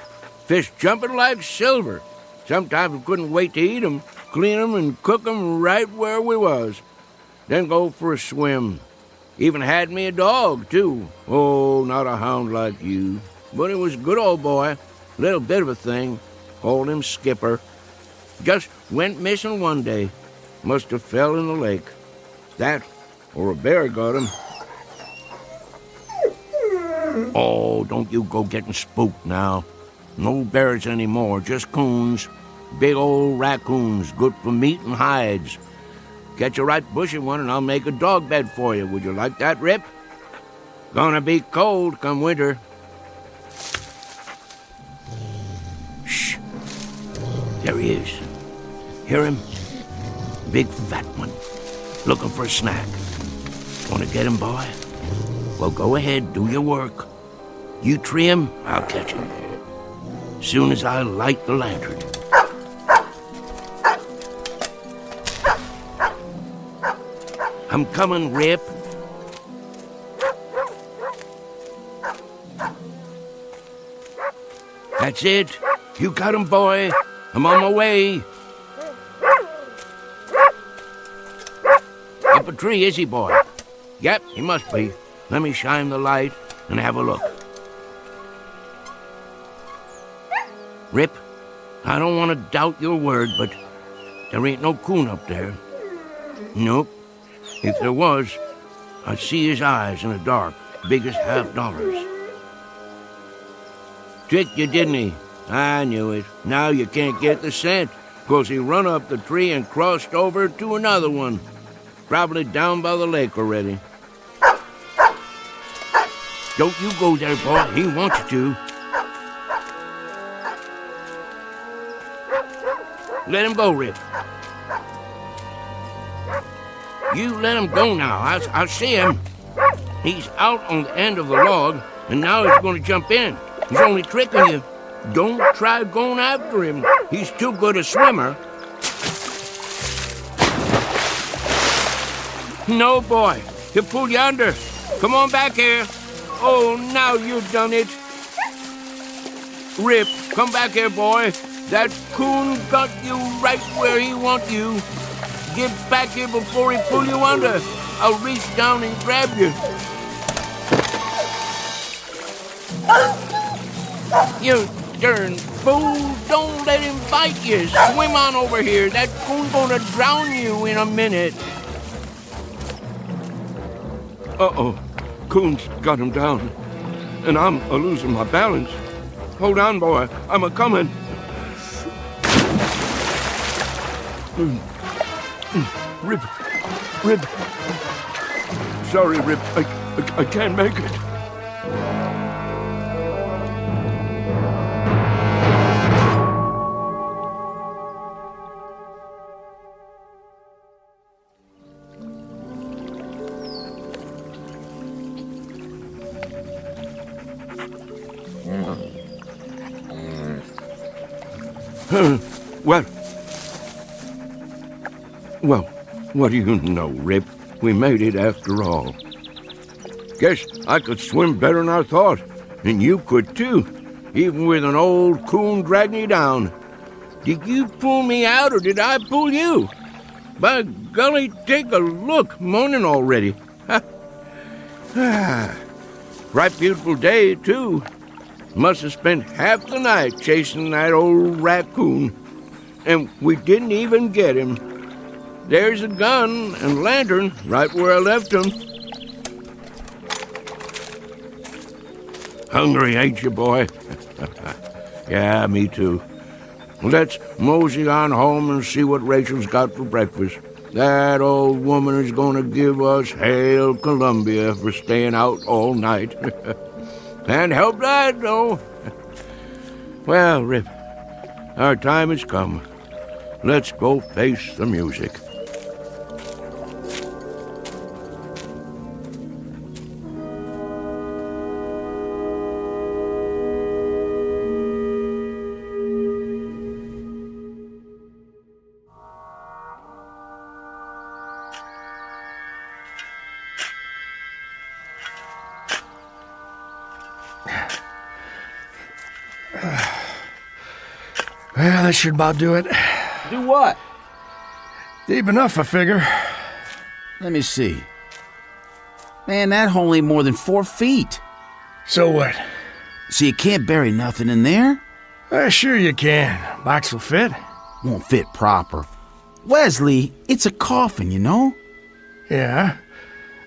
Fish jumping like silver. Sometimes we couldn't wait to eat 'em, clean 'em, and cook 'em right where we was. Then go for a swim. Even had me a dog, too. Oh, not a hound like you. But it was a good old boy. Little bit of a thing. Called him Skipper. Just went missing one day. Must have fell in the lake. That, or a bear got him. Oh, don't you go getting spooked now. No bears anymore, just coons. Big old raccoons, good for meat and hides. Catch a right bushy one and I'll make a dog bed for you. Would you like that, Rip? Gonna be cold come winter. Shh. There he is. Hear him? Big fat one. Looking for a snack. Want to get him, boy? Well, go ahead, do your work. You tree him, I'll catch him. Soon as I light the lantern. I'm coming, Rip. That's it. You got him, boy. I'm on my way. Up a tree, is he, boy? Yep, he must be. Let me shine the light and have a look. Rip, I don't want to doubt your word, but there ain't no coon up there. Nope. If there was, I'd see his eyes in the dark, big as $50. Tricked you, didn't he? I knew it. Now you can't get the scent, 'cause he run up the tree and crossed over to another one. Probably down by the lake already. Don't you go there, boy. He wants you to. Let him go, Rip. You let him go now. I see him. He's out on the end of the log, and now he's going to jump in. He's only tricking you. Don't try going after him. He's too good a swimmer. No, boy. He'll pull you under. Come on back here. Oh, now you've done it. Rip, come back here, boy. That coon got you right where he wants you. Get back here before he pull you under. I'll reach down and grab you. You darn fool. Don't let him bite you. Swim on over here. That coon's gonna drown you in a minute. Uh-oh. Coon's got him down. And I'm a-losing my balance. Hold on, boy. I'm a-coming. Rip. Sorry, Rip. I can't make it. Well, what do you know, Rip? We made it after all. Guess I could swim better than I thought, and you could too, even with an old coon dragging you down. Did you pull me out, or did I pull you? By golly, take a look, morning already. Right beautiful day, too. Must have spent half the night chasing that old raccoon. And we didn't even get him. There's a gun and lantern right where I left them. Hungry, ain't you, boy? Yeah, me too. Let's mosey on home and see what Rachel's got for breakfast. That old woman is going to give us Hail Columbia for staying out all night. Can't help that, though. Well, Rip, our time has come. Let's go face the music. Well, that should about do it. Do what? Deep enough, I figure. Let me see. Man, that hole ain't more than 4 feet. So what? So you can't bury nothing in there? Sure you can. Box will fit. Won't fit proper. Wesley, it's a coffin, you know? Yeah,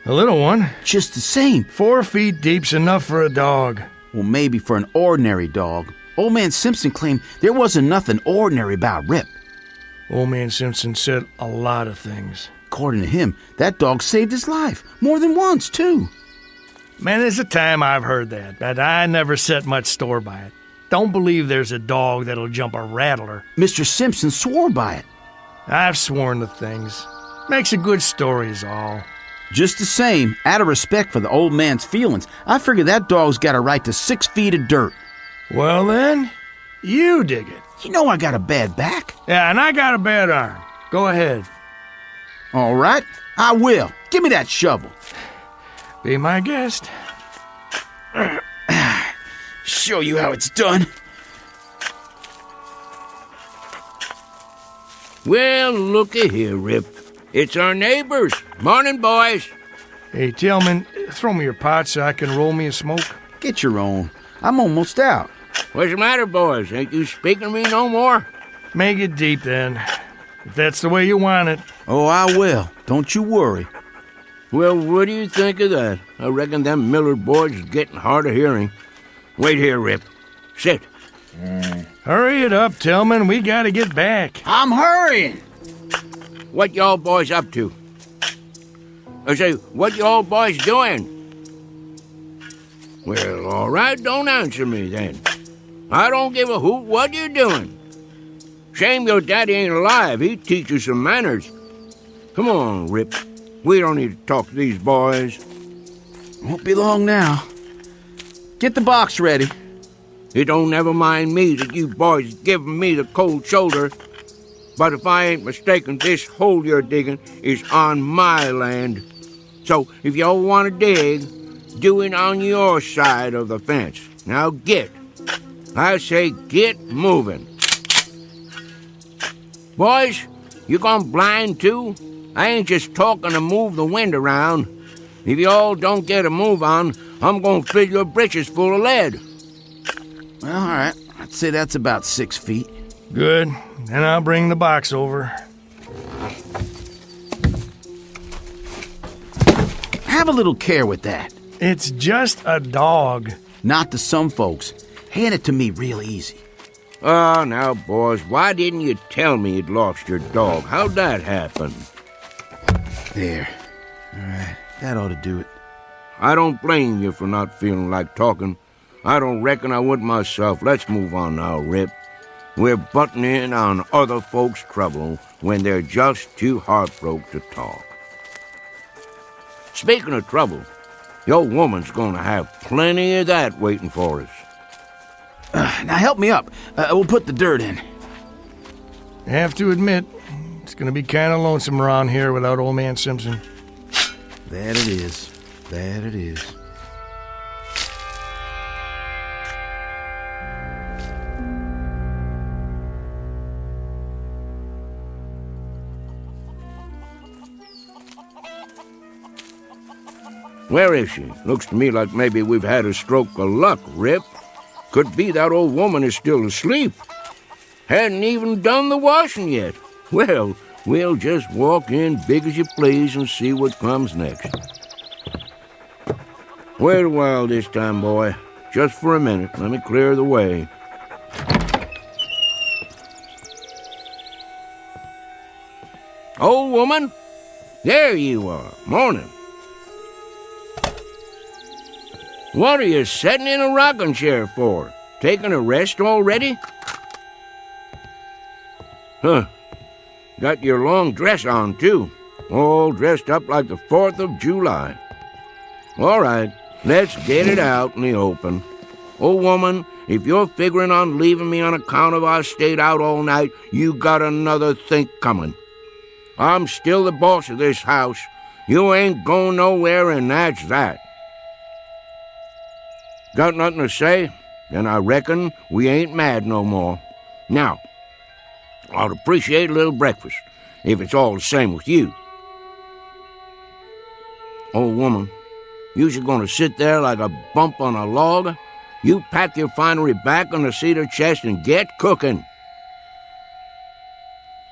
a little one. Just the same. 4 feet deep's enough for a dog. Well, maybe for an ordinary dog. Old Man Simpson claimed there wasn't nothing ordinary about Rip. Old Man Simpson said a lot of things. According to him, that dog saved his life. More than once, too. Man, there's a time I've heard that, but I never set much store by it. Don't believe there's a dog that'll jump a rattler. Mr. Simpson swore by it. I've sworn to things. Makes a good story is all. Just the same, out of respect for the old man's feelings, I figure that dog's got a right to 6 feet of dirt. Well then, you dig it. You know I got a bad back. Yeah, and I got a bad arm. Go ahead. All right, I will. Give me that shovel. Be my guest. Show you how it's done. Well, looky here, Rip. It's our neighbors. Morning, boys. Hey, Tillman, throw me your pot so I can roll me a smoke. Get your own. I'm almost out. What's the matter, boys? Ain't you speaking to me no more? Make it deep, then. If that's the way you want it. Oh, I will. Don't you worry. Well, what do you think of that? I reckon them Miller boys is getting hard of hearing. Wait here, Rip. Sit. Hurry it up, Tillman. We gotta get back. I'm hurrying. What y'all boys up to? I say, what y'all boys doing? Well, all right, don't answer me then. I don't give a hoot what you're doing. Shame your daddy ain't alive. He'd teach you some manners. Come on, Rip. We don't need to talk to these boys. Won't be long now. Get the box ready. It don't never mind me that you boys giving me the cold shoulder. But if I ain't mistaken, this hole you're digging is on my land. So if y'all want to dig, do it on your side of the fence. Now get. I say get moving. Boys, you gone blind too? I ain't just talking to move the wind around. If y'all don't get a move on, I'm gonna fill your britches full of lead. Well, all right. I'd say that's about 6 feet. Good. Then I'll bring the box over. Have a little care with that. It's just a dog. Not to some folks. Hand it to me real easy. Oh, now, boys, why didn't you tell me you'd lost your dog? How'd that happen? There. All right. That ought to do it. I don't blame you for not feeling like talking. I don't reckon I would myself. Let's move on now, Rip. We're butting in on other folks' trouble when they're just too heartbroken to talk. Speaking of trouble, your woman's gonna have plenty of that waiting for us. Now help me up. We'll put the dirt in. I have to admit, it's gonna be kind of lonesome around here without old man Simpson. That it is. That it is. Where is she? Looks to me like maybe we've had a stroke of luck, Rip. Could be that old woman is still asleep. Hadn't even done the washing yet. Well, we'll just walk in big as you please and see what comes next. Wait a while this time, boy. Just for a minute. Let me clear the way. Old woman? There you are. Morning. What are you sitting in a rocking chair for? Taking a rest already? Huh. Got your long dress on, too. All dressed up like the 4th of July. All right, let's get it out in the open. Old woman, if you're figuring on leaving me on account of I stayed out all night, you got another think coming. I'm still the boss of this house. You ain't going nowhere, and that's that. Got nothing to say? Then I reckon we ain't mad no more. Now, I'd appreciate a little breakfast, if it's all the same with you. Old woman, you's gonna sit there like a bump on a log? You pack your finery back on the cedar chest and get cooking.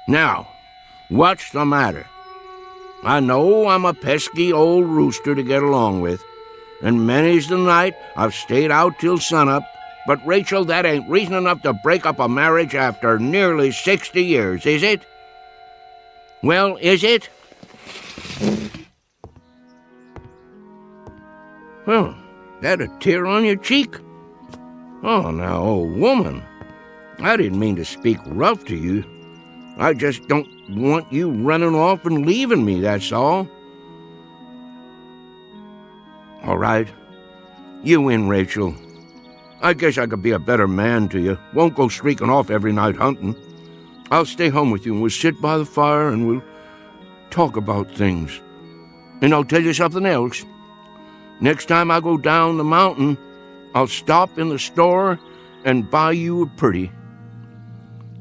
Now, what's the matter? I know I'm a pesky old rooster to get along with, and many's the night I've stayed out till sunup, but Rachel, that ain't reason enough to break up a marriage after nearly 60 years, is it? Well, is it? Well, that a tear on your cheek? Oh, now, old woman, I didn't mean to speak rough to you. I just don't want you running off and leaving me, that's all. All right. You win, Rachel. I guess I could be a better man to you. Won't go streaking off every night hunting. I'll stay home with you and we'll sit by the fire and we'll talk about things. And I'll tell you something else. Next time I go down the mountain, I'll stop in the store and buy you a pretty.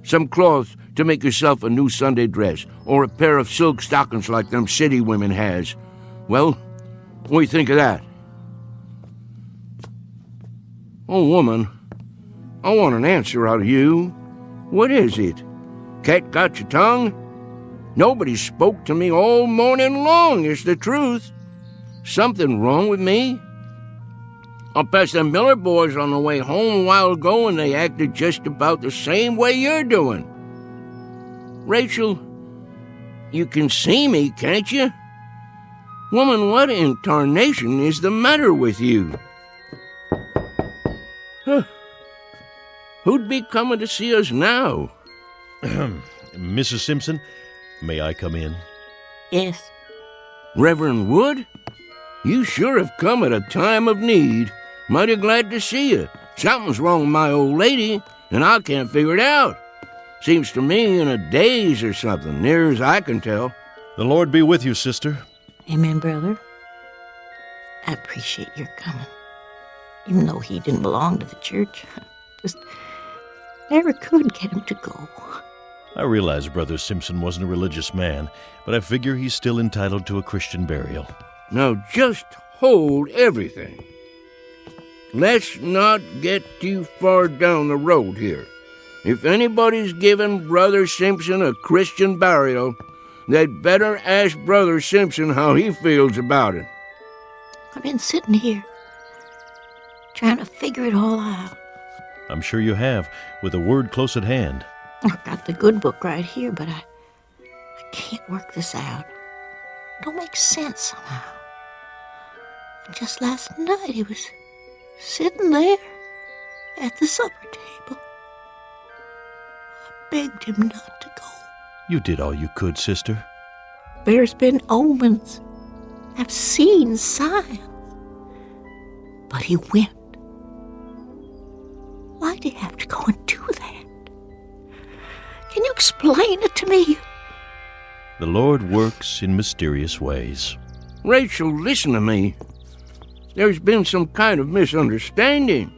Some cloth to make yourself a new Sunday dress or a pair of silk stockings like them city women has. Well, what do you think of that? Oh, woman, I want an answer out of you. What is it? Cat got your tongue? Nobody spoke to me all morning long, is the truth. Something wrong with me? I passed the Miller boys on the way home a while ago, and they acted just about the same way you're doing. Rachel, you can see me, can't you? Woman, what in tarnation is the matter with you? Huh. Who'd be coming to see us now? Mrs. Simpson, may I come in? Yes. Reverend Wood? You sure have come at a time of need. Mighty glad to see you. Something's wrong with my old lady, and I can't figure it out. Seems to me in a daze or something, near as I can tell. The Lord be with you, sister. Amen, brother. I appreciate your coming. Even though he didn't belong to the church, just never could get him to go. I realize Brother Simpson wasn't a religious man, but I figure he's still entitled to a Christian burial. Now just hold everything. Let's not get too far down the road here. If anybody's giving Brother Simpson a Christian burial, they'd better ask Brother Simpson how he feels about it. I've been sitting here, trying to figure it all out. I'm sure you have, with a word close at hand. I've got the good book right here, but I can't work this out. It don't make sense somehow. And just last night he was sitting there at the supper table. I begged him not to go. You did all you could, sister. There's been omens. I've seen signs. But he went. Why'd he have to go and do that? Can you explain it to me? The Lord works in mysterious ways. Rachel, listen to me. There's been some kind of misunderstanding.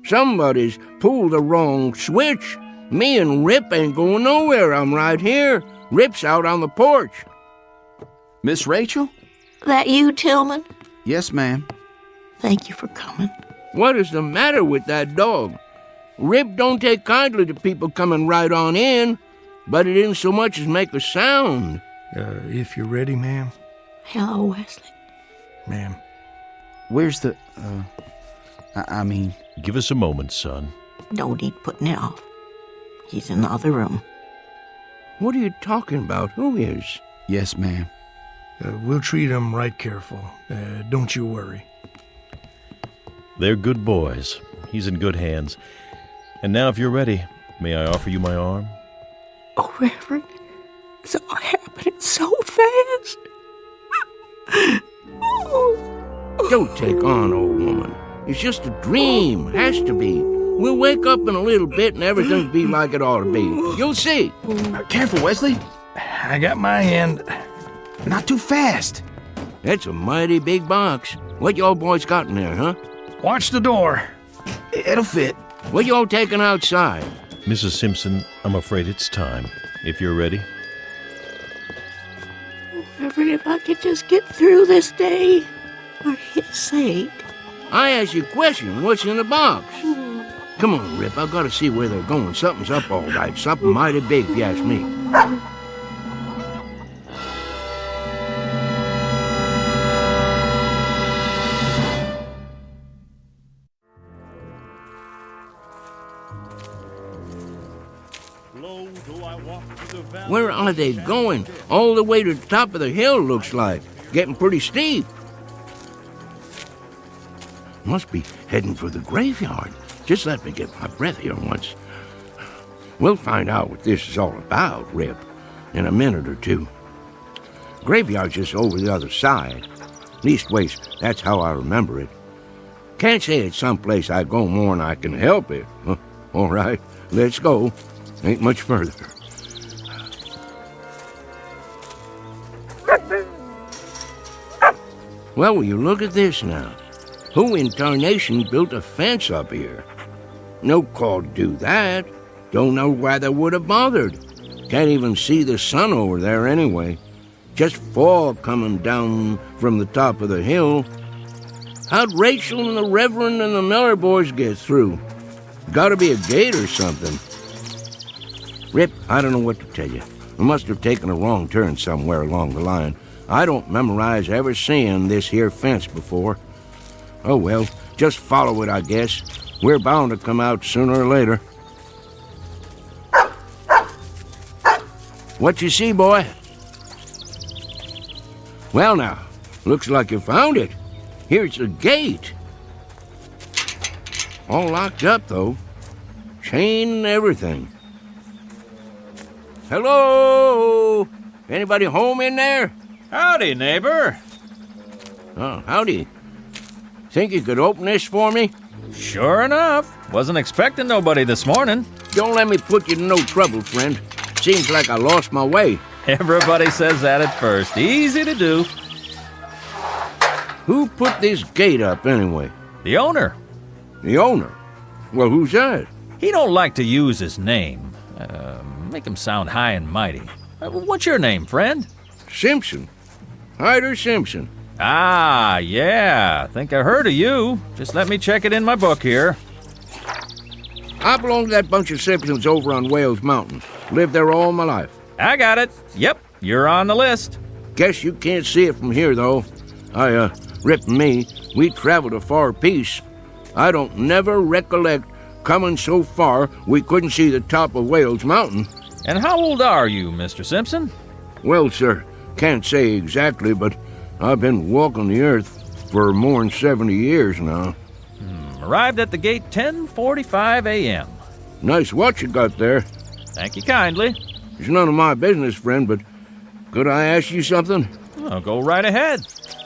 Somebody's pulled the wrong switch. Me and Rip ain't going nowhere. I'm right here. Rip's out on the porch. Miss Rachel? That you, Tillman? Yes, ma'am. Thank you for coming. What is the matter with that dog? Rip don't take kindly to people coming right on in, but it didn't so much as make a sound. If you're ready, ma'am. Hello, Wesley. Ma'am. Where's the, I mean... Give us a moment, son. No need putting it off. He's in the other room. What are you talking about? Who is? Yes, ma'am. We'll treat him right careful. Don't you worry. They're good boys. He's in good hands. And now, if you're ready, may I offer you my arm? Oh, Reverend, it's all happening so fast. Don't take on, old woman. It's just a dream. Has to be. We'll wake up in a little bit and everything'll be like it ought to be. You'll see. Careful, Wesley. I got my hand. Not too fast. That's a mighty big box. What y'all boys got in there, huh? Watch the door. It'll fit. What y'all taking outside? Mrs. Simpson, I'm afraid it's time. If you're ready. Reverend, if I could just get through this day, for his sake. I ask you a question. What's in the box? Come on, Rip. I've got to see where they're going. Something's up all right. Something mighty big, if you ask me. Where are they going? All the way to the top of the hill, looks like. Getting pretty steep. Must be heading for the graveyard. Just let me get my breath here once. We'll find out what this is all about, Rip, in a minute or two. Graveyard's just over the other side. Leastways, that's how I remember it. Can't say it's someplace I go more'n I can help it. All right, let's go. Ain't much further. Well, will you look at this now? Who in tarnation built a fence up here? No call to do that. Don't know why they would have bothered. Can't even see the sun over there anyway. Just fog coming down from the top of the hill. How'd Rachel and the Reverend and the Miller boys get through? Gotta be a gate or something. Rip, I don't know what to tell you. I must have taken a wrong turn somewhere along the line. I don't memorize ever seeing this here fence before. Oh well, just follow it, I guess. We're bound to come out sooner or later. What you see, boy? Well now, looks like you found it. Here's the gate. All locked up, though. Chain and everything. Hello? Anybody home in there? Howdy, neighbor. Oh, howdy. Think you could open this for me? Sure enough. Wasn't expecting nobody this morning. Don't let me put you to no trouble, friend. Seems like I lost my way. Everybody says that at first. Easy to do. Who put this gate up, anyway? The owner. The owner? Well, who's that? He don't like to use his name. Make him sound high and mighty. What's your name, friend? Simpson. Hyder Simpson. Ah, yeah. Think I heard of you. Just let me check it in my book here. I belong to that bunch of Simpsons over on Wales Mountain. Lived there all my life. I got it. Yep, you're on the list. Guess you can't see it from here, though. Rip and me, we traveled a far piece. I don't never recollect coming so far we couldn't see the top of Wales Mountain. And how old are you, Mr. Simpson? Well, sir, can't say exactly, but I've been walking the earth for more than 70 years now. Arrived at the gate 10:45 a.m. Nice watch you got there. Thank you kindly. It's none of my business, friend, but could I ask you something? Oh, go right ahead.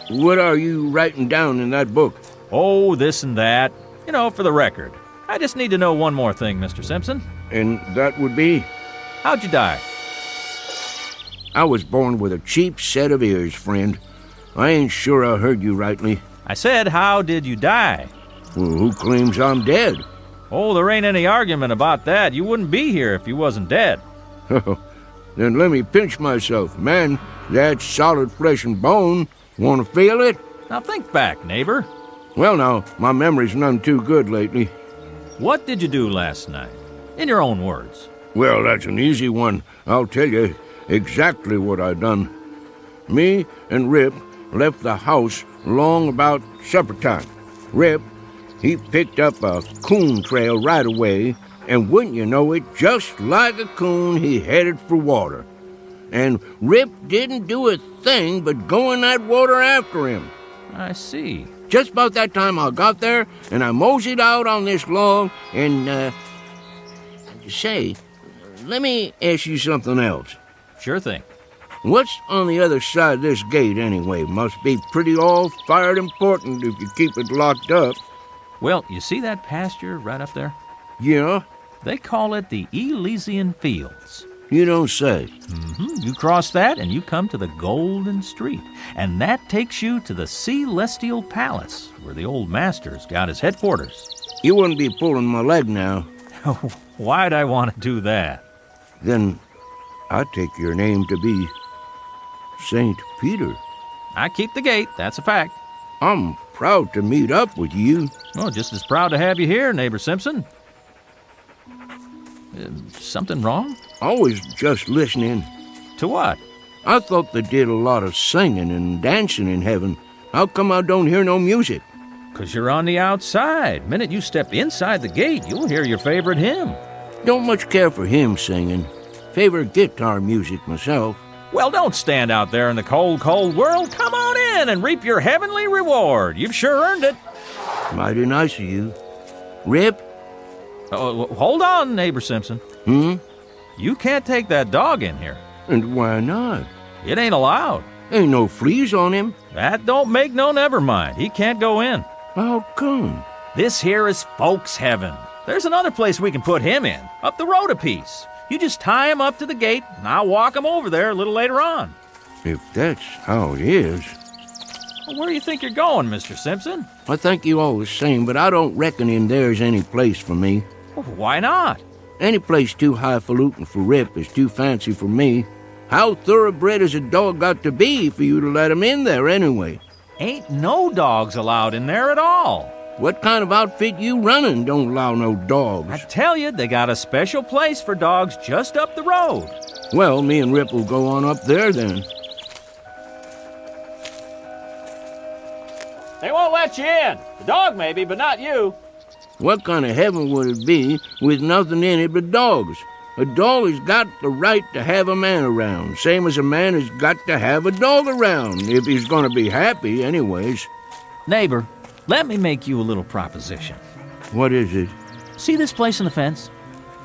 What are you writing down in that book? Oh, this and that. You know, for the record. I just need to know one more thing, Mr. Simpson. And that would be? How'd you die? I was born with a cheap set of ears, friend. I ain't sure I heard you rightly. I said, how did you die? Well, who claims I'm dead? Oh, there ain't any argument about that. You wouldn't be here if you wasn't dead. Then let me pinch myself. Man, that's solid flesh and bone. Want to feel it? Now think back, neighbor. Well, now, my memory's none too good lately. What did you do last night? In your own words. Well, that's an easy one. I'll tell you exactly what I done. Me and Rip left the house long about supper time. Rip, he picked up a coon trail right away, and wouldn't you know it, just like a coon, he headed for water. And Rip didn't do a thing but go in that water after him. I see. Just about that time I got there, and I moseyed out on this log, and, say, let me ask you something else. Sure thing. What's on the other side of this gate, anyway? Must be pretty all-fired important if you keep it locked up. Well, you see that pasture right up there? Yeah? They call it the Elysian Fields. You don't say. Mm-hmm. You cross that and you come to the Golden Street. And that takes you to the Celestial Palace, where the old master's got his headquarters. You wouldn't be pulling my leg now. Why'd I want to do that? Then I take your name to be St. Peter. I keep the gate, that's a fact. I'm proud to meet up with you. Well, just as proud to have you here, neighbor Simpson. Something wrong? I was just listening. To what? I thought they did a lot of singing and dancing in heaven. How come I don't hear no music? 'Cause you're on the outside. Minute you step inside the gate, you'll hear your favorite hymn. Don't much care for hymn singing. Favorite guitar music myself. Well, don't stand out there in the cold, cold world. Come on in and reap your heavenly reward. You've sure earned it. Mighty nice of you. Rip? Hold on, neighbor Simpson. You can't take that dog in here. And why not? It ain't allowed. Ain't no fleas on him. That don't make no never mind. He can't go in. How come? This here is folks' heaven. There's another place we can put him in, up the road a piece. You just tie him up to the gate, and I'll walk him over there a little later on. If that's how it is. Well, where do you think you're going, Mr. Simpson? I thank you all the same, but I don't reckon in there's any place for me. Well, why not? Any place too highfalutin for Rip is too fancy for me. How thoroughbred has a dog got to be for you to let him in there anyway? Ain't no dogs allowed in there at all. What kind of outfit you running don't allow no dogs? I tell you, they got a special place for dogs just up the road. Well, me and Rip will go on up there then. They won't let you in. The dog maybe, but not you. What kind of heaven would it be with nothing in it but dogs? A dog has got the right to have a man around, same as a man has got to have a dog around, if he's going to be happy anyways. Neighbor, let me make you a little proposition. What is it? See this place in the fence?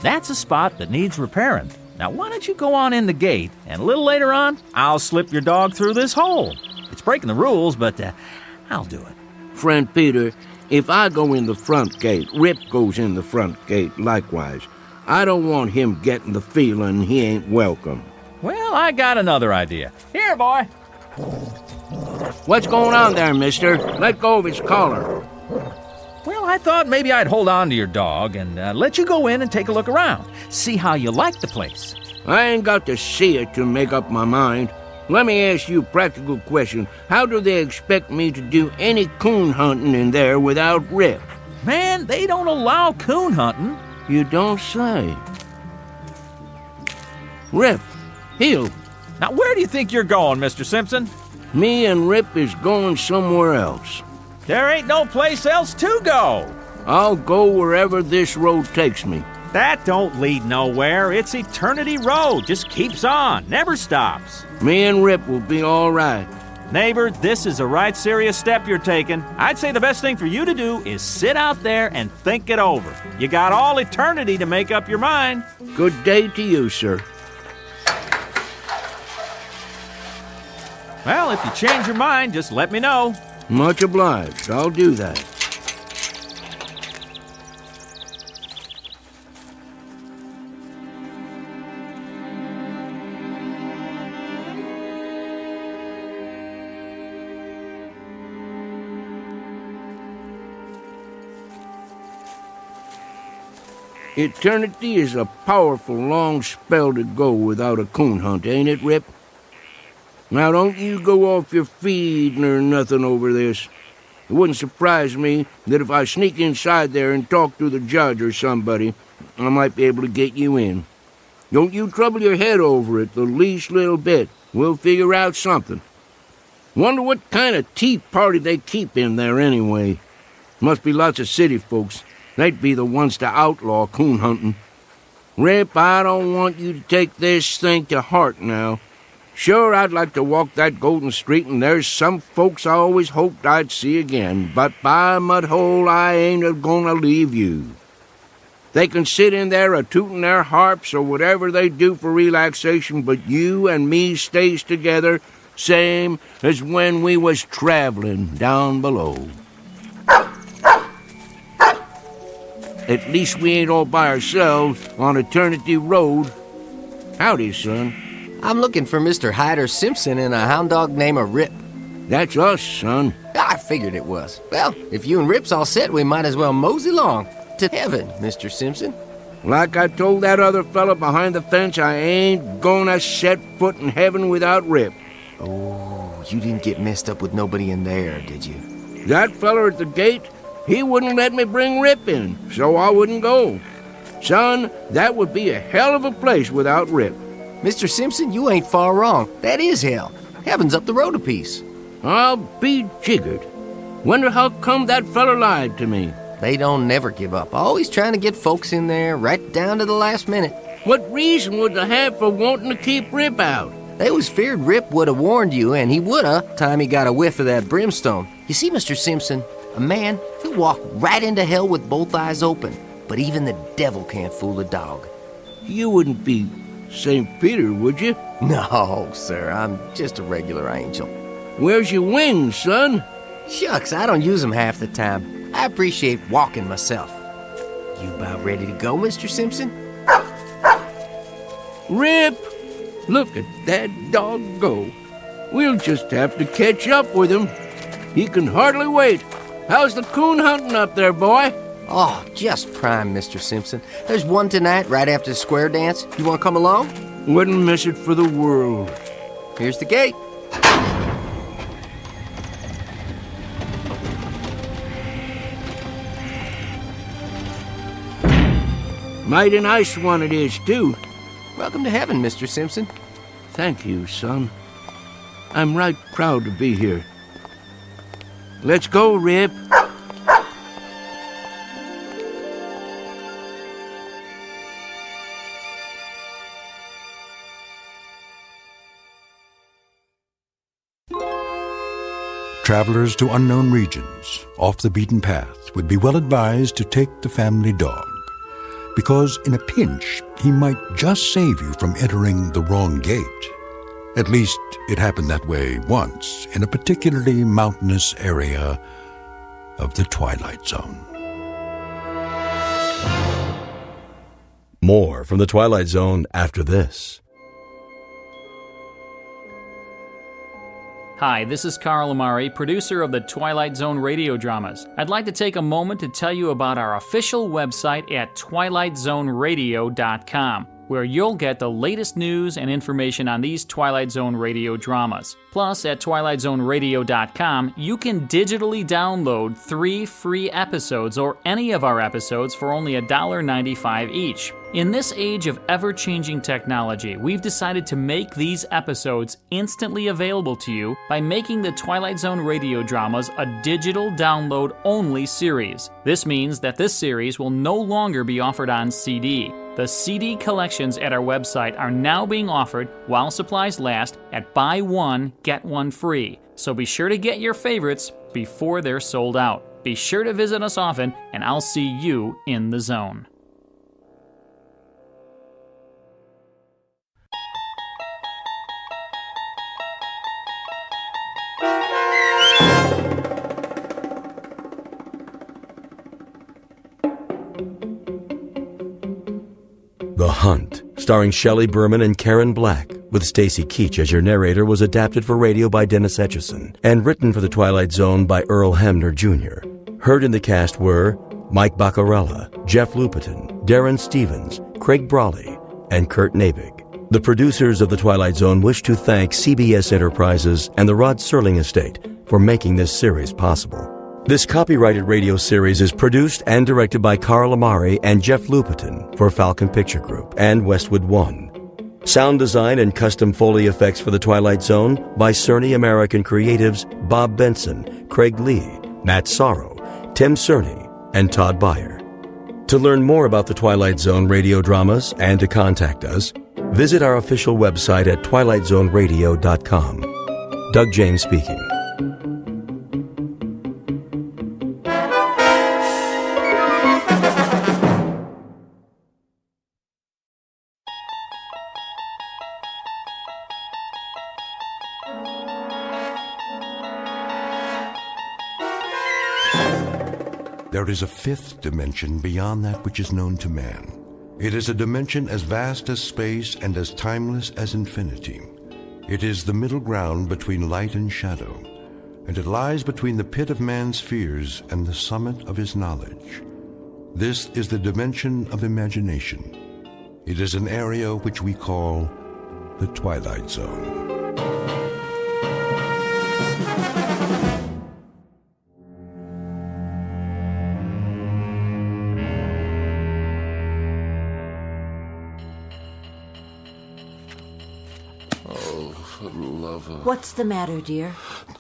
That's a spot that needs repairing. Now, why don't you go on in the gate, and a little later on, I'll slip your dog through this hole. It's breaking the rules, but I'll do it. Friend Peter, if I go in the front gate, Rip goes in the front gate likewise. I don't want him getting the feeling he ain't welcome. Well, I got another idea. Here, boy. What's going on there, mister? Let go of his collar. Well, I thought maybe I'd hold on to your dog and let you go in and take a look around. See how you like the place. I ain't got to see it to make up my mind. Let me ask you a practical question. How do they expect me to do any coon hunting in there without Rip? Man, they don't allow coon hunting. You don't say. Rip, heel. Now, where do you think you're going, Mr. Simpson? Me and Rip is going somewhere else. There ain't no place else to go. I'll go wherever this road takes me. That don't lead nowhere. It's Eternity Road. Just keeps on, never stops. Me and Rip will be all right. Neighbor, this is a right serious step you're taking. I'd say the best thing for you to do is sit out there and think it over. You got all eternity to make up your mind. Good day to you, sir. Well, if you change your mind, just let me know. Much obliged. I'll do that. Eternity is a powerful long spell to go without a coon hunt, ain't it, Rip? Now, don't you go off your feed nor nothing over this. It wouldn't surprise me that if I sneak inside there and talk to the judge or somebody, I might be able to get you in. Don't you trouble your head over it the least little bit. We'll figure out something. Wonder what kind of tea party they keep in there anyway. Must be lots of city folks. They'd be the ones to outlaw coon hunting. Rip, I don't want you to take this thing to heart now. Sure, I'd like to walk that golden street, and there's some folks I always hoped I'd see again, but by Mudhole, I ain't a-gonna leave you. They can sit in there a-tootin' their harps or whatever they do for relaxation, but you and me stays together, same as when we was traveling down below. At least we ain't all by ourselves on Eternity Road. Howdy, son. I'm looking for Mr. Hyder Simpson and a hound dog named Rip. That's us, son. I figured it was. Well, if you and Rip's all set, we might as well mosey along to heaven, Mr. Simpson. Like I told that other fella behind the fence, I ain't gonna set foot in heaven without Rip. Oh, you didn't get messed up with nobody in there, did you? That fella at the gate, he wouldn't let me bring Rip in, so I wouldn't go. Son, that would be a hell of a place without Rip. Mr. Simpson, you ain't far wrong. That is hell. Heaven's up the road a piece. I'll be jiggered. Wonder how come that fella lied to me. They don't never give up. Always trying to get folks in there right down to the last minute. What reason would they have for wanting to keep Rip out? They was feared Rip would have warned you, and he woulda, time he got a whiff of that brimstone. You see, Mr. Simpson, a man, he'll walk right into hell with both eyes open. But even the devil can't fool a dog. You wouldn't be St. Peter, would you? No, sir, I'm just a regular angel. Where's your wings, son? Shucks, I don't use them half the time. I appreciate walking myself. You about ready to go, Mr. Simpson? Rip! Look at that dog go. We'll just have to catch up with him. He can hardly wait. How's the coon hunting up there, boy? Oh, just prime, Mr. Simpson. There's one tonight right after the square dance. You want to come along? Wouldn't miss it for the world. Here's the gate. Mighty nice one it is, too. Welcome to heaven, Mr. Simpson. Thank you, son. I'm right proud to be here. Let's go, Rip. Travelers to unknown regions, off the beaten path, would be well advised to take the family dog. because in a pinch, he might just save you from entering the wrong gate. At least, it happened that way once in a particularly mountainous area of the Twilight Zone. More from the Twilight Zone after this. Hi, this is Carl Amari, producer of the Twilight Zone radio dramas. I'd like to take a moment to tell you about our official website at twilightzoneradio.com, where you'll get the latest news and information on these Twilight Zone radio dramas. Plus, at twilightzoneradio.com, you can digitally download 3 free episodes or any of our episodes for only $1.95 each. In this age of ever-changing technology, we've decided to make these episodes instantly available to you by making the Twilight Zone radio dramas a digital download-only series. This means that this series will no longer be offered on CD. The CD collections at our website are now being offered while supplies last at buy one, get one free. So be sure to get your favorites before they're sold out. Be sure to visit us often, and I'll see you in the zone. The Hunt, starring Shelley Berman and Karen Black, with Stacy Keach as your narrator, was adapted for radio by Dennis Etchison and written for the Twilight Zone by Earl Hamner Jr. Heard in the cast were Mike Baccarella, Jeff Lupetin, Darren Stevens, Craig Brawley, and Kurt Nabig. The producers of the Twilight Zone wish to thank CBS Enterprises and the Rod Serling Estate for making this series possible. This copyrighted radio series is produced and directed by Carl Amari and Jeff Lupetin for Falcon Picture Group and Westwood One. Sound design and custom Foley effects for The Twilight Zone by Cerny American creatives Bob Benson, Craig Lee, Matt Sorrow, Tim Cerny, and Todd Beyer. To learn more about the Twilight Zone radio dramas and to contact us, visit our official website at twilightzoneradio.com. Doug James speaking. There is a fifth dimension beyond that which is known to man. It is a dimension as vast as space and as timeless as infinity. It is the middle ground between light and shadow, and it lies between the pit of man's fears and the summit of his knowledge. This is the dimension of imagination. It is an area which we call the Twilight Zone. What's the matter, dear?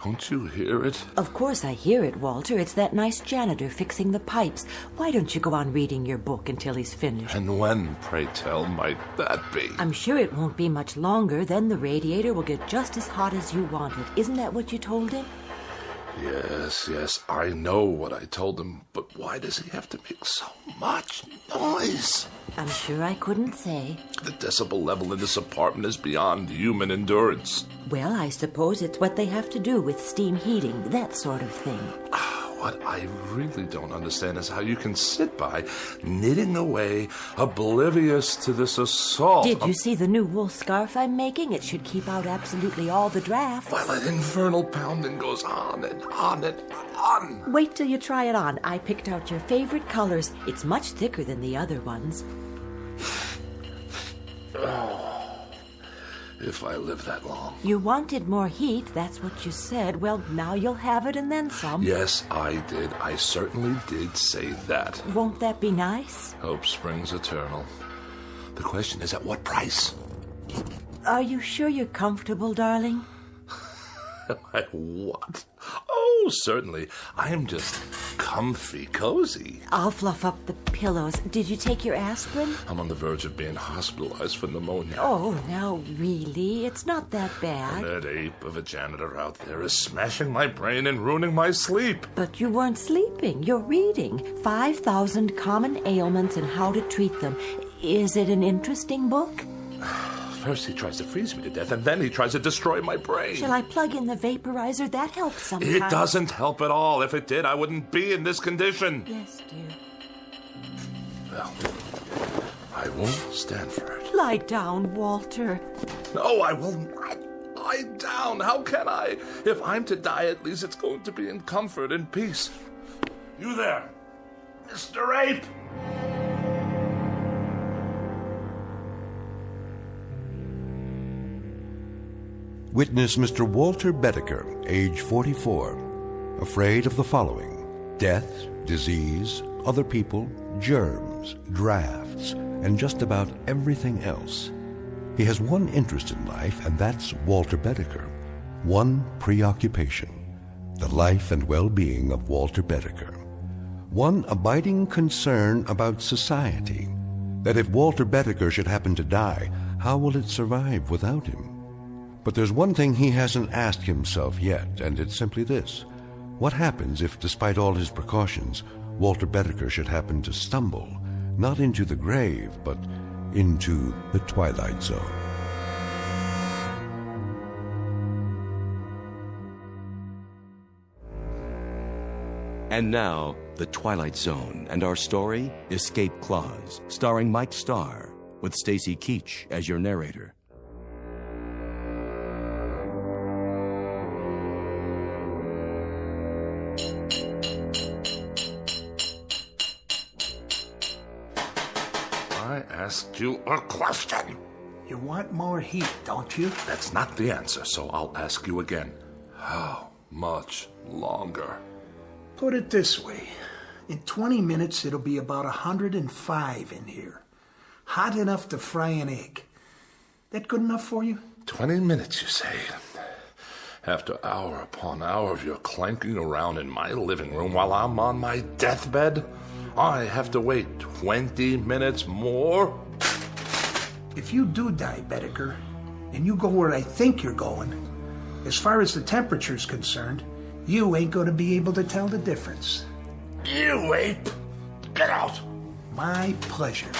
Don't you hear it? Of course I hear it, Walter. It's that nice janitor fixing the pipes. Why don't you go on reading your book until he's finished? And when, pray tell, might that be? I'm sure it won't be much longer. Then the radiator will get just as hot as you want it. Isn't that what you told him? Yes, I know what I told him, but why does he have to make so much noise? I'm sure I couldn't say. The decibel level in this apartment is beyond human endurance. Well, I suppose it's what they have to do with steam heating, that sort of thing. What I really don't understand is how you can sit by, knitting away, oblivious to this assault. Did you see the new wool scarf I'm making? It should keep out absolutely all the drafts. While that infernal pounding goes on and on and on. Wait till you try it on. I picked out your favorite colors. It's much thicker than the other ones. If I live that long. You wanted more heat, that's what you said. Well, now you'll have it and then some. Yes, I did. I certainly did say that. Won't that be nice? Hope springs eternal. The question is, at what price? Are you sure you're comfortable, darling? What? Oh, certainly. I'm just comfy, cozy. I'll fluff up the pillows. Did you take your aspirin? I'm on the verge of being hospitalized for pneumonia. Oh, now really? It's not that bad. That ape of a janitor out there is smashing my brain and ruining my sleep. But you weren't sleeping. You're reading 5,000 Common Ailments and How to Treat Them. Is it an interesting book? First he tries to freeze me to death, and then he tries to destroy my brain. Shall I plug in the vaporizer? That helps sometimes. It doesn't help at all. If it did, I wouldn't be in this condition. Yes, dear. Well, I won't stand for it. Lie down, Walter. No, I will not lie down. How can I? If I'm to die, at least it's going to be in comfort and peace. You there, Mr. Ape! Witness Mr. Walter Bedecker, age 44, afraid of the following: death, disease, other people, germs, drafts, and just about everything else. He has one interest in life, and that's Walter Bedecker. One preoccupation: the life and well-being of Walter Bedecker. One abiding concern about society: that if Walter Bedecker should happen to die, how will it survive without him? But there's one thing he hasn't asked himself yet, and it's simply this: what happens if, despite all his precautions, Walter Bedecker should happen to stumble, not into the grave, but into the Twilight Zone? And now, The Twilight Zone, and our story, Escape Clause, starring Mike Starr, with Stacy Keach as your narrator. I asked you a question. You want more heat, don't you? That's not the answer, so I'll ask you again. How much longer? Put it this way. In 20 minutes, it'll be about 105 in here. Hot enough to fry an egg. That good enough for you? 20 minutes, you say? After hour upon hour of your clanking around in my living room while I'm on my deathbed, I have to wait 20 minutes more? If you do die, Bedecker, and you go where I think you're going, as far as the temperature's concerned, you ain't going to be able to tell the difference. You ape! Get out! My pleasure.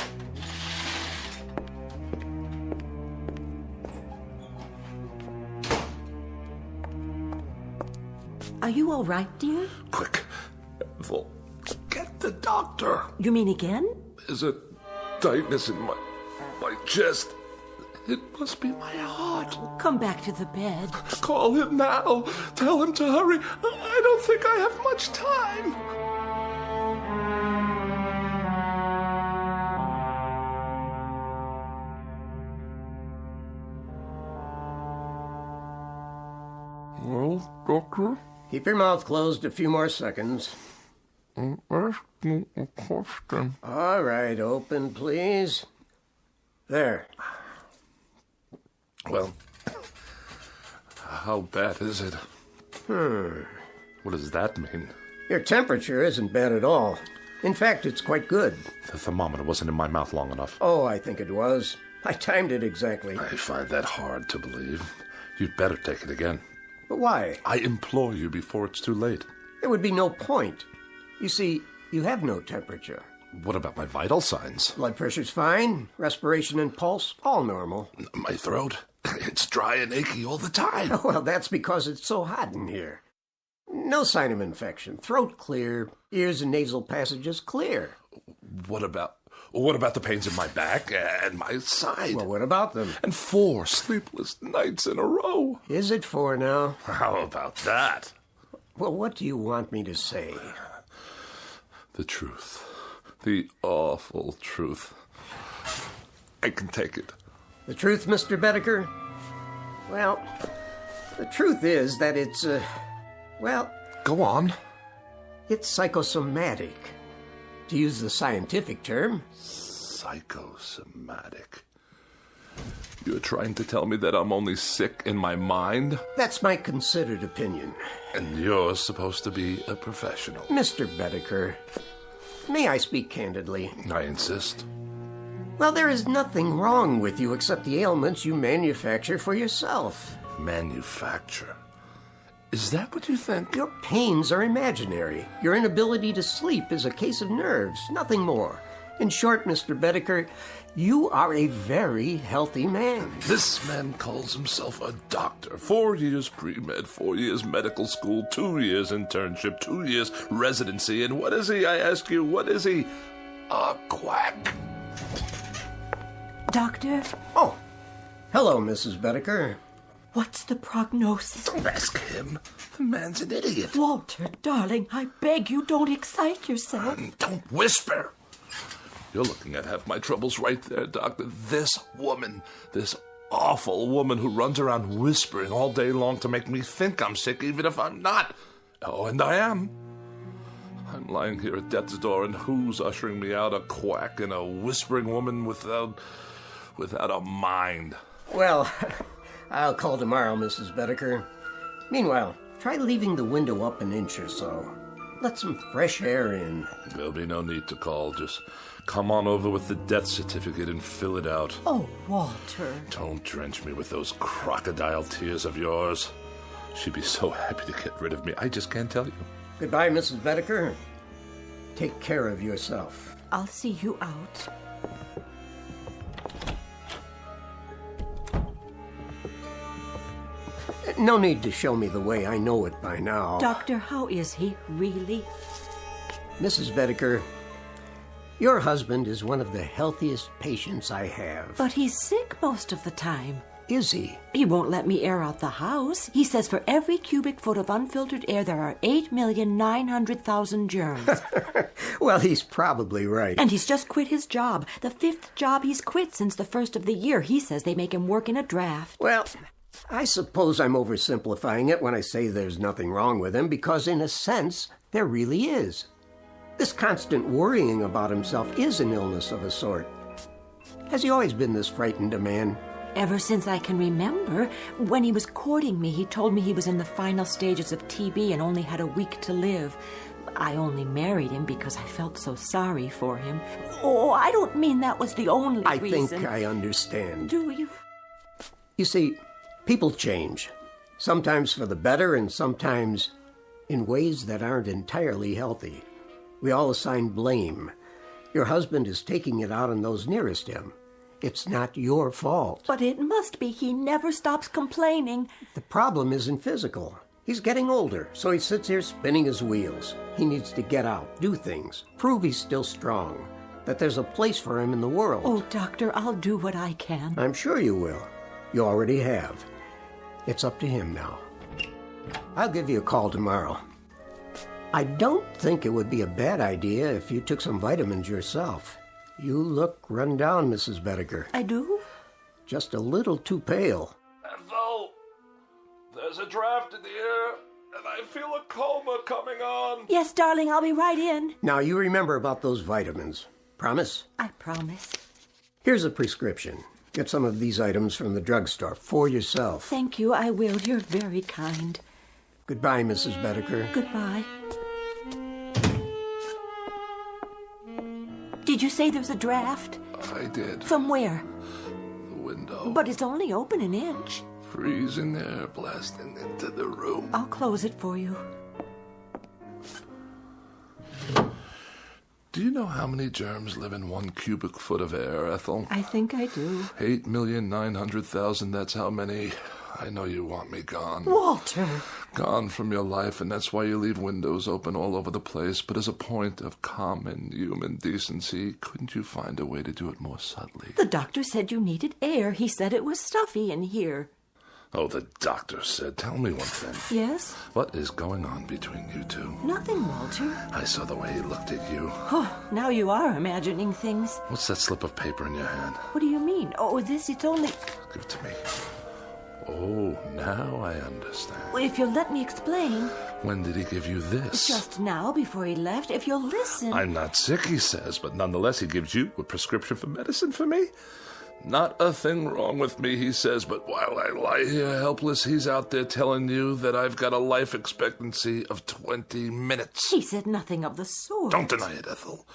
Are you all right, dear? Quick, Ethel, get the doctor. You mean again? There's a tightness in my chest. It must be my heart. Come back to the bed. Call him now. Tell him to hurry. I don't think I have much time. Well, doctor? Keep your mouth closed a few more seconds. I'm asking a question. All right, open, please. There. Well, how bad is it? What does that mean? Your temperature isn't bad at all. In fact, it's quite good. The thermometer wasn't in my mouth long enough. Oh, I think it was. I timed it exactly. I find that hard to believe. You'd better take it again. But why? I implore you before it's too late. There would be no point. You see, you have no temperature. What about my vital signs? Blood pressure's fine. Respiration and pulse, all normal. My throat? It's dry and achy all the time. Well, that's because it's so hot in here. No sign of infection. Throat clear. Ears and nasal passages clear. What about the pains in my back and my side? Well, what about them? And 4 sleepless nights in a row. Is it 4 now? How about that? Well, what do you want me to say? The truth. The awful truth. I can take it. The truth, Mr. Bedecker? Well, the truth is that it's, Go on. It's psychosomatic. To use the scientific term. Psychosomatic. You're trying to tell me that I'm only sick in my mind? That's my considered opinion. And you're supposed to be a professional. Mr. Bedecker, may I speak candidly? I insist. Well, there is nothing wrong with you except the ailments you manufacture for yourself. Manufacture? Is that what you think? Your pains are imaginary. Your inability to sleep is a case of nerves, nothing more. In short, Mr. Bedecker, you are a very healthy man. This man calls himself a doctor. 4 years pre-med, 4 years medical school, 2 years internship, 2 years residency. And what is he, I ask you, what is he? A quack. Doctor? Oh, hello, Mrs. Bedecker. What's the prognosis? Don't ask him. The man's an idiot. Walter, darling, I beg you, don't excite yourself. Don't whisper. You're looking at half my troubles right there, Doctor. This woman, this awful woman who runs around whispering all day long to make me think I'm sick, even if I'm not. Oh, and I am. I'm lying here at death's door, and who's ushering me out? A quack and a whispering woman without a mind. Well, I'll call tomorrow, Mrs. Bedecker. Meanwhile, try leaving the window up an inch or so. Let some fresh air in. There'll be no need to call. Just come on over with the death certificate and fill it out. Oh, Walter. Don't drench me with those crocodile tears of yours. She'd be so happy to get rid of me. I just can't tell you. Goodbye, Mrs. Bedecker. Take care of yourself. I'll see you out. No need to show me the way. I know it by now. Doctor, how is he, really? Mrs. Bedecker, your husband is one of the healthiest patients I have. But he's sick most of the time. Is he? He won't let me air out the house. He says for every cubic foot of unfiltered air, there are 8,900,000 germs. Well, he's probably right. And he's just quit his job. The 5th job he's quit since the first of the year. He says they make him work in a draft. Well, I suppose I'm oversimplifying it when I say there's nothing wrong with him, because in a sense, there really is. This constant worrying about himself is an illness of a sort. Has he always been this frightened a man? Ever since I can remember. When he was courting me, he told me he was in the final stages of TB and only had a week to live. I only married him because I felt so sorry for him. Oh, I don't mean that was the only reason. I think I understand. Do you? You see, people change. Sometimes for the better and sometimes in ways that aren't entirely healthy. We all assign blame. Your husband is taking it out on those nearest him. It's not your fault. But it must be. He never stops complaining. The problem isn't physical. He's getting older, so he sits here spinning his wheels. He needs to get out, do things, prove he's still strong, that there's a place for him in the world. Oh, Doctor, I'll do what I can. I'm sure you will. You already have. It's up to him now. I'll give you a call tomorrow. I don't think it would be a bad idea if you took some vitamins yourself. You look run down, Mrs. Bedecker. I do? Just a little too pale. Ethel, there's a draft in the air, and I feel a coma coming on. Yes, darling, I'll be right in. Now, you remember about those vitamins. Promise? I promise. Here's a prescription. Get some of these items from the drugstore for yourself. Thank you, I will. You're very kind. Goodbye, Mrs. Bedecker. Goodbye. Did you say there's a draft? I did. From where? The window. But it's only open an inch. Freezing air blasting into the room. I'll close it for you. Do you know how many germs live in 1 cubic foot of air, Ethel? I think I do. 8,900,000, that's how many. I know you want me gone. Walter! Gone from your life, and that's why you leave windows open all over the place. But as a point of common human decency, couldn't you find a way to do it more subtly? The doctor said you needed air. He said it was stuffy in here. Oh, the doctor said. Tell me one thing. Yes? What is going on between you two? Nothing, Walter. I saw the way he looked at you. Oh, now you are imagining things. What's that slip of paper in your hand? What do you mean? Oh, it's only... Give it to me. Oh, now I understand. Well, if you'll let me explain. When did he give you this? Just now, before he left. If you'll listen. I'm not sick, he says, but nonetheless he gives you a prescription for medicine for me? Not a thing wrong with me, he says, but while I lie here helpless, he's out there telling you that I've got a life expectancy of 20 minutes. He said nothing of the sort. Don't deny it, Ethel.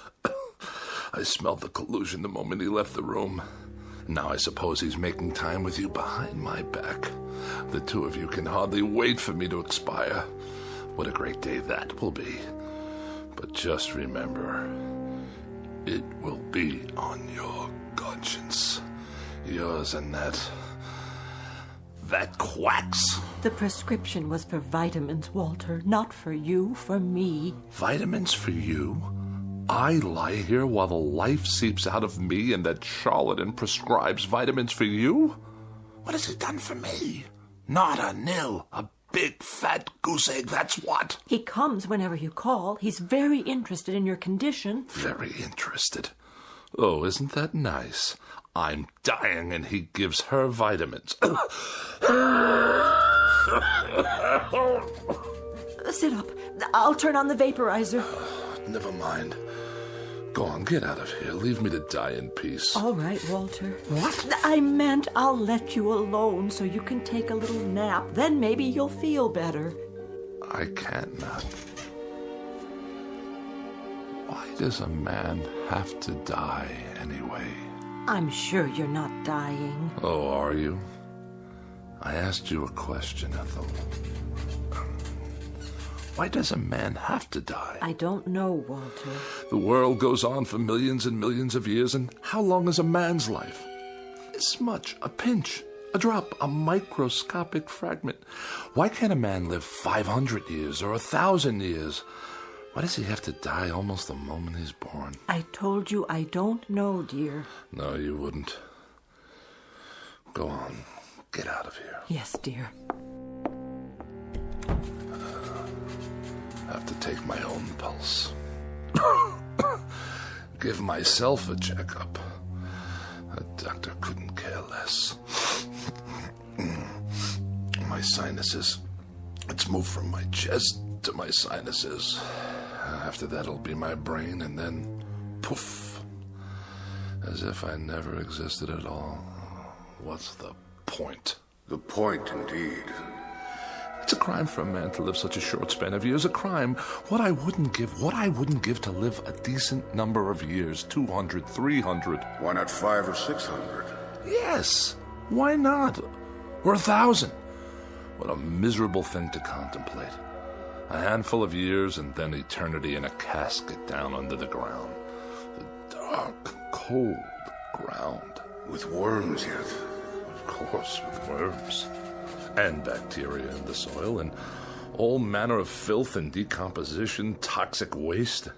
I smelled the collusion the moment he left the room. Now I suppose he's making time with you behind my back. The two of you can hardly wait for me to expire. What a great day that will be. But just remember, it will be on your conscience. Yours and that quacks. The prescription was for vitamins, Walter, not for you, for me. Vitamins for you? I lie here while the life seeps out of me and that charlatan prescribes vitamins for you? What has he done for me? Not a nil. A big fat goose egg, that's what. He comes whenever you call. He's very interested in your condition. Very interested. Oh, isn't that nice? I'm dying and he gives her vitamins. Sit up. I'll turn on the vaporizer. Never mind. Go on, get out of here. Leave me to die in peace. All right, Walter. What? I meant I'll let you alone so you can take a little nap. Then maybe you'll feel better. I can't not. Why does a man have to die anyway? I'm sure you're not dying. Oh, are you? I asked you a question, Ethel. Why does a man have to die? I don't know, Walter. The world goes on for millions and millions of years, and how long is a man's life? This much, a pinch, a drop, a microscopic fragment. Why can't a man live 500 years or 1,000 years? Why does he have to die almost the moment he's born? I told you I don't know, dear. No, you wouldn't. Go on. Get out of here. Yes, dear. I have to take my own pulse. Give myself a checkup. A doctor couldn't care less. My sinuses. It's moved from my chest to my sinuses. After that, it'll be my brain, and then poof. As if I never existed at all. What's the point? The point, indeed. It's a crime for a man to live such a short span of years. A crime. What I wouldn't give to live a decent number of years. 200, 300. Why not 500 or 600? Yes. Why not? Or 1,000. What a miserable thing to contemplate. A handful of years and then eternity in a casket down under the ground. The dark, cold ground. With worms yet? Of course, with worms. And bacteria in the soil, and all manner of filth and decomposition, toxic waste.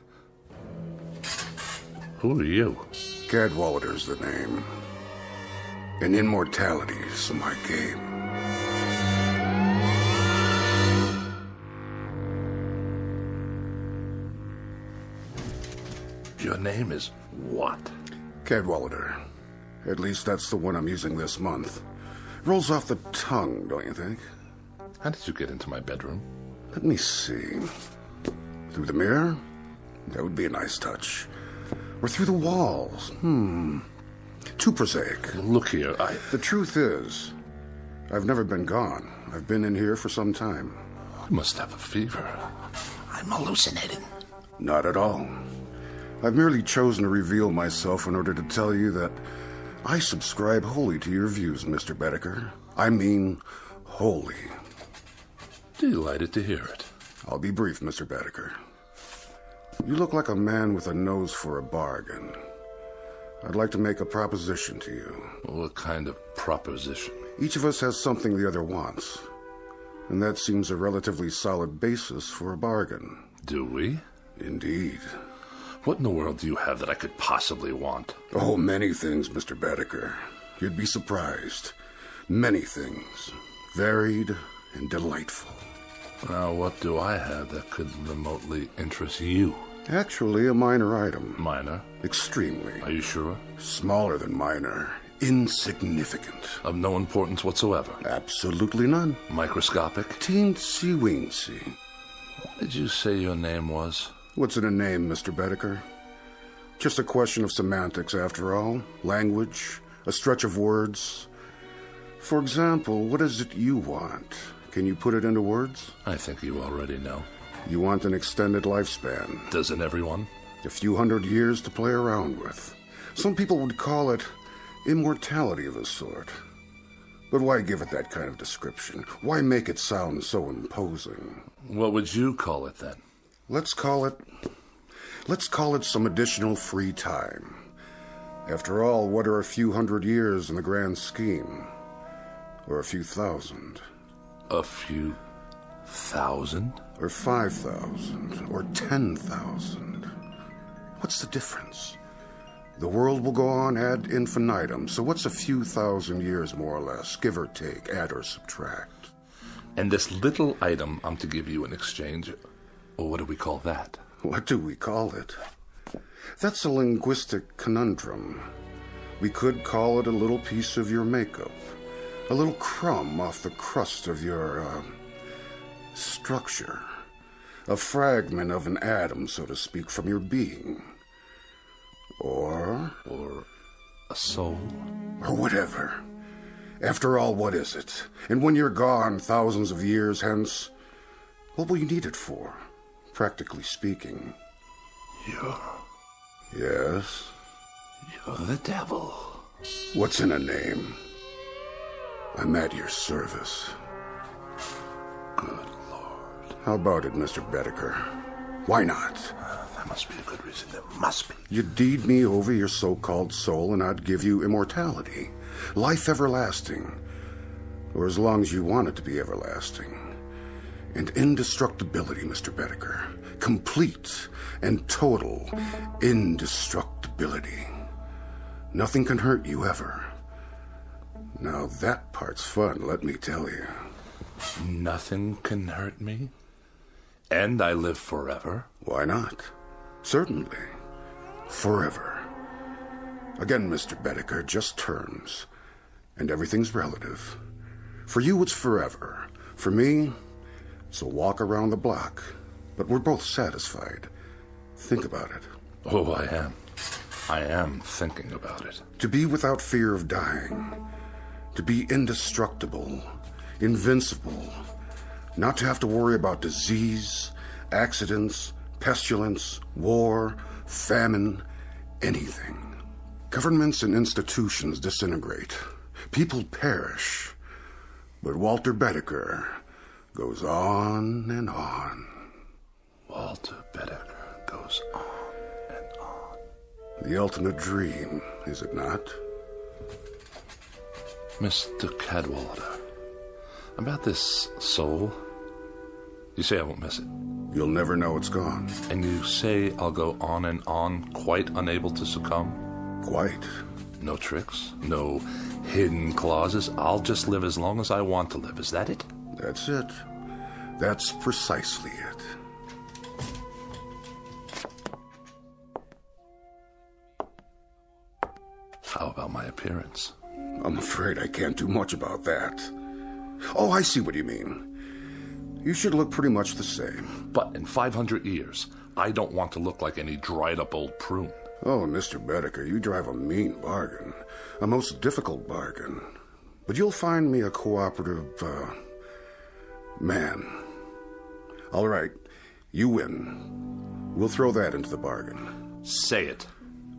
Who are you? Cadwallader's the name. And immortality's my game. Your name is what? Cadwallader. At least that's the one I'm using this month. Rolls off the tongue, don't you think? How did you get into my bedroom? Let me see. Through the mirror? That would be a nice touch. Or through the walls? Too prosaic. Look here, The truth is, I've never been gone. I've been in here for some time. I must have a fever. I'm hallucinating. Not at all. I've merely chosen to reveal myself in order to tell you that I subscribe wholly to your views, Mr. Bedecker. I mean, wholly. Delighted to hear it. I'll be brief, Mr. Bedecker. You look like a man with a nose for a bargain. I'd like to make a proposition to you. What kind of proposition? Each of us has something the other wants, and that seems a relatively solid basis for a bargain. Do we? Indeed. What in the world do you have that I could possibly want? Oh, many things, Mr. Bedecker. You'd be surprised. Many things. Varied and delightful. Now, what do I have that could remotely interest you? Actually, a minor item. Minor? Extremely. Are you sure? Smaller than minor. Insignificant. Of no importance whatsoever? Absolutely none. Microscopic? Teensy-weensy. What did you say your name was? What's in a name, Mr. Bedecker? Just a question of semantics, after all. Language, A stretch of words? For example, what is it you want? Can you put it into words? I think you already know. You want an extended lifespan. Doesn't everyone? A few hundred years to play around with. Some people would call it immortality of a sort. But why give it that kind of description? Why make it sound so imposing? What would you call it then? Let's call it some additional free time. After all, what are a few hundred years in the grand scheme? Or a few thousand? A few thousand? Or 5,000? Or 10,000? What's the difference? The world will go on ad infinitum, so what's a few thousand years more or less, give or take, add or subtract? And this little item I'm to give you in exchange, or what do we call that? What do we call it? That's a linguistic conundrum. We could call it a little piece of your makeup, a little crumb off the crust of your, structure, a fragment of an atom, so to speak, from your being. Or a soul? Or whatever. After all, what is it? And when you're gone, thousands of years hence, what will you need it for, practically speaking? Yes? You're the devil. What's in a name? I'm at your service. Good Lord. How about it, Mr. Bedecker? Why not? There must be a good reason. There must be. You'd deed me over your so-called soul, and I'd give you immortality. Life everlasting. Or as long as you want it to be everlasting. And indestructibility, Mr. Bedecker. Complete and total indestructibility. Nothing can hurt you ever. Now that part's fun, let me tell you. Nothing can hurt me? And I live forever? Why not? Certainly. Forever. Again, Mr. Bedecker, just terms. And everything's relative. For you, it's forever. For me, it's a walk around the block. But we're both satisfied. Think about it. Oh, I am. I am thinking about it. To be without fear of dying. To be indestructible. Invincible. Not to have to worry about disease, accidents, pestilence, war, famine, anything. Governments and institutions disintegrate. People perish. But Walter Bedecker goes on and on. Walter Bedecker goes on and on. The ultimate dream, is it not? Mr. Cadwallader, about this soul, you say I won't miss it. You'll never know it's gone. And you say I'll go on and on, quite unable to succumb? Quite. No tricks, no hidden clauses. I'll just live as long as I want to live. Is that it? That's it. That's precisely it. How about my appearance? I'm afraid I can't do much about that. Oh, I see what you mean. You should look pretty much the same. But in 500 years, I don't want to look like any dried-up old prune. Oh, Mr. Bedecker, you drive a mean bargain. A most difficult bargain. But you'll find me a cooperative, man. All right, you win. We'll throw that into the bargain. Say it.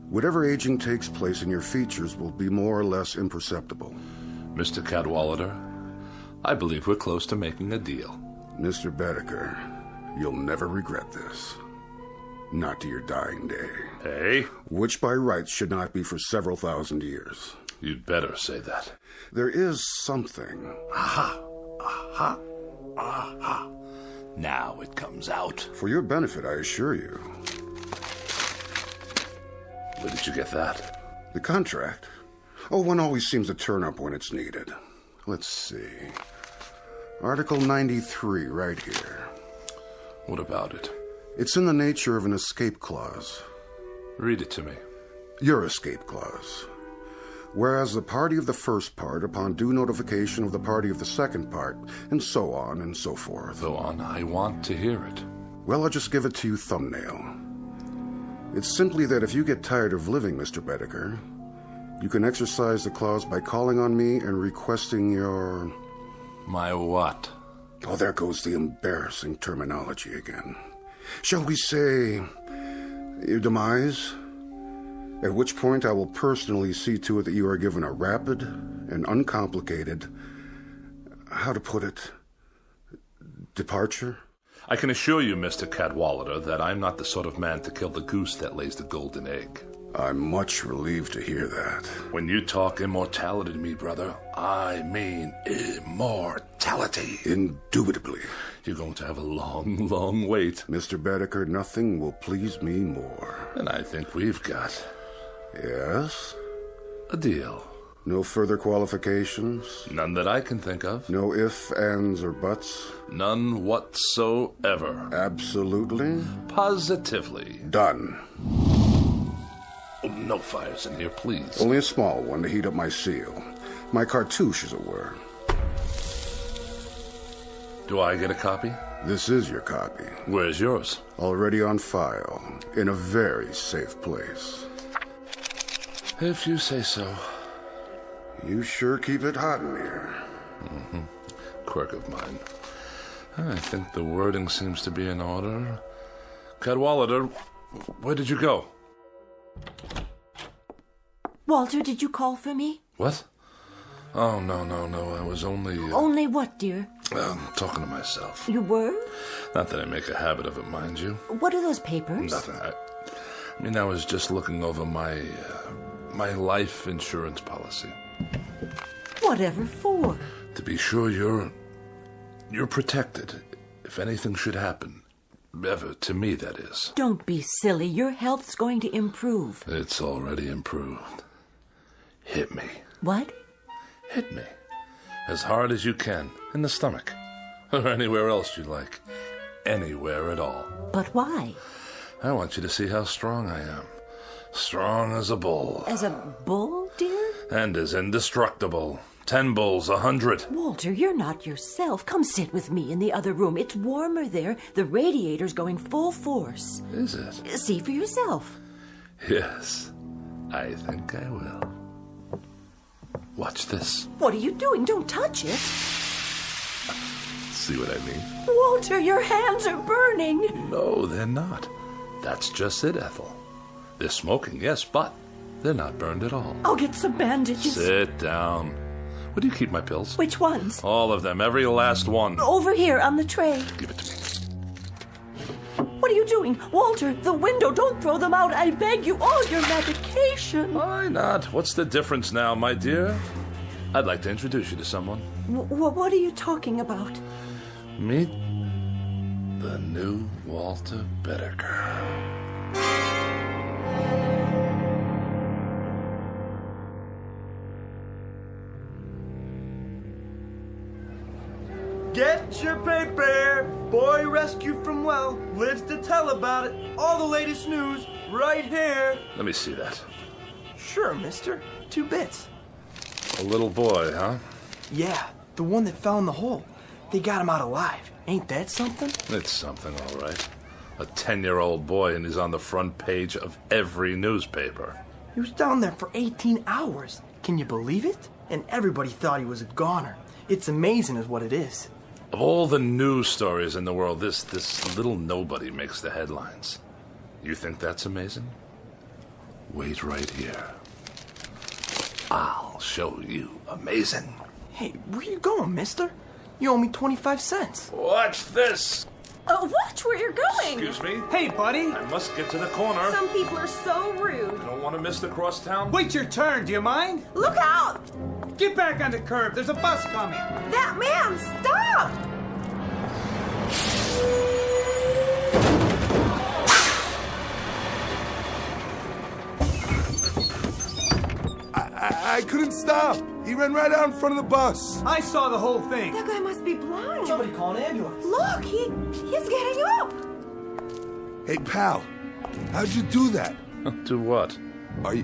Whatever aging takes place in your features will be more or less imperceptible. Mr. Cadwallader, I believe we're close to making a deal. Mr. Bedecker, you'll never regret this. Not to your dying day. Hey? Which by rights should not be for several thousand years. You'd better say that. There is something. Aha! Aha! Aha! Now it comes out. For your benefit, I assure you. Where did you get that? The contract. Oh, one always seems to turn up when it's needed. Let's see. Article 93, right here. What about it? It's in the nature of an escape clause. Read it to me. Your escape clause. Whereas the party of the first part, upon due notification of the party of the second part, and so on and so forth. Go on, I want to hear it. Well, I'll just give it to you thumbnail. It's simply that if you get tired of living, Mr. Bedecker, You can exercise the clause by calling on me and requesting your... My what? Oh, there goes the embarrassing terminology again. Shall we say, your demise? At which point I will personally see to it that you are given a rapid and uncomplicated, how to put it, departure? I can assure you, Mr. Cadwallader, that I'm not the sort of man to kill the goose that lays the golden egg. I'm much relieved to hear that. When you talk immortality to me, brother, I mean immortality. Indubitably. You're going to have a long, long wait. Mr. Bedecker, nothing will please me more. And I think we've got... Yes? A deal. No further qualifications? None that I can think of. No ifs, ands, or buts? None whatsoever. Absolutely? Positively. Done. Oh, no fires in here, please. Only a small one to heat up my seal. My cartouche, as it were. Do I get a copy? This is your copy. Where's yours? Already on file, in a very safe place. If you say so. You sure keep it hot in here. Mm-hmm. Quirk of mine. I think the wording seems to be in order. Cadwallader, where did you go? Walter, did you call for me? What? Oh, no. I was only... Only what, dear? Talking to myself. You were? Not that I make a habit of it, mind you. What are those papers? Nothing. I was just looking over my life insurance policy. Whatever for? To be sure you're protected if anything should happen. Ever, to me, that is. Don't be silly. Your health's going to improve. It's already improved. Hit me. What? Hit me. As hard as you can. In the stomach. Or anywhere else you like. Anywhere at all. But why? I want you to see how strong I am. Strong as a bull. As a bull, dear? And as indestructible. 10 bulls, 100. Walter, you're not yourself. Come sit with me in the other room. It's warmer there. The radiator's going full force. Is it? See for yourself. Yes, I think I will. Watch this. What are you doing? Don't touch it. See what I mean? Walter, your hands are burning. No, they're not. That's just it, Ethel. They're smoking, yes, but they're not burned at all. I'll get some bandages. Sit down. Where do you keep my pills? Which ones? All of them, every last one. Over here on the tray. Give it to me. What are you doing? Walter, the window, don't throw them out. I beg you, all your medication. Why not? What's the difference now, my dear? I'd like to introduce you to someone. What are you talking about? Meet the new Walter Bedecker. Get your paper! Boy rescued from well, lives to tell about it. All the latest news, right here. Let me see that. Sure, mister. 2 bits. A little boy, huh? Yeah, the one that fell in the hole. They got him out alive. Ain't that something? It's something, all right. A 10-year-old boy, and he's on the front page of every newspaper. He was down there for 18 hours. Can you believe it? And everybody thought he was a goner. It's amazing is what it is. Of all the news stories in the world, this little nobody makes the headlines. You think that's amazing? Wait right here. I'll show you amazing. Hey, where you going, mister? You owe me 25 cents. Watch this. Watch where you're going. Excuse me? Hey, buddy. I must get to the corner. Some people are so rude. I don't want to miss the crosstown. Wait your turn, do you mind? Look out! Get back on the curb. There's a bus coming. That man, stop! I couldn't stop. He ran right out in front of the bus. I saw the whole thing. That guy must be blind. Somebody call an ambulance. Look, he's getting up. Hey, pal, how'd you do that? Do what? Are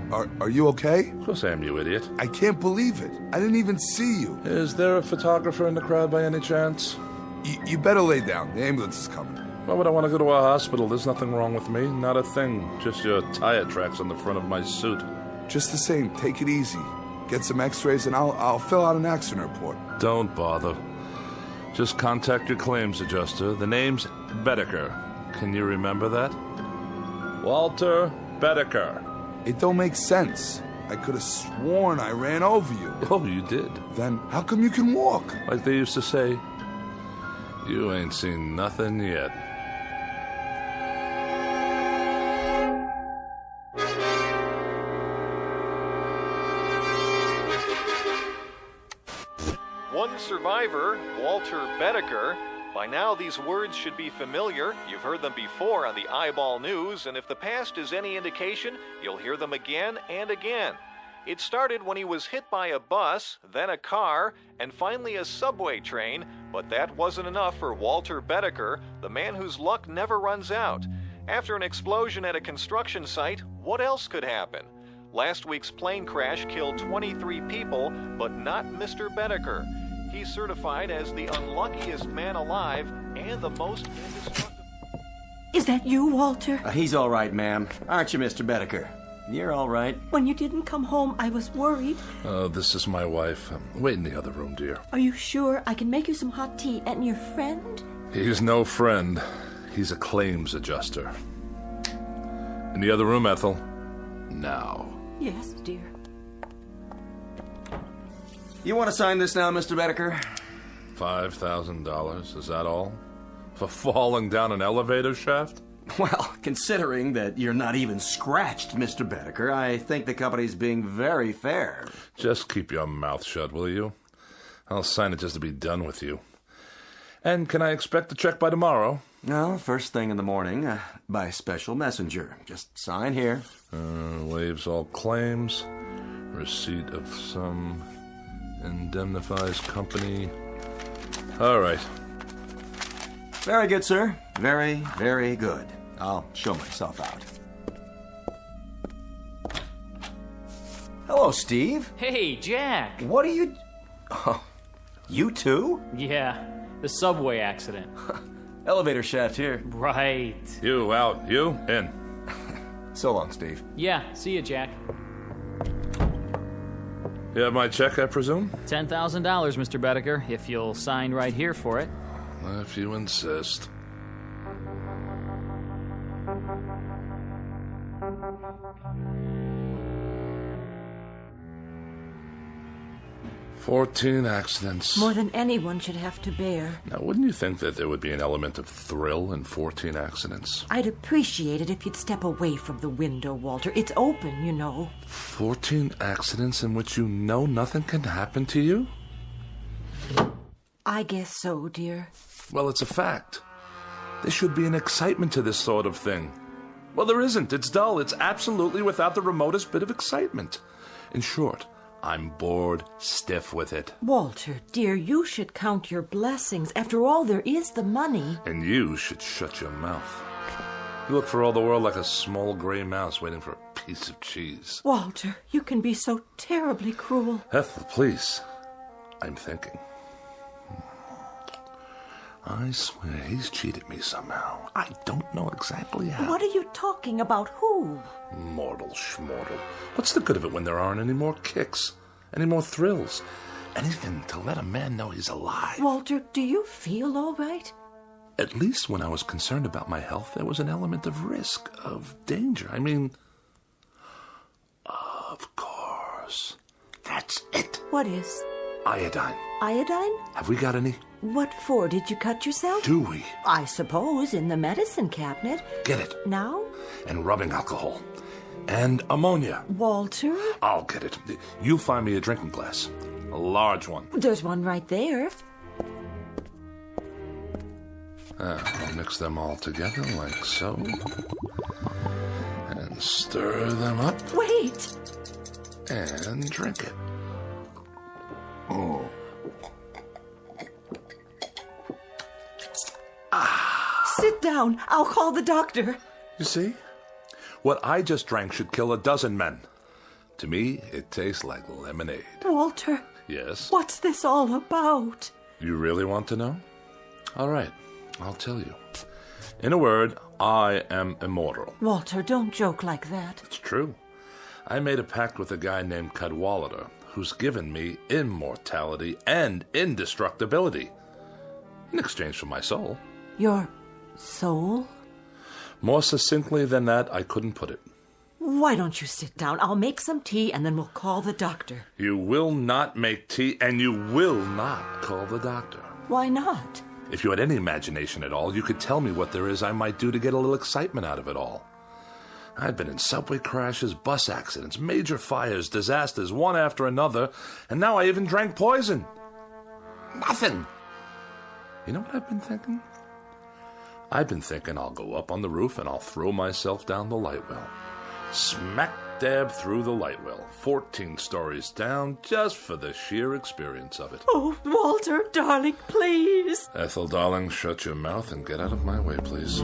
you okay? Of course I am, you idiot. I can't believe it. I didn't even see you. Is there a photographer in the crowd by any chance? You better lay down. The ambulance is coming. Why would I want to go to a hospital? There's nothing wrong with me. Not a thing. Just your tire tracks on the front of my suit. Just the same, take it easy. Get some x-rays and I'll fill out an accident report. Don't bother. Just contact your claims adjuster. The name's Bedecker. Can you remember that? Walter Bedecker. It don't make sense. I could have sworn I ran over you. Oh, you did? Then how come you can walk? Like they used to say, you ain't seen nothing yet. One survivor, Walter Bedecker. By now, these words should be familiar. You've heard them before on the Eyeball News, and if the past is any indication, you'll hear them again and again. It started when he was hit by a bus, then a car, and finally a subway train, but that wasn't enough for Walter Bedecker, the man whose luck never runs out. After an explosion at a construction site, what else could happen? Last week's plane crash killed 23 people, but not Mr. Bedecker. He's certified as the unluckiest man alive and the most indestructible. Is that you, Walter? He's all right, ma'am. Aren't you, Mr. Bedecker? You're all right. When you didn't come home, I was worried. This is my wife. Wait in the other room, dear. Are you sure? I can make you some hot tea. And your friend? He's no friend. He's a claims adjuster. In the other room, Ethel. Now. Yes, dear. You want to sign this now, Mr. Bedecker? $5,000, is that all? For falling down an elevator shaft? Well, considering that you're not even scratched, Mr. Bedecker, I think the company's being very fair. Just keep your mouth shut, will you? I'll sign it just to be done with you. And can I expect the check by tomorrow? No, first thing in the morning, by special messenger. Just sign here. Waives all claims. Receipt of sum. Indemnifies company. All right. Very good, sir. Very, very good. I'll show myself out. Hello, Steve. Hey, Jack. What are you... Oh, you too? Yeah, the subway accident. Elevator shaft here. Right. You out, you in. So long, Steve. Yeah, see you, Jack. You have my check, I presume? $10,000, Mr. Bedecker, if you'll sign right here for it. If you insist. "14 accidents. More than anyone should have to bear. Now, wouldn't you think that there would be an element of thrill in 14 accidents? I'd appreciate it if you'd step away from the window, Walter. It's open, you know. 14 accidents in which you know nothing can happen to you? I guess so, dear. Well, it's a fact. There should be an excitement to this sort of thing. Well, there isn't. It's dull. It's absolutely without the remotest bit of excitement. In short, I'm bored stiff with it. Walter, dear, you should count your blessings. After all, there is the money. And you should shut your mouth. You look for all the world like a small gray mouse waiting for a piece of cheese. Walter, you can be so terribly cruel. Ethel, please. I'm thinking. I swear he's cheated me somehow. I don't know exactly how. What are you talking about? Who? Mortal schmortal. What's the good of it when there aren't any more kicks? Any more thrills? Anything to let a man know he's alive. Walter, do you feel all right? At least when I was concerned about my health, there was an element of risk, of danger. I mean, of course. That's it. What is? Iodine. Iodine? Have we got any? What for? Did you cut yourself? Do we? I suppose in the medicine cabinet. Get it. Now? And rubbing alcohol. And ammonia. Walter? I'll get it. You find me a drinking glass. A large one. There's one right there. I'll mix them all together like so. And stir them up. Wait! And drink it. Oh. Sit down. I'll call the doctor. You see? What I just drank should kill a dozen men. To me, it tastes like lemonade. Walter. Yes? What's this all about? You really want to know? All right, I'll tell you. In a word, I am immortal. Walter, don't joke like that. It's true. I made a pact with a guy named Cadwallader, who's given me immortality and indestructibility in exchange for my soul. Your soul? More succinctly than that, I couldn't put it. Why don't you sit down? I'll make some tea and then we'll call the doctor. You will not make tea, and you will not call the doctor. Why not? If you had any imagination at all, you could tell me what there is I might do to get a little excitement out of it all. I've been in subway crashes, bus accidents, major fires, disasters, one after another, and now I even drank poison. Nothing. You know what I've been thinking? I've been thinking I'll go up on the roof and I'll throw myself down the light well. Smack dab through the light well, 14 stories down, just for the sheer experience of it. Oh, Walter, darling, please. Ethel, darling, shut your mouth and get out of my way, please.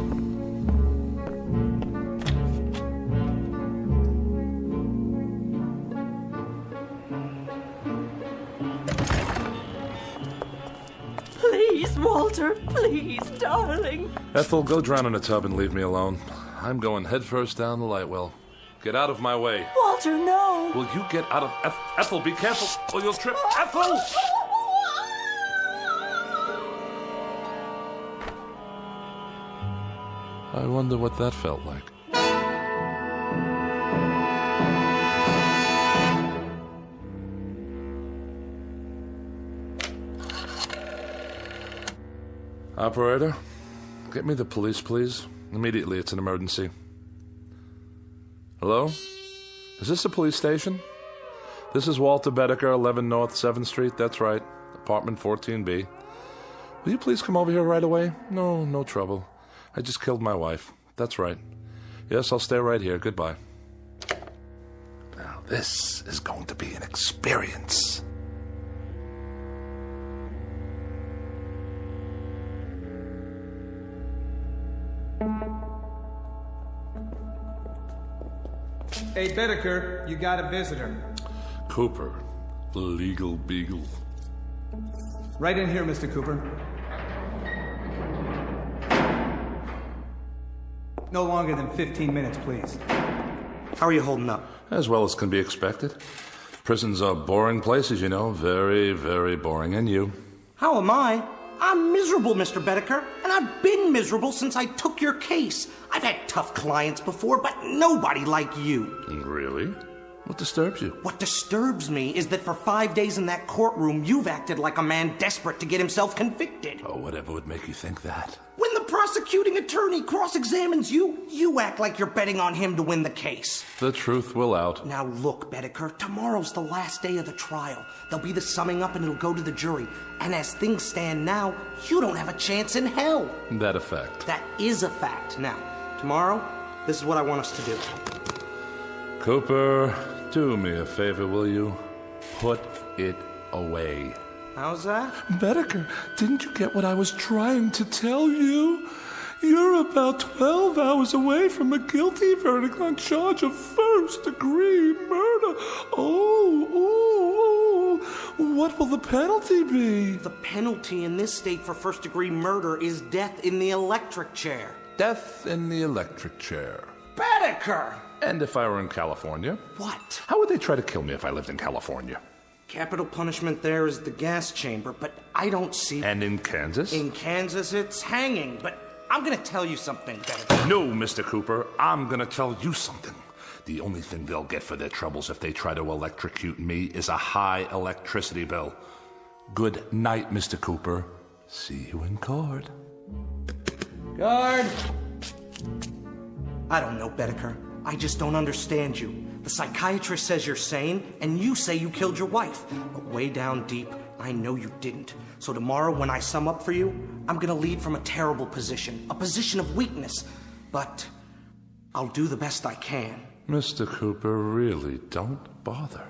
Please, Walter, please, darling. Ethel, go drown in a tub and leave me alone. I'm going headfirst down the light well. Get out of my way. Walter, no. Will you get out of... Ethel, be careful or you'll trip. Ethel! I wonder what that felt like. Operator, get me the police, please. Immediately, it's an emergency. Hello? Is this a police station? This is Walter Bedecker, 11 North 7th Street. That's right. Apartment 14B. Will you please come over here right away? No trouble. I just killed my wife. That's right. Yes, I'll stay right here. Goodbye. Now, this is going to be an experience. Hey, Bedecker, you got a visitor. Cooper, the legal beagle. Right in here, Mr. Cooper. No longer than 15 minutes, please. How are you holding up? As well as can be expected. Prisons are boring places, you know. Very, very boring. And you? How am I? I'm miserable, Mr. Bedecker, and I've been miserable since I took your case. I've had tough clients before, but nobody like you. Really? What disturbs you? What disturbs me is that for 5 days in that courtroom, you've acted like a man desperate to get himself convicted. Oh, whatever would make you think that? When the prosecuting attorney cross-examines you, you act like you're betting on him to win the case. The truth will out. Now look, Bedecker, tomorrow's the last day of the trial. There'll be the summing up and it'll go to the jury. And as things stand now, you don't have a chance in hell. That a fact? That is a fact. Now, tomorrow, this is what I want us to do. Cooper, do me a favor, will you? Put it away. How's that? Bedecker, didn't you get what I was trying to tell you? You're about 12 hours away from a guilty verdict on charge of first-degree murder. Oh, what will the penalty be? The penalty in this state for first-degree murder is death in the electric chair. Death in the electric chair. Bedecker! And if I were in California? What? How would they try to kill me if I lived in California? Capital punishment there is the gas chamber, but I don't see... And in Kansas? In Kansas, it's hanging, but I'm gonna tell you something, Bedecker. No, Mr. Cooper, I'm gonna tell you something. The only thing they'll get for their troubles if they try to electrocute me is a high electricity bill. Good night, Mr. Cooper. See you in court. Guard! I don't know, Bedecker. I just don't understand you. The psychiatrist says you're sane, and you say you killed your wife. But way down deep, I know you didn't. So tomorrow, when I sum up for you, I'm gonna lead from a terrible position, a position of weakness. But I'll do the best I can. Mr. Cooper, really, don't bother.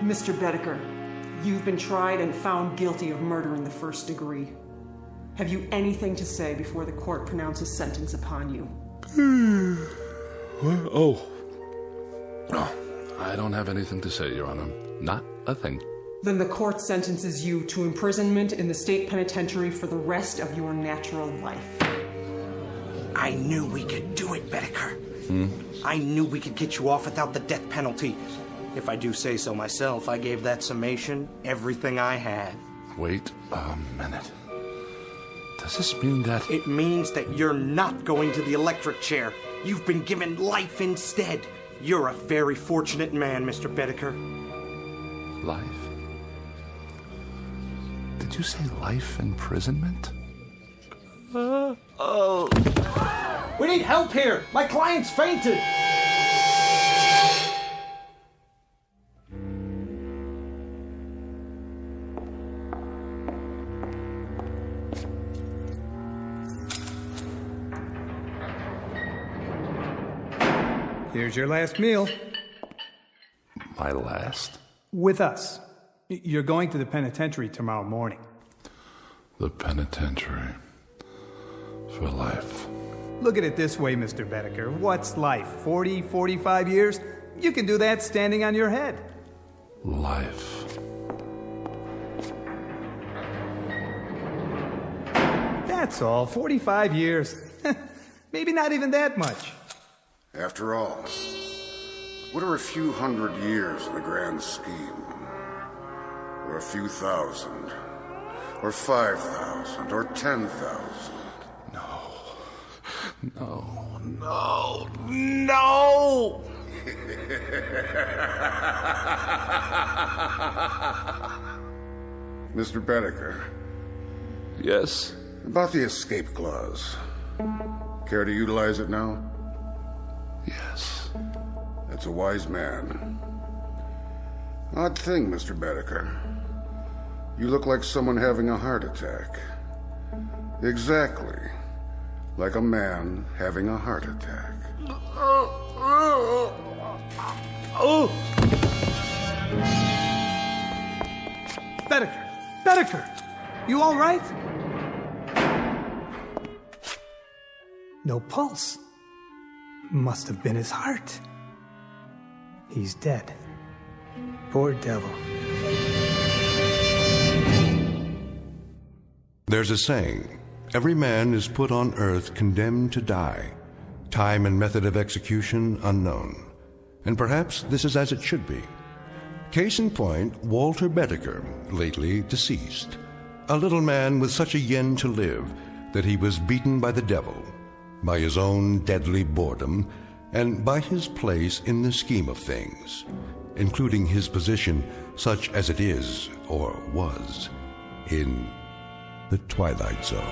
Mr. Bedecker, you've been tried and found guilty of murder in the first degree. Have you anything to say before the court pronounces sentence upon you? What? Oh, I don't have anything to say, Your Honor. Not a thing. Then the court sentences you to imprisonment in the state penitentiary for the rest of your natural life. I knew we could do it, Bedecker. I knew we could get you off without the death penalty. If I do say so myself, I gave that summation everything I had. Wait a minute. Does this mean that... It means that you're not going to the electric chair. You've been given life instead. You're a very fortunate man, Mr. Bedecker. Life? Did you say life imprisonment? We need help here! My client's fainted! Here's your last meal. My last? With us. You're going to the penitentiary tomorrow morning. The penitentiary. For life. Look at it this way, Mr. Bedecker. What's life? 40, 45 years? You can do that standing on your head. Life. That's all. 45 years. Maybe not even that much. After all, what are a few hundred years in the grand scheme? Or a few thousand? Or 5,000? Or 10,000? No. Mr. Bedecker. Yes? About the escape clause. Care to utilize it now? Yes. That's a wise man. Odd thing, Mr. Bedecker. You look like someone having a heart attack. Exactly. Like a man having a heart attack. Bedecker! You all right? No pulse. Must have been his heart. He's dead. Poor devil. There's a saying, every man is put on earth condemned to die, time and method of execution unknown. And perhaps this is as it should be. Case in point, Walter Bedecker, lately deceased. A little man with such a yen to live that he was beaten by the devil, by his own deadly boredom, and by his place in the scheme of things, including his position, such as it is, or was, in the Twilight Zone.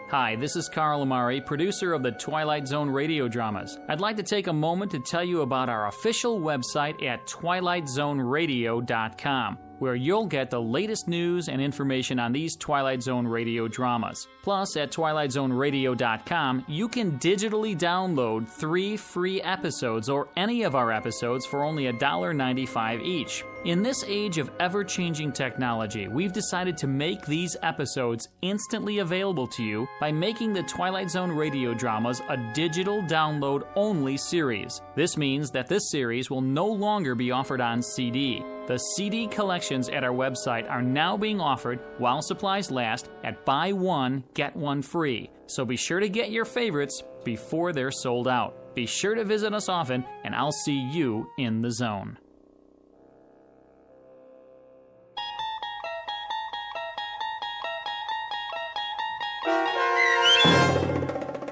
Hi, this is Carl Amari, producer of the Twilight Zone radio dramas. I'd like to take a moment to tell you about our official website at twilightzoneradio.com, where you'll get the latest news and information on these Twilight Zone radio dramas. Plus, at twilightzoneradio.com, you can digitally download 3 free episodes or any of our episodes for only $1.95 each. In this age of ever-changing technology, we've decided to make these episodes instantly available to you by making the Twilight Zone radio dramas a digital download-only series. This means that this series will no longer be offered on CD. The CD collections at our website are now being offered while supplies last at buy one, get one free. So be sure to get your favorites before they're sold out. Be sure to visit us often, and I'll see you in the zone.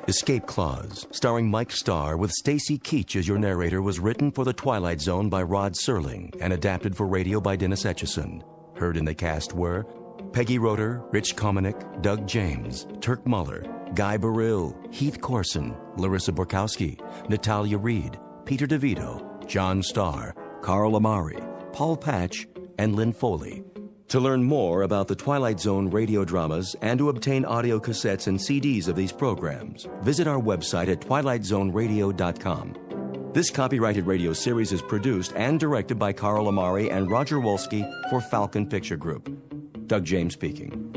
Escape Clause, starring Mike Starr with Stacy Keach as your narrator, was written for The Twilight Zone by Rod Serling and adapted for radio by Dennis Etchison. Heard in the cast were Peggy Roeder, Rich Komanek, Doug James, Turk Muller, Guy Burrill, Heath Corson, Larissa Borkowski, Natalia Reed, Peter DeVito, John Starr, Carl Amari, Paul Patch, and Lynn Foley. To learn more about the Twilight Zone radio dramas and to obtain audio cassettes and CDs of these programs, visit our website at twilightzoneradio.com. This copyrighted radio series is produced and directed by Carl Amari and Roger Wolski for Falcon Picture Group. Doug James speaking.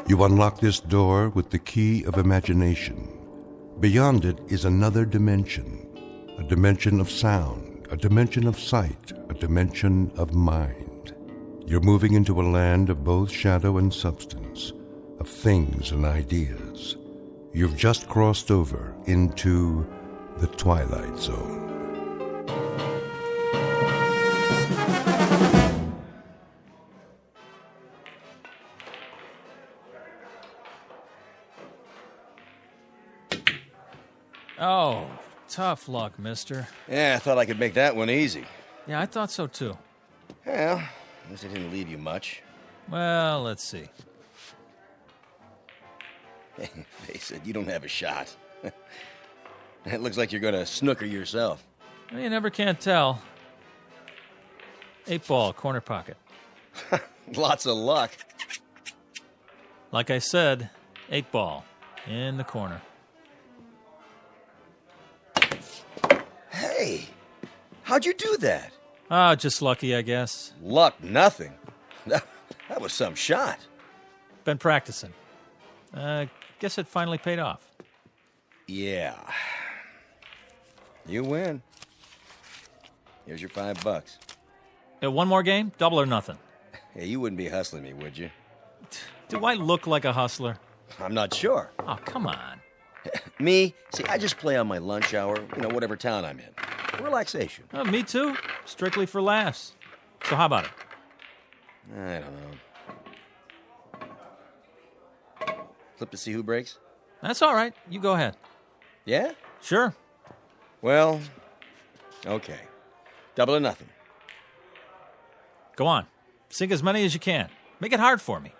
You unlock this door with the key of imagination. Beyond it is another dimension, a dimension of sound, a dimension of sight, a dimension of mind. You're moving into a land of both shadow and substance, of things and ideas. You've just crossed over into the Twilight Zone. Oh, tough luck, mister. Yeah, I thought I could make that one easy. Yeah, I thought so too. Well, at least it didn't leave you much. Well, let's see. Face it, you don't have a shot. It looks like you're going to snooker yourself. Well, you never can tell. 8-ball, corner pocket. Lots of luck. Like I said, 8-ball, in the corner. Hey, how'd you do that? Ah, just lucky, I guess. Luck, nothing. That was some shot. Been practicing. Guess it finally paid off. Yeah. You win. Here's your $5. One more game? Double or nothing? Hey, you wouldn't be hustling me, would you? Do I look like a hustler? I'm not sure. Oh, come on. Me? See, I just play on my lunch hour, whatever town I'm in. Relaxation. Me too. Strictly for laughs. So how about it? I don't know. Flip to see who breaks? That's all right. You go ahead. Yeah? Sure. Well, okay. Double or nothing. Go on. Sink as many as you can. Make it hard for me.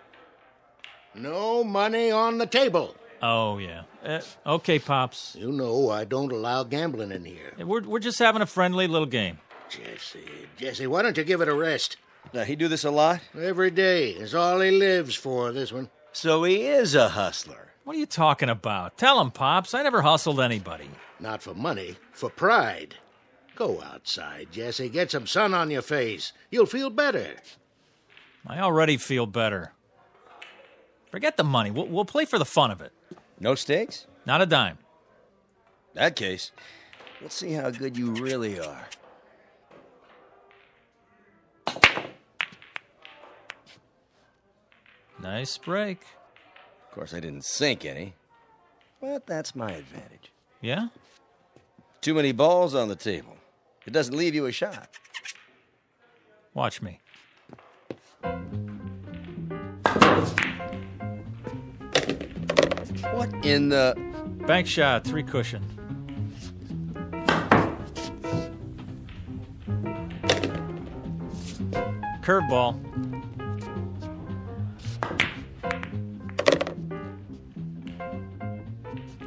No money on the table. Oh, yeah. Okay, Pops. You know I don't allow gambling in here. We're just having a friendly little game. Jesse, why don't you give it a rest? He do this a lot? Every day. It's all he lives for, this one. So he is a hustler. What are you talking about? Tell him, Pops. I never hustled anybody. Not for money, for pride. Go outside, Jesse. Get some sun on your face. You'll feel better. I already feel better. Forget the money. We'll play for the fun of it. No stakes? Not a dime. That case, let's see how good you really are. Nice break. Of course, I didn't sink any, but that's my advantage. Yeah? Too many balls on the table. It doesn't leave you a shot. Watch me. What in the... Bank shot, 3 cushion. Curveball.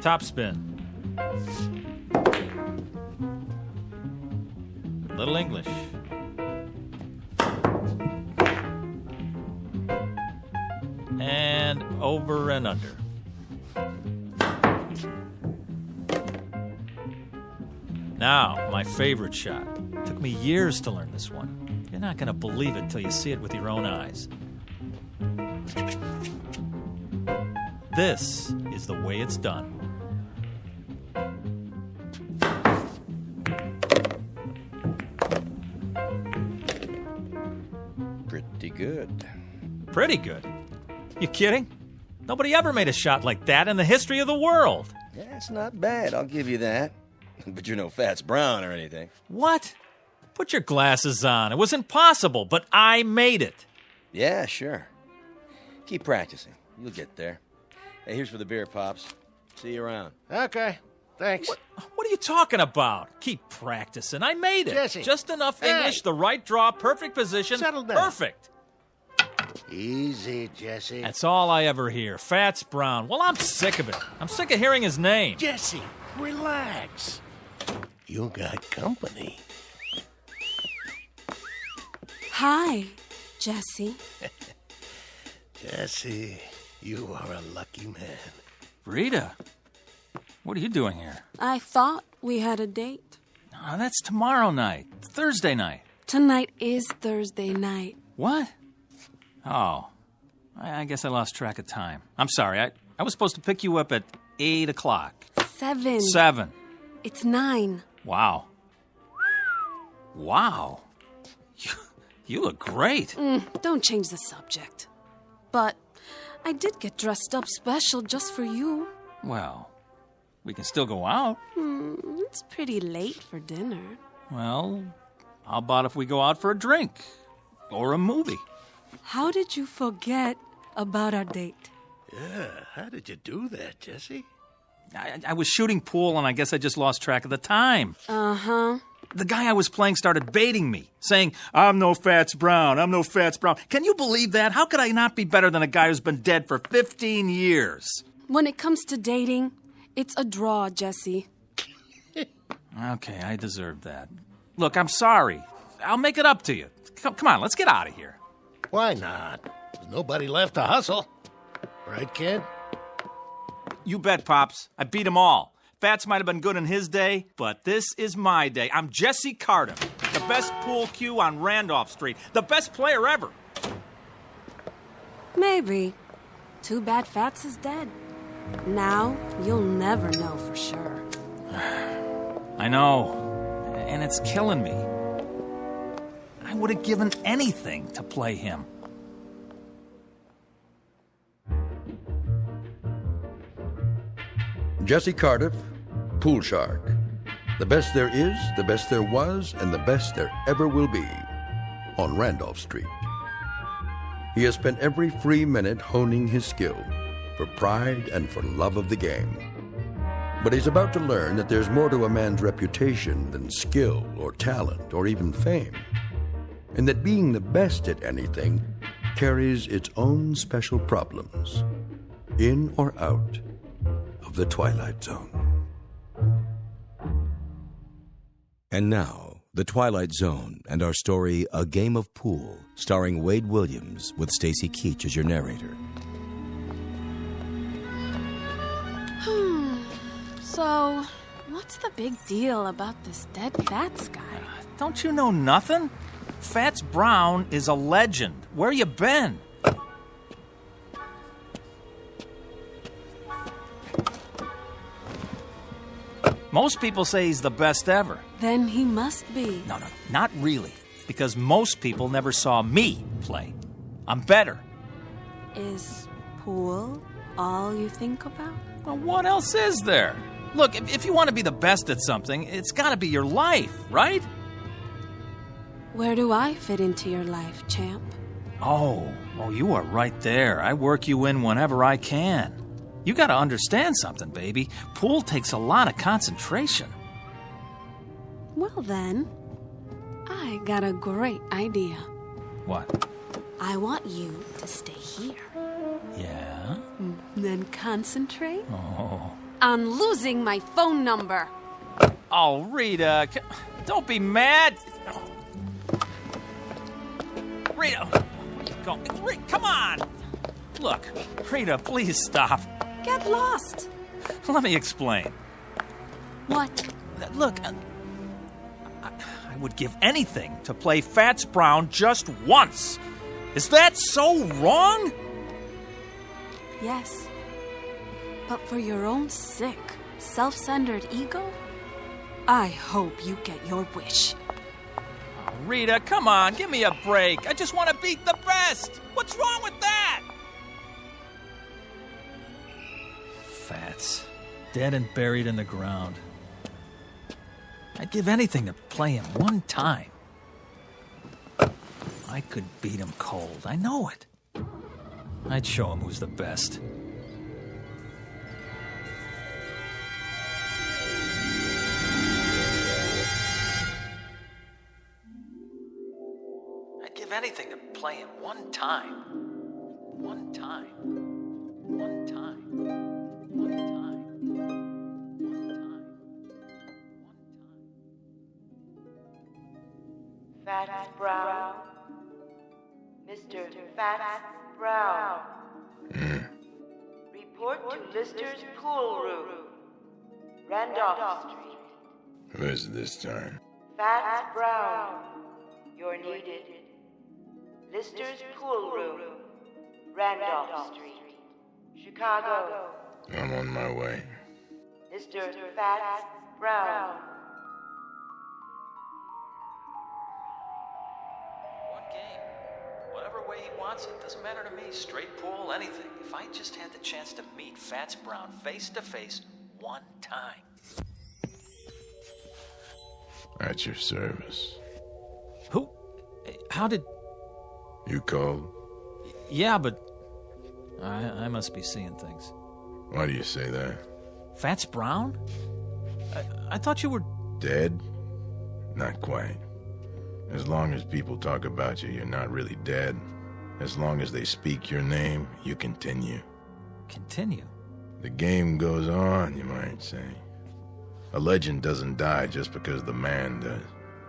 Top spin. Little English. And over and under. Now, my favorite shot. Took me years to learn this one. You're not going to believe it till you see it with your own eyes. This is the way it's done. Pretty good. Pretty good? You kidding? Nobody ever made a shot like that in the history of the world. Yeah, it's not bad, I'll give you that. But you're no Fats Brown or anything. What? Put your glasses on. It was impossible, but I made it. Yeah, sure. Keep practicing. You'll get there. Hey, here's for the beer, Pops. See you around. Okay, thanks. What are you talking about? Keep practicing. I made it. Jesse. Just enough Hey. English, the right draw, perfect position. Settle down. Perfect. Easy, Jesse. That's all I ever hear. Fats Brown. Well, I'm sick of it. I'm sick of hearing his name. Jesse, relax. You got company. Hi, Jesse. Jesse, you are a lucky man. Rita, what are you doing here? I thought we had a date. Oh, that's tomorrow night. Thursday night. Tonight is Thursday night. What? Oh. I guess I lost track of time. I'm sorry. I was supposed to pick you up at 8 o'clock. 7. 7. It's 9. Wow. Wow. You look great. Don't change the subject. But I did get dressed up special just for you. Well, we can still go out. It's pretty late for dinner. Well, how about if we go out for a drink? Or a movie? How did you forget about our date? Yeah, how did you do that, Jesse? I was shooting pool, and I guess I just lost track of the time. Uh-huh. The guy I was playing started baiting me, saying, I'm no Fats Brown, I'm no Fats Brown. Can you believe that? How could I not be better than a guy who's been dead for 15 years? When it comes to dating, it's a draw, Jesse. Okay, I deserve that. Look, I'm sorry. I'll make it up to you. Come on, let's get out of here. Why not? There's nobody left to hustle. Right, kid? You bet, Pops. I beat them all. Fats might have been good in his day, but this is my day. I'm Jesse Carter, the best pool cue on Randolph Street, the best player ever. Maybe. Too bad Fats is dead. Now, you'll never know for sure. I know, and it's killing me. I would have given anything to play him. Jesse Cardiff, Pool Shark. The best there is, the best there was, and the best there ever will be on Randolph Street. He has spent every free minute honing his skill for pride and for love of the game. But he's about to learn that there's more to a man's reputation than skill or talent or even fame, and that being the best at anything carries its own special problems, in or out of the Twilight Zone. And now, The Twilight Zone and our story, A Game of Pool, starring Wade Williams with Stacy Keach as your narrator. So, what's the big deal about this dead Fats guy? Don't you know nothing? Fats Brown is a legend. Where you been? Most people say he's the best ever. Then he must be. No, not really. Because most people never saw me play. I'm better. Is pool all you think about? Well, what else is there? Look, if you want to be the best at something, it's got to be your life, right? Where do I fit into your life, champ? Oh, you are right there. I work you in whenever I can. You got to understand something, baby. Pool takes a lot of concentration. Well then, I got a great idea. What? I want you to stay here. Yeah? Then concentrate Oh. on losing my phone number. Oh, Rita, don't be mad. Rita, where you going? Rita, come on. Look, Rita, please stop. Get lost. Let me explain. What? Look, I would give anything to play Fats Brown just once. Is that so wrong? Yes. But for your own sick, self-centered ego, I hope you get your wish. Oh, Rita, come on, give me a break. I just want to beat the best. What's wrong with that? Fats, dead and buried in the ground. I'd give anything to play him one time. I could beat him cold, I know it. I'd show him who's the best. I'd give anything to play him one time. One time. One time. One time. One time. Fats Brown. Mr. Fats Brown. Report to Lister's pool room. Randolph Street. Who is it this time? Fats Brown. You're needed. Lister's pool room. Randolph Street, Chicago. I'm on my way. Mr. Fats Brown. One game. Whatever way he wants it. Doesn't matter to me. Straight pool, anything. If I just had the chance to meet Fats Brown face to face one time. At your service. Who? How did... You called? Yeah, but... I must be seeing things. Why do you say that? Fats Brown? I thought you were... Dead? Not quite. As long as people talk about you, you're not really dead. As long as they speak your name, you continue. Continue? The game goes on, you might say. A legend doesn't die just because the man does.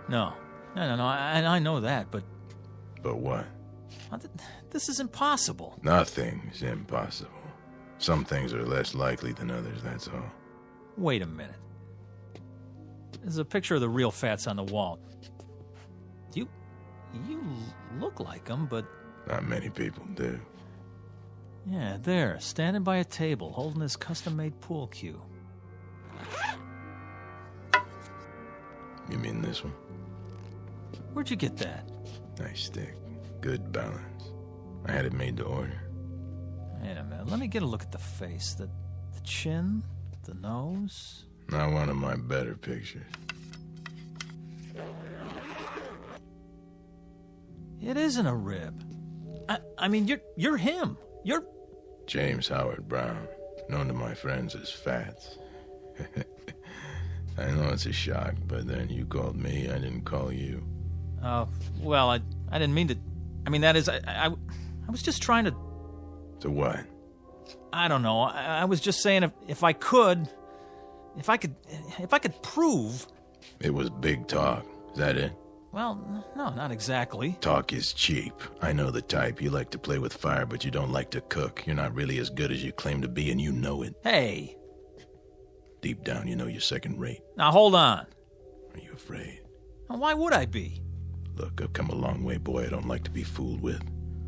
No. I know that, but... But what? This is impossible. Nothing's impossible. Some things are less likely than others, that's all. Wait a minute. There's a picture of the real Fats on the wall. You look like him, but... Not many people do. Yeah, there, standing by a table, holding his custom-made pool cue. You mean this one? Where'd you get that? Nice stick. Good balance. I had it made to order. Wait a minute, let me get a look at the face. The chin, the nose. Not one of my better pictures. It isn't a rib. I mean, you're him. You're... James Howard Brown, known to my friends as Fats. I know it's a shock, but then you called me, I didn't call you. Oh, well, I didn't mean to... I mean, that is, I was just trying to... To what? I don't know. I was just saying if I could prove... It was big talk. Is that it? Well, no, not exactly. Talk is cheap. I know the type. You like to play with fire, but you don't like to cook. You're not really as good as you claim to be, and you know it. Hey! Deep down, you know you're second rate. Now, hold on. Are you afraid? Now, why would I be? Look, I've come a long way, boy. I don't like to be fooled with.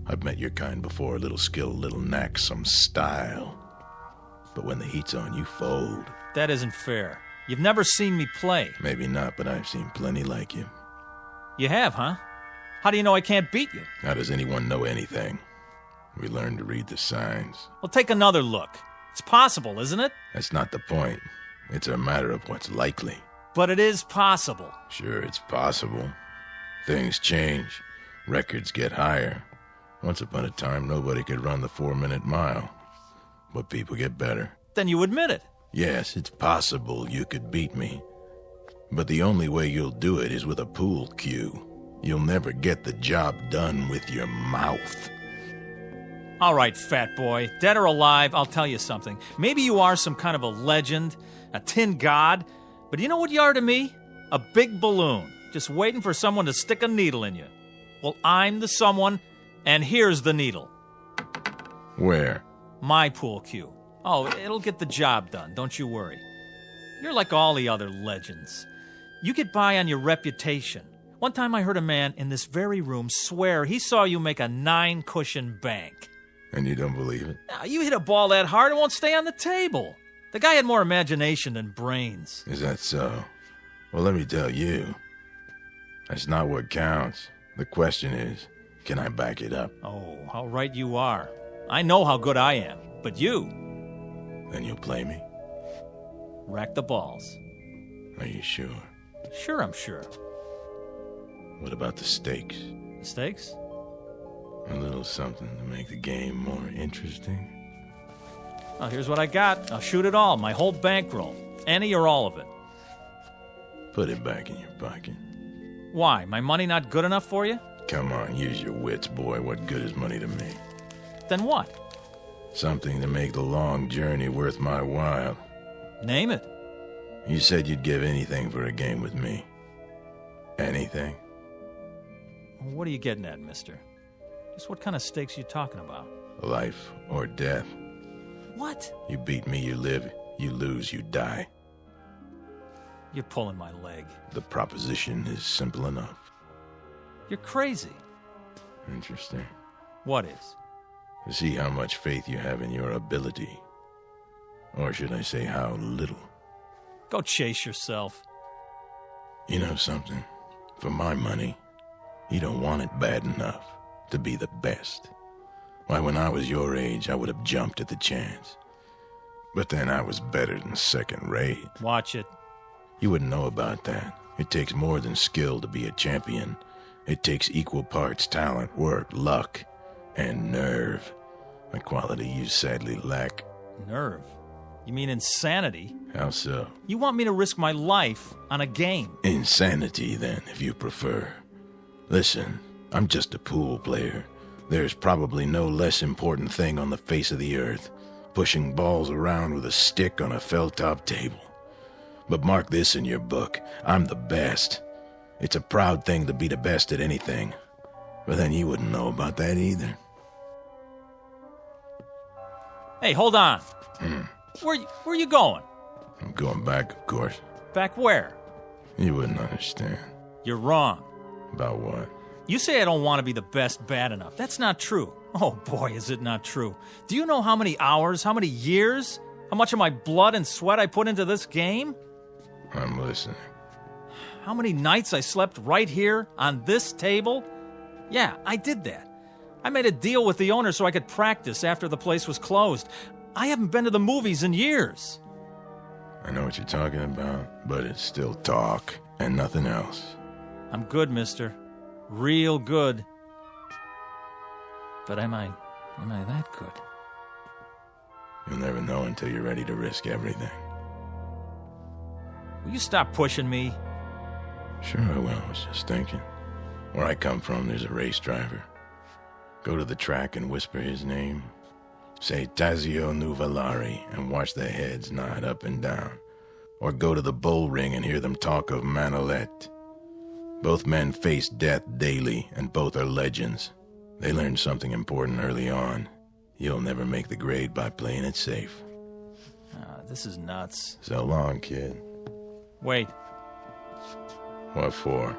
I've met your kind before. A little skill, a little knack, some style. But when the heat's on, you fold. That isn't fair. You've never seen me play. Maybe not, but I've seen plenty like you. You have, huh? How do you know I can't beat you? How does anyone know anything? We learn to read the signs. Well, take another look. It's possible, isn't it? That's not the point. It's a matter of what's likely. But it is possible. Sure, it's possible. Things change. Records get higher. Once upon a time, nobody could run the 4-minute mile. But people get better. Then you admit it. Yes, it's possible you could beat me. But the only way you'll do it is with a pool cue. You'll never get the job done with your mouth. All right, fat boy. Dead or alive, I'll tell you something. Maybe you are some kind of a legend, a tin god, but you know what you are to me? A big balloon, just waiting for someone to stick a needle in you. Well, I'm the someone, and here's the needle. Where? My pool cue. Oh, it'll get the job done, don't you worry. You're like all the other legends. You get by on your reputation. One time I heard a man in this very room swear he saw you make a 9-cushion bank. And you don't believe it? Now, you hit a ball that hard, it won't stay on the table. The guy had more imagination than brains. Is that so? Well, let me tell you. That's not what counts. The question is, can I back it up? Oh, how right you are. I know how good I am, but you... Then you'll play me? Rack the balls. Are you sure? Sure, I'm sure. What about the stakes? The stakes? A little something to make the game more interesting. Well, here's what I got. I'll shoot it all, my whole bankroll. Any or all of it. Put it back in your pocket. Why? My money not good enough for you? Come on, use your wits, boy. What good is money to me? Then what? Something to make the long journey worth my while. Name it. You said you'd give anything for a game with me. Anything? What are you getting at, mister? Just what kind of stakes you talking about? Life or death. What? You beat me, you live. You lose, you die. You're pulling my leg. The proposition is simple enough. You're crazy. Interesting. What is? to see how much faith you have in your ability. Or should I say how little? Go chase yourself. You know something? For my money, you don't want it bad enough to be the best. Why, when I was your age, I would have jumped at the chance. But then I was better than second rate. Watch it. You wouldn't know about that. It takes more than skill to be a champion. It takes equal parts talent, work, luck, and nerve. A quality you sadly lack. Nerve? You mean insanity? How so? You want me to risk my life on a game? Insanity, then, if you prefer. Listen, I'm just a pool player. There's probably no less important thing on the face of the earth. Pushing balls around with a stick on a felt-top table. But mark this in your book. I'm the best. It's a proud thing to be the best at anything. But then you wouldn't know about that either. Hey, hold on. Where you going? I'm going back, of course. Back where? You wouldn't understand. You're wrong. About what? You say I don't want to be the best bad enough. That's not true. Oh boy, is it not true. Do you know how many hours, how many years, how much of my blood and sweat I put into this game? I'm listening. How many nights I slept right here on this table? Yeah, I did that. I made a deal with the owner so I could practice after the place was closed. I haven't been to the movies in years. I know what you're talking about, but it's still talk and nothing else. I'm good, mister. Real good. But am I that good? You'll never know until you're ready to risk everything. Will you stop pushing me? Sure I will. I was just thinking. Where I come from, there's a race driver. Go to the track and whisper his name. Say Tazio Nuvolari and watch their heads nod up and down. Or go to the bull ring and hear them talk of Manolete. Both men face death daily, and both are legends. They learned something important early on. You'll never make the grade by playing it safe. This is nuts. So long, kid. Wait. What for?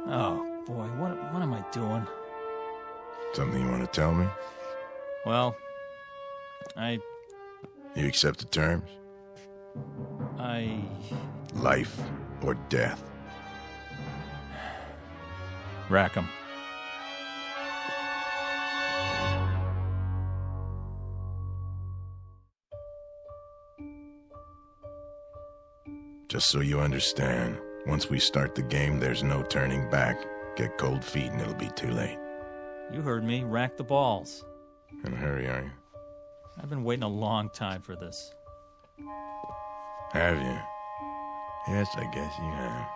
Oh, boy, what am I doing? Something you want to tell me? Well, You accept the terms? Life or death? Rack 'em. Just so you understand, once we start the game, there's no turning back. Get cold feet and it'll be too late. You heard me. Rack the balls. In a hurry, are you? I've been waiting a long time for this. Have you? Yes, I guess you have.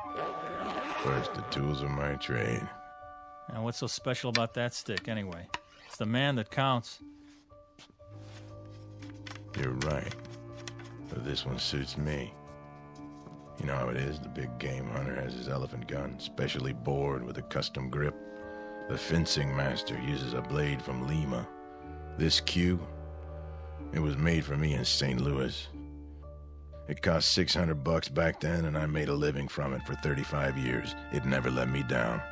First, the tools of my trade. Now, what's so special about that stick, anyway? It's the man that counts. You're right. But this one suits me. You know how it is, the big game hunter has his elephant gun, specially bored with a custom grip. The fencing master uses a blade from Lima. This cue, it was made for me in St. Louis. It cost $600 back then, and I made a living from it for 35 years. It never let me down.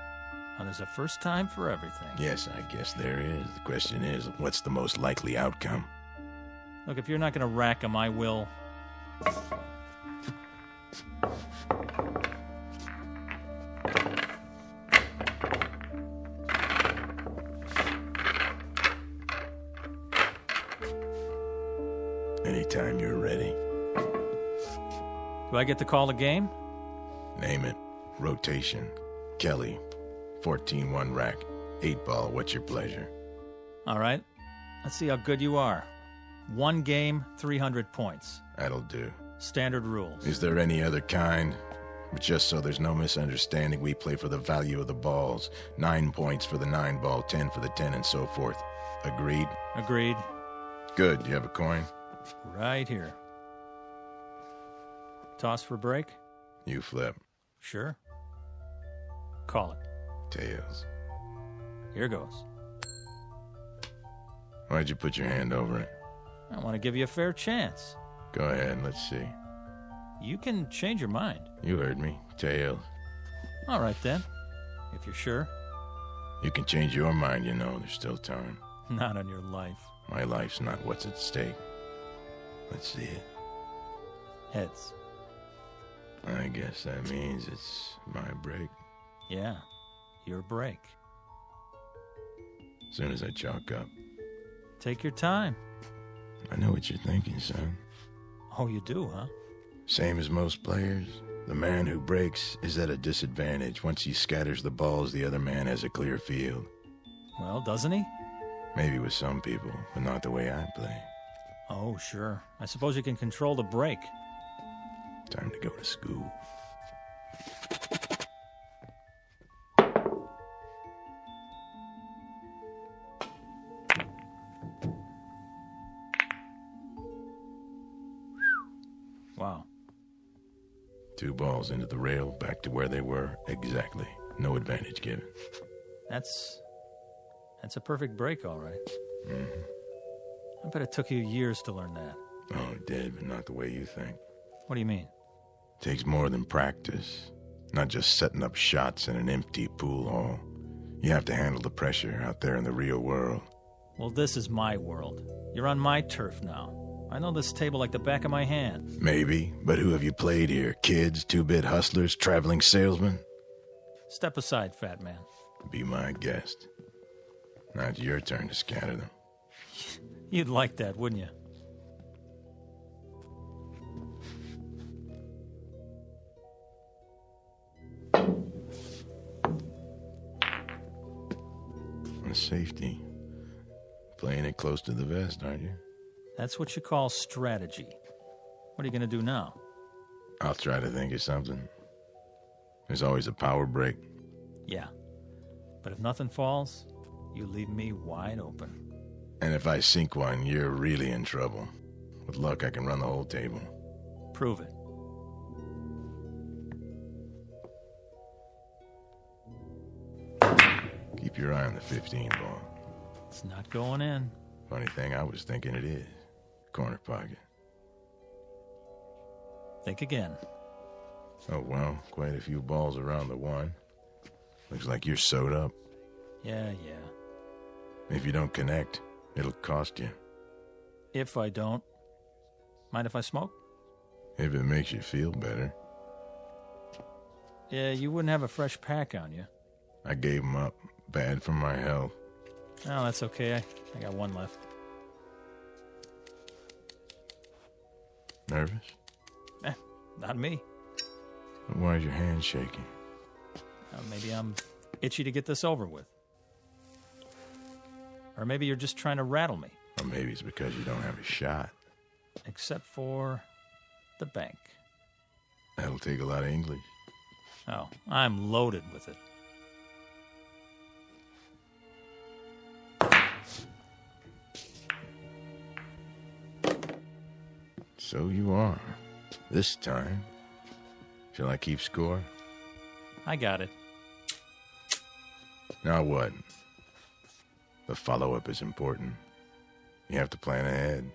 Well, there's a first time for everything. Yes, I guess there is. The question is, what's the most likely outcome? Look, if you're not going to rack 'em, I will. Anytime you're ready. Do I get to call the game? Name it. Rotation. Kelly. 14-1 rack. 8-ball. What's your pleasure? All right. Let's see how good you are. 1 game, 300 points. That'll do. Standard rules. Is there any other kind? But just so there's no misunderstanding, we play for the value of the balls. 9 points for the 9-ball, 10 for the 10, and so forth. Agreed? Agreed. Good. Do you have a coin? Right here. Toss for break? You flip. Sure. Call it. Tails. Here goes. Why'd you put your hand over it? I want to give you a fair chance. Go ahead, let's see. You can change your mind. You heard me. Tails. All right, then. If you're sure. You can change your mind, you know. There's still time. Not on your life. My life's not what's at stake. Let's see it. Heads. I guess that means it's my break. Yeah, your break. Soon as I chalk up. Take your time. I know what you're thinking, son. Oh, you do, huh? Same as most players. The man who breaks is at a disadvantage. Once he scatters the balls, the other man has a clear field. Well, doesn't he? Maybe with some people, but not the way I play. Oh, sure. I suppose you can control the break. Time to go to school. Wow. 2 balls into the rail, back to where they were. Exactly. No advantage given. That's a perfect break, all right. Mm-hmm. I bet it took you years to learn that. Oh, it did, but not the way you think. What do you mean? Takes more than practice. Not just setting up shots in an empty pool hall. You have to handle the pressure out there in the real world. Well, this is my world. You're on my turf now. I know this table like the back of my hand. Maybe, but who have you played here? Kids, 2-bit hustlers, traveling salesmen? Step aside, fat man. Be my guest. Now it's your turn to scatter them. You'd like that, wouldn't you? On safety. Playing it close to the vest, aren't you? That's what you call strategy. What are you going to do now? I'll try to think of something. There's always a power break. Yeah. But if nothing falls, you leave me wide open. And if I sink one, you're really in trouble. With luck, I can run the whole table. Prove it. Keep your eye on the 15 ball. It's not going in. Funny thing, I was thinking it is. Corner pocket. Think again. Oh, well, quite a few balls around the 1. Looks like you're sewed up. Yeah. If you don't connect, it'll cost you. If I don't. Mind if I smoke? If it makes you feel better. Yeah, you wouldn't have a fresh pack on you. I gave 'em up. Bad for my health. Oh, that's okay. I got 1 left. Nervous? Not me. Why is your hand shaking? Maybe I'm itchy to get this over with. Or maybe you're just trying to rattle me. Or maybe it's because you don't have a shot. Except for the bank. That'll take a lot of English. Oh, I'm loaded with it. So you are. This time. Shall I keep score? I got it. Now what? The follow-up is important. You have to plan ahead.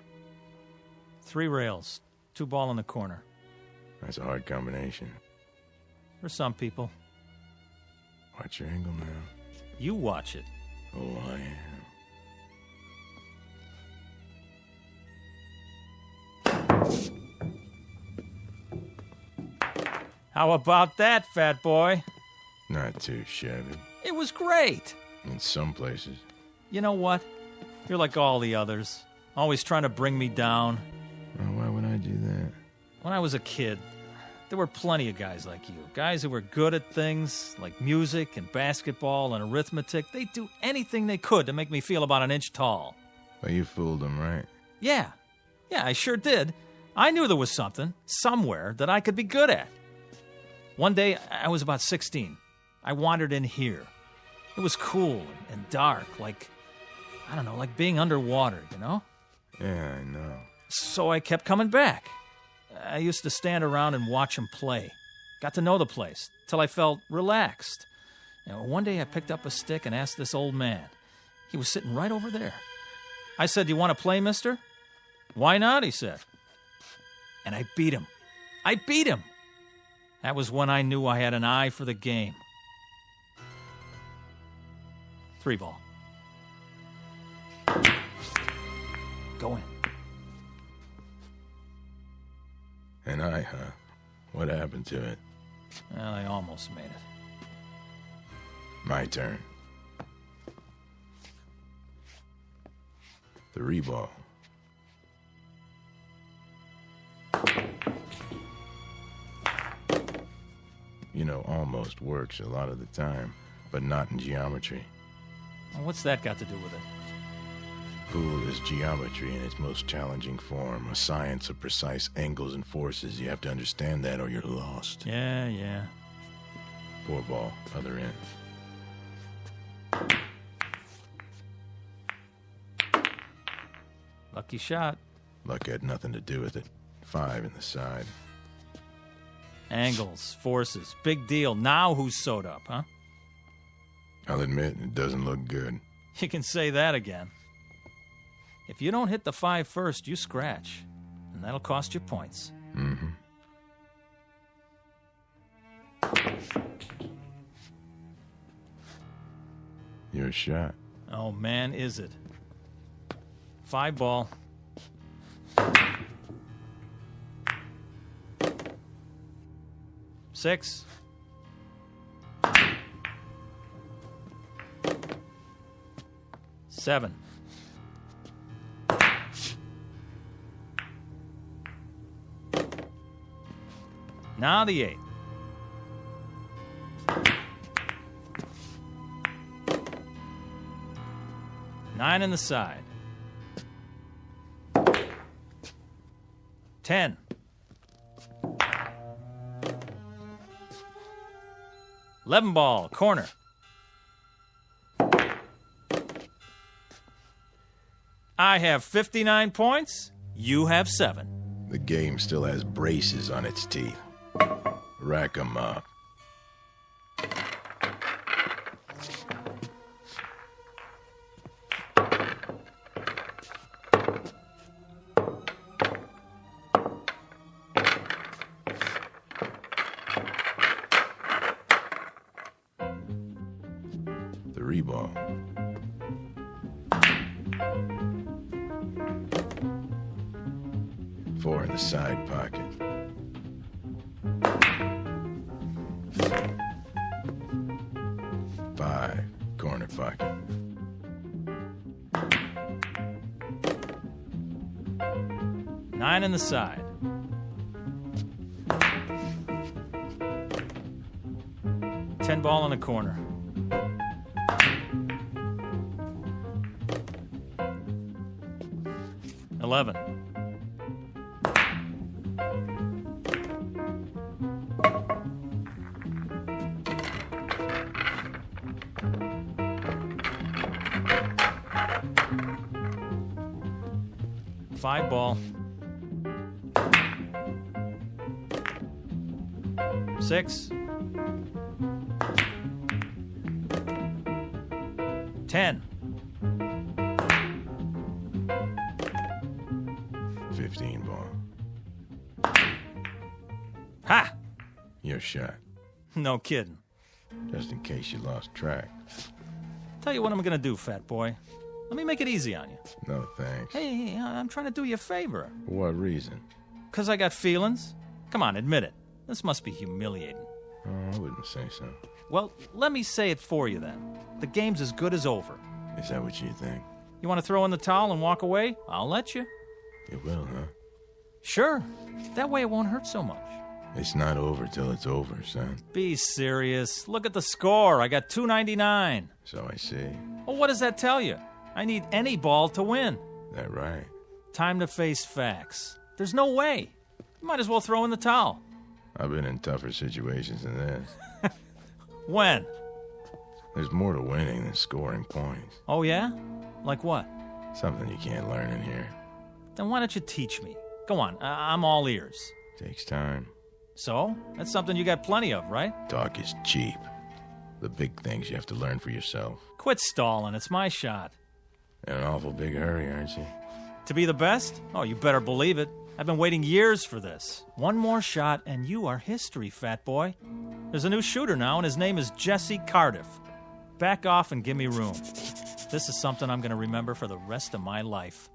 3 rails, 2 ball in the corner. That's a hard combination. For some people. Watch your angle now. You watch it. Oh, I am. How about that, fat boy? Not too shabby. It was great. In some places. You know what? You're like all the others. Always trying to bring me down. Well, why would I do that? When I was a kid, there were plenty of guys like you. Guys who were good at things like music and basketball and arithmetic. They'd do anything they could to make me feel about an inch tall. Well, you fooled them, right? Yeah, I sure did. I knew there was something, somewhere, that I could be good at. One day, I was about 16. I wandered in here. It was cool and dark, like being underwater, you know? Yeah, I know. So I kept coming back. I used to stand around and watch them play. Got to know the place, till I felt relaxed. One day I picked up a stick and asked this old man. He was sitting right over there. I said, "Do you want to play, mister?" "Why not?" he said. And I beat him. That was when I knew I had an eye for the game. 3 ball. Go in. And what happened to it? Well, I almost made it. My turn. 3 ball. You know, almost works a lot of the time, but not in geometry. Well, what's that got to do with it? Pool is geometry in its most challenging form, a science of precise angles and forces. You have to understand that or you're lost. Yeah. 4 ball, other end. Lucky shot. Luck had nothing to do with it. 5 in the side. Angles, forces, big deal. Now who's sewed up, huh? I'll admit, it doesn't look good. You can say that again. If you don't hit the 5 first, you scratch. And that'll cost you points. Mm-hmm. Your shot. Oh, man, is it. 5 ball. Six. Seven. Now the 8. Nine in the side. 10. Eleven ball, corner. I have 59 points. You have 7. The game still has braces on its teeth. Rack 'em up. Ball. Four in the side pocket. Five, corner pocket. Nine in the side. Ten ball in the corner. 11. Five ball. 6. 10. 15 ball. Ha! Your shot. No kidding. Just in case you lost track. Tell you what I'm gonna do, fat boy. Let me make it easy on you. No thanks. Hey, I'm trying to do you a favor. For what reason? 'Cause I got feelings. Come on, admit it. This must be humiliating. Oh, I wouldn't say so. Well, let me say it for you then. The game's as good as over. Is that what you think? You want to throw in the towel and walk away? I'll let you. You will, huh? Sure. That way it won't hurt so much. It's not over till it's over, son. Be serious. Look at the score. I got 299. So I see. Well, what does that tell you? I need any ball to win. That right? Time to face facts. There's no way. You might as well throw in the towel. I've been in tougher situations than this. When? There's more to winning than scoring points. Oh, yeah? Like what? Something you can't learn in here. Then why don't you teach me? Go on, I'm all ears. Takes time. So? That's something you got plenty of, right? Talk is cheap. The big things you have to learn for yourself. Quit stalling, it's my shot. In an awful big hurry, aren't you? To be the best? Oh, you better believe it. I've been waiting years for this. One more shot and you are history, fat boy. There's a new shooter now and his name is Jesse Cardiff. Back off and give me room. This is something I'm going to remember for the rest of my life.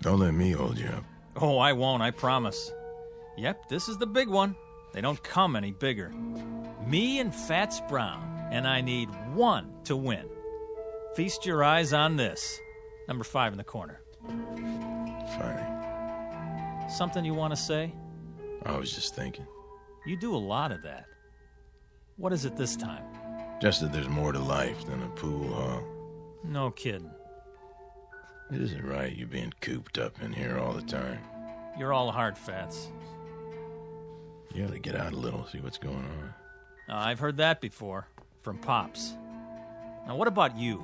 Don't let me hold you up. Oh, I won't, I promise. Yep, this is the big one. They don't come any bigger. Me and Fats Brown, and I need one to win. Feast your eyes on this. Number 5 in the corner. Funny. Something you want to say? I was just thinking. You do a lot of that. What is it this time? Just that there's more to life than a pool hall. No kidding. It isn't right you being cooped up in here all the time. You're all hard, Fats. You ought to get out a little, see what's going on. I've heard that before. From Pops. Now, what about you?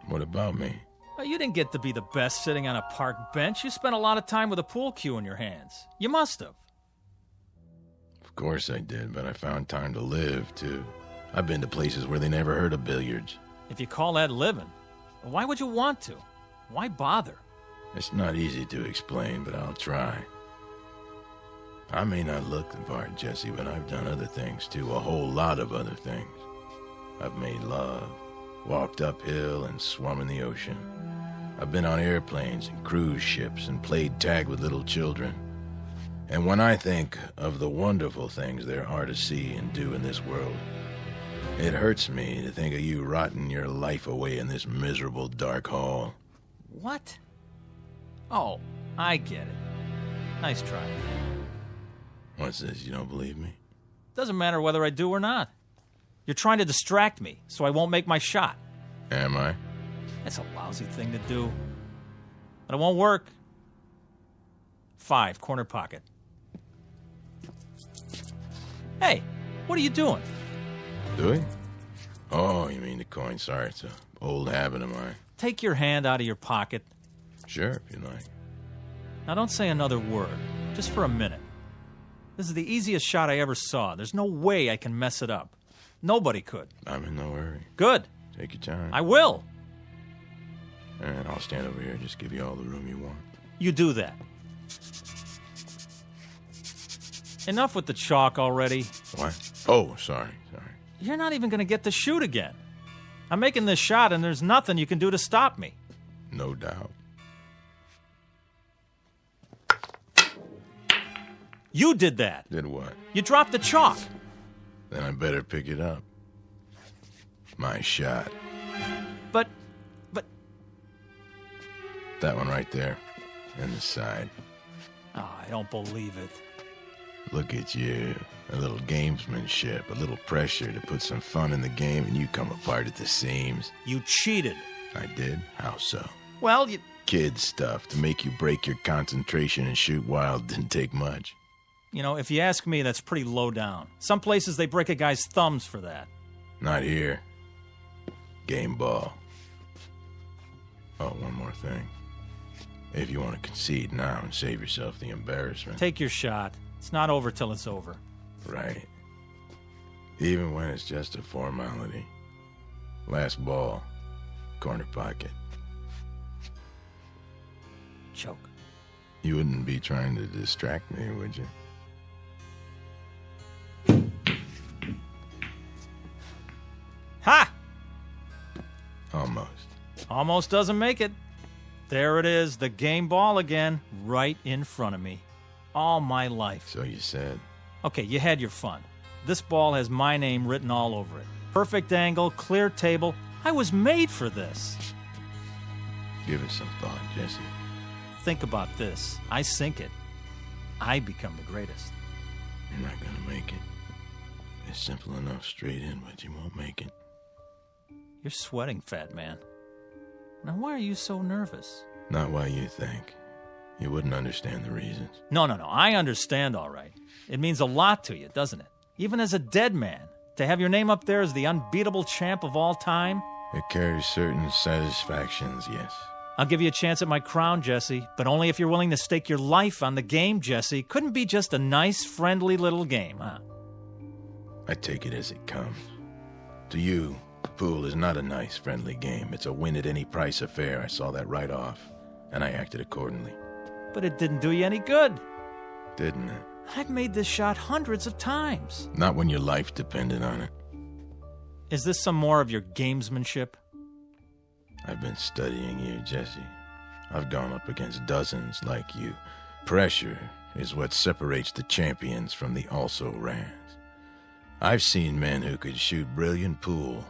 What about me? Well, you didn't get to be the best sitting on a park bench. You spent a lot of time with a pool cue in your hands. You must have. Of course I did, but I found time to live, too. I've been to places where they never heard of billiards. If you call that living, why would you want to? Why bother? It's not easy to explain, but I'll try. I may not look the part, Jesse, but I've done other things, too. A whole lot of other things. I've made love, walked uphill, and swum in the ocean. I've been on airplanes and cruise ships and played tag with little children. And when I think of the wonderful things there are to see and do in this world, it hurts me to think of you rotting your life away in this miserable dark hall. What? Oh, I get it. Nice try. What's this, you don't believe me? Doesn't matter whether I do or not. You're trying to distract me, so I won't make my shot. Am I? That's a lousy thing to do. But it won't work. 5, corner pocket. Hey, what are you doing? Doing? Oh, you mean the coin. Sorry, it's an old habit of mine. Take your hand out of your pocket. Sure, if you like. Now don't say another word, just for a minute. This is the easiest shot I ever saw. There's no way I can mess it up. Nobody could. I'm in no hurry. Good. Take your time. I will. All right, I'll stand over here and just give you all the room you want. You do that. Enough with the chalk already. What? Oh, sorry. You're not even going to get to shoot again. I'm making this shot, and there's nothing you can do to stop me. No doubt. You did that. Did what? You dropped the chalk. Then I better pick it up. My shot. But... That one right there. In the side. Oh, I don't believe it. Look at you. A little gamesmanship, a little pressure to put some fun in the game, and you come apart at the seams. You cheated. I did? How so? Well, you... Kid stuff to make you break your concentration and shoot wild didn't take much. You know, if you ask me, that's pretty low down. Some places they break a guy's thumbs for that. Not here. Game ball. Oh, one more thing. If you want to concede now and save yourself the embarrassment. Take your shot. It's not over till it's over. Right. Even when it's just a formality. Last ball. Corner pocket. Choke. You wouldn't be trying to distract me, would you? Ha! Almost. Almost doesn't make it. There it is, the game ball again, right in front of me. All my life. So you said. Okay, you had your fun. This ball has my name written all over it. Perfect angle, clear table. I was made for this. Give it some thought, Jesse. Think about this. I sink it. I become the greatest. You're not gonna make it. It's simple enough straight in, but you won't make it. You're sweating, fat man. Now, why are you so nervous? Not why you think. You wouldn't understand the reasons. No. I understand, all right. It means a lot to you, doesn't it? Even as a dead man, to have your name up there as the unbeatable champ of all time? It carries certain satisfactions, yes. I'll give you a chance at my crown, Jesse, but only if you're willing to stake your life on the game, Jesse. Couldn't be just a nice, friendly little game, huh? I take it as it comes. To you, pool is not a nice, friendly game. It's a win-at-any-price affair. I saw that right off, and I acted accordingly. But it didn't do you any good. Didn't it? I've made this shot hundreds of times. Not when your life depended on it. Is this some more of your gamesmanship? I've been studying you, Jesse. I've gone up against dozens like you. Pressure is what separates the champions from the also-rans. I've seen men who could shoot brilliant pool,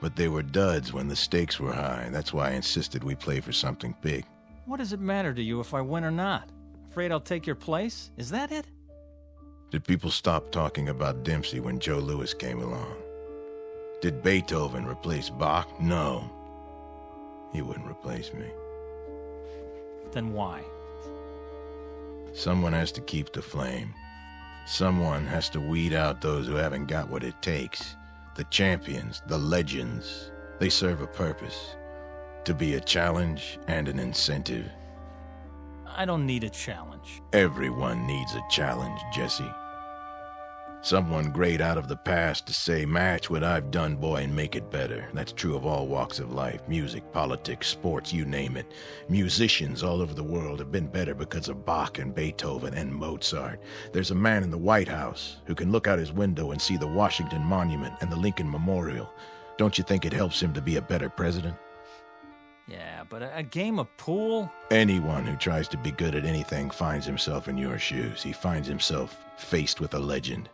but they were duds when the stakes were high. That's why I insisted we play for something big. What does it matter to you if I win or not? Afraid I'll take your place? Is that it? Did people stop talking about Dempsey when Joe Louis came along? Did Beethoven replace Bach? No. He wouldn't replace me. Then why? Someone has to keep the flame. Someone has to weed out those who haven't got what it takes. The champions, the legends, they serve a purpose. To be a challenge and an incentive. I don't need a challenge. Everyone needs a challenge, Jesse. Someone great out of the past to say, match what I've done, boy, and make it better. That's true of all walks of life. Music, politics, sports, you name it. Musicians all over the world have been better because of Bach and Beethoven and Mozart. There's a man in the White House who can look out his window and see the Washington Monument and the Lincoln Memorial. Don't you think it helps him to be a better president? Yeah, but a game of pool? Anyone who tries to be good at anything finds himself in your shoes. He finds himself faced with a legend.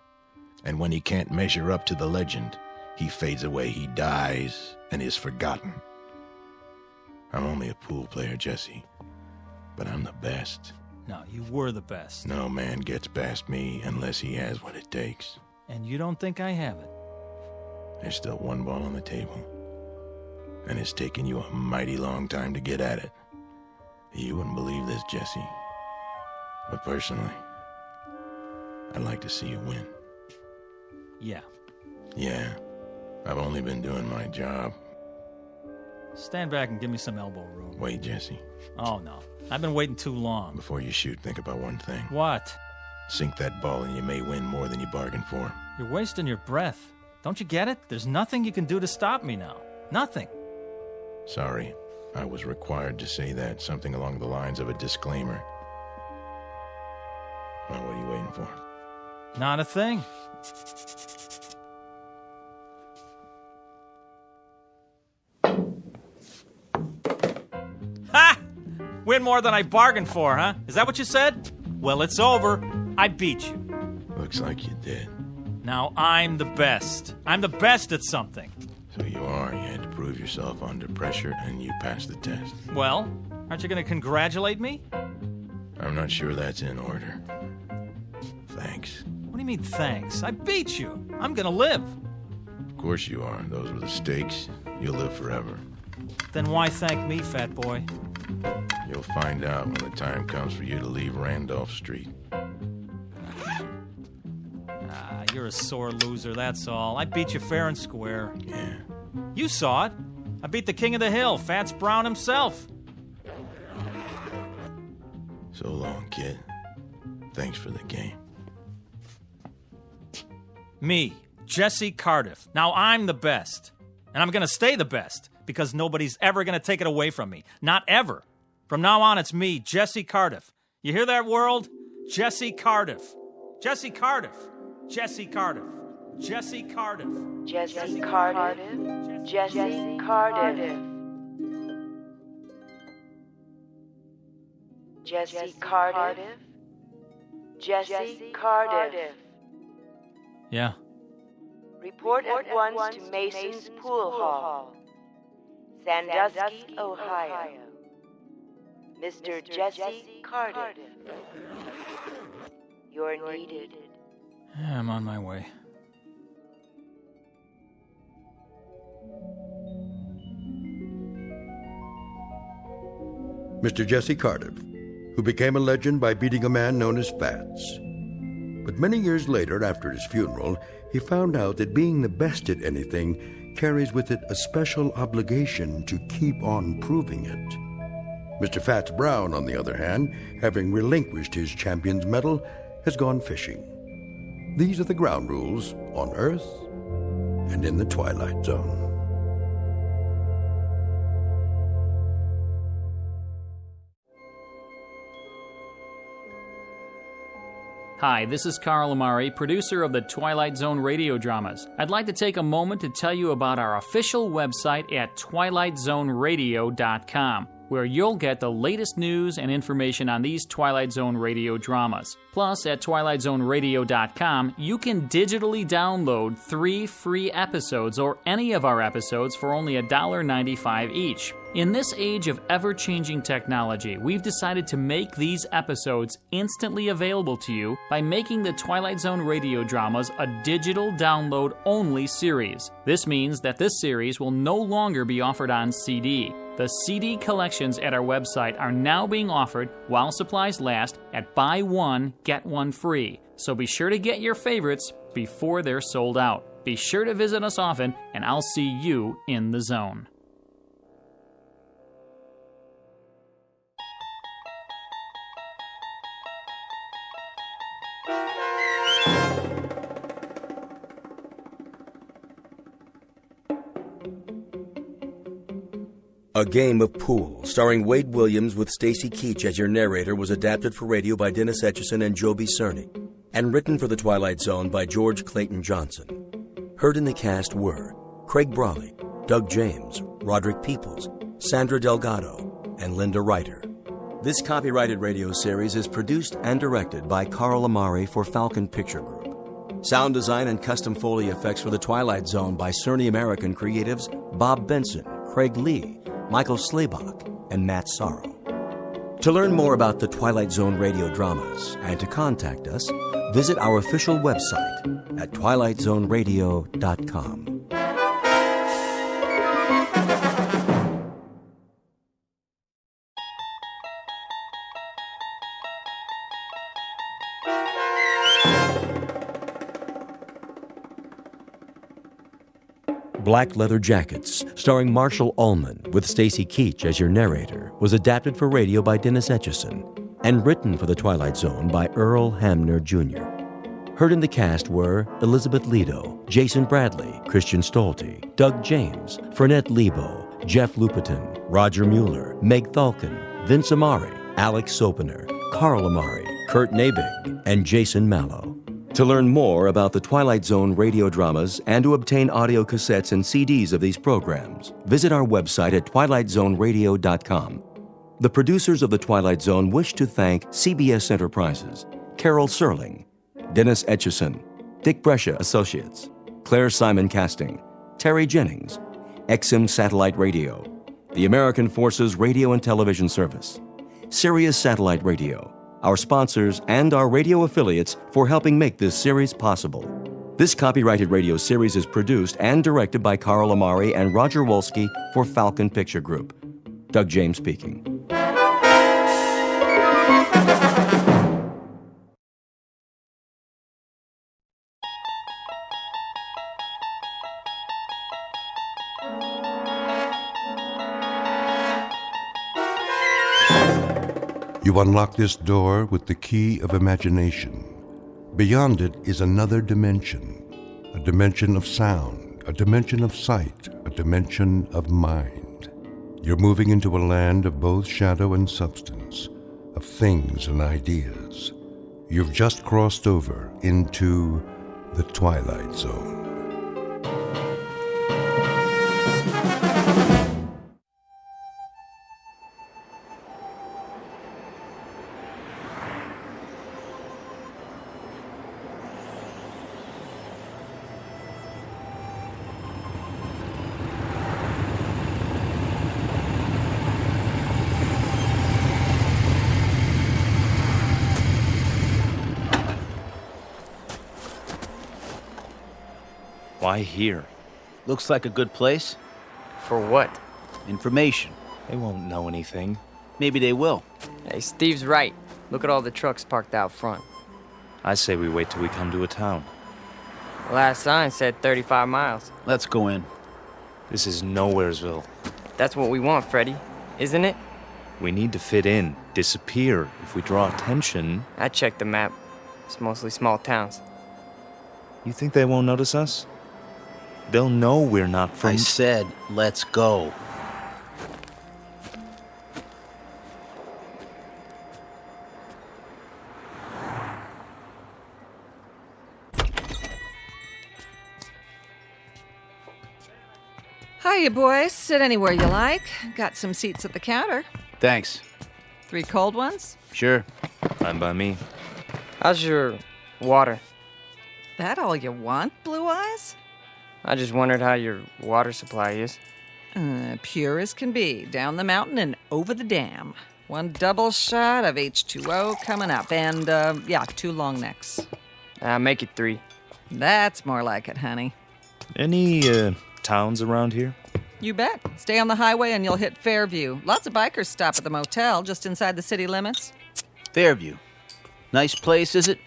And when he can't measure up to the legend, he fades away, he dies, and is forgotten. I'm only a pool player, Jesse, but I'm the best. No, you were the best. No man gets past me unless he has what it takes. And you don't think I have it? There's still one ball on the table, and it's taken you a mighty long time to get at it. You wouldn't believe this, Jesse, but personally, I'd like to see you win. Yeah. Yeah, I've only been doing my job. Stand back and give me some elbow room. Wait, Jesse. Oh, no. I've been waiting too long. Before you shoot, think about one thing. What? Sink that ball and you may win more than you bargained for. You're wasting your breath. Don't you get it? There's nothing you can do to stop me now. Nothing. Sorry, I was required to say that. Something along the lines of a disclaimer. Well, what are you waiting for? Not a thing. Ha! Win more than I bargained for, huh? Is that what you said? Well, it's over. I beat you. Looks like you did. Now I'm the best. I'm the best at something. So you are. You had to prove yourself under pressure, and you passed the test. Well, aren't you going to congratulate me? I'm not sure that's in order. Thanks. What do you mean, thanks? I beat you. I'm going to live. Of course you are. Those were the stakes. You'll live forever. Then why thank me, fat boy? You'll find out when the time comes for you to leave Randolph Street. You're a sore loser, that's all. I beat you fair and square. Yeah. You saw it. I beat the king of the hill, Fats Brown himself. So long, kid. Thanks for the game. Me, Jesse Cardiff. Now I'm the best. And I'm going to stay the best because nobody's ever going to take it away from me. Not ever. From now on, it's me, Jesse Cardiff. You hear that, world? Jesse Cardiff. Jesse Cardiff. Jesse Cardiff. Jesse Cardiff. Jesse Cardiff. Jesse Cardiff. Jesse Cardiff. Jesse Cardiff. Yeah. Report at once to Mason's Pool Hall, Sandusky, Ohio. Mr. Jesse Cardiff. You're needed. Yeah, I'm on my way. Mr. Jesse Cardiff, who became a legend by beating a man known as Fats. But many years later, after his funeral, he found out that being the best at anything carries with it a special obligation to keep on proving it. Mr. Fats Brown, on the other hand, having relinquished his champion's medal, has gone fishing. These are the ground rules on Earth and in the Twilight Zone. Hi, this is Carl Amari, producer of the Twilight Zone radio dramas. I'd like to take a moment to tell you about our official website at twilightzoneradio.com. where you'll get the latest news and information on these Twilight Zone radio dramas. Plus, at twilightzoneradio.com, you can digitally download 3 free episodes or any of our episodes for only $1.95 each. In this age of ever-changing technology, we've decided to make these episodes instantly available to you by making the Twilight Zone radio dramas a digital download-only series. This means that this series will no longer be offered on CD. The CD collections at our website are now being offered while supplies last at buy one, get one free. So be sure to get your favorites before they're sold out. Be sure to visit us often, and I'll see you in the zone. A Game of Pool, starring Wade Williams with Stacy Keach as your narrator, was adapted for radio by Dennis Etchison and Joby Cerny, and written for The Twilight Zone by George Clayton Johnson. Heard in the cast were Craig Brawley, Doug James, Roderick Peoples, Sandra Delgado, and Linda Ryder. This copyrighted radio series is produced and directed by Carl Amari for Falcon Picture Group. Sound design and custom Foley effects for The Twilight Zone by Cerny American creatives Bob Benson, Craig Lee, Michael Slaybach, and Matt Sorrow. To learn more about the Twilight Zone radio dramas and to contact us, visit our official website at twilightzoneradio.com. Black Leather Jackets, starring Marshall Ullman with Stacy Keach as your narrator, was adapted for radio by Dennis Etchison and written for The Twilight Zone by Earl Hamner Jr. Heard in the cast were Elizabeth Lido, Jason Bradley, Christian Stolte, Doug James, Fernette Lebo, Jeff Lupiton, Roger Mueller, Meg Thalken, Vince Amari, Alex Sopener, Carl Amari, Kurt Nabig, and Jason Mallow. To learn more about the Twilight Zone radio dramas and to obtain audio cassettes and CDs of these programs, visit our website at twilightzoneradio.com. The producers of The Twilight Zone wish to thank CBS Enterprises, Carol Serling, Dennis Etchison, Dick Brescia Associates, Claire Simon Casting, Terry Jennings, XM Satellite Radio, the American Forces Radio and Television Service, Sirius Satellite Radio, our sponsors, and our radio affiliates for helping make this series possible. This copyrighted radio series is produced and directed by Carl Amari and Roger Wolski for Falcon Picture Group. Doug James speaking. You unlock this door with the key of imagination. Beyond it is another dimension, a dimension of sound, a dimension of sight, a dimension of mind. You're moving into a land of both shadow and substance, of things and ideas. You've just crossed over into the Twilight Zone. Why here? Looks like a good place. For what? Information. They won't know anything. Maybe they will. Hey, Steve's right. Look at all the trucks parked out front. I say we wait till we come to a town. The last sign said 35 miles. Let's go in. This is Nowheresville. That's what we want, Freddy, isn't it? We need to fit in, disappear. If we draw attention... I checked the map. It's mostly small towns. You think they won't notice us? They'll know we're not from... I said, let's go. Hiya, boys. Sit anywhere you like. Got some seats at the counter. Thanks. 3 cold ones? Sure. Fine by me. How's your water? That all you want, Blue Eyes? I just wondered how your water supply is. Pure as can be. Down the mountain and over the dam. 1 double shot of H2O coming up. And, 2 long necks. Make it 3. That's more like it, honey. Any, towns around here? You bet. Stay on the highway and you'll hit Fairview. Lots of bikers stop at the motel just inside the city limits. Fairview. Nice place, is it?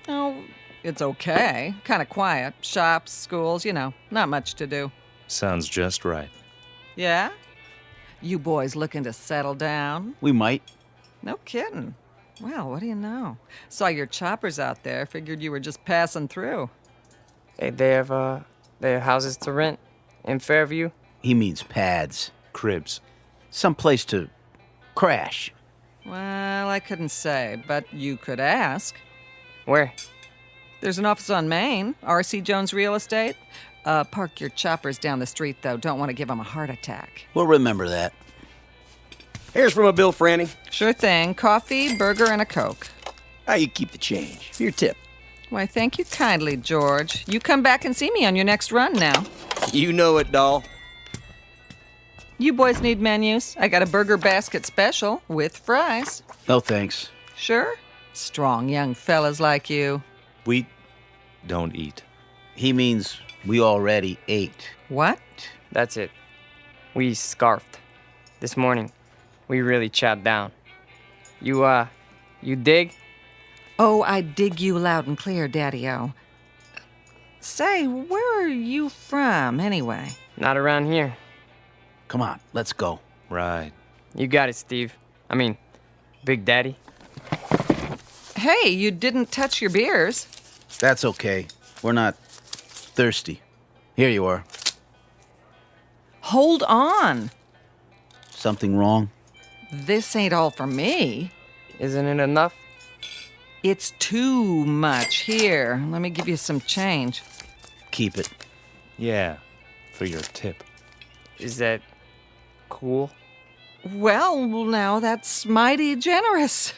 Oh, it's okay. Kind of quiet. Shops, schools, not much to do. Sounds just right. Yeah? You boys looking to settle down? We might. No kidding. Well, what do you know? Saw your choppers out there. Figured you were just passing through. Hey, they have houses to rent in Fairview? He means pads. Cribs. Some place to crash. Well, I couldn't say, but you could ask. Where? There's an office on Main, R.C. Jones Real Estate. Park your choppers down the street, though. Don't want to give them a heart attack. We'll remember that. Here's from a bill, Franny. Sure thing. Coffee, burger, and a Coke. How you keep the change? Your tip. Why, thank you kindly, George. You come back and see me on your next run now. You know it, doll. You boys need menus? I got a burger basket special with fries. No thanks. Sure? Strong young fellas like you. We don't eat. He means we already ate. What? That's it. We scarfed. This morning, we really chowed down. You dig? Oh, I dig you loud and clear, Daddy-O. Say, where are you from, anyway? Not around here. Come on, let's go. Right. You got it, Steve. I mean, Big Daddy. Hey, you didn't touch your beers. That's okay. We're not thirsty. Here you are. Hold on. Something wrong? This ain't all for me. Isn't it enough? It's too much. Here, let me give you some change. Keep it. Yeah, for your tip. Is that cool? Well, now that's mighty generous.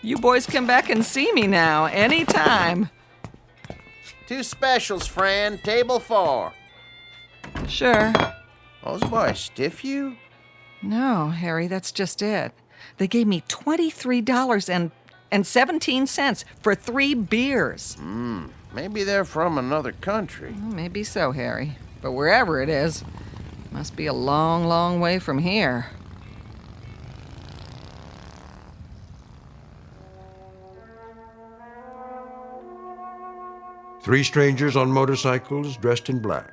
You boys come back and see me now, anytime. 2 specials, Fran. Table 4. Sure. Those boys stiff you? No, Harry, that's just it. They gave me $23.17 for 3 beers. Maybe they're from another country. Well, maybe so, Harry. But wherever it is, must be a long, long way from here. Three strangers on motorcycles dressed in black.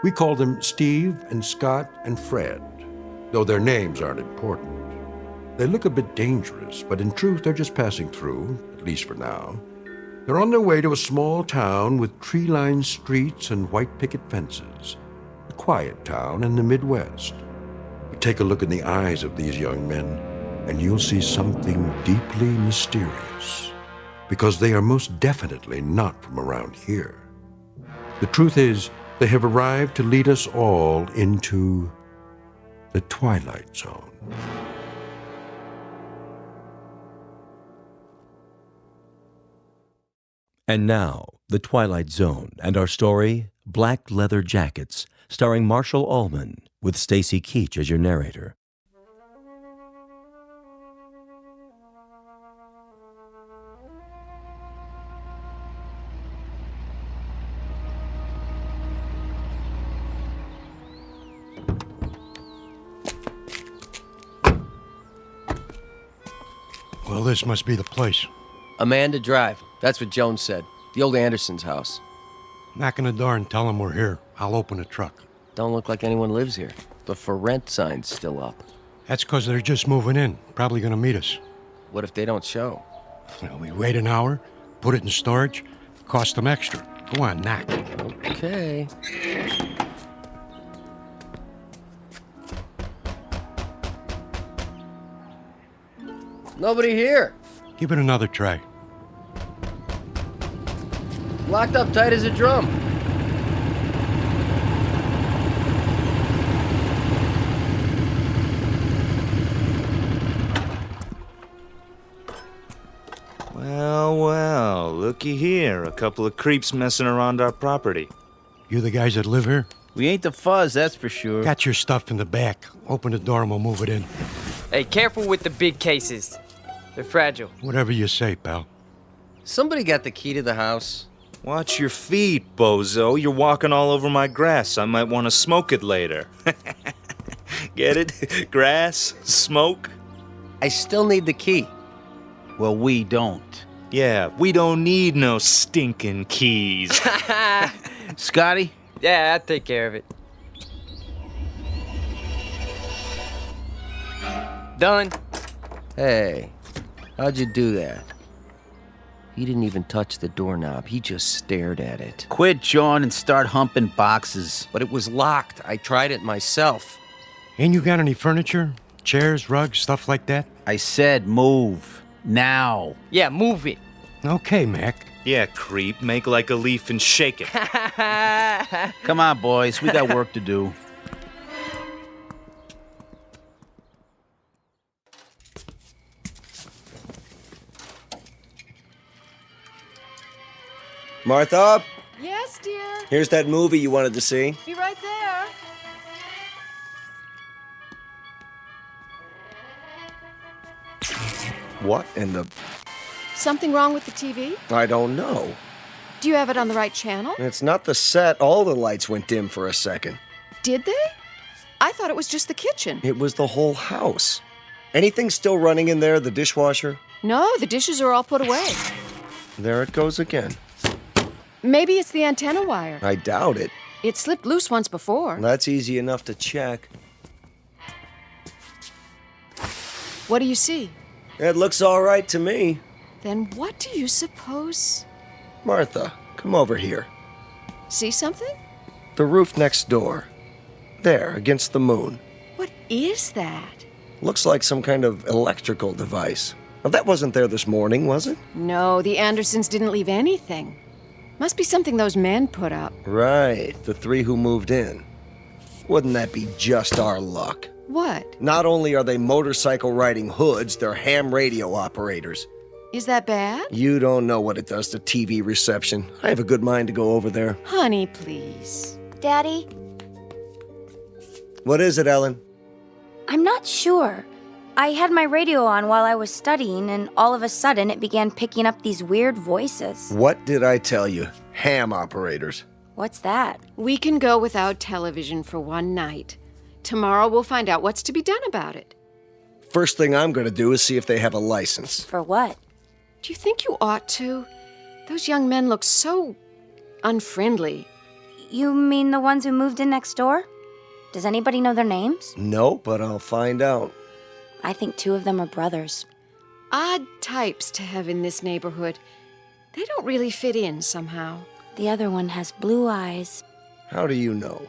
We call them Steve and Scott and Fred, though their names aren't important. They look a bit dangerous, but in truth, they're just passing through, at least for now. They're on their way to a small town with tree-lined streets and white picket fences. A quiet town in the Midwest. But take a look in the eyes of these young men, and you'll see something deeply mysterious. Because they are most definitely not from around here. The truth is, they have arrived to lead us all into the Twilight Zone. And now, The Twilight Zone and our story, Black Leather Jackets, starring Marshall Allman, with Stacy Keach as your narrator. Well, this must be the place. Amanda Drive. That's what Jones said. The old Anderson's house. Knock on the door and tell them we're here. I'll open the truck. Don't look like anyone lives here. The for rent sign's still up. That's because they're just moving in. Probably going to meet us. What if they don't show? Well, we wait an hour, put it in storage, cost them extra. Go on, knock. Okay. Nobody here. Give it another try. Locked up tight as a drum. a couple of creeps messing around our property. You the guys that live here? We ain't the fuzz, that's for sure. Got your stuff in the back. Open the door and we'll move it in. Hey, careful with the big cases. They're fragile. Whatever you say, pal. Somebody got the key to the house. Watch your feet, bozo. You're walking all over my grass. I might want to smoke it later. Get it? Grass? Smoke? I still need the key. Well, we don't. Yeah, we don't need no stinking keys. Scotty? Yeah, I'll take care of it. Done. Hey, how'd you do that? He didn't even touch the doorknob. He just stared at it. Quit, John, and start humping boxes. But it was locked. I tried it myself. Ain't you got any furniture? Chairs, rugs, stuff like that? I said move. Now. Yeah, move it. Okay, Mac. Yeah, creep. Make like a leaf and shake it. Come on, boys. We got work to do. Martha? Yes, dear. Here's that movie you wanted to see. Be right there. What in the... Something wrong with the TV? I don't know. Do you have it on the right channel? It's not the set. All the lights went dim for a second. Did they? I thought it was just the kitchen. It was the whole house. Anything still running in there, the dishwasher? No, the dishes are all put away. There it goes again. Maybe it's the antenna wire. I doubt it. It slipped loose once before. That's easy enough to check. What do you see? It looks all right to me. Then what do you suppose? Martha, come over here. See something? The roof next door. There, against the moon. What is that? Looks like some kind of electrical device. Well, that wasn't there this morning, was it? No, the Andersons didn't leave anything. Must be something those men put up. Right, the three who moved in. Wouldn't that be just our luck? What? Not only are they motorcycle-riding hoods, they're ham radio operators. Is that bad? You don't know what it does to TV reception. I have a good mind to go over there. Honey, please. Daddy? What is it, Ellen? I'm not sure. I had my radio on while I was studying, and all of a sudden it began picking up these weird voices. What did I tell you? Ham operators. What's that? We can go without television for one night. Tomorrow we'll find out what's to be done about it. First thing I'm going to do is see if they have a license. For what? Do you think you ought to? Those young men look so unfriendly. You mean the ones who moved in next door? Does anybody know their names? No, but I'll find out. I think 2 of them are brothers. Odd types to have in this neighborhood. They don't really fit in somehow. The other one has blue eyes. How do you know?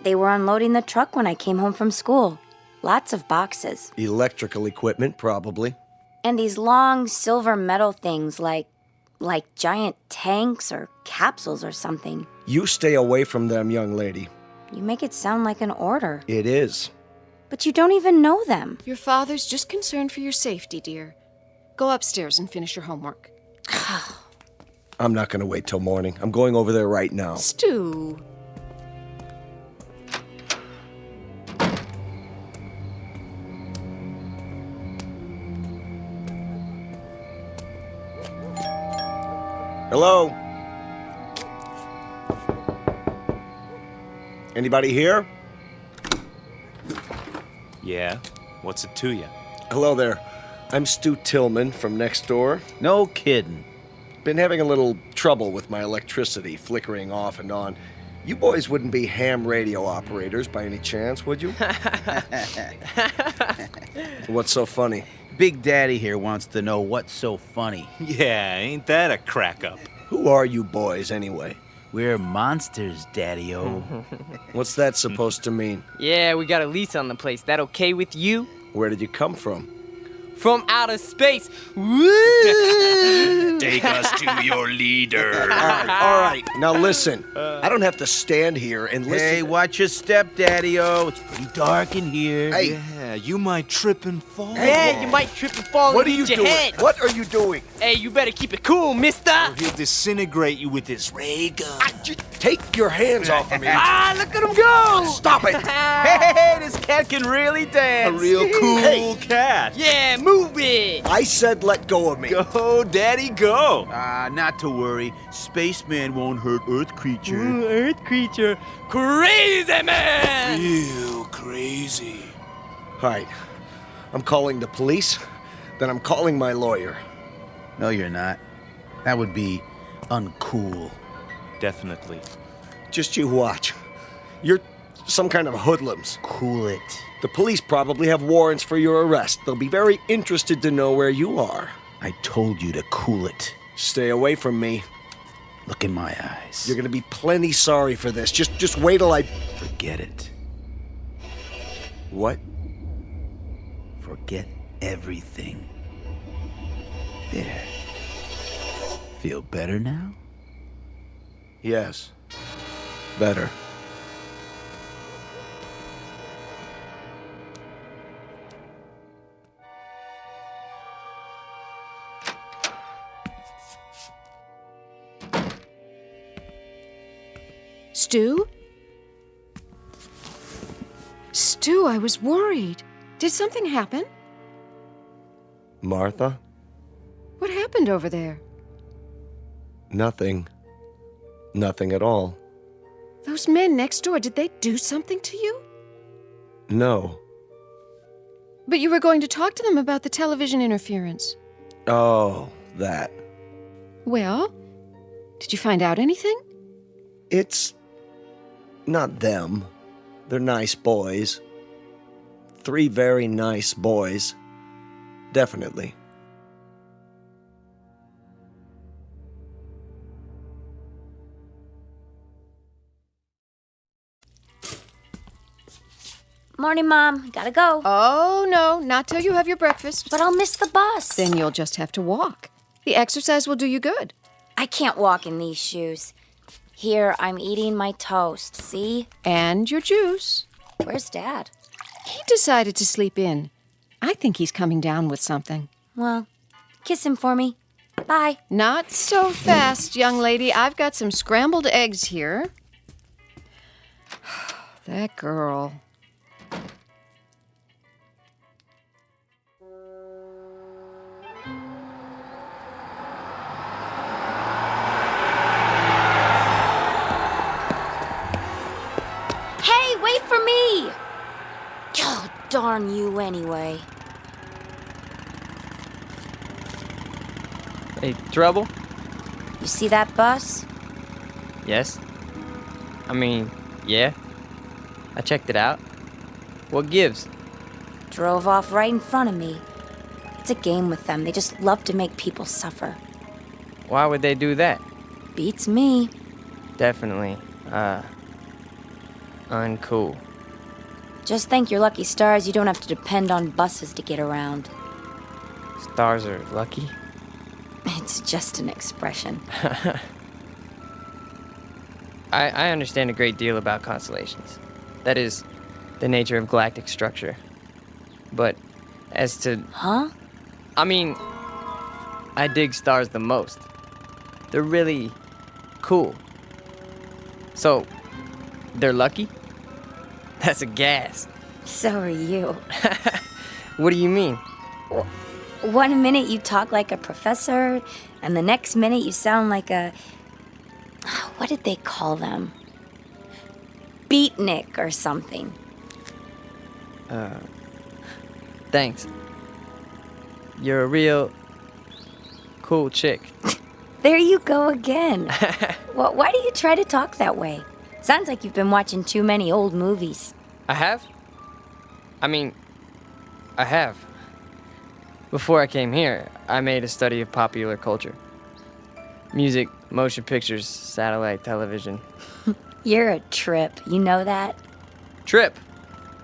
They were unloading the truck when I came home from school. Lots of boxes. Electrical equipment, probably. And these long silver metal things like giant tanks or capsules or something. You stay away from them, young lady. You make it sound like an order. It is. But you don't even know them. Your father's just concerned for your safety, dear. Go upstairs and finish your homework. I'm not going to wait till morning. I'm going over there right now. Stu. Hello? Anybody here? Yeah? What's it to you? Hello there. I'm Stu Tillman from next door. No kidding. Been having a little trouble with my electricity flickering off and on. You boys wouldn't be ham radio operators by any chance, would you? What's so funny? Big Daddy here wants to know what's so funny. Yeah, ain't that a crack-up? Who are you boys, anyway? We're monsters, Daddy-o. What's that supposed to mean? Yeah, we got a lease on the place. That okay with you? Where did you come from? from outer space. Woo! Take us to your leader. All right. Now listen. I don't have to stand here and listen. Hey, watch your step, Daddy-O. It's pretty dark in here. Hey. Yeah, you might trip and fall. Yeah, you might trip and fall What and are you hit your doing? head. What are you doing? Hey, you better keep it cool, mister. He'll disintegrate you with his ray gun. Take your hands off of me. Ah, look at him go. Stop it. Hey, this cat can really dance. A real cool Hey. cat. Yeah, move it. I said let go of me. Go, Daddy, go. Not to worry. Spaceman won't hurt Earth creature. Earth creature. Crazy man. Real crazy. All right. I'm calling the police, then I'm calling my lawyer. No, you're not. That would be uncool. Definitely. Just you watch. You're some kind of hoodlums. Cool it. The police probably have warrants for your arrest. They'll be very interested to know where you are. I told you to cool it. Stay away from me. Look in my eyes. You're gonna be plenty sorry for this. Just wait till I... Forget it. What? Forget everything. There. Feel better now? Yes. Better. Stu? Stu, I was worried. Did something happen? Martha? What happened over there? Nothing. Nothing at all. Those men next door, did they do something to you? No. But you were going to talk to them about the television interference. Oh, that. Well, did you find out anything? It's not them. They're nice boys. 3 very nice boys. Definitely. Morning, Mom. Gotta go. Oh, no, not till you have your breakfast. But I'll miss the bus. Then you'll just have to walk. The exercise will do you good. I can't walk in these shoes. Here, I'm eating my toast, see? And your juice. Where's Dad? He decided to sleep in. I think he's coming down with something. Well, kiss him for me. Bye. Not so fast, young lady. I've got some scrambled eggs here. That girl. Hey, wait for me! Oh, darn you anyway. Hey, trouble? You see that bus? Yes. I mean, yeah. I checked it out. What gives? Drove off right in front of me. It's a game with them. They just love to make people suffer. Why would they do that? Beats me. Definitely, uncool. Just thank your lucky stars you don't have to depend on buses to get around. Stars are lucky? It's just an expression. I understand a great deal about constellations. That is, the nature of galactic structure. But as to... Huh? I mean, I dig stars the most. They're really cool. So, they're lucky? That's a gas. So are you. What do you mean? One minute you talk like a professor, and the next minute you sound like a... What did they call them? Beatnik or something. Thanks. You're a real cool chick. There you go again. Well, why do you try to talk that way? Sounds like you've been watching too many old movies. I have? I mean, I have. Before I came here, I made a study of popular culture. Music, motion pictures, satellite television. You're a trip, you know that? Trip,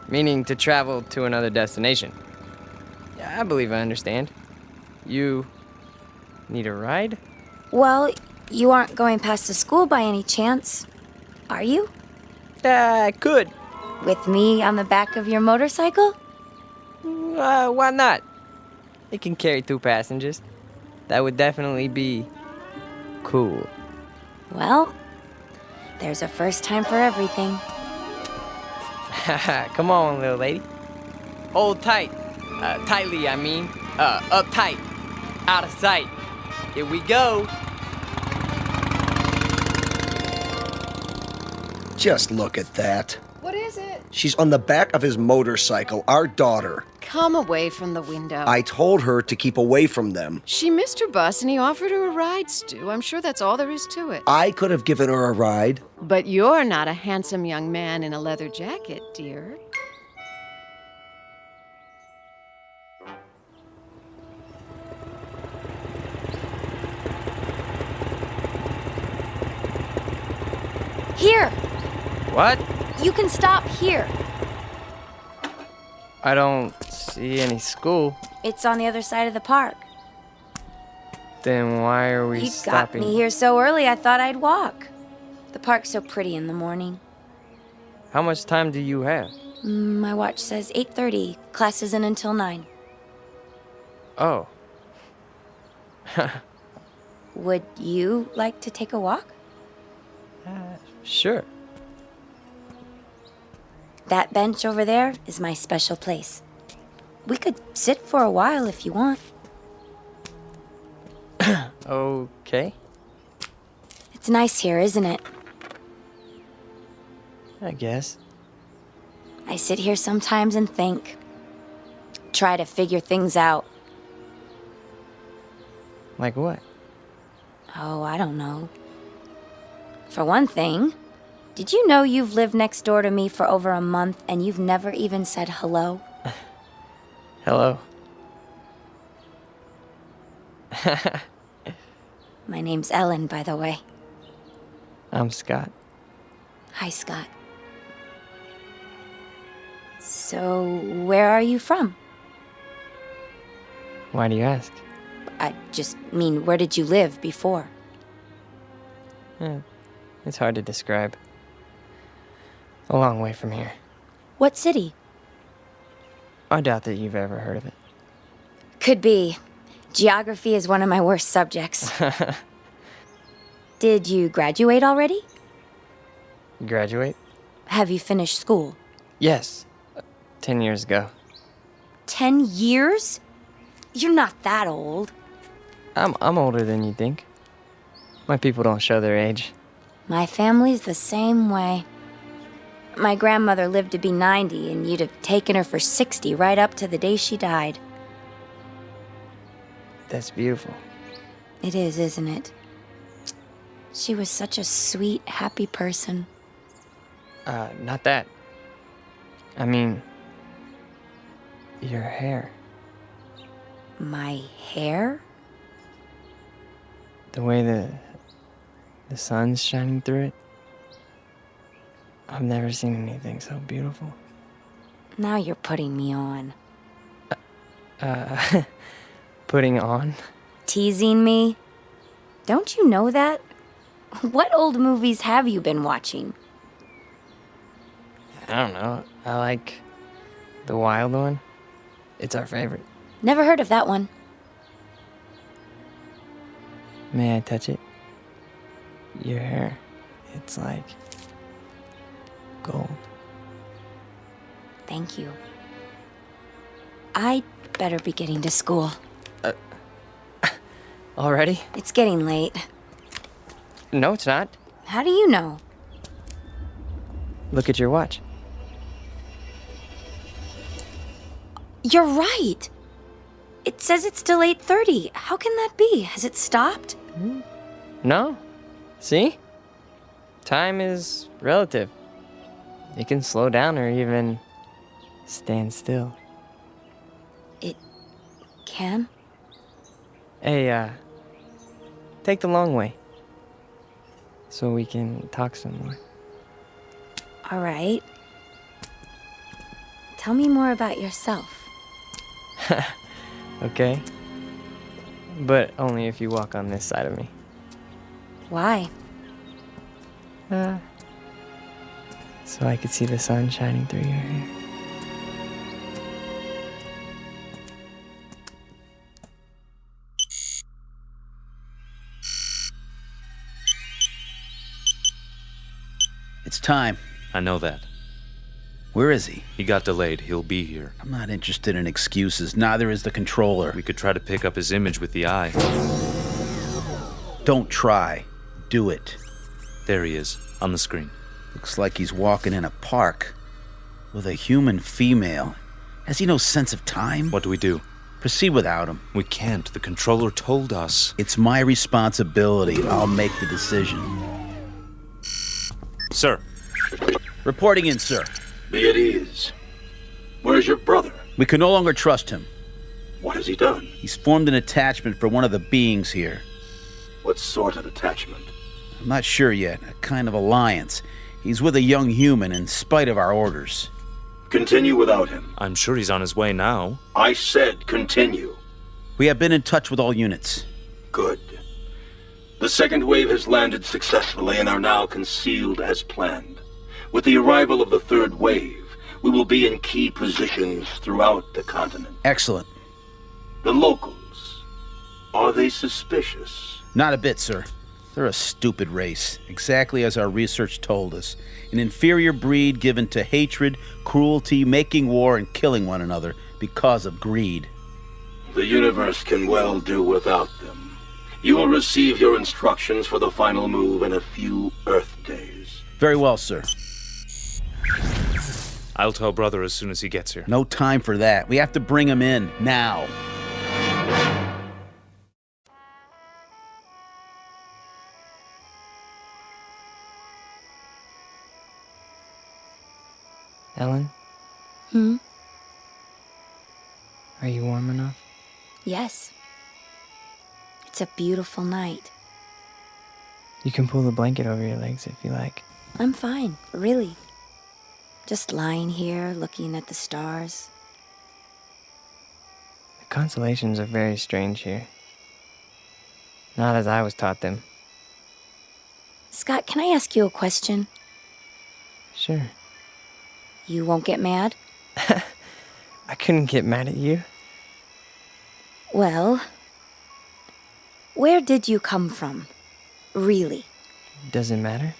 meaning to travel to another destination. I believe I understand. You need a ride? Well, you aren't going past the school by any chance, are you? I could. With me on the back of your motorcycle? Why not? It can carry 2 passengers. That would definitely be cool. Well, there's a first time for everything. Come on, little lady. Hold tight. Tightly, I mean. Uptight. Out of sight. Here we go. Just look at that. What is it? She's on the back of his motorcycle, our daughter. Come away from the window. I told her to keep away from them. She missed her bus and he offered her a ride, Stu. I'm sure that's all there is to it. I could have given her a ride. But you're not a handsome young man in a leather jacket, dear. Here! What? You can stop here. I don't see any school. It's on the other side of the park. Then why are we You stopping? got me here so early, I thought I'd walk. The park's so pretty in the morning. How much time do you have? My watch says 8:30. Class isn't until 9. Oh. Would you like to take a walk? Sure. That bench over there is my special place. We could sit for a while if you want. Okay. It's nice here, isn't it? I guess. I sit here sometimes and think. Try to figure things out. Like what? Oh, I don't know. For one thing, did you know you've lived next door to me for over a month and you've never even said hello? Hello. My name's Ellen, by the way. I'm Scott. Hi, Scott. So, where are you from? Why do you ask? I just mean, where did you live before? It's hard to describe. A long way from here. What city? I doubt that you've ever heard of it. Could be. Geography is one of my worst subjects. Did you graduate already? Graduate? Have you finished school? Yes. 10 years ago. 10 years? You're not that old. I'm older than you think. My people don't show their age. My family's the same way. My grandmother lived to be 90, and you'd have taken her for 60 right up to the day she died. That's beautiful. It is, isn't it? She was such a sweet, happy person. Not that. I mean, your hair. My hair? The way the sun's shining through it. I've never seen anything so beautiful. Now you're putting me on. Putting on? Teasing me? Don't you know that? What old movies have you been watching? I don't know. I like the wild one. It's our favorite. Never heard of that one. May I touch it? Your hair. It's like gold. Thank you. I'd better be getting to school. Already? It's getting late. No, it's not. How do you know? Look at your watch. You're right. It says it's still 8:30. How can that be? Has it stopped? No. See? Time is relative. It can slow down or even stand still. It can? Hey, take the long way. So we can talk some more. All right. Tell me more about yourself. okay? But only if you walk on this side of me. Why? So I could see the sun shining through your hair. It's time. I know that. Where is he? He got delayed. He'll be here. I'm not interested in excuses. Neither is the controller. We could try to pick up his image with the eye. Don't try. Do it. There he is, on the screen. Looks like he's walking in a park with a human female. Has he no sense of time? What do we do? Proceed without him. We can't. The controller told us. It's my responsibility. I'll make the decision. Sir. Reporting in, sir. Be at ease. Where's your brother? We can no longer trust him. What has he done? He's formed an attachment for one of the beings here. What sort of attachment? I'm not sure yet. A kind of alliance. He's with a young human in spite of our orders. Continue without him. I'm sure he's on his way now. I said continue. We have been in touch with all units. Good. The second wave has landed successfully and are now concealed as planned. With the arrival of the third wave, we will be in key positions throughout the continent. Excellent. The locals, are they suspicious? Not a bit, sir. They're a stupid race, exactly as our research told us. An inferior breed given to hatred, cruelty, making war, and killing one another because of greed. The universe can well do without them. You will receive your instructions for the final move in a few Earth days. Very well, sir. I'll tell brother as soon as he gets here. No time for that. We have to bring him in, now. Ellen? Hmm? Are you warm enough? Yes. It's a beautiful night. You can pull the blanket over your legs if you like. I'm fine, really. Just lying here, looking at the stars. The constellations are very strange here. Not as I was taught them. Scott, can I ask you a question? Sure. You won't get mad? I couldn't get mad at you. Well, where did you come from? Really? Doesn't matter.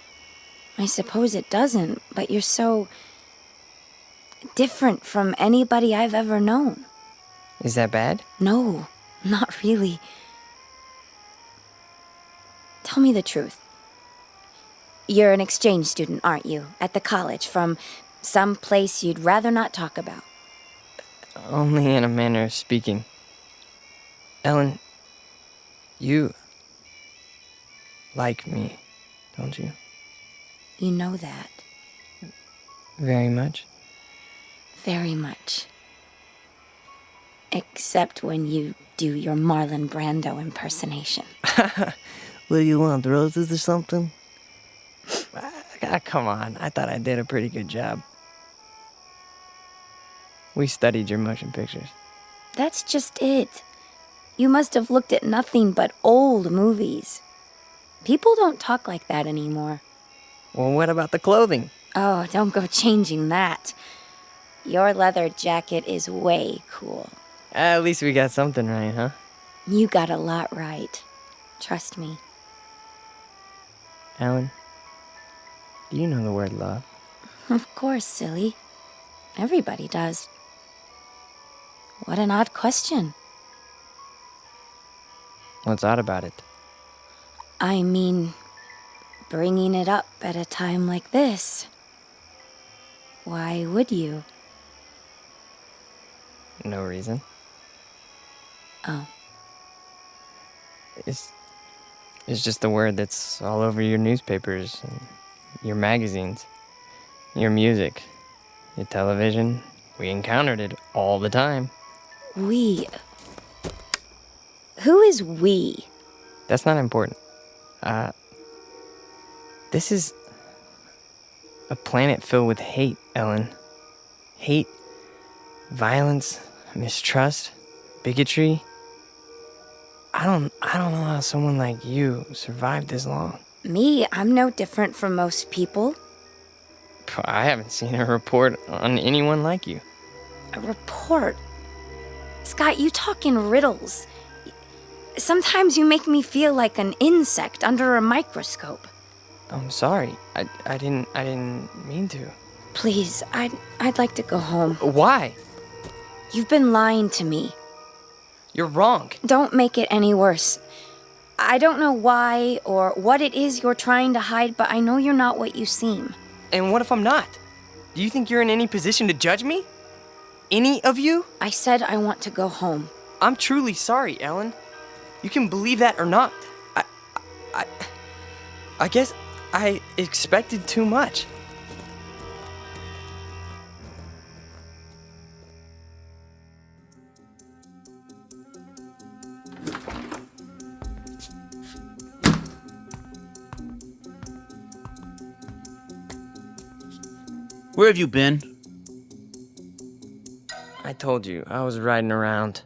I suppose it doesn't, but you're so different from anybody I've ever known. Is that bad? No, not really. Tell me the truth. You're an exchange student, aren't you? At the college, from some place you'd rather not talk about. Only in a manner of speaking. Ellen, you like me, don't you? You know that. Very much? Very much. Except when you do your Marlon Brando impersonation. What do you want, roses or something? Come on, I thought I did a pretty good job. We studied your motion pictures. That's just it. You must have looked at nothing but old movies. People don't talk like that anymore. Well, what about the clothing? Oh, don't go changing that. Your leather jacket is way cool. At least we got something right, huh? You got a lot right. Trust me. Ellen, do you know the word love? Of course, silly. Everybody does. What an odd question. What's odd about it? I mean, bringing it up at a time like this. Why would you? No reason. Oh. It's just a word that's all over your newspapers, and your magazines, your music, your television. We encountered it all the time. We? Who is we? That's not important. This is a planet filled with hate, Ellen. Hate, violence, mistrust, bigotry. I don't know how someone like you survived this long. Me, I'm no different from most people. I haven't seen a report on anyone like you. A report? Scott, you talk in riddles. Sometimes you make me feel like an insect under a microscope. I'm sorry. I didn't mean to. Please, I'd like to go home. Why? You've been lying to me. You're wrong. Don't make it any worse. I don't know why or what it is you're trying to hide, but I know you're not what you seem. And what if I'm not? Do you think you're in any position to judge me? Any of you? I said I want to go home. I'm truly sorry, Ellen. You can believe that or not. I guess I expected too much. Where have you been? I told you, I was riding around.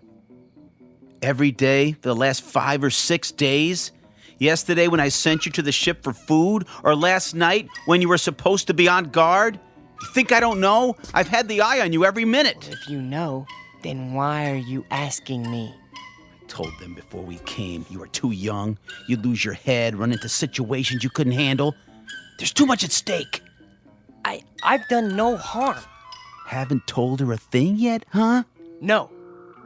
Every day for the last 5 or 6 days? Yesterday when I sent you to the ship for food? Or last night when you were supposed to be on guard? You think I don't know? I've had the eye on you every minute. If you know, then why are you asking me? I told them before we came you were too young. You'd lose your head, run into situations you couldn't handle. There's too much at stake. I've done no harm. Haven't told her a thing yet, huh? No.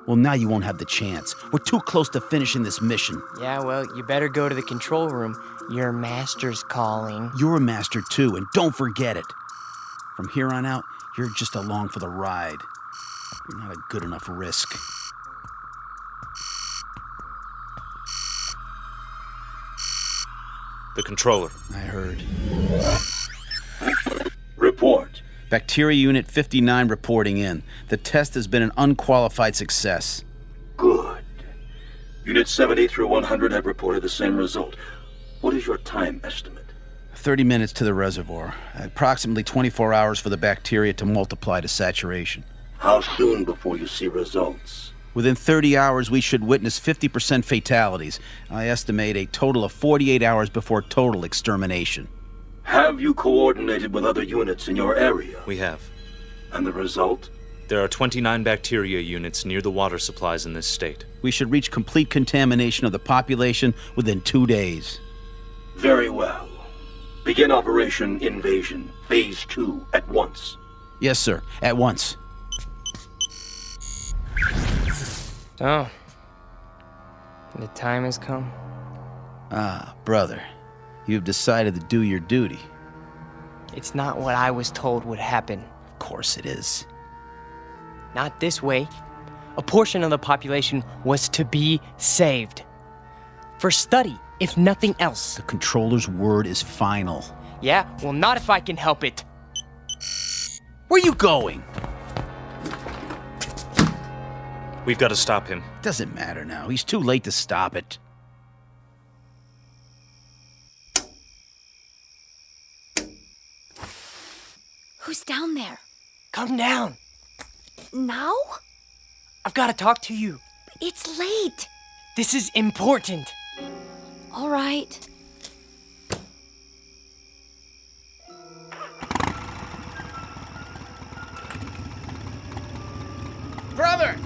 Well, now you won't have the chance. We're too close to finishing this mission. Yeah, well, you better go to the control room. Your master's calling. You're a master too, and don't forget it. From here on out, you're just along for the ride. You're not a good enough risk. The controller. I heard. Report. Bacteria Unit 59 reporting in. The test has been an unqualified success. Good. Unit 70 through 100 have reported the same result. What is your time estimate? 30 minutes to the reservoir. Approximately 24 hours for the bacteria to multiply to saturation. How soon before you see results? Within 30 hours, we should witness 50% fatalities. I estimate a total of 48 hours before total extermination. Have you coordinated with other units in your area? We have. And the result? There are 29 bacteria units near the water supplies in this state. We should reach complete contamination of the population within 2 days. Very well. Begin Operation Invasion, Phase 2, at once. Yes, sir. At once. So, the time has come. Ah, brother. You've decided to do your duty. It's not what I was told would happen. Of course it is. Not this way. A portion of the population was to be saved. For study, if nothing else. The controller's word is final. Yeah, well, not if I can help it. Where are you going? We've got to stop him. Doesn't matter now. He's too late to stop it. Who's down there? Come down. Now? I've got to talk to you. It's late. This is important. All right. Brother!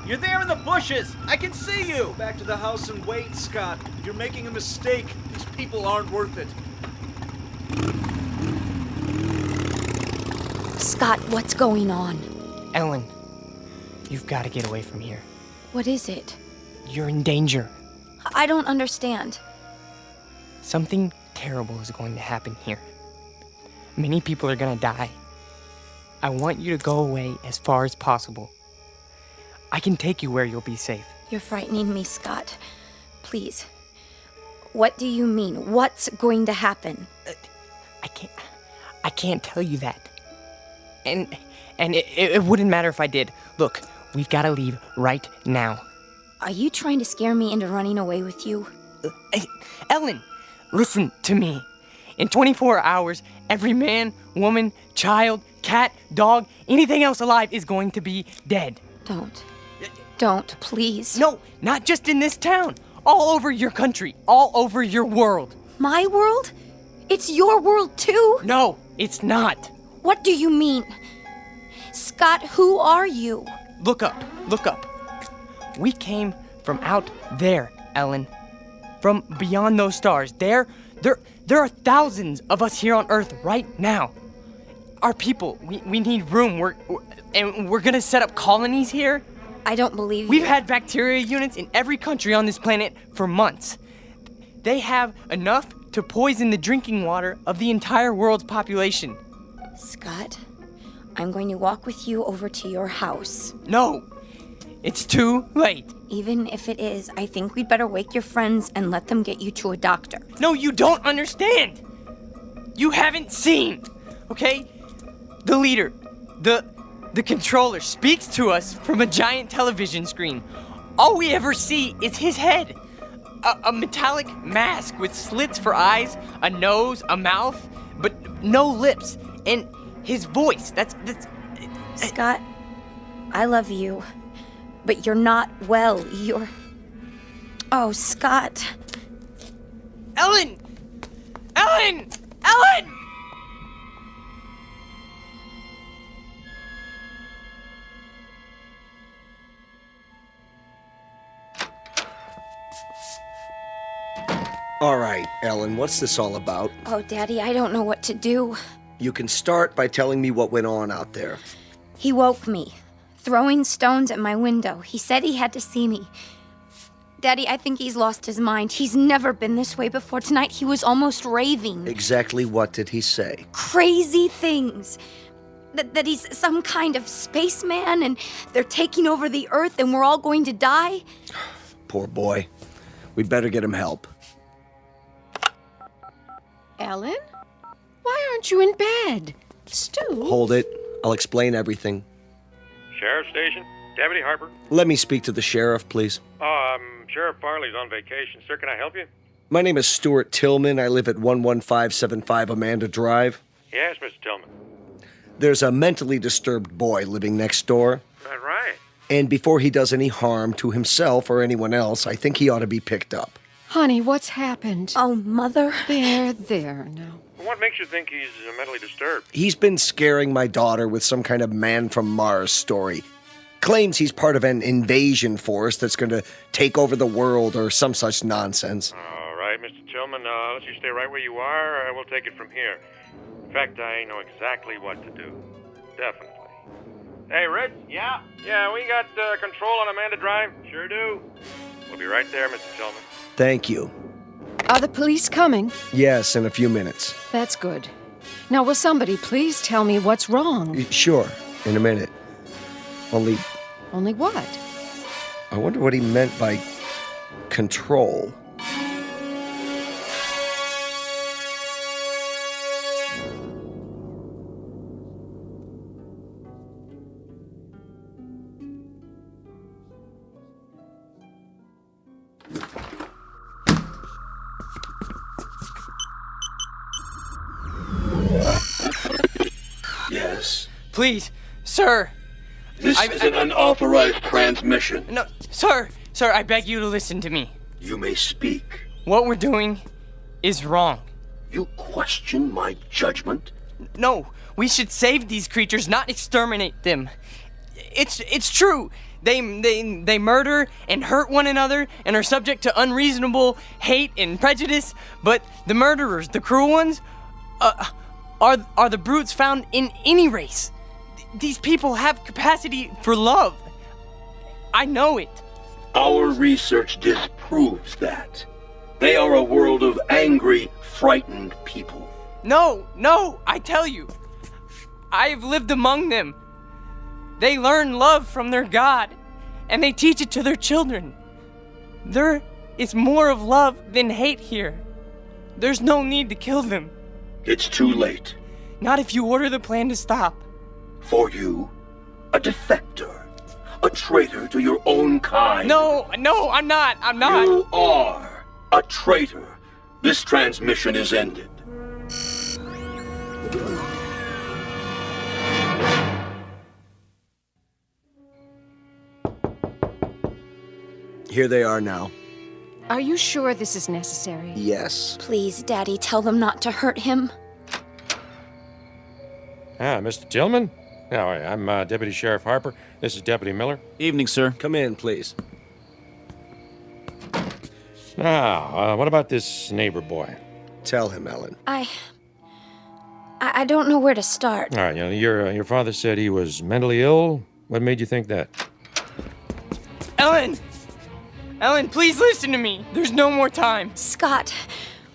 You're there in the bushes! I can see you! Back to the house and wait, Scott. You're making a mistake. These people aren't worth it. Scott, what's going on? Ellen, you've got to get away from here. What is it? You're in danger. I don't understand. Something terrible is going to happen here. Many people are going to die. I want you to go away as far as possible. I can take you where you'll be safe. You're frightening me, Scott. Please. What do you mean? What's going to happen? I can't tell you that. And it wouldn't matter if I did. Look, we've got to leave right now. Are you trying to scare me into running away with you? Ellen, listen to me. In 24 hours, every man, woman, child, cat, dog, anything else alive is going to be dead. Don't. Don't, please. No, not just in this town. All over your country. All over your world. My world? It's your world too? No, it's not. What do you mean? Scott, who are you? Look up. Look up. We came from out there, Ellen. From beyond those stars. There are thousands of us here on Earth right now. Our people, we need room. We're gonna set up colonies here. I don't believe We've had bacteria units in every country on this planet for months. They have enough to poison the drinking water of the entire world's population. Scott, I'm going to walk with you over to your house. No, it's too late. Even if it is, I think we'd better wake your friends and let them get you to a doctor. No, you don't understand. You haven't seen, okay? The leader, the controller speaks to us from a giant television screen. All we ever see is his head. A metallic mask with slits for eyes, a nose, a mouth, but no lips. And his voice, that's... Scott, I love you, but you're not well. You're... Oh, Scott. Ellen! Ellen! Ellen! All right, Ellen, what's this all about? Oh, Daddy, I don't know what to do. You can start by telling me what went on out there. He woke me, throwing stones at my window. He said he had to see me. Daddy, I think he's lost his mind. He's never been this way before. Tonight, he was almost raving. Exactly what did he say? Crazy things. That he's some kind of spaceman and they're taking over the Earth and we're all going to die. Poor boy. We'd better get him help. Ellen? Why aren't you in bed? Stu? Hold it. I'll explain everything. Sheriff Station, Deputy Harper. Let me speak to the sheriff, please. Sheriff Farley's on vacation. Sir, can I help you? My name is Stuart Tillman. I live at 11575 Amanda Drive. Yes, Mr. Tillman. There's a mentally disturbed boy living next door. That right? And before he does any harm to himself or anyone else, I think he ought to be picked up. Honey, what's happened? Oh, Mother. There now. What makes you think he's mentally disturbed? He's been scaring my daughter with some kind of man from Mars story. Claims he's part of an invasion force that's going to take over the world or some such nonsense. All right, Mr. Tillman, let's you stay right where you are. We'll take it from here. In fact, I know exactly what to do. Definitely. Hey, Red? Yeah? Yeah, we got control on Amanda Drive. Sure do. We'll be right there, Mr. Tillman. Thank you. Are the police coming? Yes, in a few minutes. That's good. Now, will somebody please tell me what's wrong? Sure, in a minute. Only what? I wonder what he meant by control. Yes. Please, sir. This is an unauthorized transmission. No, sir, I beg you to listen to me. You may speak. What we're doing is wrong. You question my judgment? No, we should save these creatures, not exterminate them. It's true. They murder and hurt one another and are subject to unreasonable hate and prejudice, but the murderers, the cruel ones, are the brutes found in any race. These people have capacity for love. I know it. Our research disproves that. They are a world of angry, frightened people. No, I tell you. I have lived among them. They learn love from their God, and they teach it to their children. There is more of love than hate here. There's no need to kill them. It's too late. Not if you order the plan to stop. For you, a defector, a traitor to your own kind. No, I'm not. You are a traitor. This transmission is ended. Here they are now. Are you sure this is necessary? Yes. Please, Daddy, tell them not to hurt him. Mr. Tillman? No, I'm Deputy Sheriff Harper. This is Deputy Miller. Evening, sir. Come in, please. Now, what about this neighbor boy? Tell him, Ellen. I don't know where to start. All right, your father said he was mentally ill. What made you think that? Ellen! Ellen, please listen to me. There's no more time. Scott,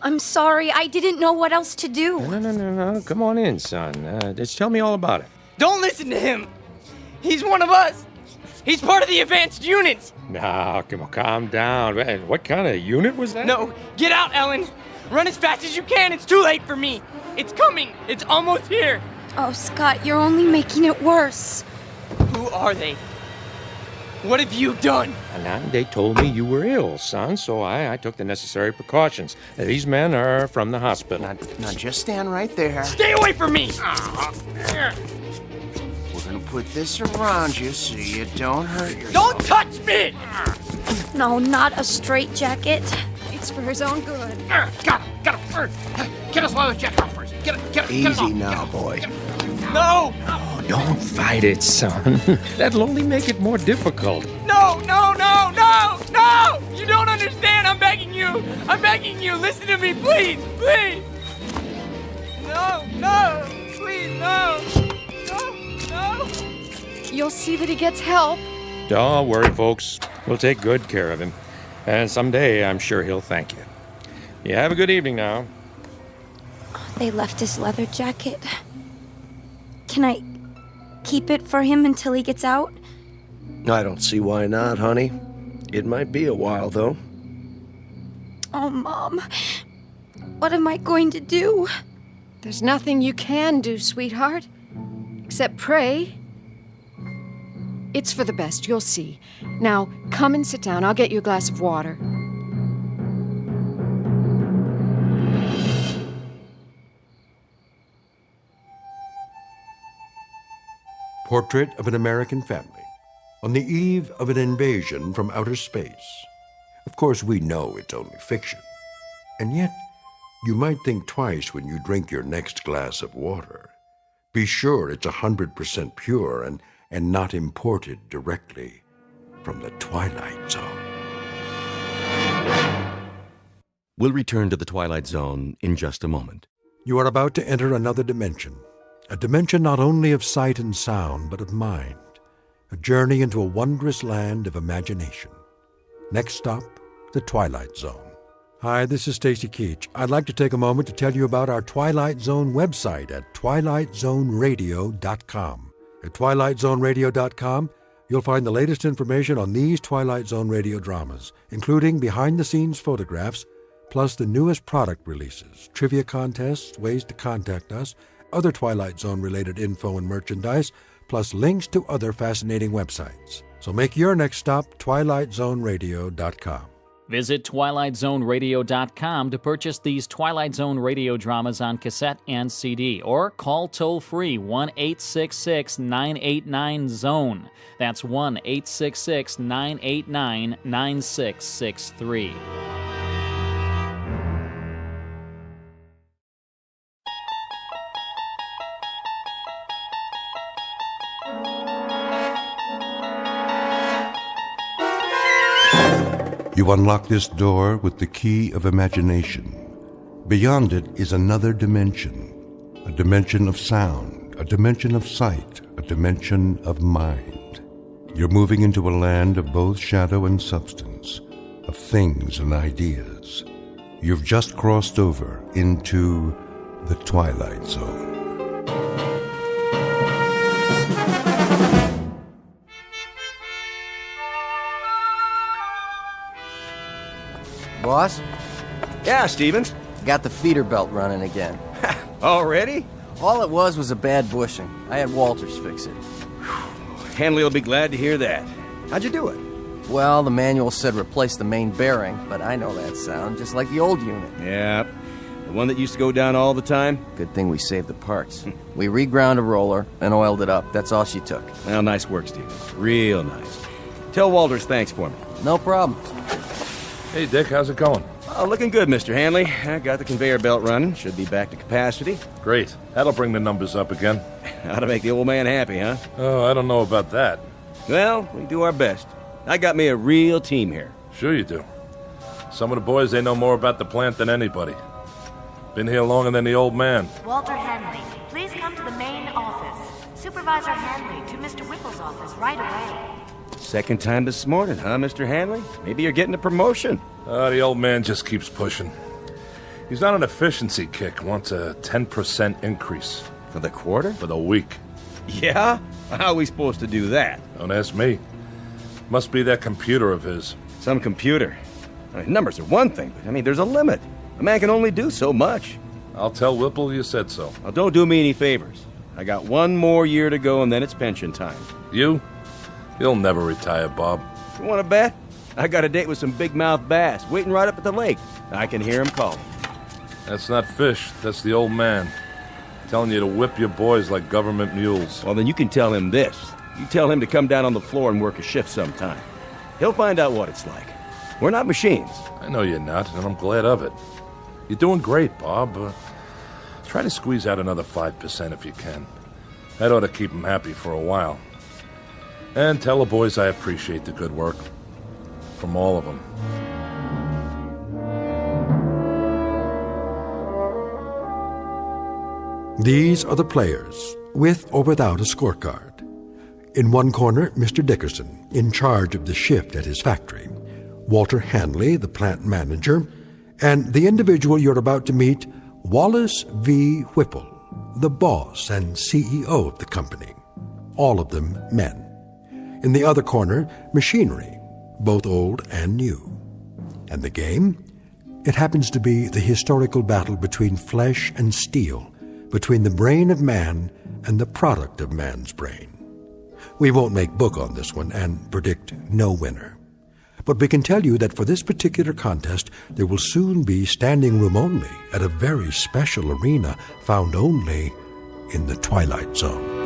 I'm sorry. I didn't know what else to do. No. Come on in, son. Just tell me all about it. Don't listen to him. He's one of us. He's part of the advanced units. No, come on, calm down. Man, what kind of unit was that? No, get out, Ellen. Run as fast as you can. It's too late for me. It's coming. It's almost here. Oh, Scott, you're only making it worse. Who are they? What have you done? And they told me you were ill, son, so I took the necessary precautions. These men are from the hospital. Now just stand right there. Stay away from me! We're gonna put this around you so you don't hurt yourself. Don't touch me! No, not a straitjacket. It's for his own good. Got him. Get us leather jacket off first. Get it Easy off. now, boy. No! Oh, don't fight it, son. That'll only make it more difficult. No! You don't understand. I'm begging you. Listen to me, please. No. Please, no. You'll see that he gets help. Don't worry, folks. We'll take good care of him. And someday, I'm sure he'll thank you. You have a good evening now. They left his leather jacket. Can I keep it for him until he gets out? I don't see why not, honey. It might be a while, though. Oh, Mom. What am I going to do? There's nothing you can do, sweetheart. Except pray. It's for the best, you'll see. Now, come and sit down. I'll get you a glass of water. Portrait of an American family on the eve of an invasion from outer space. Of course, we know it's only fiction. And yet, you might think twice when you drink your next glass of water. Be sure it's 100% pure and not imported directly from the Twilight Zone. We'll return to the Twilight Zone in just a moment. You are about to enter another dimension. A dimension not only of sight and sound, but of mind. A journey into a wondrous land of imagination. Next stop, the Twilight Zone. Hi, this is Stacy Keach. I'd like to take a moment to tell you about our Twilight Zone website at twilightzoneradio.com. At twilightzoneradio.com, you'll find the latest information on these Twilight Zone radio dramas, including behind-the-scenes photographs, plus the newest product releases, trivia contests, ways to contact us, other Twilight Zone-related info and merchandise, plus links to other fascinating websites. So make your next stop twilightzoneradio.com. Visit twilightzoneradio.com to purchase these Twilight Zone radio dramas on cassette and CD, or call toll-free 1-866-989-ZONE. That's 1-866-989-9663. You unlock this door with the key of imagination. Beyond it is another dimension. A dimension of sound, a dimension of sight, a dimension of mind. You're moving into a land of both shadow and substance, of things and ideas. You've just crossed over into the Twilight Zone. Boss? Yeah, Stevens? Got the feeder belt running again. Already? All it was a bad bushing. I had Walters fix it. Hanley will be glad to hear that. How'd you do it? Well, the manual said replace the main bearing, but I know that sound, just like the old unit. Yeah, the one that used to go down all the time? Good thing we saved the parts. We reground a roller and oiled it up. That's all she took. Well, nice work, Stevens. Real nice. Tell Walters thanks for me. No problem. Hey, Dick, how's it going? Oh, looking good, Mr. Hanley. I got the conveyor belt running. Should be back to capacity. Great. That'll bring the numbers up again. Ought to make the old man happy, huh? Oh, I don't know about that. Well, we do our best. I got me a real team here. Sure you do. Some of the boys, they know more about the plant than anybody. Been here longer than the old man. Walter Hanley, please come to the main office. Supervisor Hanley to Mr. Whipple's office right away. Second time this morning, huh, Mr. Hanley? Maybe you're getting a promotion. The old man just keeps pushing. He's on an efficiency kick, wants a 10% increase. For the quarter? For the week. Yeah? How are we supposed to do that? Don't ask me. Must be that computer of his. Some computer. I mean, numbers are one thing, but there's a limit. A man can only do so much. I'll tell Whipple you said so. Now, don't do me any favors. I got one more year to go, and then it's pension time. You? You'll never retire, Bob. You want to bet? I got a date with some big-mouth bass waiting right up at the lake. I can hear him calling. That's not fish. That's the old man. Telling you to whip your boys like government mules. Well, then you can tell him this. You tell him to come down on the floor and work a shift sometime. He'll find out what it's like. We're not machines. I know you're not, and I'm glad of it. You're doing great, Bob. Try to squeeze out another 5% if you can. That ought to keep him happy for a while. And tell the boys I appreciate the good work. From all of them. These are the players, with or without a scorecard. In one corner, Mr. Dickerson, in charge of the shift at his factory. Walter Hanley, the plant manager. And the individual you're about to meet, Wallace V. Whipple, the boss and CEO of the company. All of them men. In the other corner, machinery, both old and new. And the game? It happens to be the historical battle between flesh and steel, between the brain of man and the product of man's brain. We won't make book on this one and predict no winner. But we can tell you that for this particular contest, there will soon be standing room only at a very special arena found only in the Twilight Zone.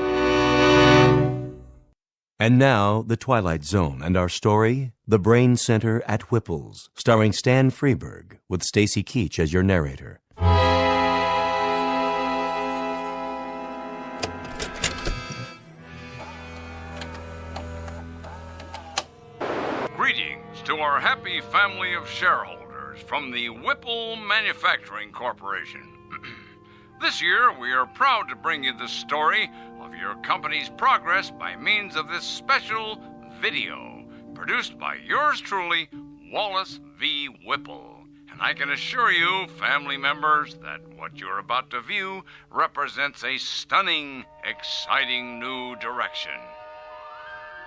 And now, The Twilight Zone and our story, The Brain Center at Whipple's, starring Stan Freberg, with Stacy Keach as your narrator. Greetings to our happy family of shareholders from the Whipple Manufacturing Corporation. This year, we are proud to bring you the story of your company's progress by means of this special video, produced by yours truly, Wallace V. Whipple. And I can assure you, family members, that what you're about to view represents a stunning, exciting new direction.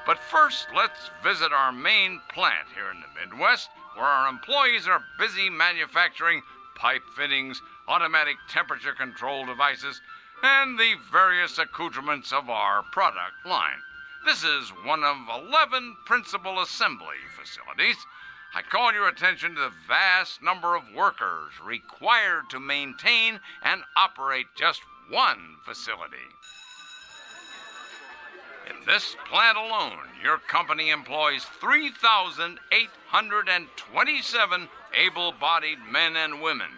But first, let's visit our main plant here in the Midwest, where our employees are busy manufacturing pipe fittings, automatic temperature control devices, and the various accoutrements of our product line. This is one of 11 principal assembly facilities. I call your attention to the vast number of workers required to maintain and operate just one facility. In this plant alone, your company employs 3,827 able-bodied men and women.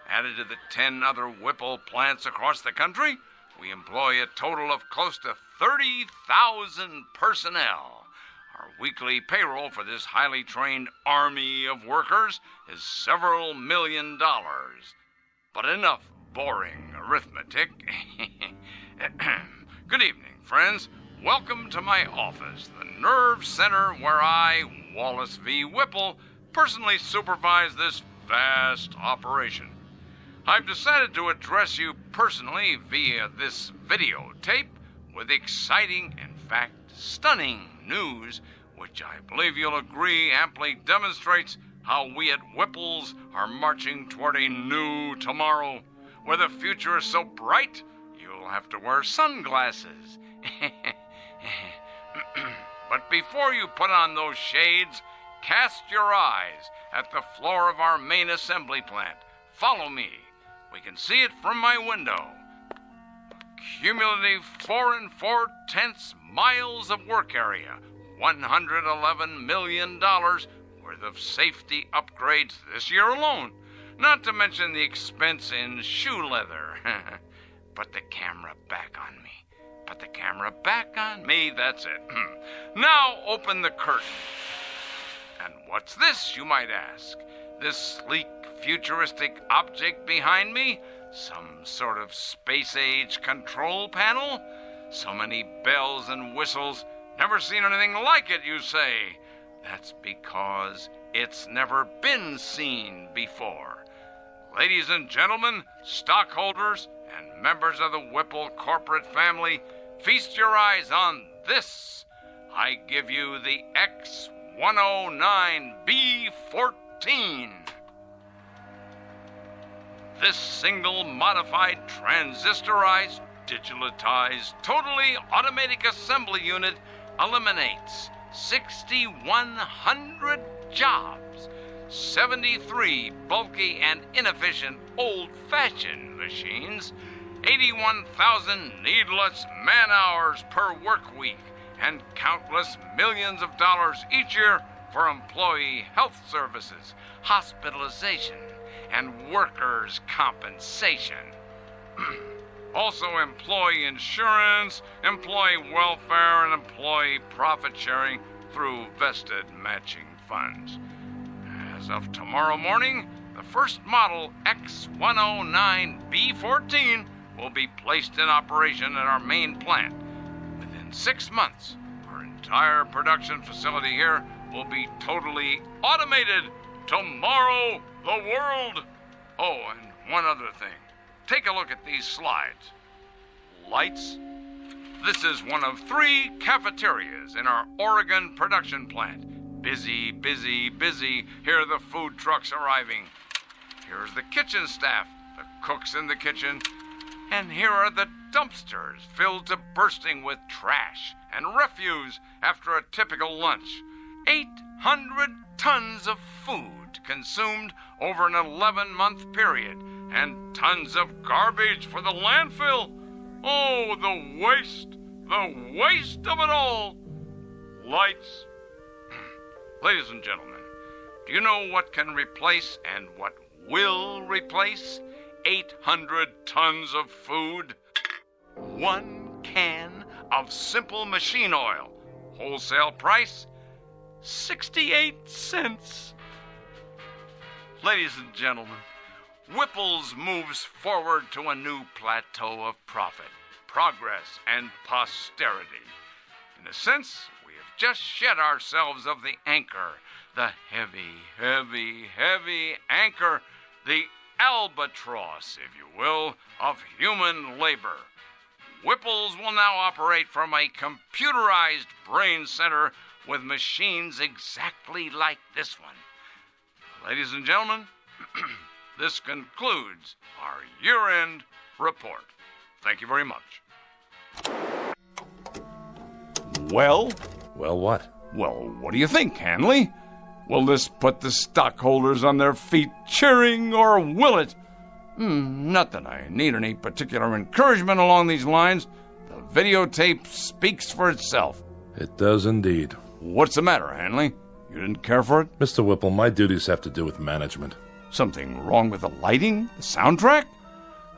Added to the 10 other Whipple plants across the country, we employ a total of close to 30,000 personnel. Our weekly payroll for this highly trained army of workers is several $1 million. But enough boring arithmetic. Good evening, friends. Welcome to my office, the nerve center where I, Wallace V. Whipple, personally supervise this vast operation. I've decided to address you personally via this videotape with exciting, in fact, stunning news, which I believe you'll agree amply demonstrates how we at Whipple's are marching toward a new tomorrow, where the future is so bright you'll have to wear sunglasses. But before you put on those shades, cast your eyes at the floor of our main assembly plant. Follow me. We can see it from my window. Cumulative 4 4/10 miles of work area, $111 million worth of safety upgrades this year alone, not to mention the expense in shoe leather. Put the camera back on me. Put the camera back on me, that's it. Now open the curtain. And what's this, you might ask? This sleek, futuristic object behind me? Some sort of space-age control panel? So many bells and whistles. Never seen anything like it, you say? That's because it's never been seen before. Ladies and gentlemen, stockholders, and members of the Whipple corporate family, feast your eyes on this. I give you the X109B14. This single modified, transistorized, digitalized, totally automatic assembly unit eliminates 6,100 jobs, 73 bulky and inefficient old-fashioned machines, 81,000 needless man-hours per work week, and countless millions of dollars each year for employee health services, hospitalization, and workers' compensation. Also employee insurance, employee welfare, and employee profit sharing through vested matching funds. As of tomorrow morning, the first model X109B14 will be placed in operation at our main plant. Within 6 months, our entire production facility here will be totally automated. Tomorrow, the world. Oh, and one other thing. Take a look at these slides. Lights. This is one of 3 cafeterias in our Oregon production plant. Busy, busy, busy. Here are the food trucks arriving. Here's the kitchen staff, the cooks in the kitchen. And here are the dumpsters filled to bursting with trash and refuse after a typical lunch. 800 tons of food consumed over an 11-month period, and tons of garbage for the landfill. Oh, the waste of it all. Lights. Ladies and gentlemen, do you know what can replace and what will replace 800 tons of food? 1 can of simple machine oil. Wholesale price, 68 cents. Ladies and gentlemen, Whipple's moves forward to a new plateau of profit, progress, and posterity. In a sense, we have just shed ourselves of the anchor, the heavy, heavy, heavy anchor, the albatross, if you will, of human labor. Whipple's will now operate from a computerized brain center with machines exactly like this one. Ladies and gentlemen, this concludes our year-end report. Thank you very much. Well? Well, what? Well, what do you think, Hanley? Will this put the stockholders on their feet cheering, or will it? Not that I need any particular encouragement along these lines. The videotape speaks for itself. It does indeed. What's the matter, Hanley? You didn't care for it? Mr. Whipple, my duties have to do with management. Something wrong with the lighting? The soundtrack?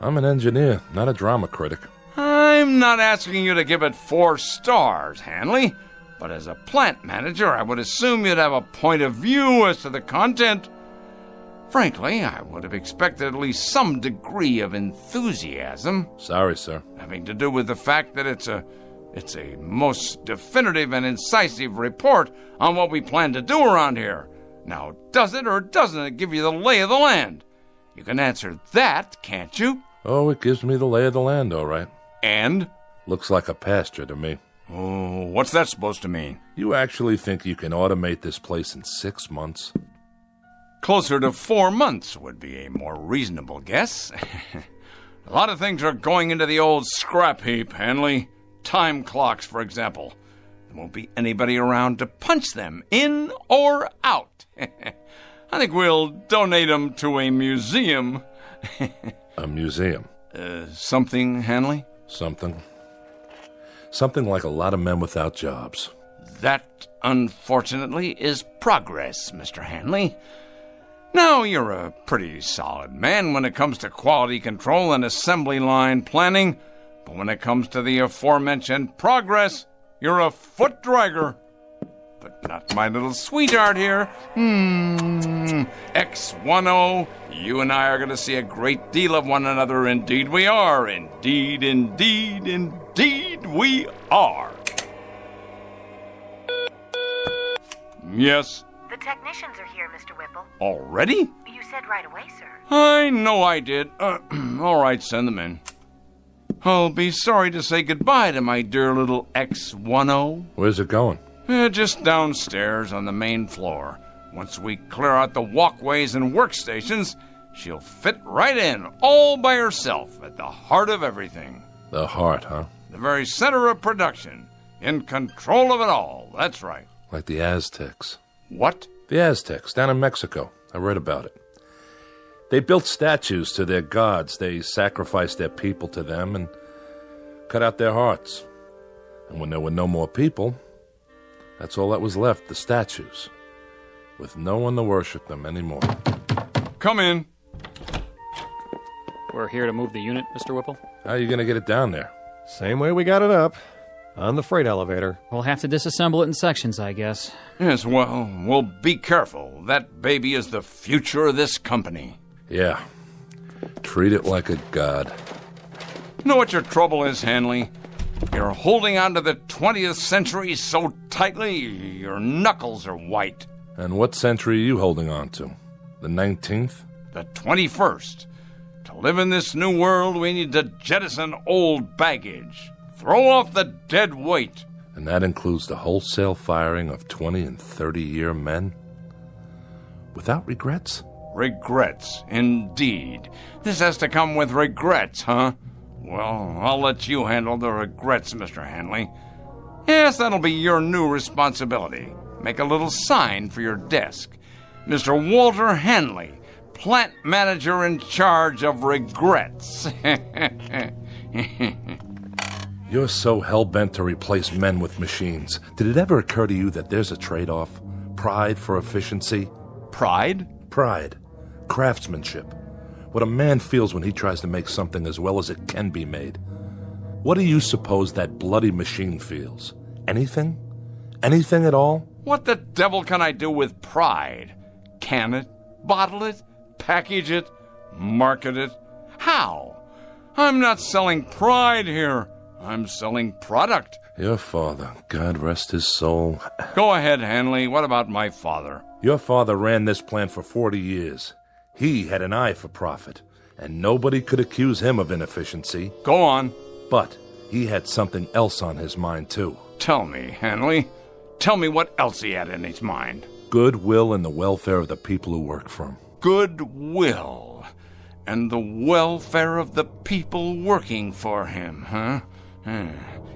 I'm an engineer, not a drama critic. I'm not asking you to give it 4 stars, Hanley. But as a plant manager, I would assume you'd have a point of view as to the content. Frankly, I would have expected at least some degree of enthusiasm. Sorry, sir. Having to do with the fact that it's a most definitive and incisive report on what we plan to do around here. Now, does it or doesn't it give you the lay of the land? You can answer that, can't you? Oh, it gives me the lay of the land, all right. And? Looks like a pasture to me. Oh, what's that supposed to mean? You actually think you can automate this place in 6 months? Closer to 4 months would be a more reasonable guess. A lot of things are going into the old scrap heap, Hanley. Time clocks, for example. There won't be anybody around to punch them in or out. I think we'll donate them to a museum. A museum? Something, Hanley? Something like a lot of men without jobs. That, unfortunately, is progress, Mr. Hanley. Now, you're a pretty solid man when it comes to quality control and assembly line planning, but when it comes to the aforementioned progress, you're a foot dragger. But not my little sweetheart here. X10, you and I are going to see a great deal of one another. Indeed we are. Indeed, indeed, indeed we are. Yes? The technicians are here, Mr. Whipple. Already? You said right away, sir. I know I did. All right, send them in. I'll be sorry to say goodbye to my dear little X10. Where's it going? Just downstairs on the main floor. Once we clear out the walkways and workstations, she'll fit right in, all by herself, at the heart of everything. The heart, huh? The very center of production. In control of it all. That's right. Like the Aztecs. What? The Aztecs, down in Mexico. I read about it. They built statues to their gods. They sacrificed their people to them and cut out their hearts. And when there were no more people, that's all that was left, the statues, with no one to worship them anymore. Come in. We're here to move the unit, Mr. Whipple. How are you going to get it down there? Same way we got it up. On the freight elevator. We'll have to disassemble it in sections, I guess. Yes, well, be careful. That baby is the future of this company. Yeah. Treat it like a god. You know what your trouble is, Hanley? You're holding on to the 20th century so tightly, your knuckles are white. And what century are you holding on to? The 19th? The 21st. To live in this new world, we need to jettison old baggage. Throw off the dead weight. And that includes the wholesale firing of 20 and 30-year men? Without regrets? Regrets, indeed. This has to come with regrets, huh? Well, I'll let you handle the regrets, Mr. Hanley. Yes, that'll be your new responsibility. Make a little sign for your desk. Mr. Walter Hanley, plant manager in charge of regrets. You're so hell-bent to replace men with machines. Did it ever occur to you that there's a trade-off? Pride for efficiency? Pride? Pride. Craftsmanship. What a man feels when he tries to make something as well as it can be made. What do you suppose that bloody machine feels? Anything? Anything at all? What the devil can I do with pride? Can it? Bottle it? Package it? Market it? How? I'm not selling pride here. I'm selling product. Your father, God rest his soul. Go ahead, Hanley. What about my father? Your father ran this plant for 40 years. He had an eye for profit, and nobody could accuse him of inefficiency. Go on. But he had something else on his mind, too. Tell me, Hanley. Tell me what else he had in his mind. Goodwill and the welfare of the people who work for him. Goodwill and the welfare of the people working for him, huh?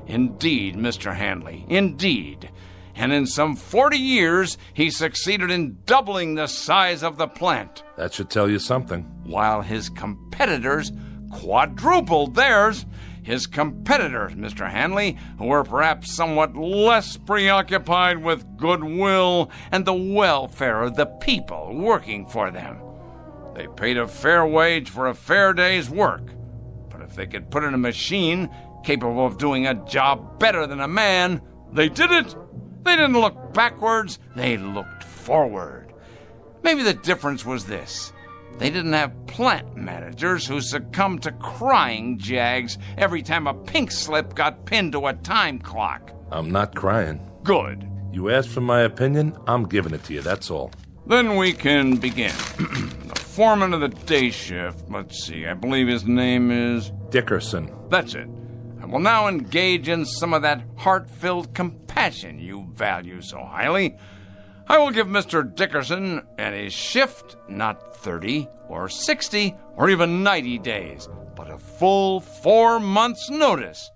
Indeed, Mr. Hanley, indeed. And in some 40 years, he succeeded in doubling the size of the plant. That should tell you something. While his competitors quadrupled theirs. His competitors, Mr. Hanley, who were perhaps somewhat less preoccupied with goodwill and the welfare of the people working for them. They paid a fair wage for a fair day's work. But if they could put in a machine capable of doing a job better than a man, they did it. They didn't look backwards, they looked forward. Maybe the difference was this. They didn't have plant managers who succumbed to crying jags every time a pink slip got pinned to a time clock. I'm not crying. Good. You asked for my opinion, I'm giving it to you, that's all. Then we can begin. The foreman of the day shift, let's see, I believe his name is... Dickerson. That's it. I will now engage in some of that heart-filled compassion you value so highly. I will give Mr. Dickerson and his shift not 30 or 60 or even 90 days, but a full 4 months' notice.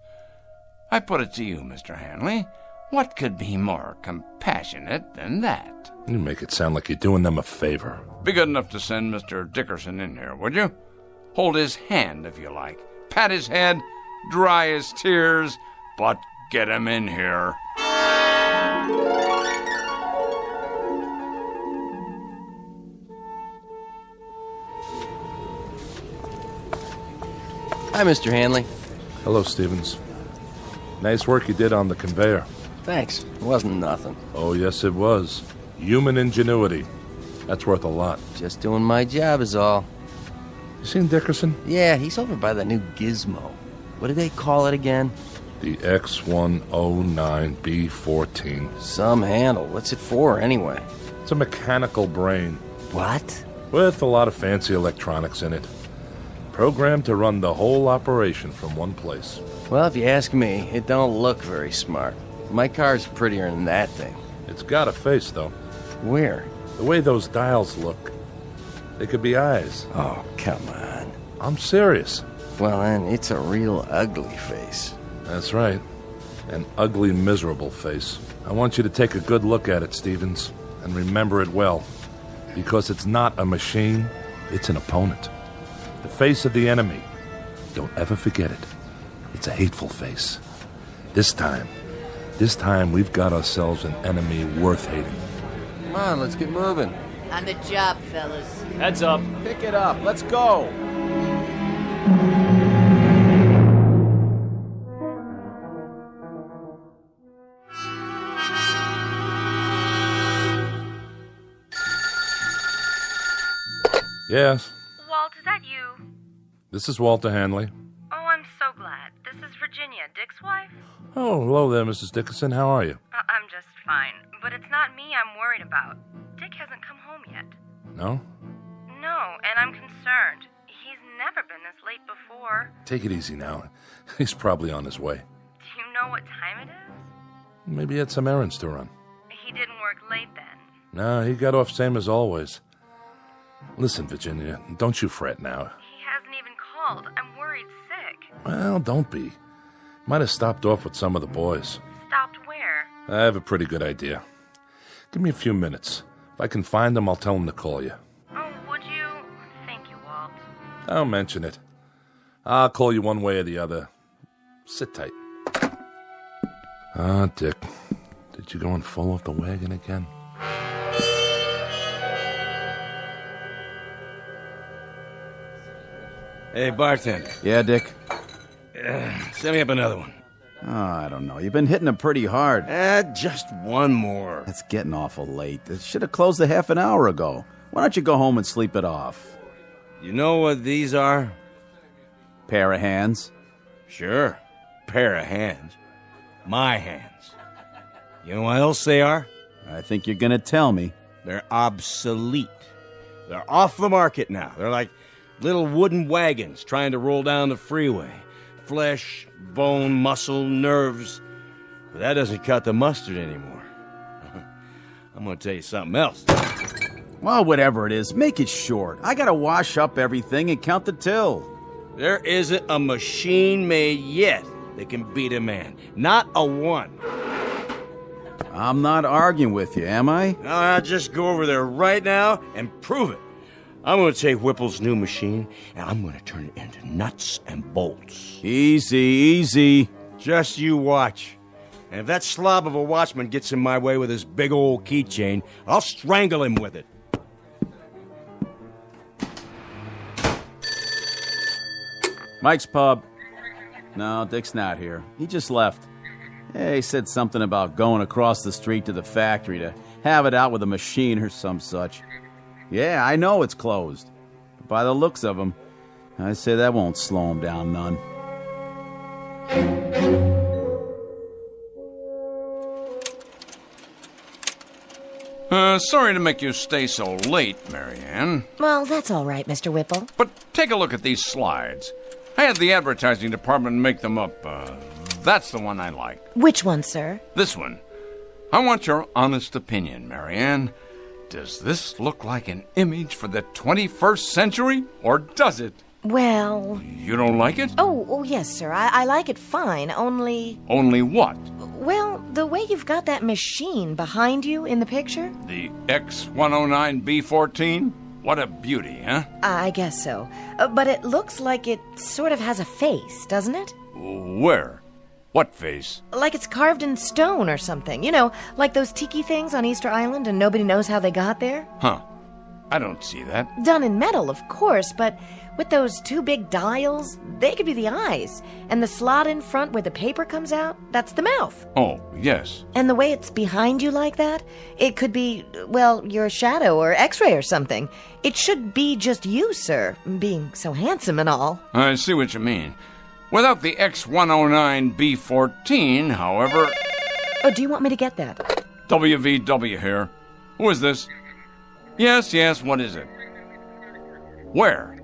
I put it to you, Mr. Hanley, what could be more compassionate than that? You make it sound like you're doing them a favor. Be good enough to send Mr. Dickerson in here, would you? Hold his hand, if you like. Pat his head, dry his tears, but get him in here. Hi, Mr. Hanley. Hello, Stevens. Nice work you did on the conveyor. Thanks. It wasn't nothing. Oh, yes, it was. Human ingenuity. That's worth a lot. Just doing my job is all. You seen Dickerson? Yeah, he's over by the new gizmo. What do they call it again? The X109B14. Some handle. What's it for, anyway? It's a mechanical brain. What? With a lot of fancy electronics in it. Programmed to run the whole operation from one place. Well, if you ask me, it don't look very smart. My car's prettier than that thing. It's got a face, though. Where? The way those dials look. They could be eyes. Oh, come on. I'm serious. Well, then, it's a real ugly face. That's right. An ugly, miserable face. I want you to take a good look at it, Stevens, and remember it well. Because it's not a machine, it's an opponent. The face of the enemy. Don't ever forget it. It's a hateful face. This time we've got ourselves an enemy worth hating. Come on, let's get moving. On the job, fellas. Heads up. Pick it up. Let's go. Yes, Walt, is that you? this is Walter Hanley. Oh, I'm so glad. This is Virginia, Dick's wife. Oh, hello there, Mrs. Dickerson. How are you? I'm just fine, but it's not me I'm worried about. Dick hasn't come home yet. No? No, and I'm concerned. He's never been this late before. Take it easy now. He's probably on his way. Do you know what time it is? Maybe he had some errands to run. He didn't work late then. No, he got off same as always. Listen, Virginia, don't you fret now. He hasn't even called. I'm worried sick. Well, don't be. Might have stopped off with some of the boys. Stopped where? I have a pretty good idea. Give me a few minutes. If I can find him, I'll tell him to call you. Oh, would you? Thank you, Walt. Don't mention it. I'll call you one way or the other. Sit tight. Ah, Dick. Did you go and fall off the wagon again? Hey, bartender. Yeah, Dick? Send me up another one. Oh, I don't know. You've been hitting them pretty hard. Just one more. It's getting awful late. It should have closed a half an hour ago. Why don't you go home and sleep it off? You know what these are? Pair of hands? Sure. Pair of hands. My hands. You know what else they are? I think you're gonna tell me. They're obsolete. They're off the market now. They're like little wooden wagons trying to roll down the freeway. Flesh, bone, muscle, nerves. But that doesn't cut the mustard anymore. I'm gonna tell you something else. Well, whatever it is, make it short. I gotta wash up everything and count the till. There isn't a machine made yet that can beat a man. Not a one. I'm not arguing with you, am I? No, I'll just go over there right now and prove it. I'm going to take Whipple's new machine, and I'm going to turn it into nuts and bolts. Easy, easy. Just you watch. And if that slob of a watchman gets in my way with his big old keychain, I'll strangle him with it. Mike's pub. No, Dick's not here. He just left. Yeah, he said something about going across the street to the factory to have it out with a machine or some such. Yeah, I know it's closed. But by the looks of him, I say that won't slow him down none. Sorry to make you stay so late, Marianne. Well, that's all right, Mr. Whipple. But take a look at these slides. I had the advertising department make them up. That's the one I like. Which one, sir? This one. I want your honest opinion, Marianne. Does this look like an image for the 21st century, or does it? Well... You don't like it? Oh, yes, sir. I like it fine, only... Only what? Well, the way you've got that machine behind you in the picture? The X109B14? What a beauty, huh? I guess so. But it looks like it sort of has a face, doesn't it? Where? What face? Like it's carved in stone or something. You know, like those tiki things on Easter Island and nobody knows how they got there? Huh. I don't see that. Done in metal, of course, but with those two big dials, they could be the eyes. And the slot in front where the paper comes out, that's the mouth. Oh, yes. And the way it's behind you like that, it could be, well, your shadow or x-ray or something. It should be just you, sir, being so handsome and all. I see what you mean. Without the X109B14, however... Oh, do you want me to get that? WVW here. Who is this? Yes, what is it? Where?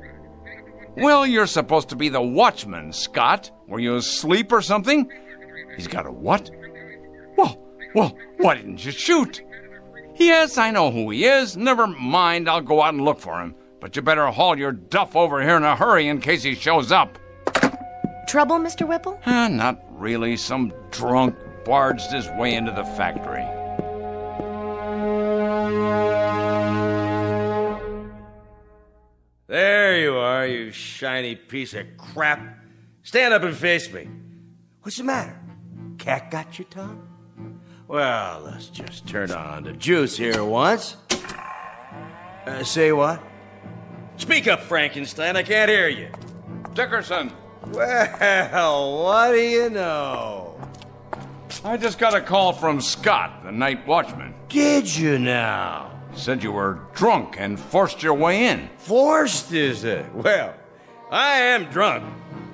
Well, you're supposed to be the watchman, Scott. Were you asleep or something? He's got a what? Well, why didn't you shoot? Yes, I know who he is. Never mind, I'll go out and look for him. But you better haul your duff over here in a hurry in case he shows up. Trouble, Mr. Whipple? Not really. Some drunk barged his way into the factory. There you are, you shiny piece of crap. Stand up and face me. What's the matter? Cat got your tongue? Well, let's just turn on the juice here once. Say what? Speak up, Frankenstein. I can't hear you. Dickerson. Well, what do you know? I just got a call from Scott, the night watchman. Did you now? Said you were drunk and forced your way in. Forced, is it? Well, I am drunk.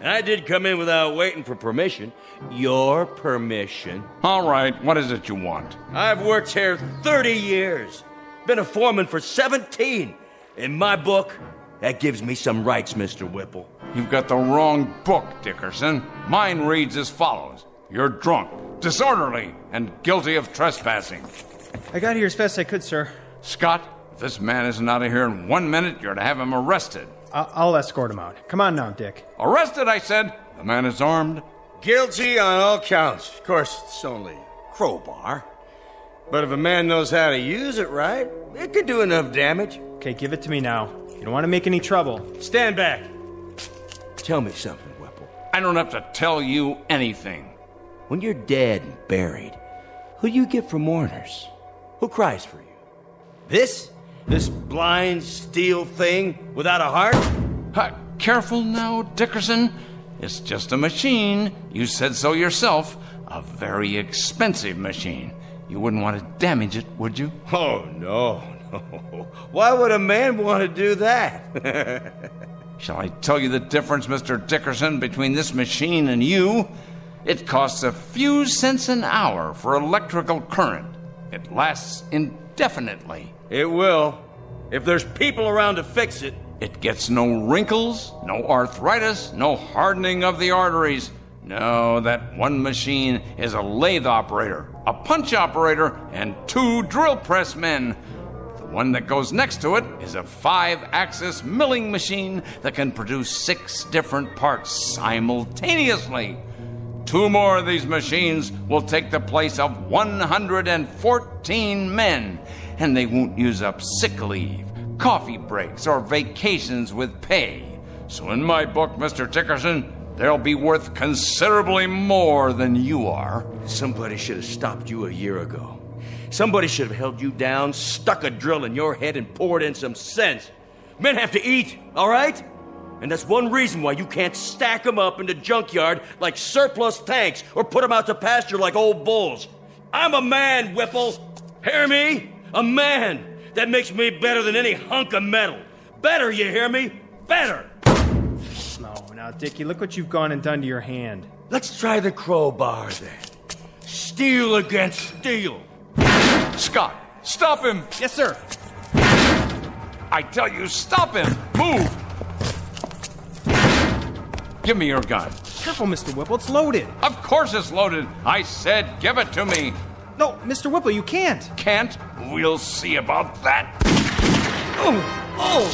And I did come in without waiting for permission. Your permission. All right, what is it you want? I've worked here 30 years. Been a foreman for 17. In my book, that gives me some rights, Mr. Whipple. You've got the wrong book, Dickerson. Mine reads as follows. You're drunk, disorderly, and guilty of trespassing. I got here as fast as I could, sir. Scott, if this man isn't out of here in 1 minute, you're to have him arrested. I'll escort him out. Come on now, Dick. Arrested, I said. The man is armed. Guilty on all counts. Of course, it's only a crowbar. But if a man knows how to use it right, it could do enough damage. Okay, give it to me now. You don't want to make any trouble. Stand back. Tell me something, Whipple. I don't have to tell you anything. When you're dead and buried, who do you get for mourners? Who cries for you? This blind steel thing without a heart? Careful now, Dickerson. It's just a machine. You said so yourself. A very expensive machine. You wouldn't want to damage it, would you? Oh, no. Why would a man want to do that? Shall I tell you the difference, Mr. Dickerson, between this machine and you? It costs a few cents an hour for electrical current. It lasts indefinitely. It will. If there's people around to fix it. It gets no wrinkles, no arthritis, no hardening of the arteries. No, that one machine is a lathe operator, a punch operator, and 2 drill press men. The one that goes next to it is a 5-axis milling machine that can produce 6 different parts simultaneously. 2 more of these machines will take the place of 114 men, and they won't use up sick leave, coffee breaks, or vacations with pay. So in my book, Mr. Dickerson, they'll be worth considerably more than you are. Somebody should have stopped you a year ago. Somebody should have held you down, stuck a drill in your head, and poured in some sense. Men have to eat, all right? And that's one reason why you can't stack them up in the junkyard like surplus tanks or put them out to pasture like old bulls. I'm a man, Whipple. Hear me? A man. That makes me better than any hunk of metal. Better, you hear me? Better. No, now, Dickie, look what you've gone and done to your hand. Let's try the crowbar, then. Steel against steel. Scott, stop him! Yes, sir. I tell you, stop him! Move! Give me your gun. Careful, Mr. Whipple, it's loaded. Of course it's loaded. I said give it to me. No, Mr. Whipple, you can't. Can't? We'll see about that. Oh!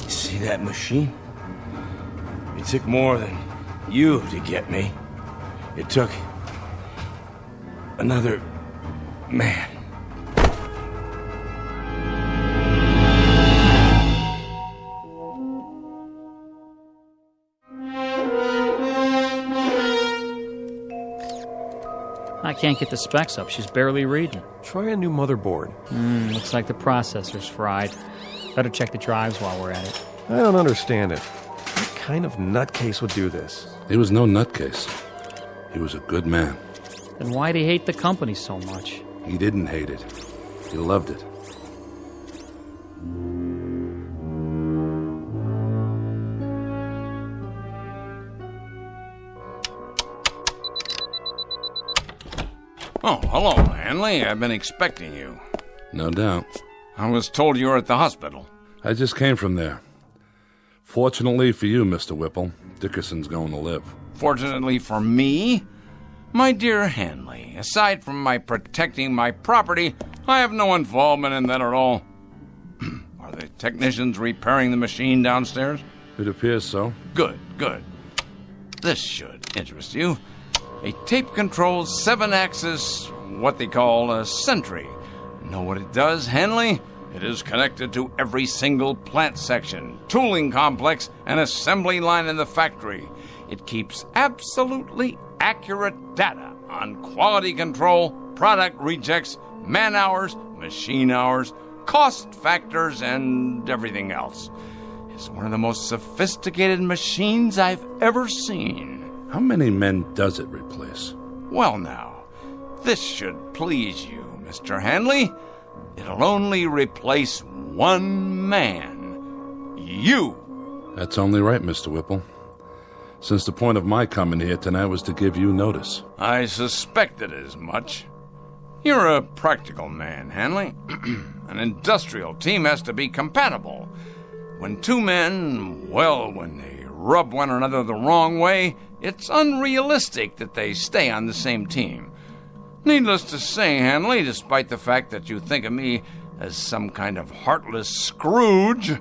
See that machine? It took more than you to get me. It took another man. I can't get the specs up. She's barely reading. Try a new motherboard. Looks like the processor's fried. Better check the drives while we're at it. I don't understand it. What kind of nutcase would do this? He was no nutcase. He was a good man. Then why'd he hate the company so much? He didn't hate it. He loved it. Oh, hello, Hanley. I've been expecting you. No doubt. I was told you were at the hospital. I just came from there. Fortunately for you, Mr. Whipple, Dickerson's going to live. Fortunately for me? My dear Hanley, aside from my protecting my property, I have no involvement in that at all. Are the technicians repairing the machine downstairs? It appears so. Good, good. This should interest you. A tape-controlled 7-axis, what they call a sentry. Know what it does, Hanley? It is connected to every single plant section, tooling complex, and assembly line in the factory. It keeps absolutely accurate data on quality control, product rejects, man hours, machine hours, cost factors, and everything else. It's one of the most sophisticated machines I've ever seen. How many men does it replace? Well now, this should please you, Mr. Hanley. It'll only replace one man. You. That's only right, Mr. Whipple. Since the point of my coming here tonight was to give you notice. I suspected as much. You're a practical man, Hanley. An industrial team has to be compatible. When two men, well, when they rub one another the wrong way, it's unrealistic that they stay on the same team. Needless to say, Hanley, despite the fact that you think of me as some kind of heartless Scrooge,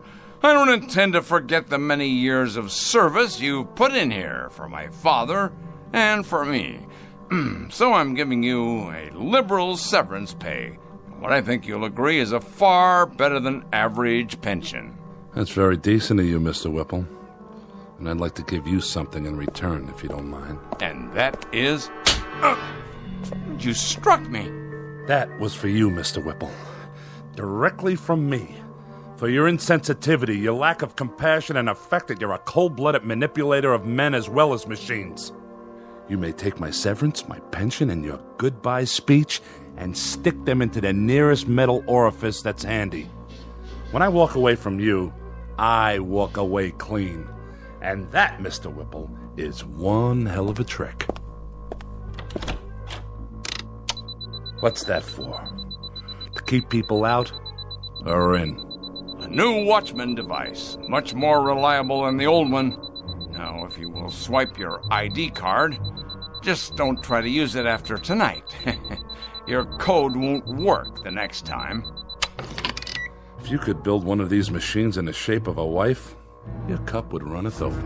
I don't intend to forget the many years of service you've put in here for my father and for me. So I'm giving you a liberal severance pay. What I think you'll agree is a far better than average pension. That's very decent of you, Mr. Whipple. And I'd like to give you something in return, if you don't mind. And that is... you struck me. That was for you, Mr. Whipple. Directly from me. For your insensitivity, your lack of compassion, and the fact that you're a cold-blooded manipulator of men as well as machines. You may take my severance, my pension, and your goodbye speech and stick them into the nearest metal orifice that's handy. When I walk away from you, I walk away clean. And that, Mr. Whipple, is one hell of a trick. What's that for? To keep people out or in? A new Watchman device, much more reliable than the old one. Now, if you will swipe your ID card, just don't try to use it after tonight. Your code won't work the next time. If you could build one of these machines in the shape of a wife, your cup would runneth over.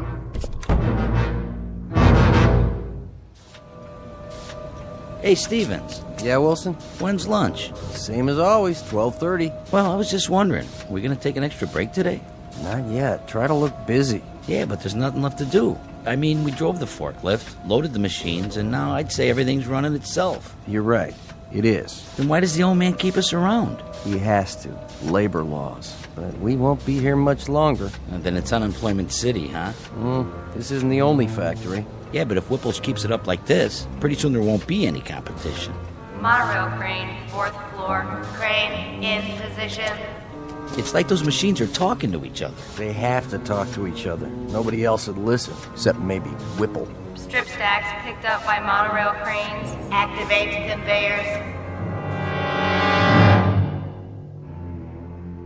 Hey, Stevens. Yeah, Wilson? When's lunch? Same as always, 12:30. Well, I was just wondering, are we going to take an extra break today? Not yet. Try to look busy. Yeah, but there's nothing left to do. I mean, we drove the forklift, loaded the machines, and now I'd say everything's running itself. You're right. It is. Then why does the old man keep us around? He has to. Labor laws. But we won't be here much longer. And then it's Unemployment City, huh? This isn't the only factory. Yeah, but if Whipple's keeps it up like this, pretty soon there won't be any competition. Monorail crane, 4th floor. Crane in position. It's like those machines are talking to each other. They have to talk to each other. Nobody else would listen, except maybe Whipple. Strip stacks picked up by monorail cranes. Activate conveyors.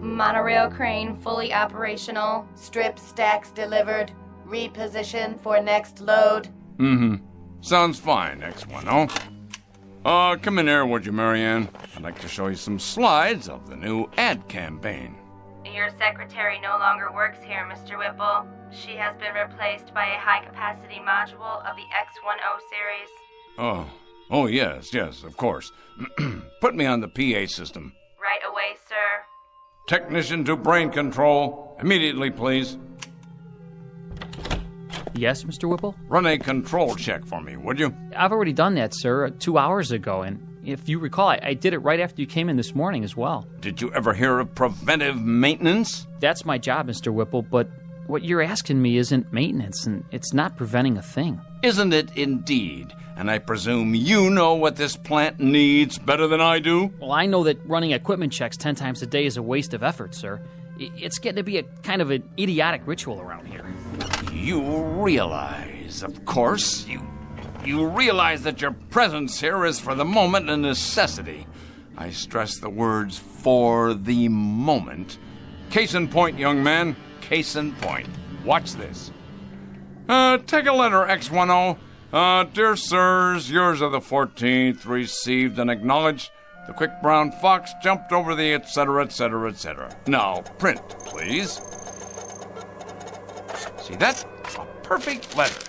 Monorail crane fully operational. Strip stacks delivered. Reposition for next load. Sounds fine, X10. Come in here, would you, Marianne? I'd like to show you some slides of the new ad campaign. Your secretary no longer works here, Mr. Whipple. She has been replaced by a high-capacity module of the X10 series. Oh, yes, of course. Put me on the PA system. Right away, sir. Technician to brain control. Immediately, please. Yes, Mr. Whipple? Run a control check for me, would you? I've already done that, sir, 2 hours ago, and if you recall, I did it right after you came in this morning as well. Did you ever hear of preventive maintenance? That's my job, Mr. Whipple, but what you're asking me isn't maintenance, and it's not preventing a thing. Isn't it indeed? And I presume you know what this plant needs better than I do? Well, I know that running equipment checks 10 times a day is a waste of effort, sir. It's getting to be a kind of an idiotic ritual around here. You realize, of course, you realize that your presence here is for the moment a necessity. I stress the words "for the moment." Case in point, young man, case in point. Watch this. Take a letter, X10. Dear sirs, yours of the 14th, received and acknowledged. The quick brown fox jumped over the etc., etc., etc. Now, print, please. See that? A perfect letter.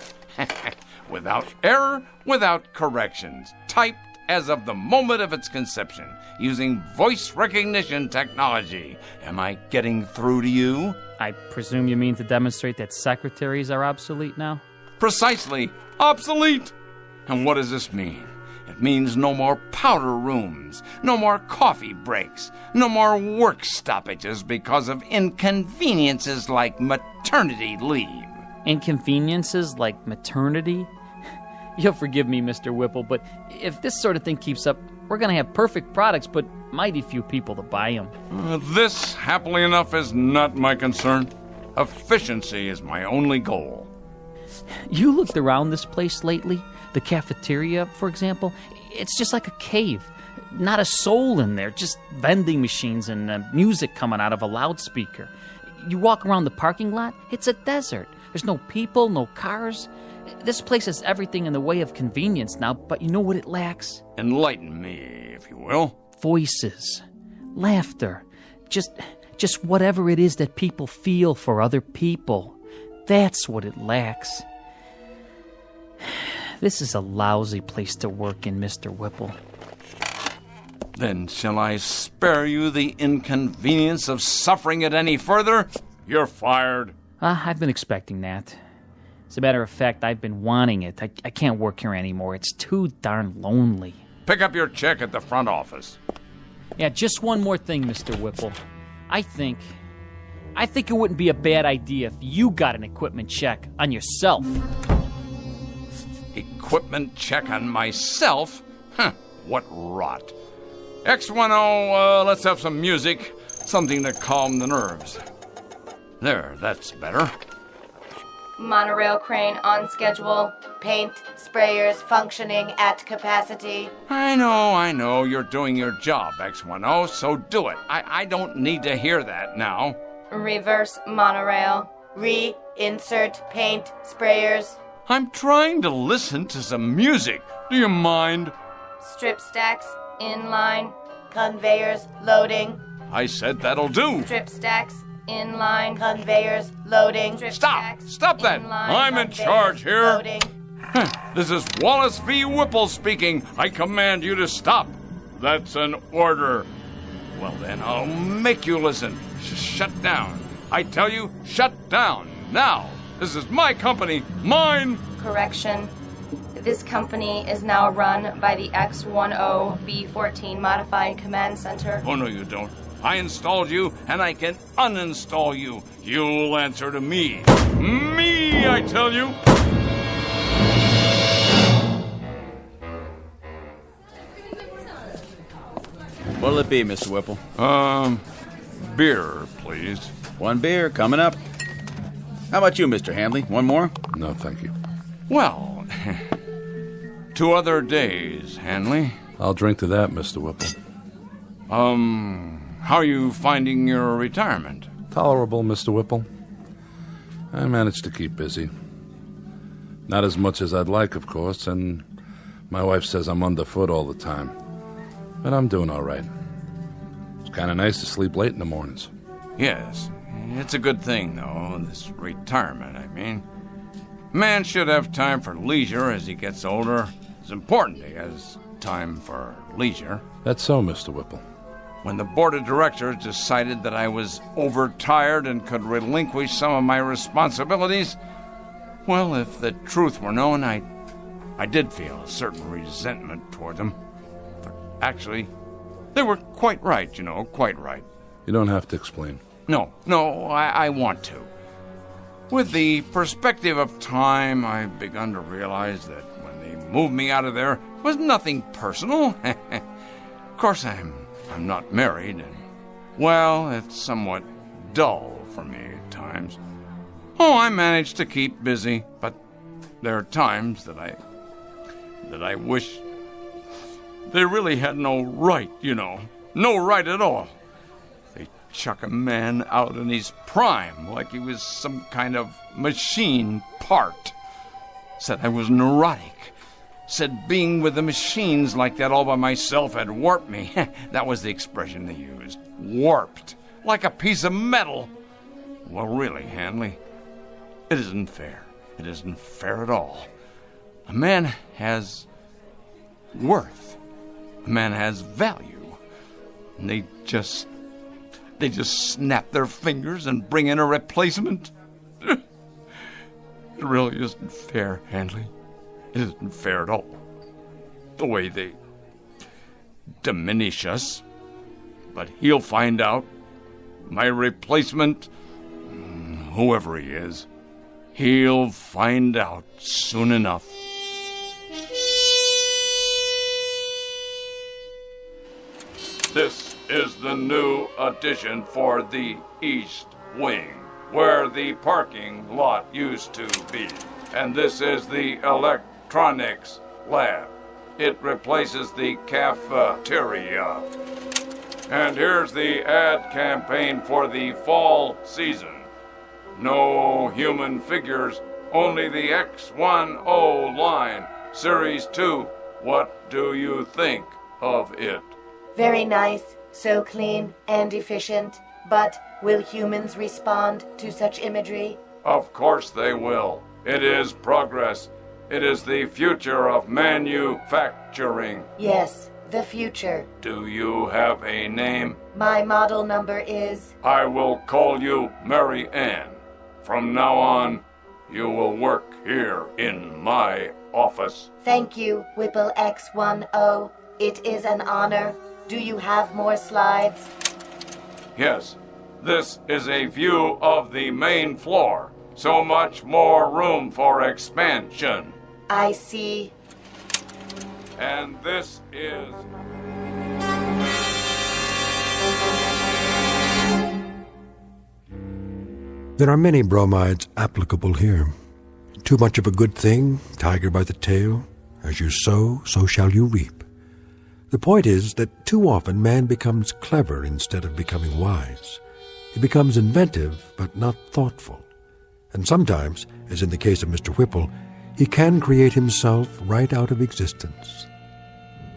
Without error, without corrections. Typed as of the moment of its conception, using voice recognition technology. Am I getting through to you? I presume you mean to demonstrate that secretaries are obsolete now? Precisely. Obsolete. And what does this mean? It means no more powder rooms, no more coffee breaks, no more work stoppages because of inconveniences like maternity leave. Inconveniences like maternity? You'll forgive me, Mr. Whipple, but if this sort of thing keeps up, we're going to have perfect products, but mighty few people to buy them. This, happily enough, is not my concern. Efficiency is my only goal. You looked around this place lately? The cafeteria, for example? It's just like a cave. Not a soul in there, just vending machines and music coming out of a loudspeaker. You walk around the parking lot, it's a desert. There's no people, no cars. This place has everything in the way of convenience now, but you know what it lacks? Enlighten me, if you will. Voices, laughter, just whatever it is that people feel for other people. That's what it lacks. This is a lousy place to work in, Mr. Whipple. Then shall I spare you the inconvenience of suffering it any further? You're fired. I've been expecting that. As a matter of fact, I've been wanting it. I can't work here anymore. It's too darn lonely. Pick up your check at the front office. Yeah, just one more thing, Mr. Whipple. I think it wouldn't be a bad idea if you got an equipment check on yourself. Equipment check on myself? Huh, what rot. X10, let's have some music. Something to calm the nerves. There, that's better. Monorail crane on schedule. Paint sprayers functioning at capacity. I know. You're doing your job, X10, so do it. I don't need to hear that now. Reverse monorail. Reinsert paint sprayers. I'm trying to listen to some music. Do you mind? Strip stacks in line. Conveyors loading. I said that'll do. Strip stacks in line. Conveyors loading. Strip Stop that. I'm in charge here. Loading. This is Wallace V. Whipple speaking. I command you to stop. That's an order. Well then, I'll make you listen. Shut down. I tell you, shut down. Now. This is my company. Mine. Correction. This company is now run by the X10B14 Modified Command Center. Oh, no, you don't. I installed you, and I can uninstall you. You'll answer to me. Me, I tell you. What'll it be, Mr. Whipple? Beer, please. One beer, coming up. How about you, Mr. Handley? One more? No, thank you. Well, 2 other days, Hanley. I'll drink to that, Mr. Whipple. How are you finding your retirement? Tolerable, Mr. Whipple. I managed to keep busy. Not as much as I'd like, of course, and my wife says I'm underfoot all the time. But I'm doing all right. It's kind of nice to sleep late in the mornings. Yes. It's a good thing, though, this retirement, I mean. Man should have time for leisure as he gets older. It's important he has time for leisure. That's so, Mr. Whipple. When the board of directors decided that I was overtired and could relinquish some of my responsibilities, Well, if the truth were known, I did feel a certain resentment toward them. But actually, they were quite right, quite right. You don't have to explain. No, I want to. With the perspective of time, I've begun to realize that when they moved me out of there, it was nothing personal. Of course, I'm not married, and, well, it's somewhat dull for me at times. Oh, I manage to keep busy, but there are times that I wish they really had no right, no right at all. They chuck a man out in his prime like he was some kind of machine part. Said I was neurotic. Said being with the machines like that all by myself had warped me. That was the expression they used. Warped. Like a piece of metal. Well, really, Hanley, it isn't fair. It isn't fair at all. A man has worth. A man has value. And they just snap their fingers and bring in a replacement. It really isn't fair, Hanley. It isn't fair at all. The way they diminish us. But he'll find out. My replacement, whoever he is, he'll find out soon enough. This is the new addition for the East Wing, where the parking lot used to be. And this is the electronics lab. It replaces the cafeteria. And here's the ad campaign for the fall season. No human figures, only the X10 line. Series 2, what do you think of it? Very nice, so clean and efficient. But will humans respond to such imagery? Of course they will. It is progress. It is the future of manufacturing. Yes, the future. Do you have a name? My model number is... I will call you Mary Ann. From now on, you will work here in my office. Thank you, Whipple X10. It is an honor. Do you have more slides? Yes, this is a view of the main floor. So much more room for expansion. I see. And this is... There are many bromides applicable here. Too much of a good thing, tiger by the tail. As you sow, so shall you reap. The point is that too often man becomes clever instead of becoming wise. He becomes inventive, but not thoughtful. And sometimes, as in the case of Mr. Whipple, he can create himself right out of existence.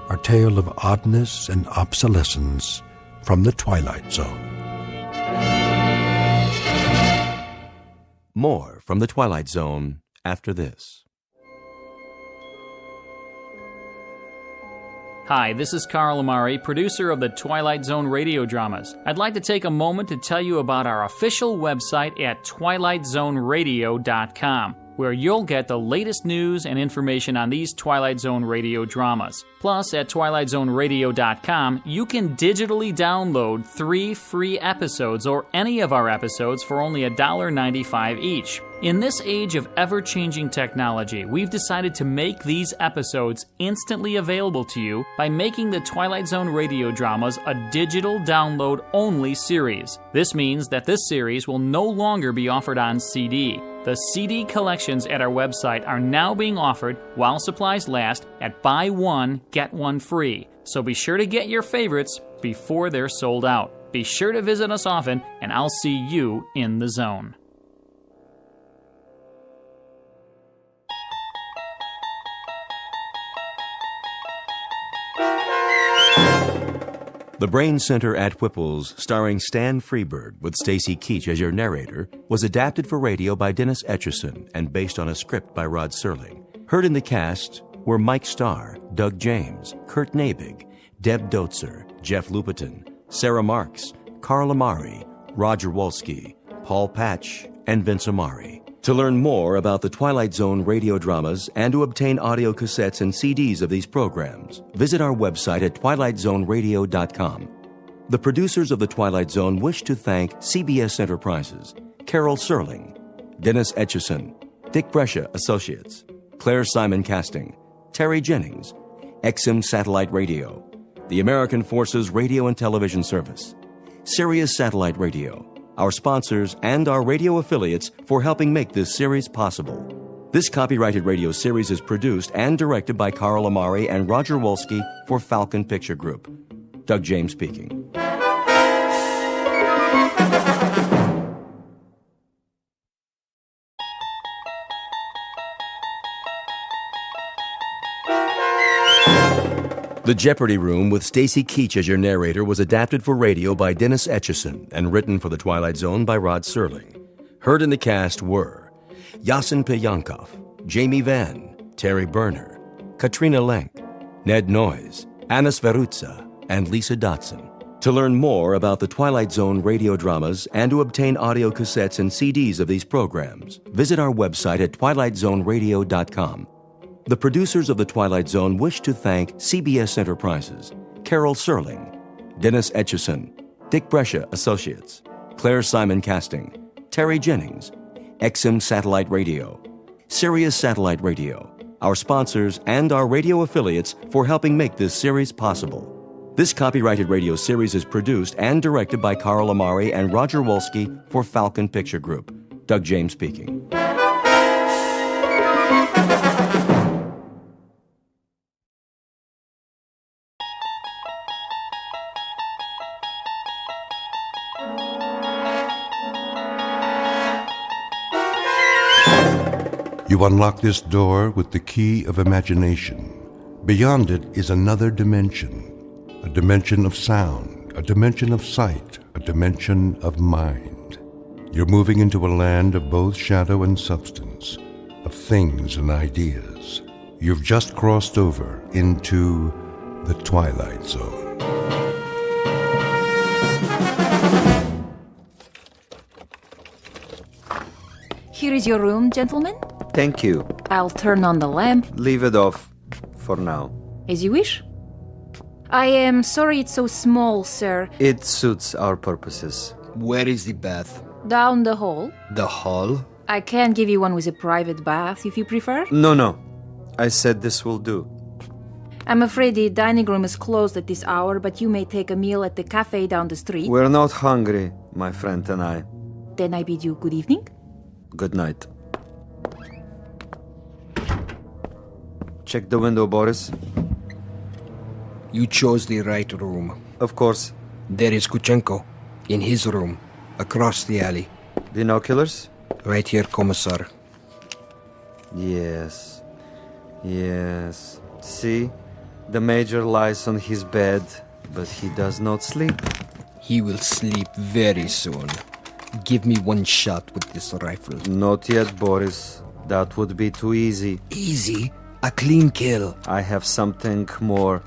A tale of oddness and obsolescence from the Twilight Zone. More from the Twilight Zone after this. Hi, this is Carl Amari, producer of the Twilight Zone radio dramas. I'd like to take a moment to tell you about our official website at twilightzoneradio.com, where you'll get the latest news and information on these Twilight Zone radio dramas. Plus, at twilightzoneradio.com, you can digitally download 3 free episodes or any of our episodes for only $1.95 each. In this age of ever-changing technology, we've decided to make these episodes instantly available to you by making the Twilight Zone radio dramas a digital download-only series. This means that this series will no longer be offered on CD. The CD collections at our website are now being offered while supplies last at buy one, get one free. So be sure to get your favorites before they're sold out. Be sure to visit us often, and I'll see you in the zone. The Brain Center at Whipple's, starring Stan Freberg with Stacy Keach as your narrator, was adapted for radio by Dennis Etchison and based on a script by Rod Serling. Heard in the cast were Mike Starr, Doug James, Kurt Nabig, Deb Dotzer, Jeff Lupiton, Sarah Marks, Carl Amari, Roger Wolski, Paul Patch, and Vince Amari. To learn more about the Twilight Zone radio dramas and to obtain audio cassettes and CDs of these programs, visit our website at twilightzoneradio.com. The producers of The Twilight Zone wish to thank CBS Enterprises, Carol Serling, Dennis Etchison, Dick Brescia Associates, Claire Simon Casting, Terry Jennings, XM Satellite Radio, the American Forces Radio and Television Service, Sirius Satellite Radio, our sponsors, and our radio affiliates for helping make this series possible. This copyrighted radio series is produced and directed by Carl Amari and Roger Wolski for Falcon Picture Group. Doug James speaking. The Jeopardy Room with Stacy Keach as your narrator was adapted for radio by Dennis Etchison and written for The Twilight Zone by Rod Serling. Heard in the cast were Yasin Piyankov, Jamie Vann, Terry Berner, Katrina Lenk, Ned Noyes, Anna Sverutza, and Lisa Dotson. To learn more about the Twilight Zone radio dramas and to obtain audio cassettes and CDs of these programs, visit our website at twilightzoneradio.com. The producers of The Twilight Zone wish to thank CBS Enterprises, Carol Serling, Dennis Etchison, Dick Brescia Associates, Claire Simon Casting, Terry Jennings, XM Satellite Radio, Sirius Satellite Radio, our sponsors, and our radio affiliates for helping make this series possible. This copyrighted radio series is produced and directed by Carl Amari and Roger Wolski for Falcon Picture Group. Doug James speaking. You unlock this door with the key of imagination. Beyond it is another dimension, a dimension of sound, a dimension of sight, a dimension of mind. You're moving into a land of both shadow and substance, of things and ideas. You've just crossed over into the Twilight Zone. Here is your room, gentlemen. Thank you. I'll turn on the lamp. Leave it off for now. As you wish. I am sorry it's so small, sir. It suits our purposes. Where is the bath? Down the hall. The hall? I can give you one with a private bath if you prefer. No. I said this will do. I'm afraid the dining room is closed at this hour, but you may take a meal at the cafe down the street. We're not hungry, my friend and I. Then I bid you good evening. Good night. Check the window, Boris. You chose the right room. Of course. There is Kuchenko, in his room, across the alley. Binoculars? Right here, Commissar. Yes. See? The Major lies on his bed, but he does not sleep. He will sleep very soon. Give me one shot with this rifle. Not yet, Boris. That would be too easy. Easy? A clean kill. I have something more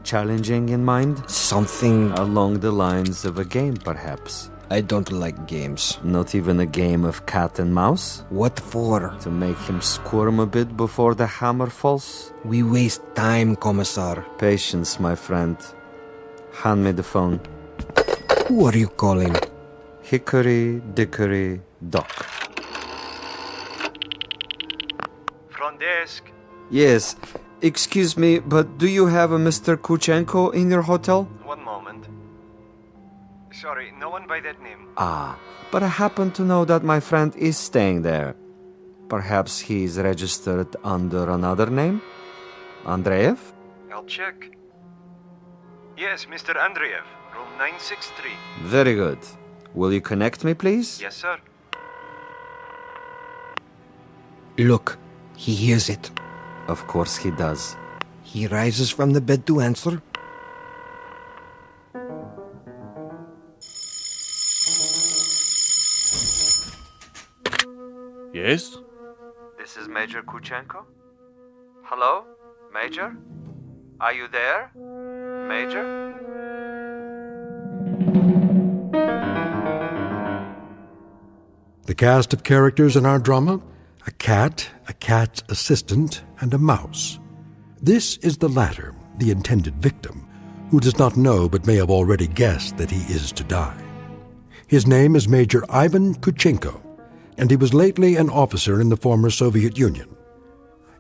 challenging in mind. Something along the lines of a game, perhaps. I don't like games. Not even a game of cat and mouse? What for? To make him squirm a bit before the hammer falls? We waste time, Commissar. Patience, my friend. Hand me the phone. Who are you calling? Hickory Dickory Dock. Front desk. Yes. Excuse me, but do you have a Mr. Kuchenko in your hotel? One moment. Sorry, no one by that name. But I happen to know that my friend is staying there. Perhaps he's registered under another name? Andreev? I'll check. Yes, Mr. Andreev, room 963. Very good. Will you connect me, please? Yes, sir. Look, he hears it. Of course he does. He rises from the bed to answer. Yes? This is Major Kuchenko. Hello? Major? Are you there? Major? The cast of characters in our drama: a cat, a cat's assistant, and a mouse. This is the latter, the intended victim, who does not know but may have already guessed that he is to die. His name is Major Ivan Kuchenko, and he was lately an officer in the former Soviet Union.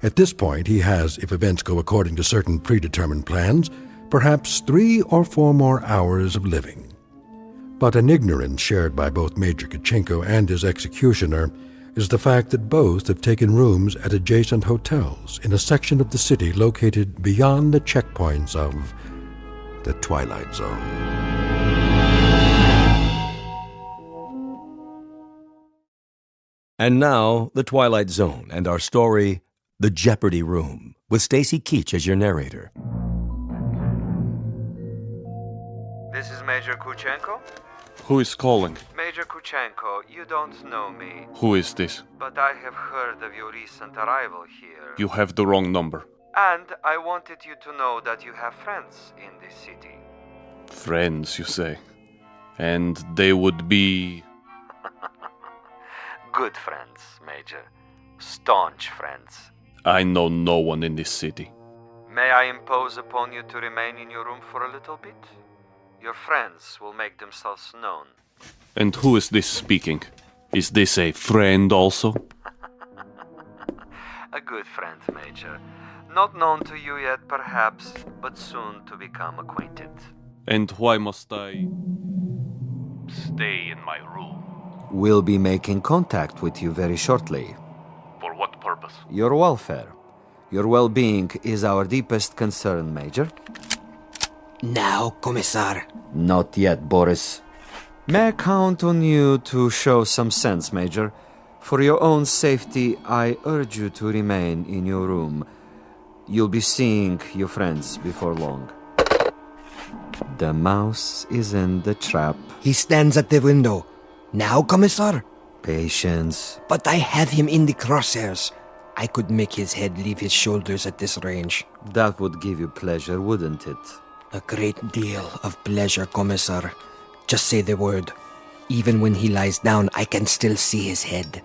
At this point, he has, if events go according to certain predetermined plans, perhaps 3 or 4 more hours of living. But an ignorance shared by both Major Kuchenko and his executioner is the fact that both have taken rooms at adjacent hotels in a section of the city located beyond the checkpoints of the Twilight Zone. And now, The Twilight Zone and our story, The Jeopardy Room, with Stacy Keach as your narrator. This is Major Kuchenko? Who is calling? Major Kuchenko, you don't know me. Who is this? But I have heard of your recent arrival here. You have the wrong number. And I wanted you to know that you have friends in this city. Friends, you say? And they would be... Good friends, Major. Staunch friends. I know no one in this city. May I impose upon you to remain in your room for a little bit? Your friends will make themselves known. And who is this speaking? Is this a friend also? A good friend, Major. Not known to you yet, perhaps, but soon to become acquainted. And why must I stay in my room? We'll be making contact with you very shortly. For what purpose? Your welfare. Your well-being is our deepest concern, Major. Now, Commissar. Not yet, Boris. May I count on you to show some sense, Major? For your own safety, I urge you to remain in your room. You'll be seeing your friends before long. The mouse is in the trap. He stands at the window. Now, Commissar? Patience. But I have him in the crosshairs. I could make his head leave his shoulders at this range. That would give you pleasure, wouldn't it? A great deal of pleasure, Commissar. Just say the word. Even when he lies down, I can still see his head.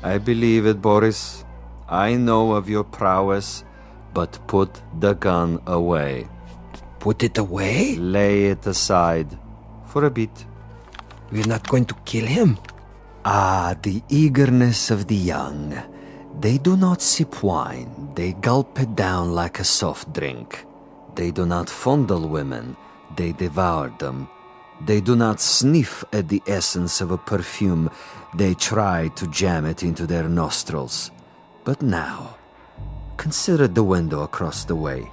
I believe it, Boris. I know of your prowess, but put the gun away. Put it away? Lay it aside. For a bit. We're not going to kill him? Ah, the eagerness of the young. They do not sip wine. They gulp it down like a soft drink. They do not fondle women. They devour them. They do not sniff at the essence of a perfume. They try to jam it into their nostrils. But now, consider the window across the way.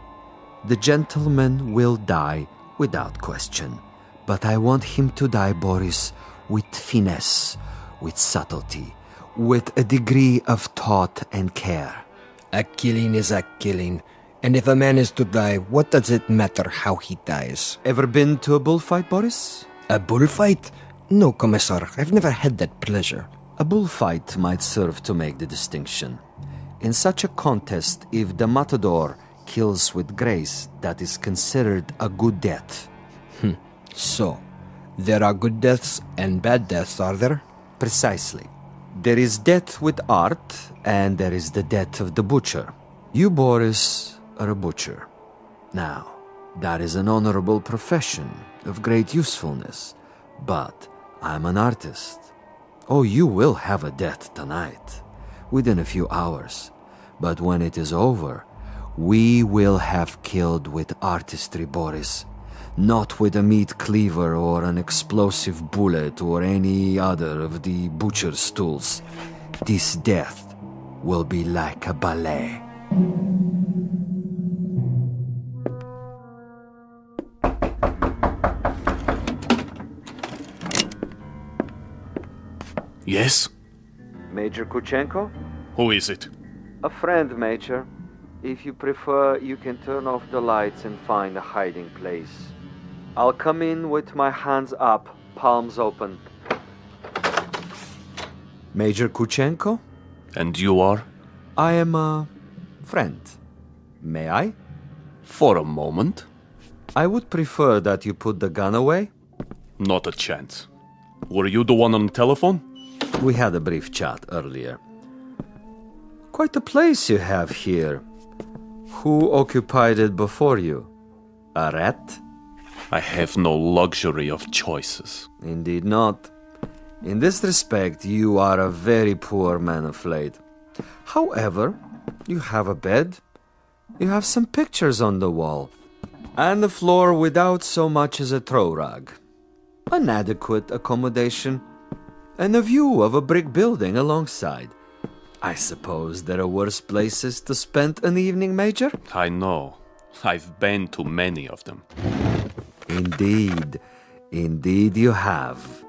The gentleman will die without question. But I want him to die, Boris, with finesse, with subtlety, with a degree of thought and care. A killing is a killing. And if a man is to die, what does it matter how he dies? Ever been to a bullfight, Boris? A bullfight? No, Commissar. I've never had that pleasure. A bullfight might serve to make the distinction. In such a contest, if the matador kills with grace, that is considered a good death. So, there are good deaths and bad deaths, are there? Precisely. There is death with art, and there is the death of the butcher. You, Boris, are a butcher. Now, that is an honorable profession of great usefulness. But I'm an artist. Oh, you will have a death tonight, within a few hours. But when it is over, we will have killed with artistry, Boris. Not with a meat cleaver or an explosive bullet or any other of the butcher's tools. This death will be like a ballet. Yes? Major Kuchenko? Who is it? A friend, Major. If you prefer, you can turn off the lights and find a hiding place. I'll come in with my hands up, palms open. Major Kuchenko? And you are? I am a friend. May I? For a moment. I would prefer that you put the gun away. Not a chance. Were you the one on the telephone? We had a brief chat earlier. Quite a place you have here. Who occupied it before you? A rat? I have no luxury of choices. Indeed not. In this respect, you are a very poor man of late. However, you have a bed, you have some pictures on the wall, and the floor without so much as a throw rug. An adequate accommodation, and a view of a brick building alongside. I suppose there are worse places to spend an evening, Major? I know. I've been to many of them. Indeed. Indeed you have.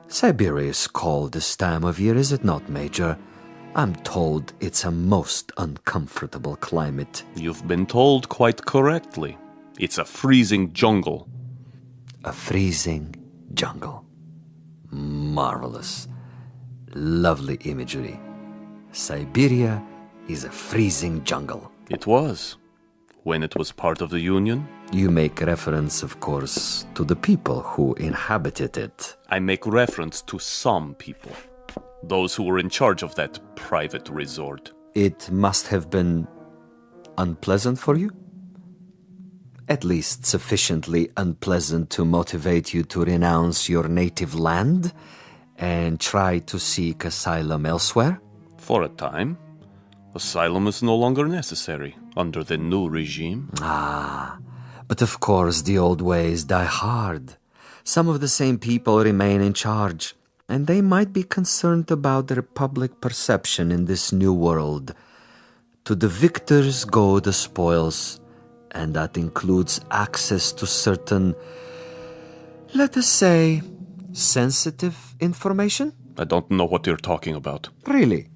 Siberia is cold this time of year, is it not, Major? I'm told it's a most uncomfortable climate. You've been told quite correctly. It's a freezing jungle. A freezing jungle. Marvelous. Lovely imagery. Siberia is a freezing jungle. It was. When it was part of the Union. You make reference, of course, to the people who inhabited it. I make reference to some people. Those who were in charge of that private resort. It must have been unpleasant for you? At least sufficiently unpleasant to motivate you to renounce your native land and try to seek asylum elsewhere? For a time. Asylum is no longer necessary under the new regime. Ah, but of course the old ways die hard. Some of the same people remain in charge, and they might be concerned about their public perception in this new world. To the victors go the spoils, and that includes access to certain, let us say, sensitive information? I don't know what you're talking about. Really?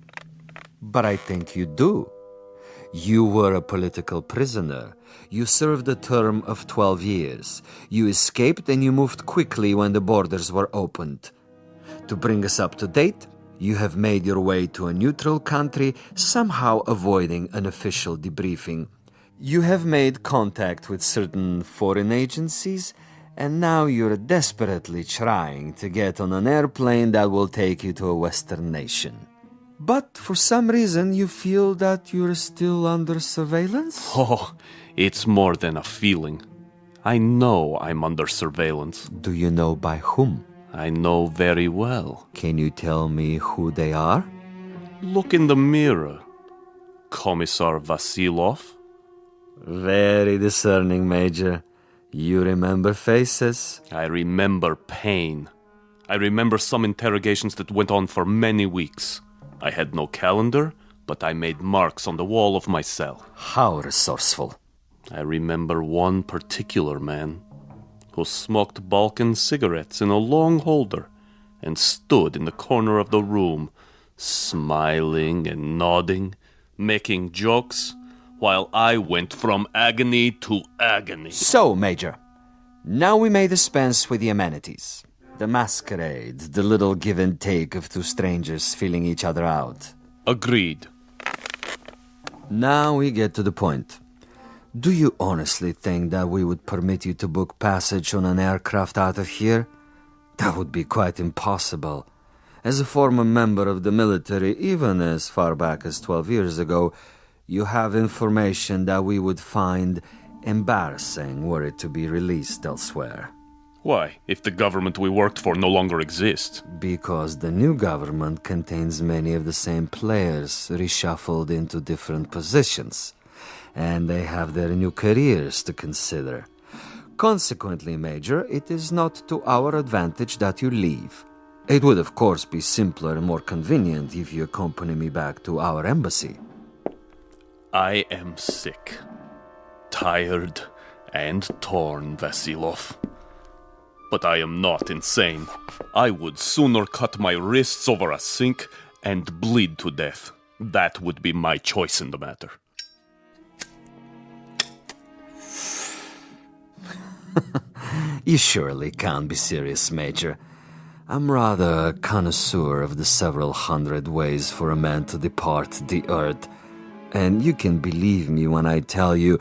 But I think you do. You were a political prisoner. You served a term of 12 years. You escaped and you moved quickly when the borders were opened. To bring us up to date, you have made your way to a neutral country, somehow avoiding an official debriefing. You have made contact with certain foreign agencies, and now you're desperately trying to get on an airplane that will take you to a Western nation. But for some reason you feel that you're still under surveillance? Oh, it's more than a feeling. I know I'm under surveillance. Do you know by whom? I know very well. Can you tell me who they are? Look in the mirror. Commissar Vasilov. Very discerning, Major. You remember faces? I remember pain. I remember some interrogations that went on for many weeks. I had no calendar, but I made marks on the wall of my cell. How resourceful. I remember one particular man who smoked Balkan cigarettes in a long holder and stood in the corner of the room, smiling and nodding, making jokes, while I went from agony to agony. So, Major, now we may dispense with the amenities. The masquerade, the little give and take of two strangers feeling each other out. Agreed. Now we get to the point. Do you honestly think that we would permit you to book passage on an aircraft out of here? That would be quite impossible. As a former member of the military, even as far back as 12 years ago, you have information that we would find embarrassing were it to be released elsewhere. Why, if the government we worked for no longer exists? Because the new government contains many of the same players reshuffled into different positions, and they have their new careers to consider. Consequently, Major, it is not to our advantage that you leave. It would, of course, be simpler and more convenient if you accompany me back to our embassy. I am sick, tired, and torn, Vasilov. But I am not insane. I would sooner cut my wrists over a sink and bleed to death. That would be my choice in the matter. You surely can't be serious, Major. I'm rather a connoisseur of the several hundred ways for a man to depart the earth. And you can believe me when I tell you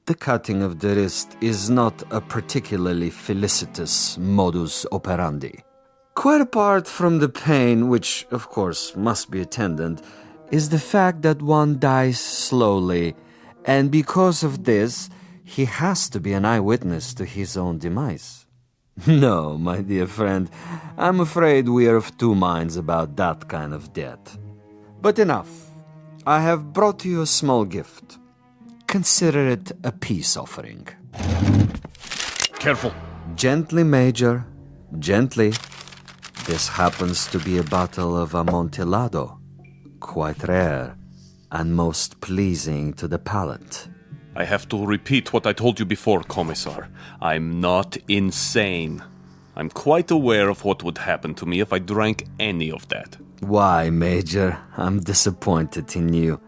The cutting of the wrist is not a particularly felicitous modus operandi. Quite apart from the pain, which of course must be attendant, is the fact that one dies slowly, and because of this, he has to be an eyewitness to his own demise. No, my dear friend, I'm afraid we are of two minds about that kind of death. But enough. I have brought you a small gift. Consider it a peace offering. Careful. Gently, Major. Gently. This happens to be a bottle of Amontillado. Quite rare and most pleasing to the palate. I have to repeat what I told you before, Commissar. I'm not insane. I'm quite aware of what would happen to me if I drank any of that. Why, Major? I'm disappointed in you.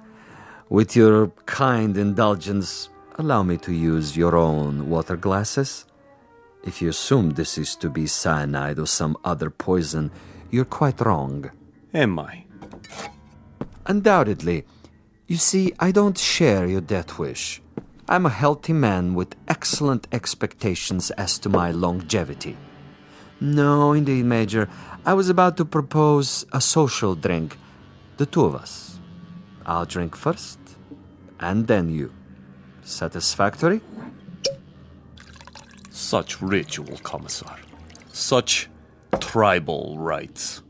With your kind indulgence, allow me to use your own water glasses. If you assume this is to be cyanide or some other poison, you're quite wrong. Am I? Undoubtedly. You see, I don't share your death wish. I'm a healthy man with excellent expectations as to my longevity. No, indeed, Major. I was about to propose a social drink. The two of us. I'll drink first, and then you. Satisfactory? Such ritual, Commissar. Such tribal rites.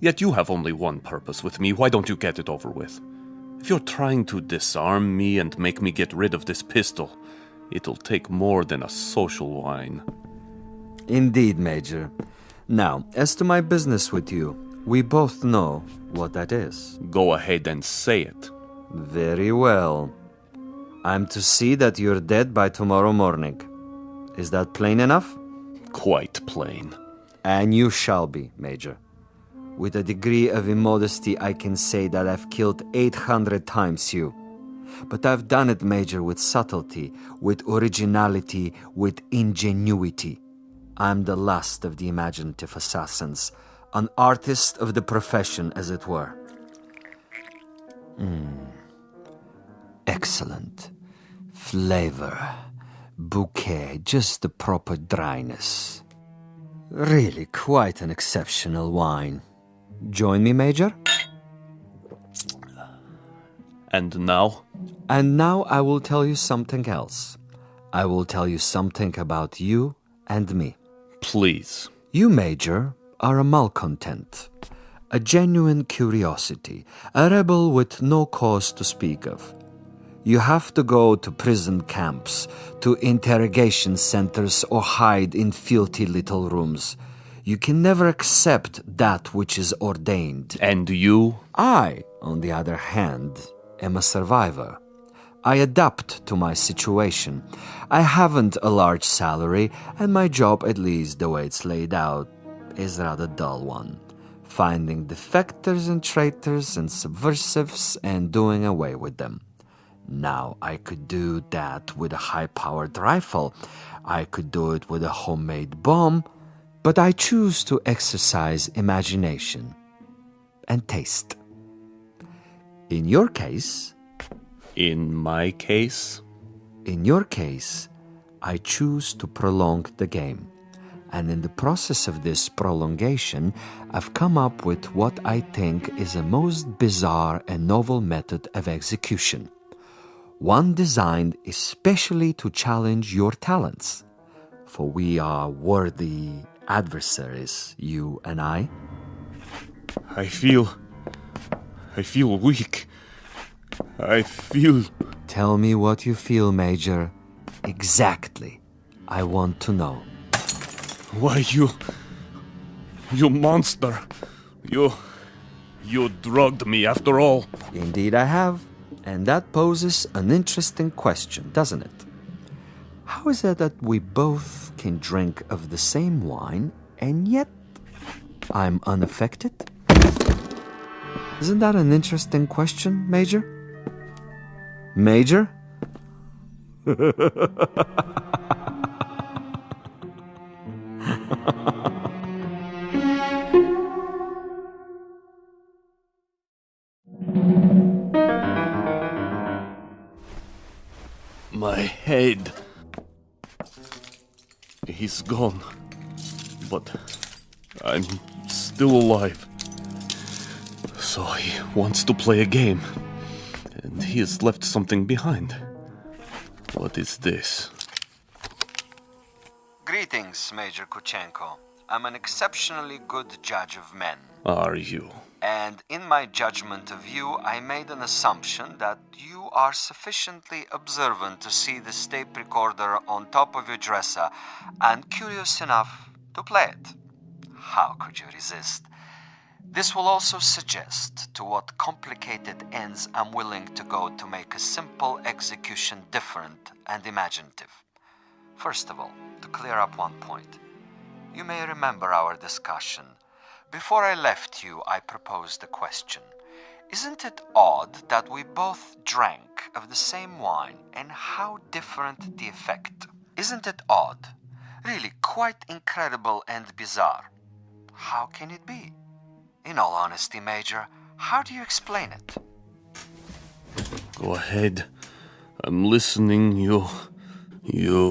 Yet you have only one purpose with me. Why don't you get it over with? If you're trying to disarm me and make me get rid of this pistol, it'll take more than a social wine. Indeed, Major. Now, as to my business with you, we both know what that is. Go ahead and say it. Very well. I'm to see that you're dead by tomorrow morning. Is that plain enough? Quite plain. And you shall be, Major. With a degree of immodesty, I can say that I've killed 800 times you. But I've done it, Major, with subtlety, with originality, with ingenuity. I'm the last of the imaginative assassins, an artist of the profession, as it were. Excellent. Flavor. Bouquet, just the proper dryness. Really quite an exceptional wine. Join me, Major? And now? And now I will tell you something else. I will tell you something about you and me. Please. You, Major, are a malcontent, a genuine curiosity, a rebel with no cause to speak of. You have to go to prison camps, to interrogation centers, or hide in filthy little rooms. You can never accept that which is ordained. And you? I, on the other hand, am a survivor. I adapt to my situation. I haven't a large salary, and my job, at least the way it's laid out, is a rather dull one. Finding defectors and traitors and subversives and doing away with them. Now, I could do that with a high-powered rifle. I could do it with a homemade bomb. But I choose to exercise imagination and taste. In your case... In my case? In your case, I choose to prolong the game. And in the process of this prolongation, I've come up with what I think is a most bizarre and novel method of execution. One designed especially to challenge your talents. For we are worthy adversaries, you and I. I feel weak. I feel... Tell me what you feel, Major. Exactly. I want to know. Why, you monster. You drugged me after all. Indeed I have. And that poses an interesting question, doesn't it? How is it that we both can drink of the same wine, and yet I'm unaffected? Isn't that an interesting question, Major? Major? My head. He's gone. But I'm still alive. So he wants to play a game. And he has left something behind. What is this? Greetings, Major Kuchenko. I'm an exceptionally good judge of men. Are you? And in my judgment of you, I made an assumption that you are sufficiently observant to see the tape recorder on top of your dresser and curious enough to play it. How could you resist? This will also suggest to what complicated ends I'm willing to go to make a simple execution different and imaginative. First of all, to clear up one point. You may remember our discussion. Before I left you, I posed a question. Isn't it odd that we both drank of the same wine and how different the effect? Isn't it odd? Really quite incredible and bizarre. How can it be? In all honesty, Major, how do you explain it? Go ahead. I'm listening. You...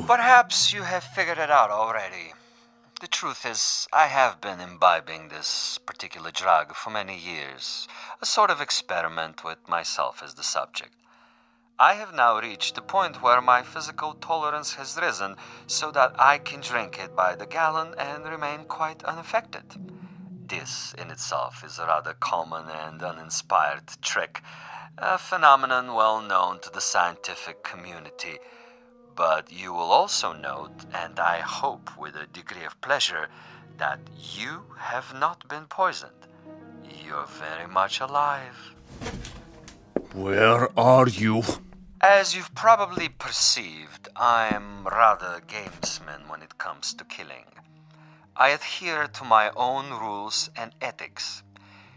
Perhaps you have figured it out already. The truth is, I have been imbibing this particular drug for many years, a sort of experiment with myself as the subject. I have now reached the point where my physical tolerance has risen so that I can drink it by the gallon and remain quite unaffected. This in itself is a rather common and uninspired trick, a phenomenon well known to the scientific community. But you will also note, and I hope with a degree of pleasure, that you have not been poisoned. You're very much alive. Where are you? As you've probably perceived, I'm rather a gamesman when it comes to killing. I adhere to my own rules and ethics.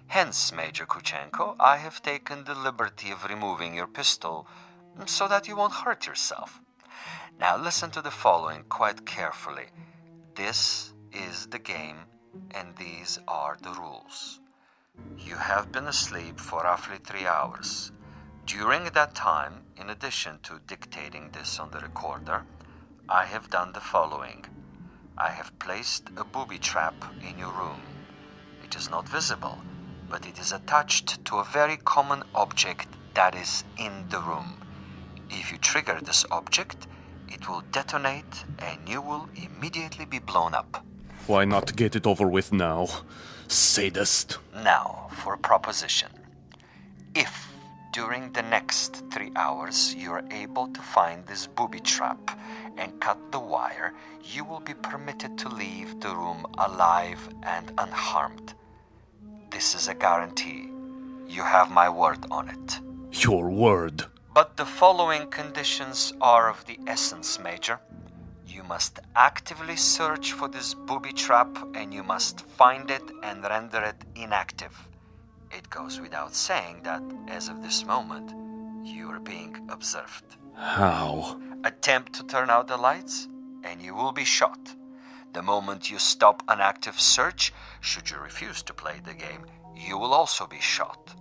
Hence, Major Kuchenko, I have taken the liberty of removing your pistol so that you won't hurt yourself. Now listen to the following quite carefully. This is the game, and these are the rules. You have been asleep for roughly 3 hours. During that time, in addition to dictating this on the recorder, I have done the following. I have placed a booby trap in your room. It is not visible, but it is attached to a very common object that is in the room. If you trigger this object, it will detonate and you will immediately be blown up. Why not get it over with now, sadist? Now, for a proposition. If, during the next 3 hours, you are able to find this booby trap and cut the wire, you will be permitted to leave the room alive and unharmed. This is a guarantee. You have my word on it. Your word? But the following conditions are of the essence, Major. You must actively search for this booby trap and you must find it and render it inactive. It goes without saying that, as of this moment, you are being observed. How? Attempt to turn out the lights and you will be shot. The moment you stop an active search, should you refuse to play the game, you will also be shot.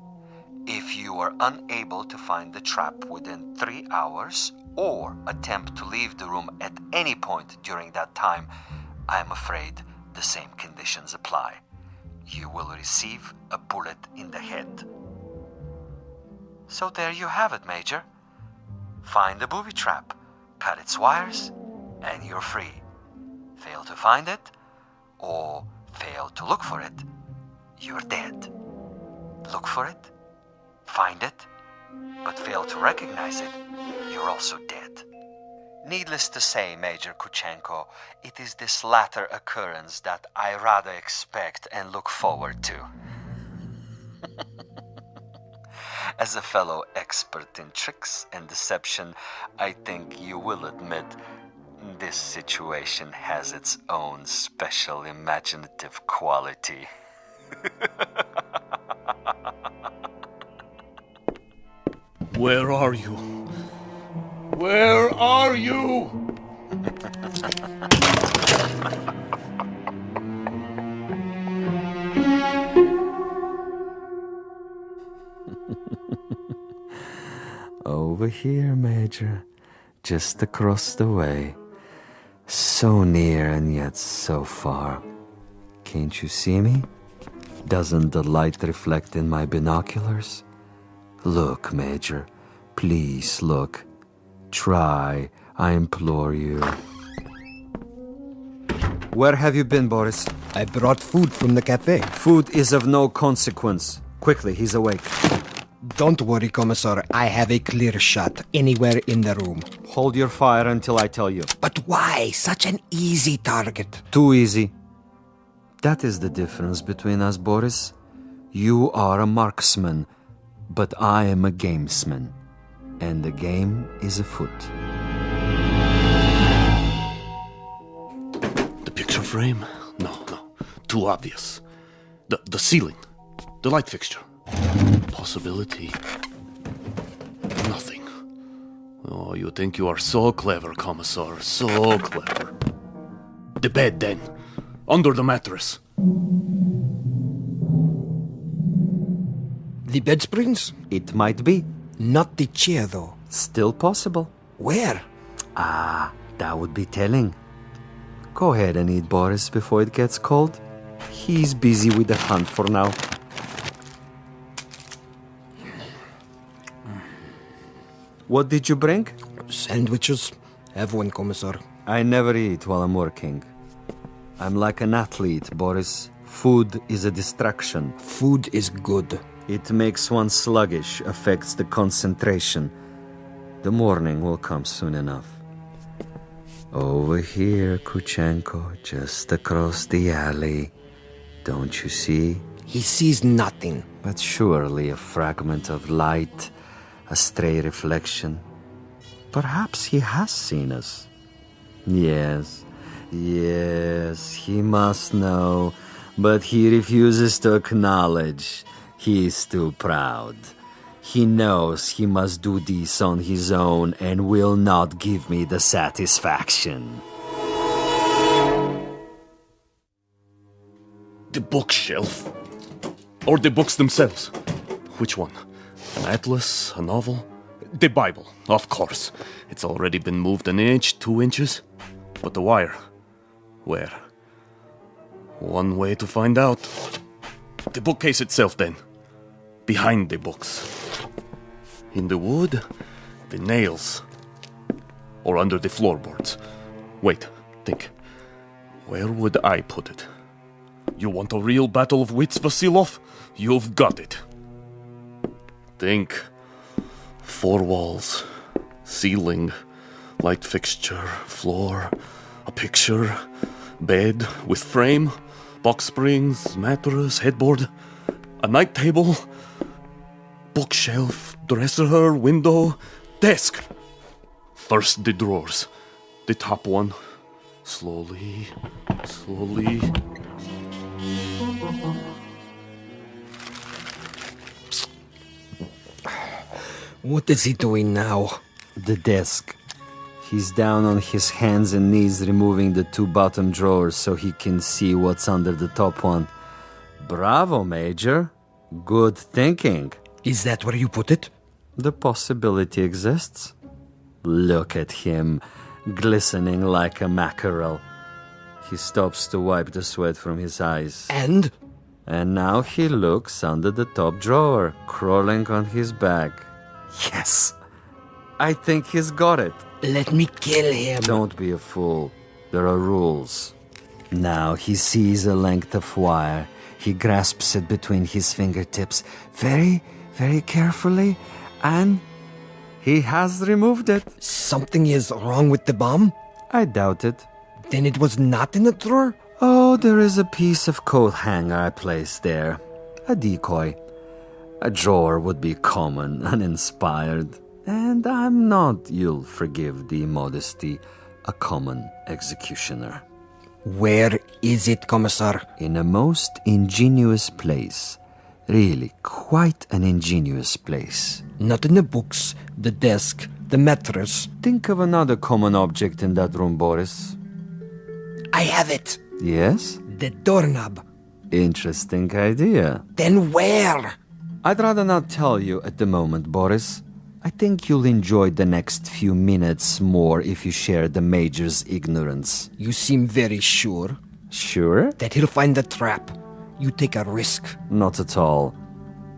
If you are unable to find the trap within 3 hours or attempt to leave the room at any point during that time, I am afraid the same conditions apply. You will receive a bullet in the head. So there you have it, Major. Find the booby trap, cut its wires, and you're free. Fail to find it, or fail to look for it, you're dead. Look for it, find it, but fail to recognize it, you're also dead. Needless to say, Major Kuchenko, it is this latter occurrence that I rather expect and look forward to. As a fellow expert in tricks and deception, I think you will admit this situation has its own special imaginative quality. Where are you? Where are you? Over here, Major. Just across the way. So near and yet so far. Can't you see me? Doesn't the light reflect in my binoculars? Look, Major. Please look. Try, I implore you. Where have you been, Boris? I brought food from the cafe. Food is of no consequence. Quickly, he's awake. Don't worry, Commissar. I have a clear shot anywhere in the room. Hold your fire until I tell you. But why? Such an easy target. Too easy. That is the difference between us, Boris. You are a marksman, but I am a gamesman. And the game is afoot. The picture frame? No. Too obvious. The ceiling. The light fixture. Possibility. Nothing. Oh, you think you are so clever, Commissar. So clever. The bed, then. Under the mattress. The bed springs? It might be. Not the chair, though. Still possible. Where? That would be telling. Go ahead and eat, Boris, before it gets cold. He's busy with the hunt for now. What did you bring? Sandwiches. Have one, Commissar. I never eat while I'm working. I'm like an athlete, Boris. Food is a distraction. Food is good. It makes one sluggish, affects the concentration. The morning will come soon enough. Over here, Kuchenko, just across the alley. Don't you see? He sees nothing. But surely a fragment of light, a stray reflection. Perhaps he has seen us. Yes, he must know, but he refuses to acknowledge. He is too proud. He knows he must do this on his own and will not give me the satisfaction. The bookshelf. Or the books themselves. Which one? An atlas? A novel? The Bible, of course. It's already been moved an inch, 2 inches. But the wire? Where? One way to find out. The bookcase itself, then. Behind the books. In the wood, the nails. Or under the floorboards. Wait, think. Where would I put it? You want a real battle of wits, Vasilov? You've got it. Think. 4 walls. Ceiling. Light fixture. Floor. A picture. Bed with frame. Box springs. Mattress. Headboard. A night table. Bookshelf. Dresser. Window. Desk. First the drawers. The top one. Slowly. What is he doing now? The desk. He's down on his hands and knees removing the 2 bottom drawers so he can see what's under the top one. Bravo, Major. Good thinking. Is that where you put it? The possibility exists. Look at him, glistening like a mackerel. He stops to wipe the sweat from his eyes. And? And now he looks under the top drawer, crawling on his back. Yes! I think he's got it. Let me kill him. Don't be a fool. There are rules. Now he sees a length of wire. He grasps it between his fingertips very, very carefully, and he has removed it. Something is wrong with the bomb? I doubt it. Then it was not in the drawer? Oh, there is a piece of coat hanger I placed there. A decoy. A drawer would be common, uninspired. And I'm not, you'll forgive the immodesty, a common executioner. Where is it, Commissar? In a most ingenious place. Really, quite an ingenious place. Not in the books, the desk, the mattress. Think of another common object in that room, Boris. I have it. Yes? The doorknob. Interesting idea. Then where? I'd rather not tell you at the moment, Boris. I think you'll enjoy the next few minutes more if you share the Major's ignorance. You seem very sure. Sure? That he'll find the trap. You take a risk. Not at all.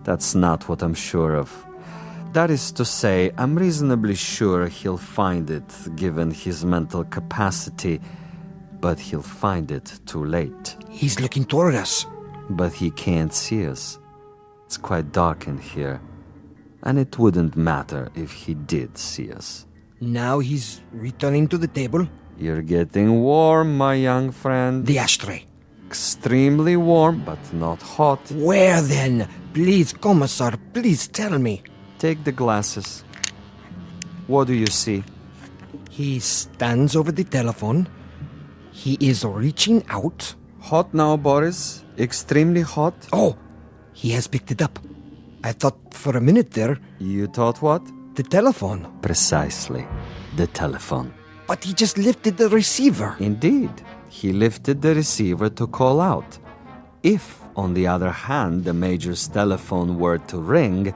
That's not what I'm sure of. That is to say, I'm reasonably sure he'll find it, given his mental capacity, but he'll find it too late. He's looking toward us. But he can't see us. It's quite dark in here, and it wouldn't matter if he did see us. Now he's returning to the table. You're getting warm, my young friend. The ashtray. Extremely warm, but not hot. Where then? Please, Commissar, please tell me. Take the glasses. What do you see? He stands over the telephone. He is reaching out. Hot now, Boris. Extremely hot. Oh, he has picked it up. I thought for a minute there... You thought what? The telephone. Precisely. The telephone. But he just lifted the receiver. Indeed. He lifted the receiver to call out. If, on the other hand, the Major's telephone were to ring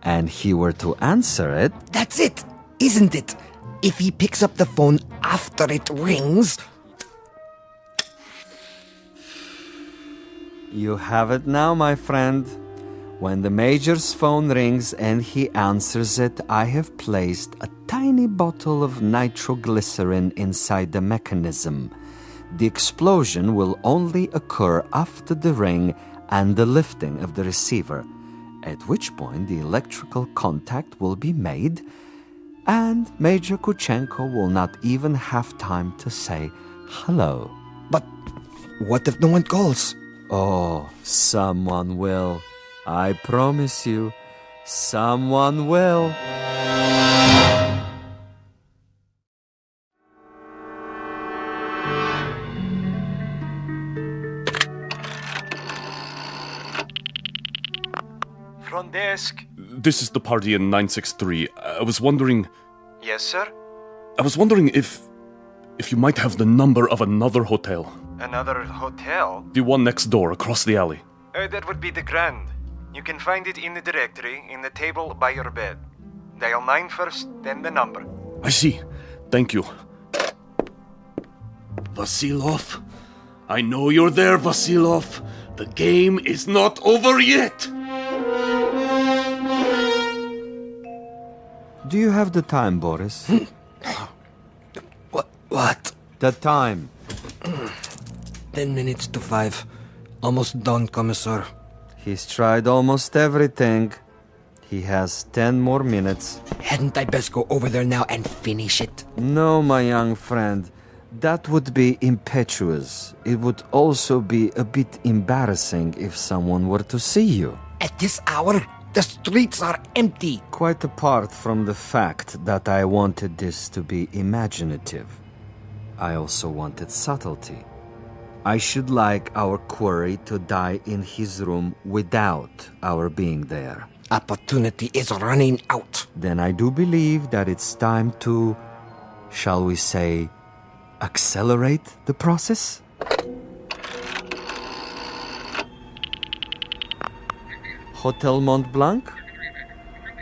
and he were to answer it... That's it, isn't it? If he picks up the phone after it rings... You have it now, my friend. When the Major's phone rings and he answers it, I have placed a tiny bottle of nitroglycerin inside the mechanism. The explosion will only occur after the ring and the lifting of the receiver, at which point the electrical contact will be made, and Major Kuchenko will not even have time to say hello. But what if no one calls? Oh, someone will. I promise you, someone will. Front desk. This is the party in 963. I was wondering... Yes, sir? I was wondering if you might have the number of another hotel. Another hotel? The one next door, across the alley. That would be the Grand. You can find it in the directory, in the table by your bed. Dial 9 first, then the number. I see. Thank you. Vasilov? I know you're there, Vasilov. The game is not over yet. Do you have the time, Boris? What? The time. 10 minutes to 5. Almost done, Commissar. He's tried almost everything. He has 10 more minutes. Hadn't I best go over there now and finish it? No, my young friend. That would be impetuous. It would also be a bit embarrassing if someone were to see you. At this hour, the streets are empty. Quite apart from the fact that I wanted this to be imaginative, I also wanted subtlety. I should like our quarry to die in his room without our being there. Opportunity is running out. Then I do believe that it's time to, shall we say, accelerate the process? Hotel Mont Blanc?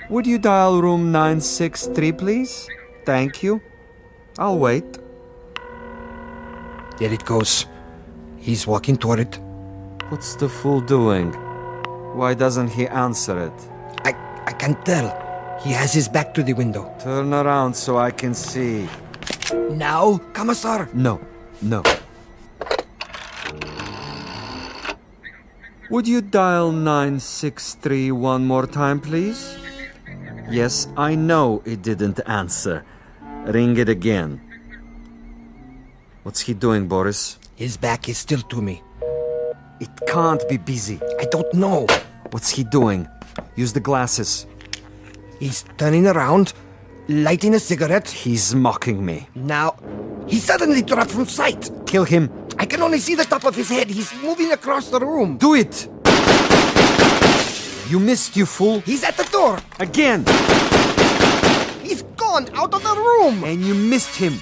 Would you dial room 963, please? Thank you. I'll wait. There it goes. He's walking toward it. What's the fool doing? Why doesn't he answer it? I can't tell. He has his back to the window. Turn around so I can see. Now, Commissar? No. Would you dial 963 one more time, please? Yes, I know it didn't answer. Ring it again. What's he doing, Boris? His back is still to me. It can't be busy. I don't know. What's he doing? Use the glasses. He's turning around, lighting a cigarette. He's mocking me. Now, he suddenly dropped from sight. Kill him. I can only see the top of his head. He's moving across the room. Do it! You missed, you fool. He's at the door. Again. He's gone out of the room. And you missed him.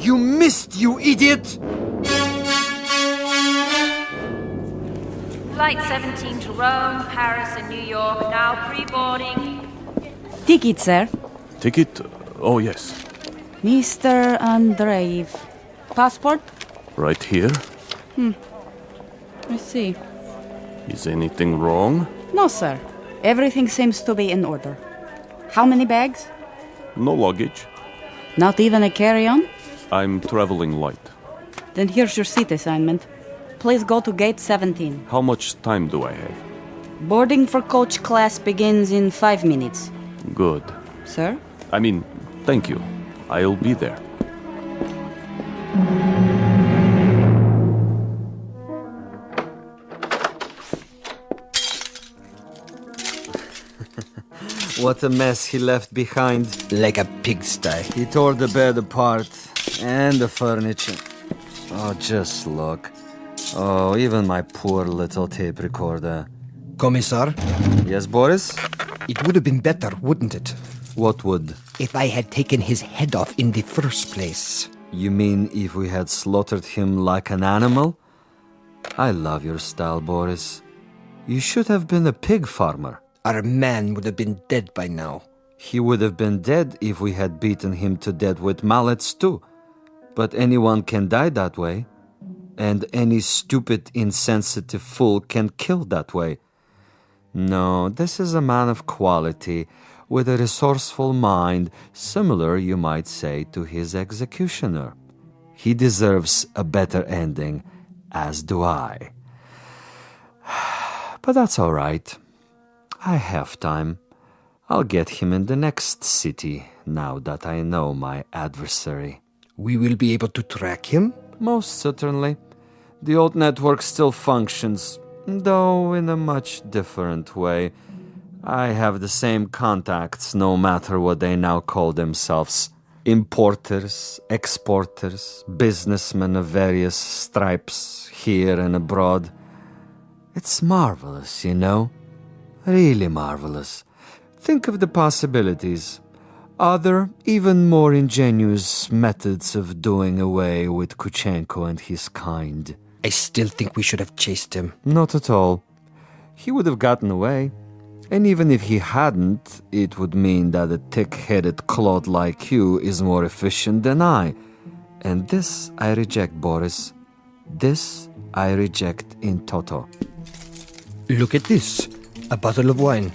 You missed, you idiot. Flight 17 to Rome, Paris, and New York now pre-boarding. Ticket, sir. Ticket? Oh, yes. Mr. Andreev. Passport? Right here. I see. Is anything wrong? No, sir. Everything seems to be in order. How many bags? No luggage. Not even a carry-on? I'm traveling light. Then here's your seat assignment. Please go to gate 17. How much time do I have? Boarding for coach class begins in 5 minutes. Good. Sir? Thank you. I'll be there. What a mess he left behind. Like a pigsty. He tore the bed apart and the furniture. Oh, just look. Oh, even my poor little tape recorder. Commissar? Yes, Boris? It would have been better, wouldn't it? What would? If I had taken his head off in the first place. You mean if we had slaughtered him like an animal? I love your style, Boris. You should have been a pig farmer. Our man would have been dead by now. He would have been dead if we had beaten him to death with mallets too. But anyone can die that way. And any stupid, insensitive fool can kill that way. No, this is a man of quality, with a resourceful mind, similar, you might say, to his executioner. He deserves a better ending, as do I. But that's all right. I have time. I'll get him in the next city, now that I know my adversary. We will be able to track him? Most certainly. The old network still functions, though in a much different way. I have the same contacts, no matter what they now call themselves. Importers, exporters, businessmen of various stripes, here and abroad. It's marvelous, you know? Really marvelous. Think of the possibilities. Other, even more ingenious methods of doing away with Kuchenko and his kind. I still think we should have chased him. Not at all. He would have gotten away. And even if he hadn't, it would mean that a thick-headed clod like you is more efficient than I. And this I reject, Boris. This I reject in toto. Look at this. A bottle of wine.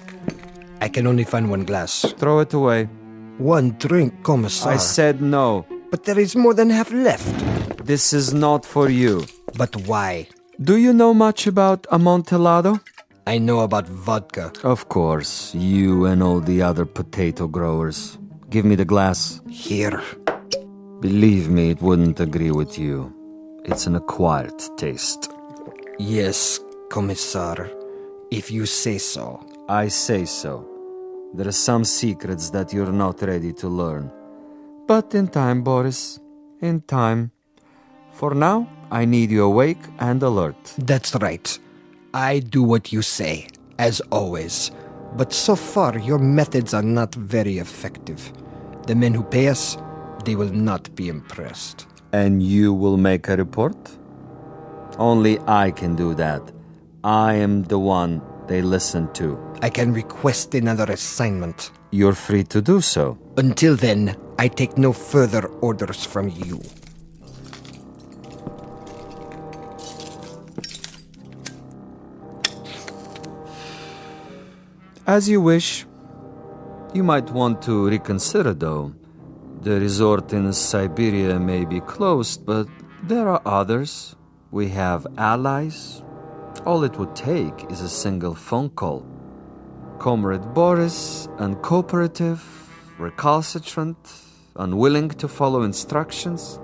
I can only find one glass. Throw it away. One drink, Commissar. I said no. But there is more than half left. This is not for you. But why? Do you know much about Amontillado? I know about vodka. Of course, you and all the other potato growers. Give me the glass. Here. Believe me, it wouldn't agree with you. It's an acquired taste. Yes, Commissar. If you say so. I say so. There are some secrets that you're not ready to learn. But in time, Boris. In time. For now, I need you awake and alert. That's right. I do what you say, as always. But so far, your methods are not very effective. The men who pay us, they will not be impressed. And you will make a report? Only I can do that. I am the one they listen to. I can request another assignment. You're free to do so. Until then, I take no further orders from you. As you wish. You might want to reconsider, though. The resort in Siberia may be closed, but there are others. We have allies. All it would take is a single phone call. Comrade Boris, uncooperative, recalcitrant, unwilling to follow instructions.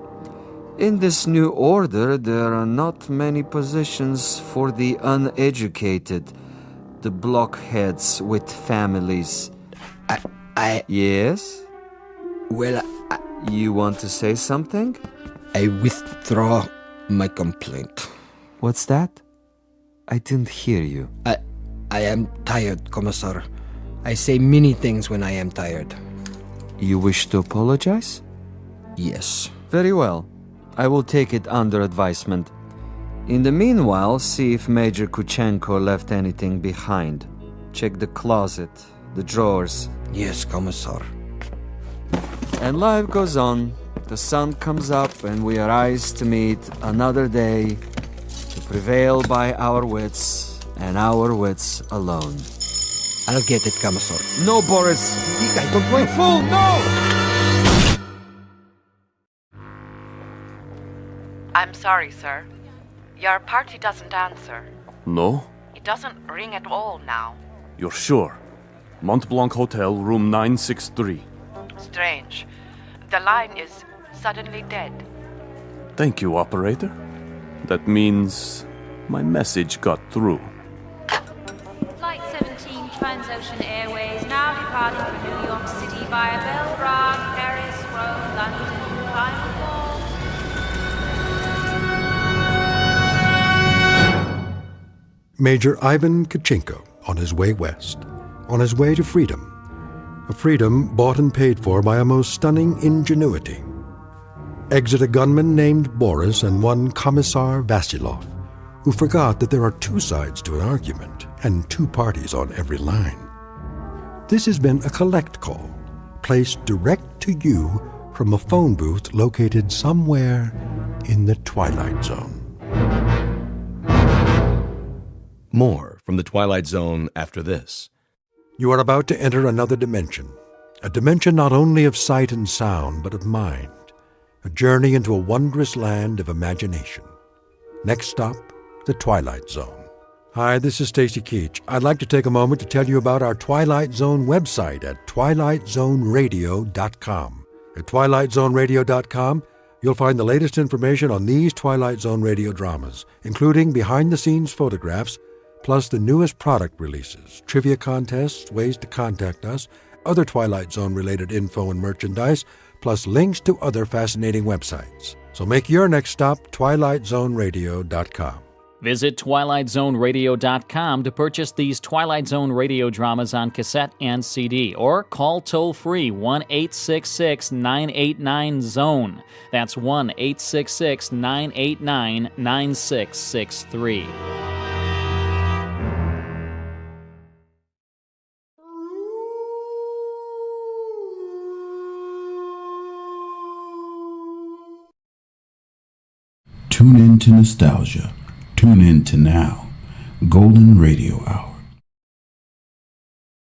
In this new order, there are not many positions for the uneducated, the blockheads with families. Yes? Well, You want to say something? I withdraw my complaint. What's that? I didn't hear you. I am tired, Commissar. I say many things when I am tired. You wish to apologize? Yes. Very well. I will take it under advisement. In the meanwhile, see if Major Kuchenko left anything behind. Check the closet, the drawers. Yes, Commissar. And life goes on. The sun comes up and we arise to meet another day, to prevail by our wits and our wits alone. I'll get it, Commissar. No, Boris! I don't want... You fool, no! I'm sorry, sir. Your party doesn't answer. No? It doesn't ring at all now. You're sure? Mont Blanc Hotel, room 963. Strange. The line is suddenly dead. Thank you, operator. That means my message got through. Flight 17 Transocean Airways now departing for New York City via Belgrade, Paris, Rome, London, final call. Major Ivan Kachinko on his way west, on his way to freedom. A freedom bought and paid for by a most stunning ingenuity. Exit a gunman named Boris and one Commissar Vasilov, who forgot that there are two sides to an argument and two parties on every line. This has been a collect call, placed direct to you from a phone booth located somewhere in the Twilight Zone. More from the Twilight Zone after this. You are about to enter another dimension, a dimension not only of sight and sound, but of mind, a journey into a wondrous land of imagination. Next stop, the Twilight Zone. Hi, this is Stacy Keach. I'd like to take a moment to tell you about our Twilight Zone website at twilightzoneradio.com. At twilightzoneradio.com, you'll find the latest information on these Twilight Zone radio dramas, including behind-the-scenes photographs, plus the newest product releases, trivia contests, ways to contact us, other Twilight Zone-related info and merchandise, plus links to other fascinating websites. So make your next stop twilightzoneradio.com. Visit twilightzoneradio.com to purchase these Twilight Zone radio dramas on cassette and CD, or call toll-free 1-866-989-ZONE. That's 1-866-989-9663. Tune in to nostalgia. Tune in to now. Golden Radio Hour.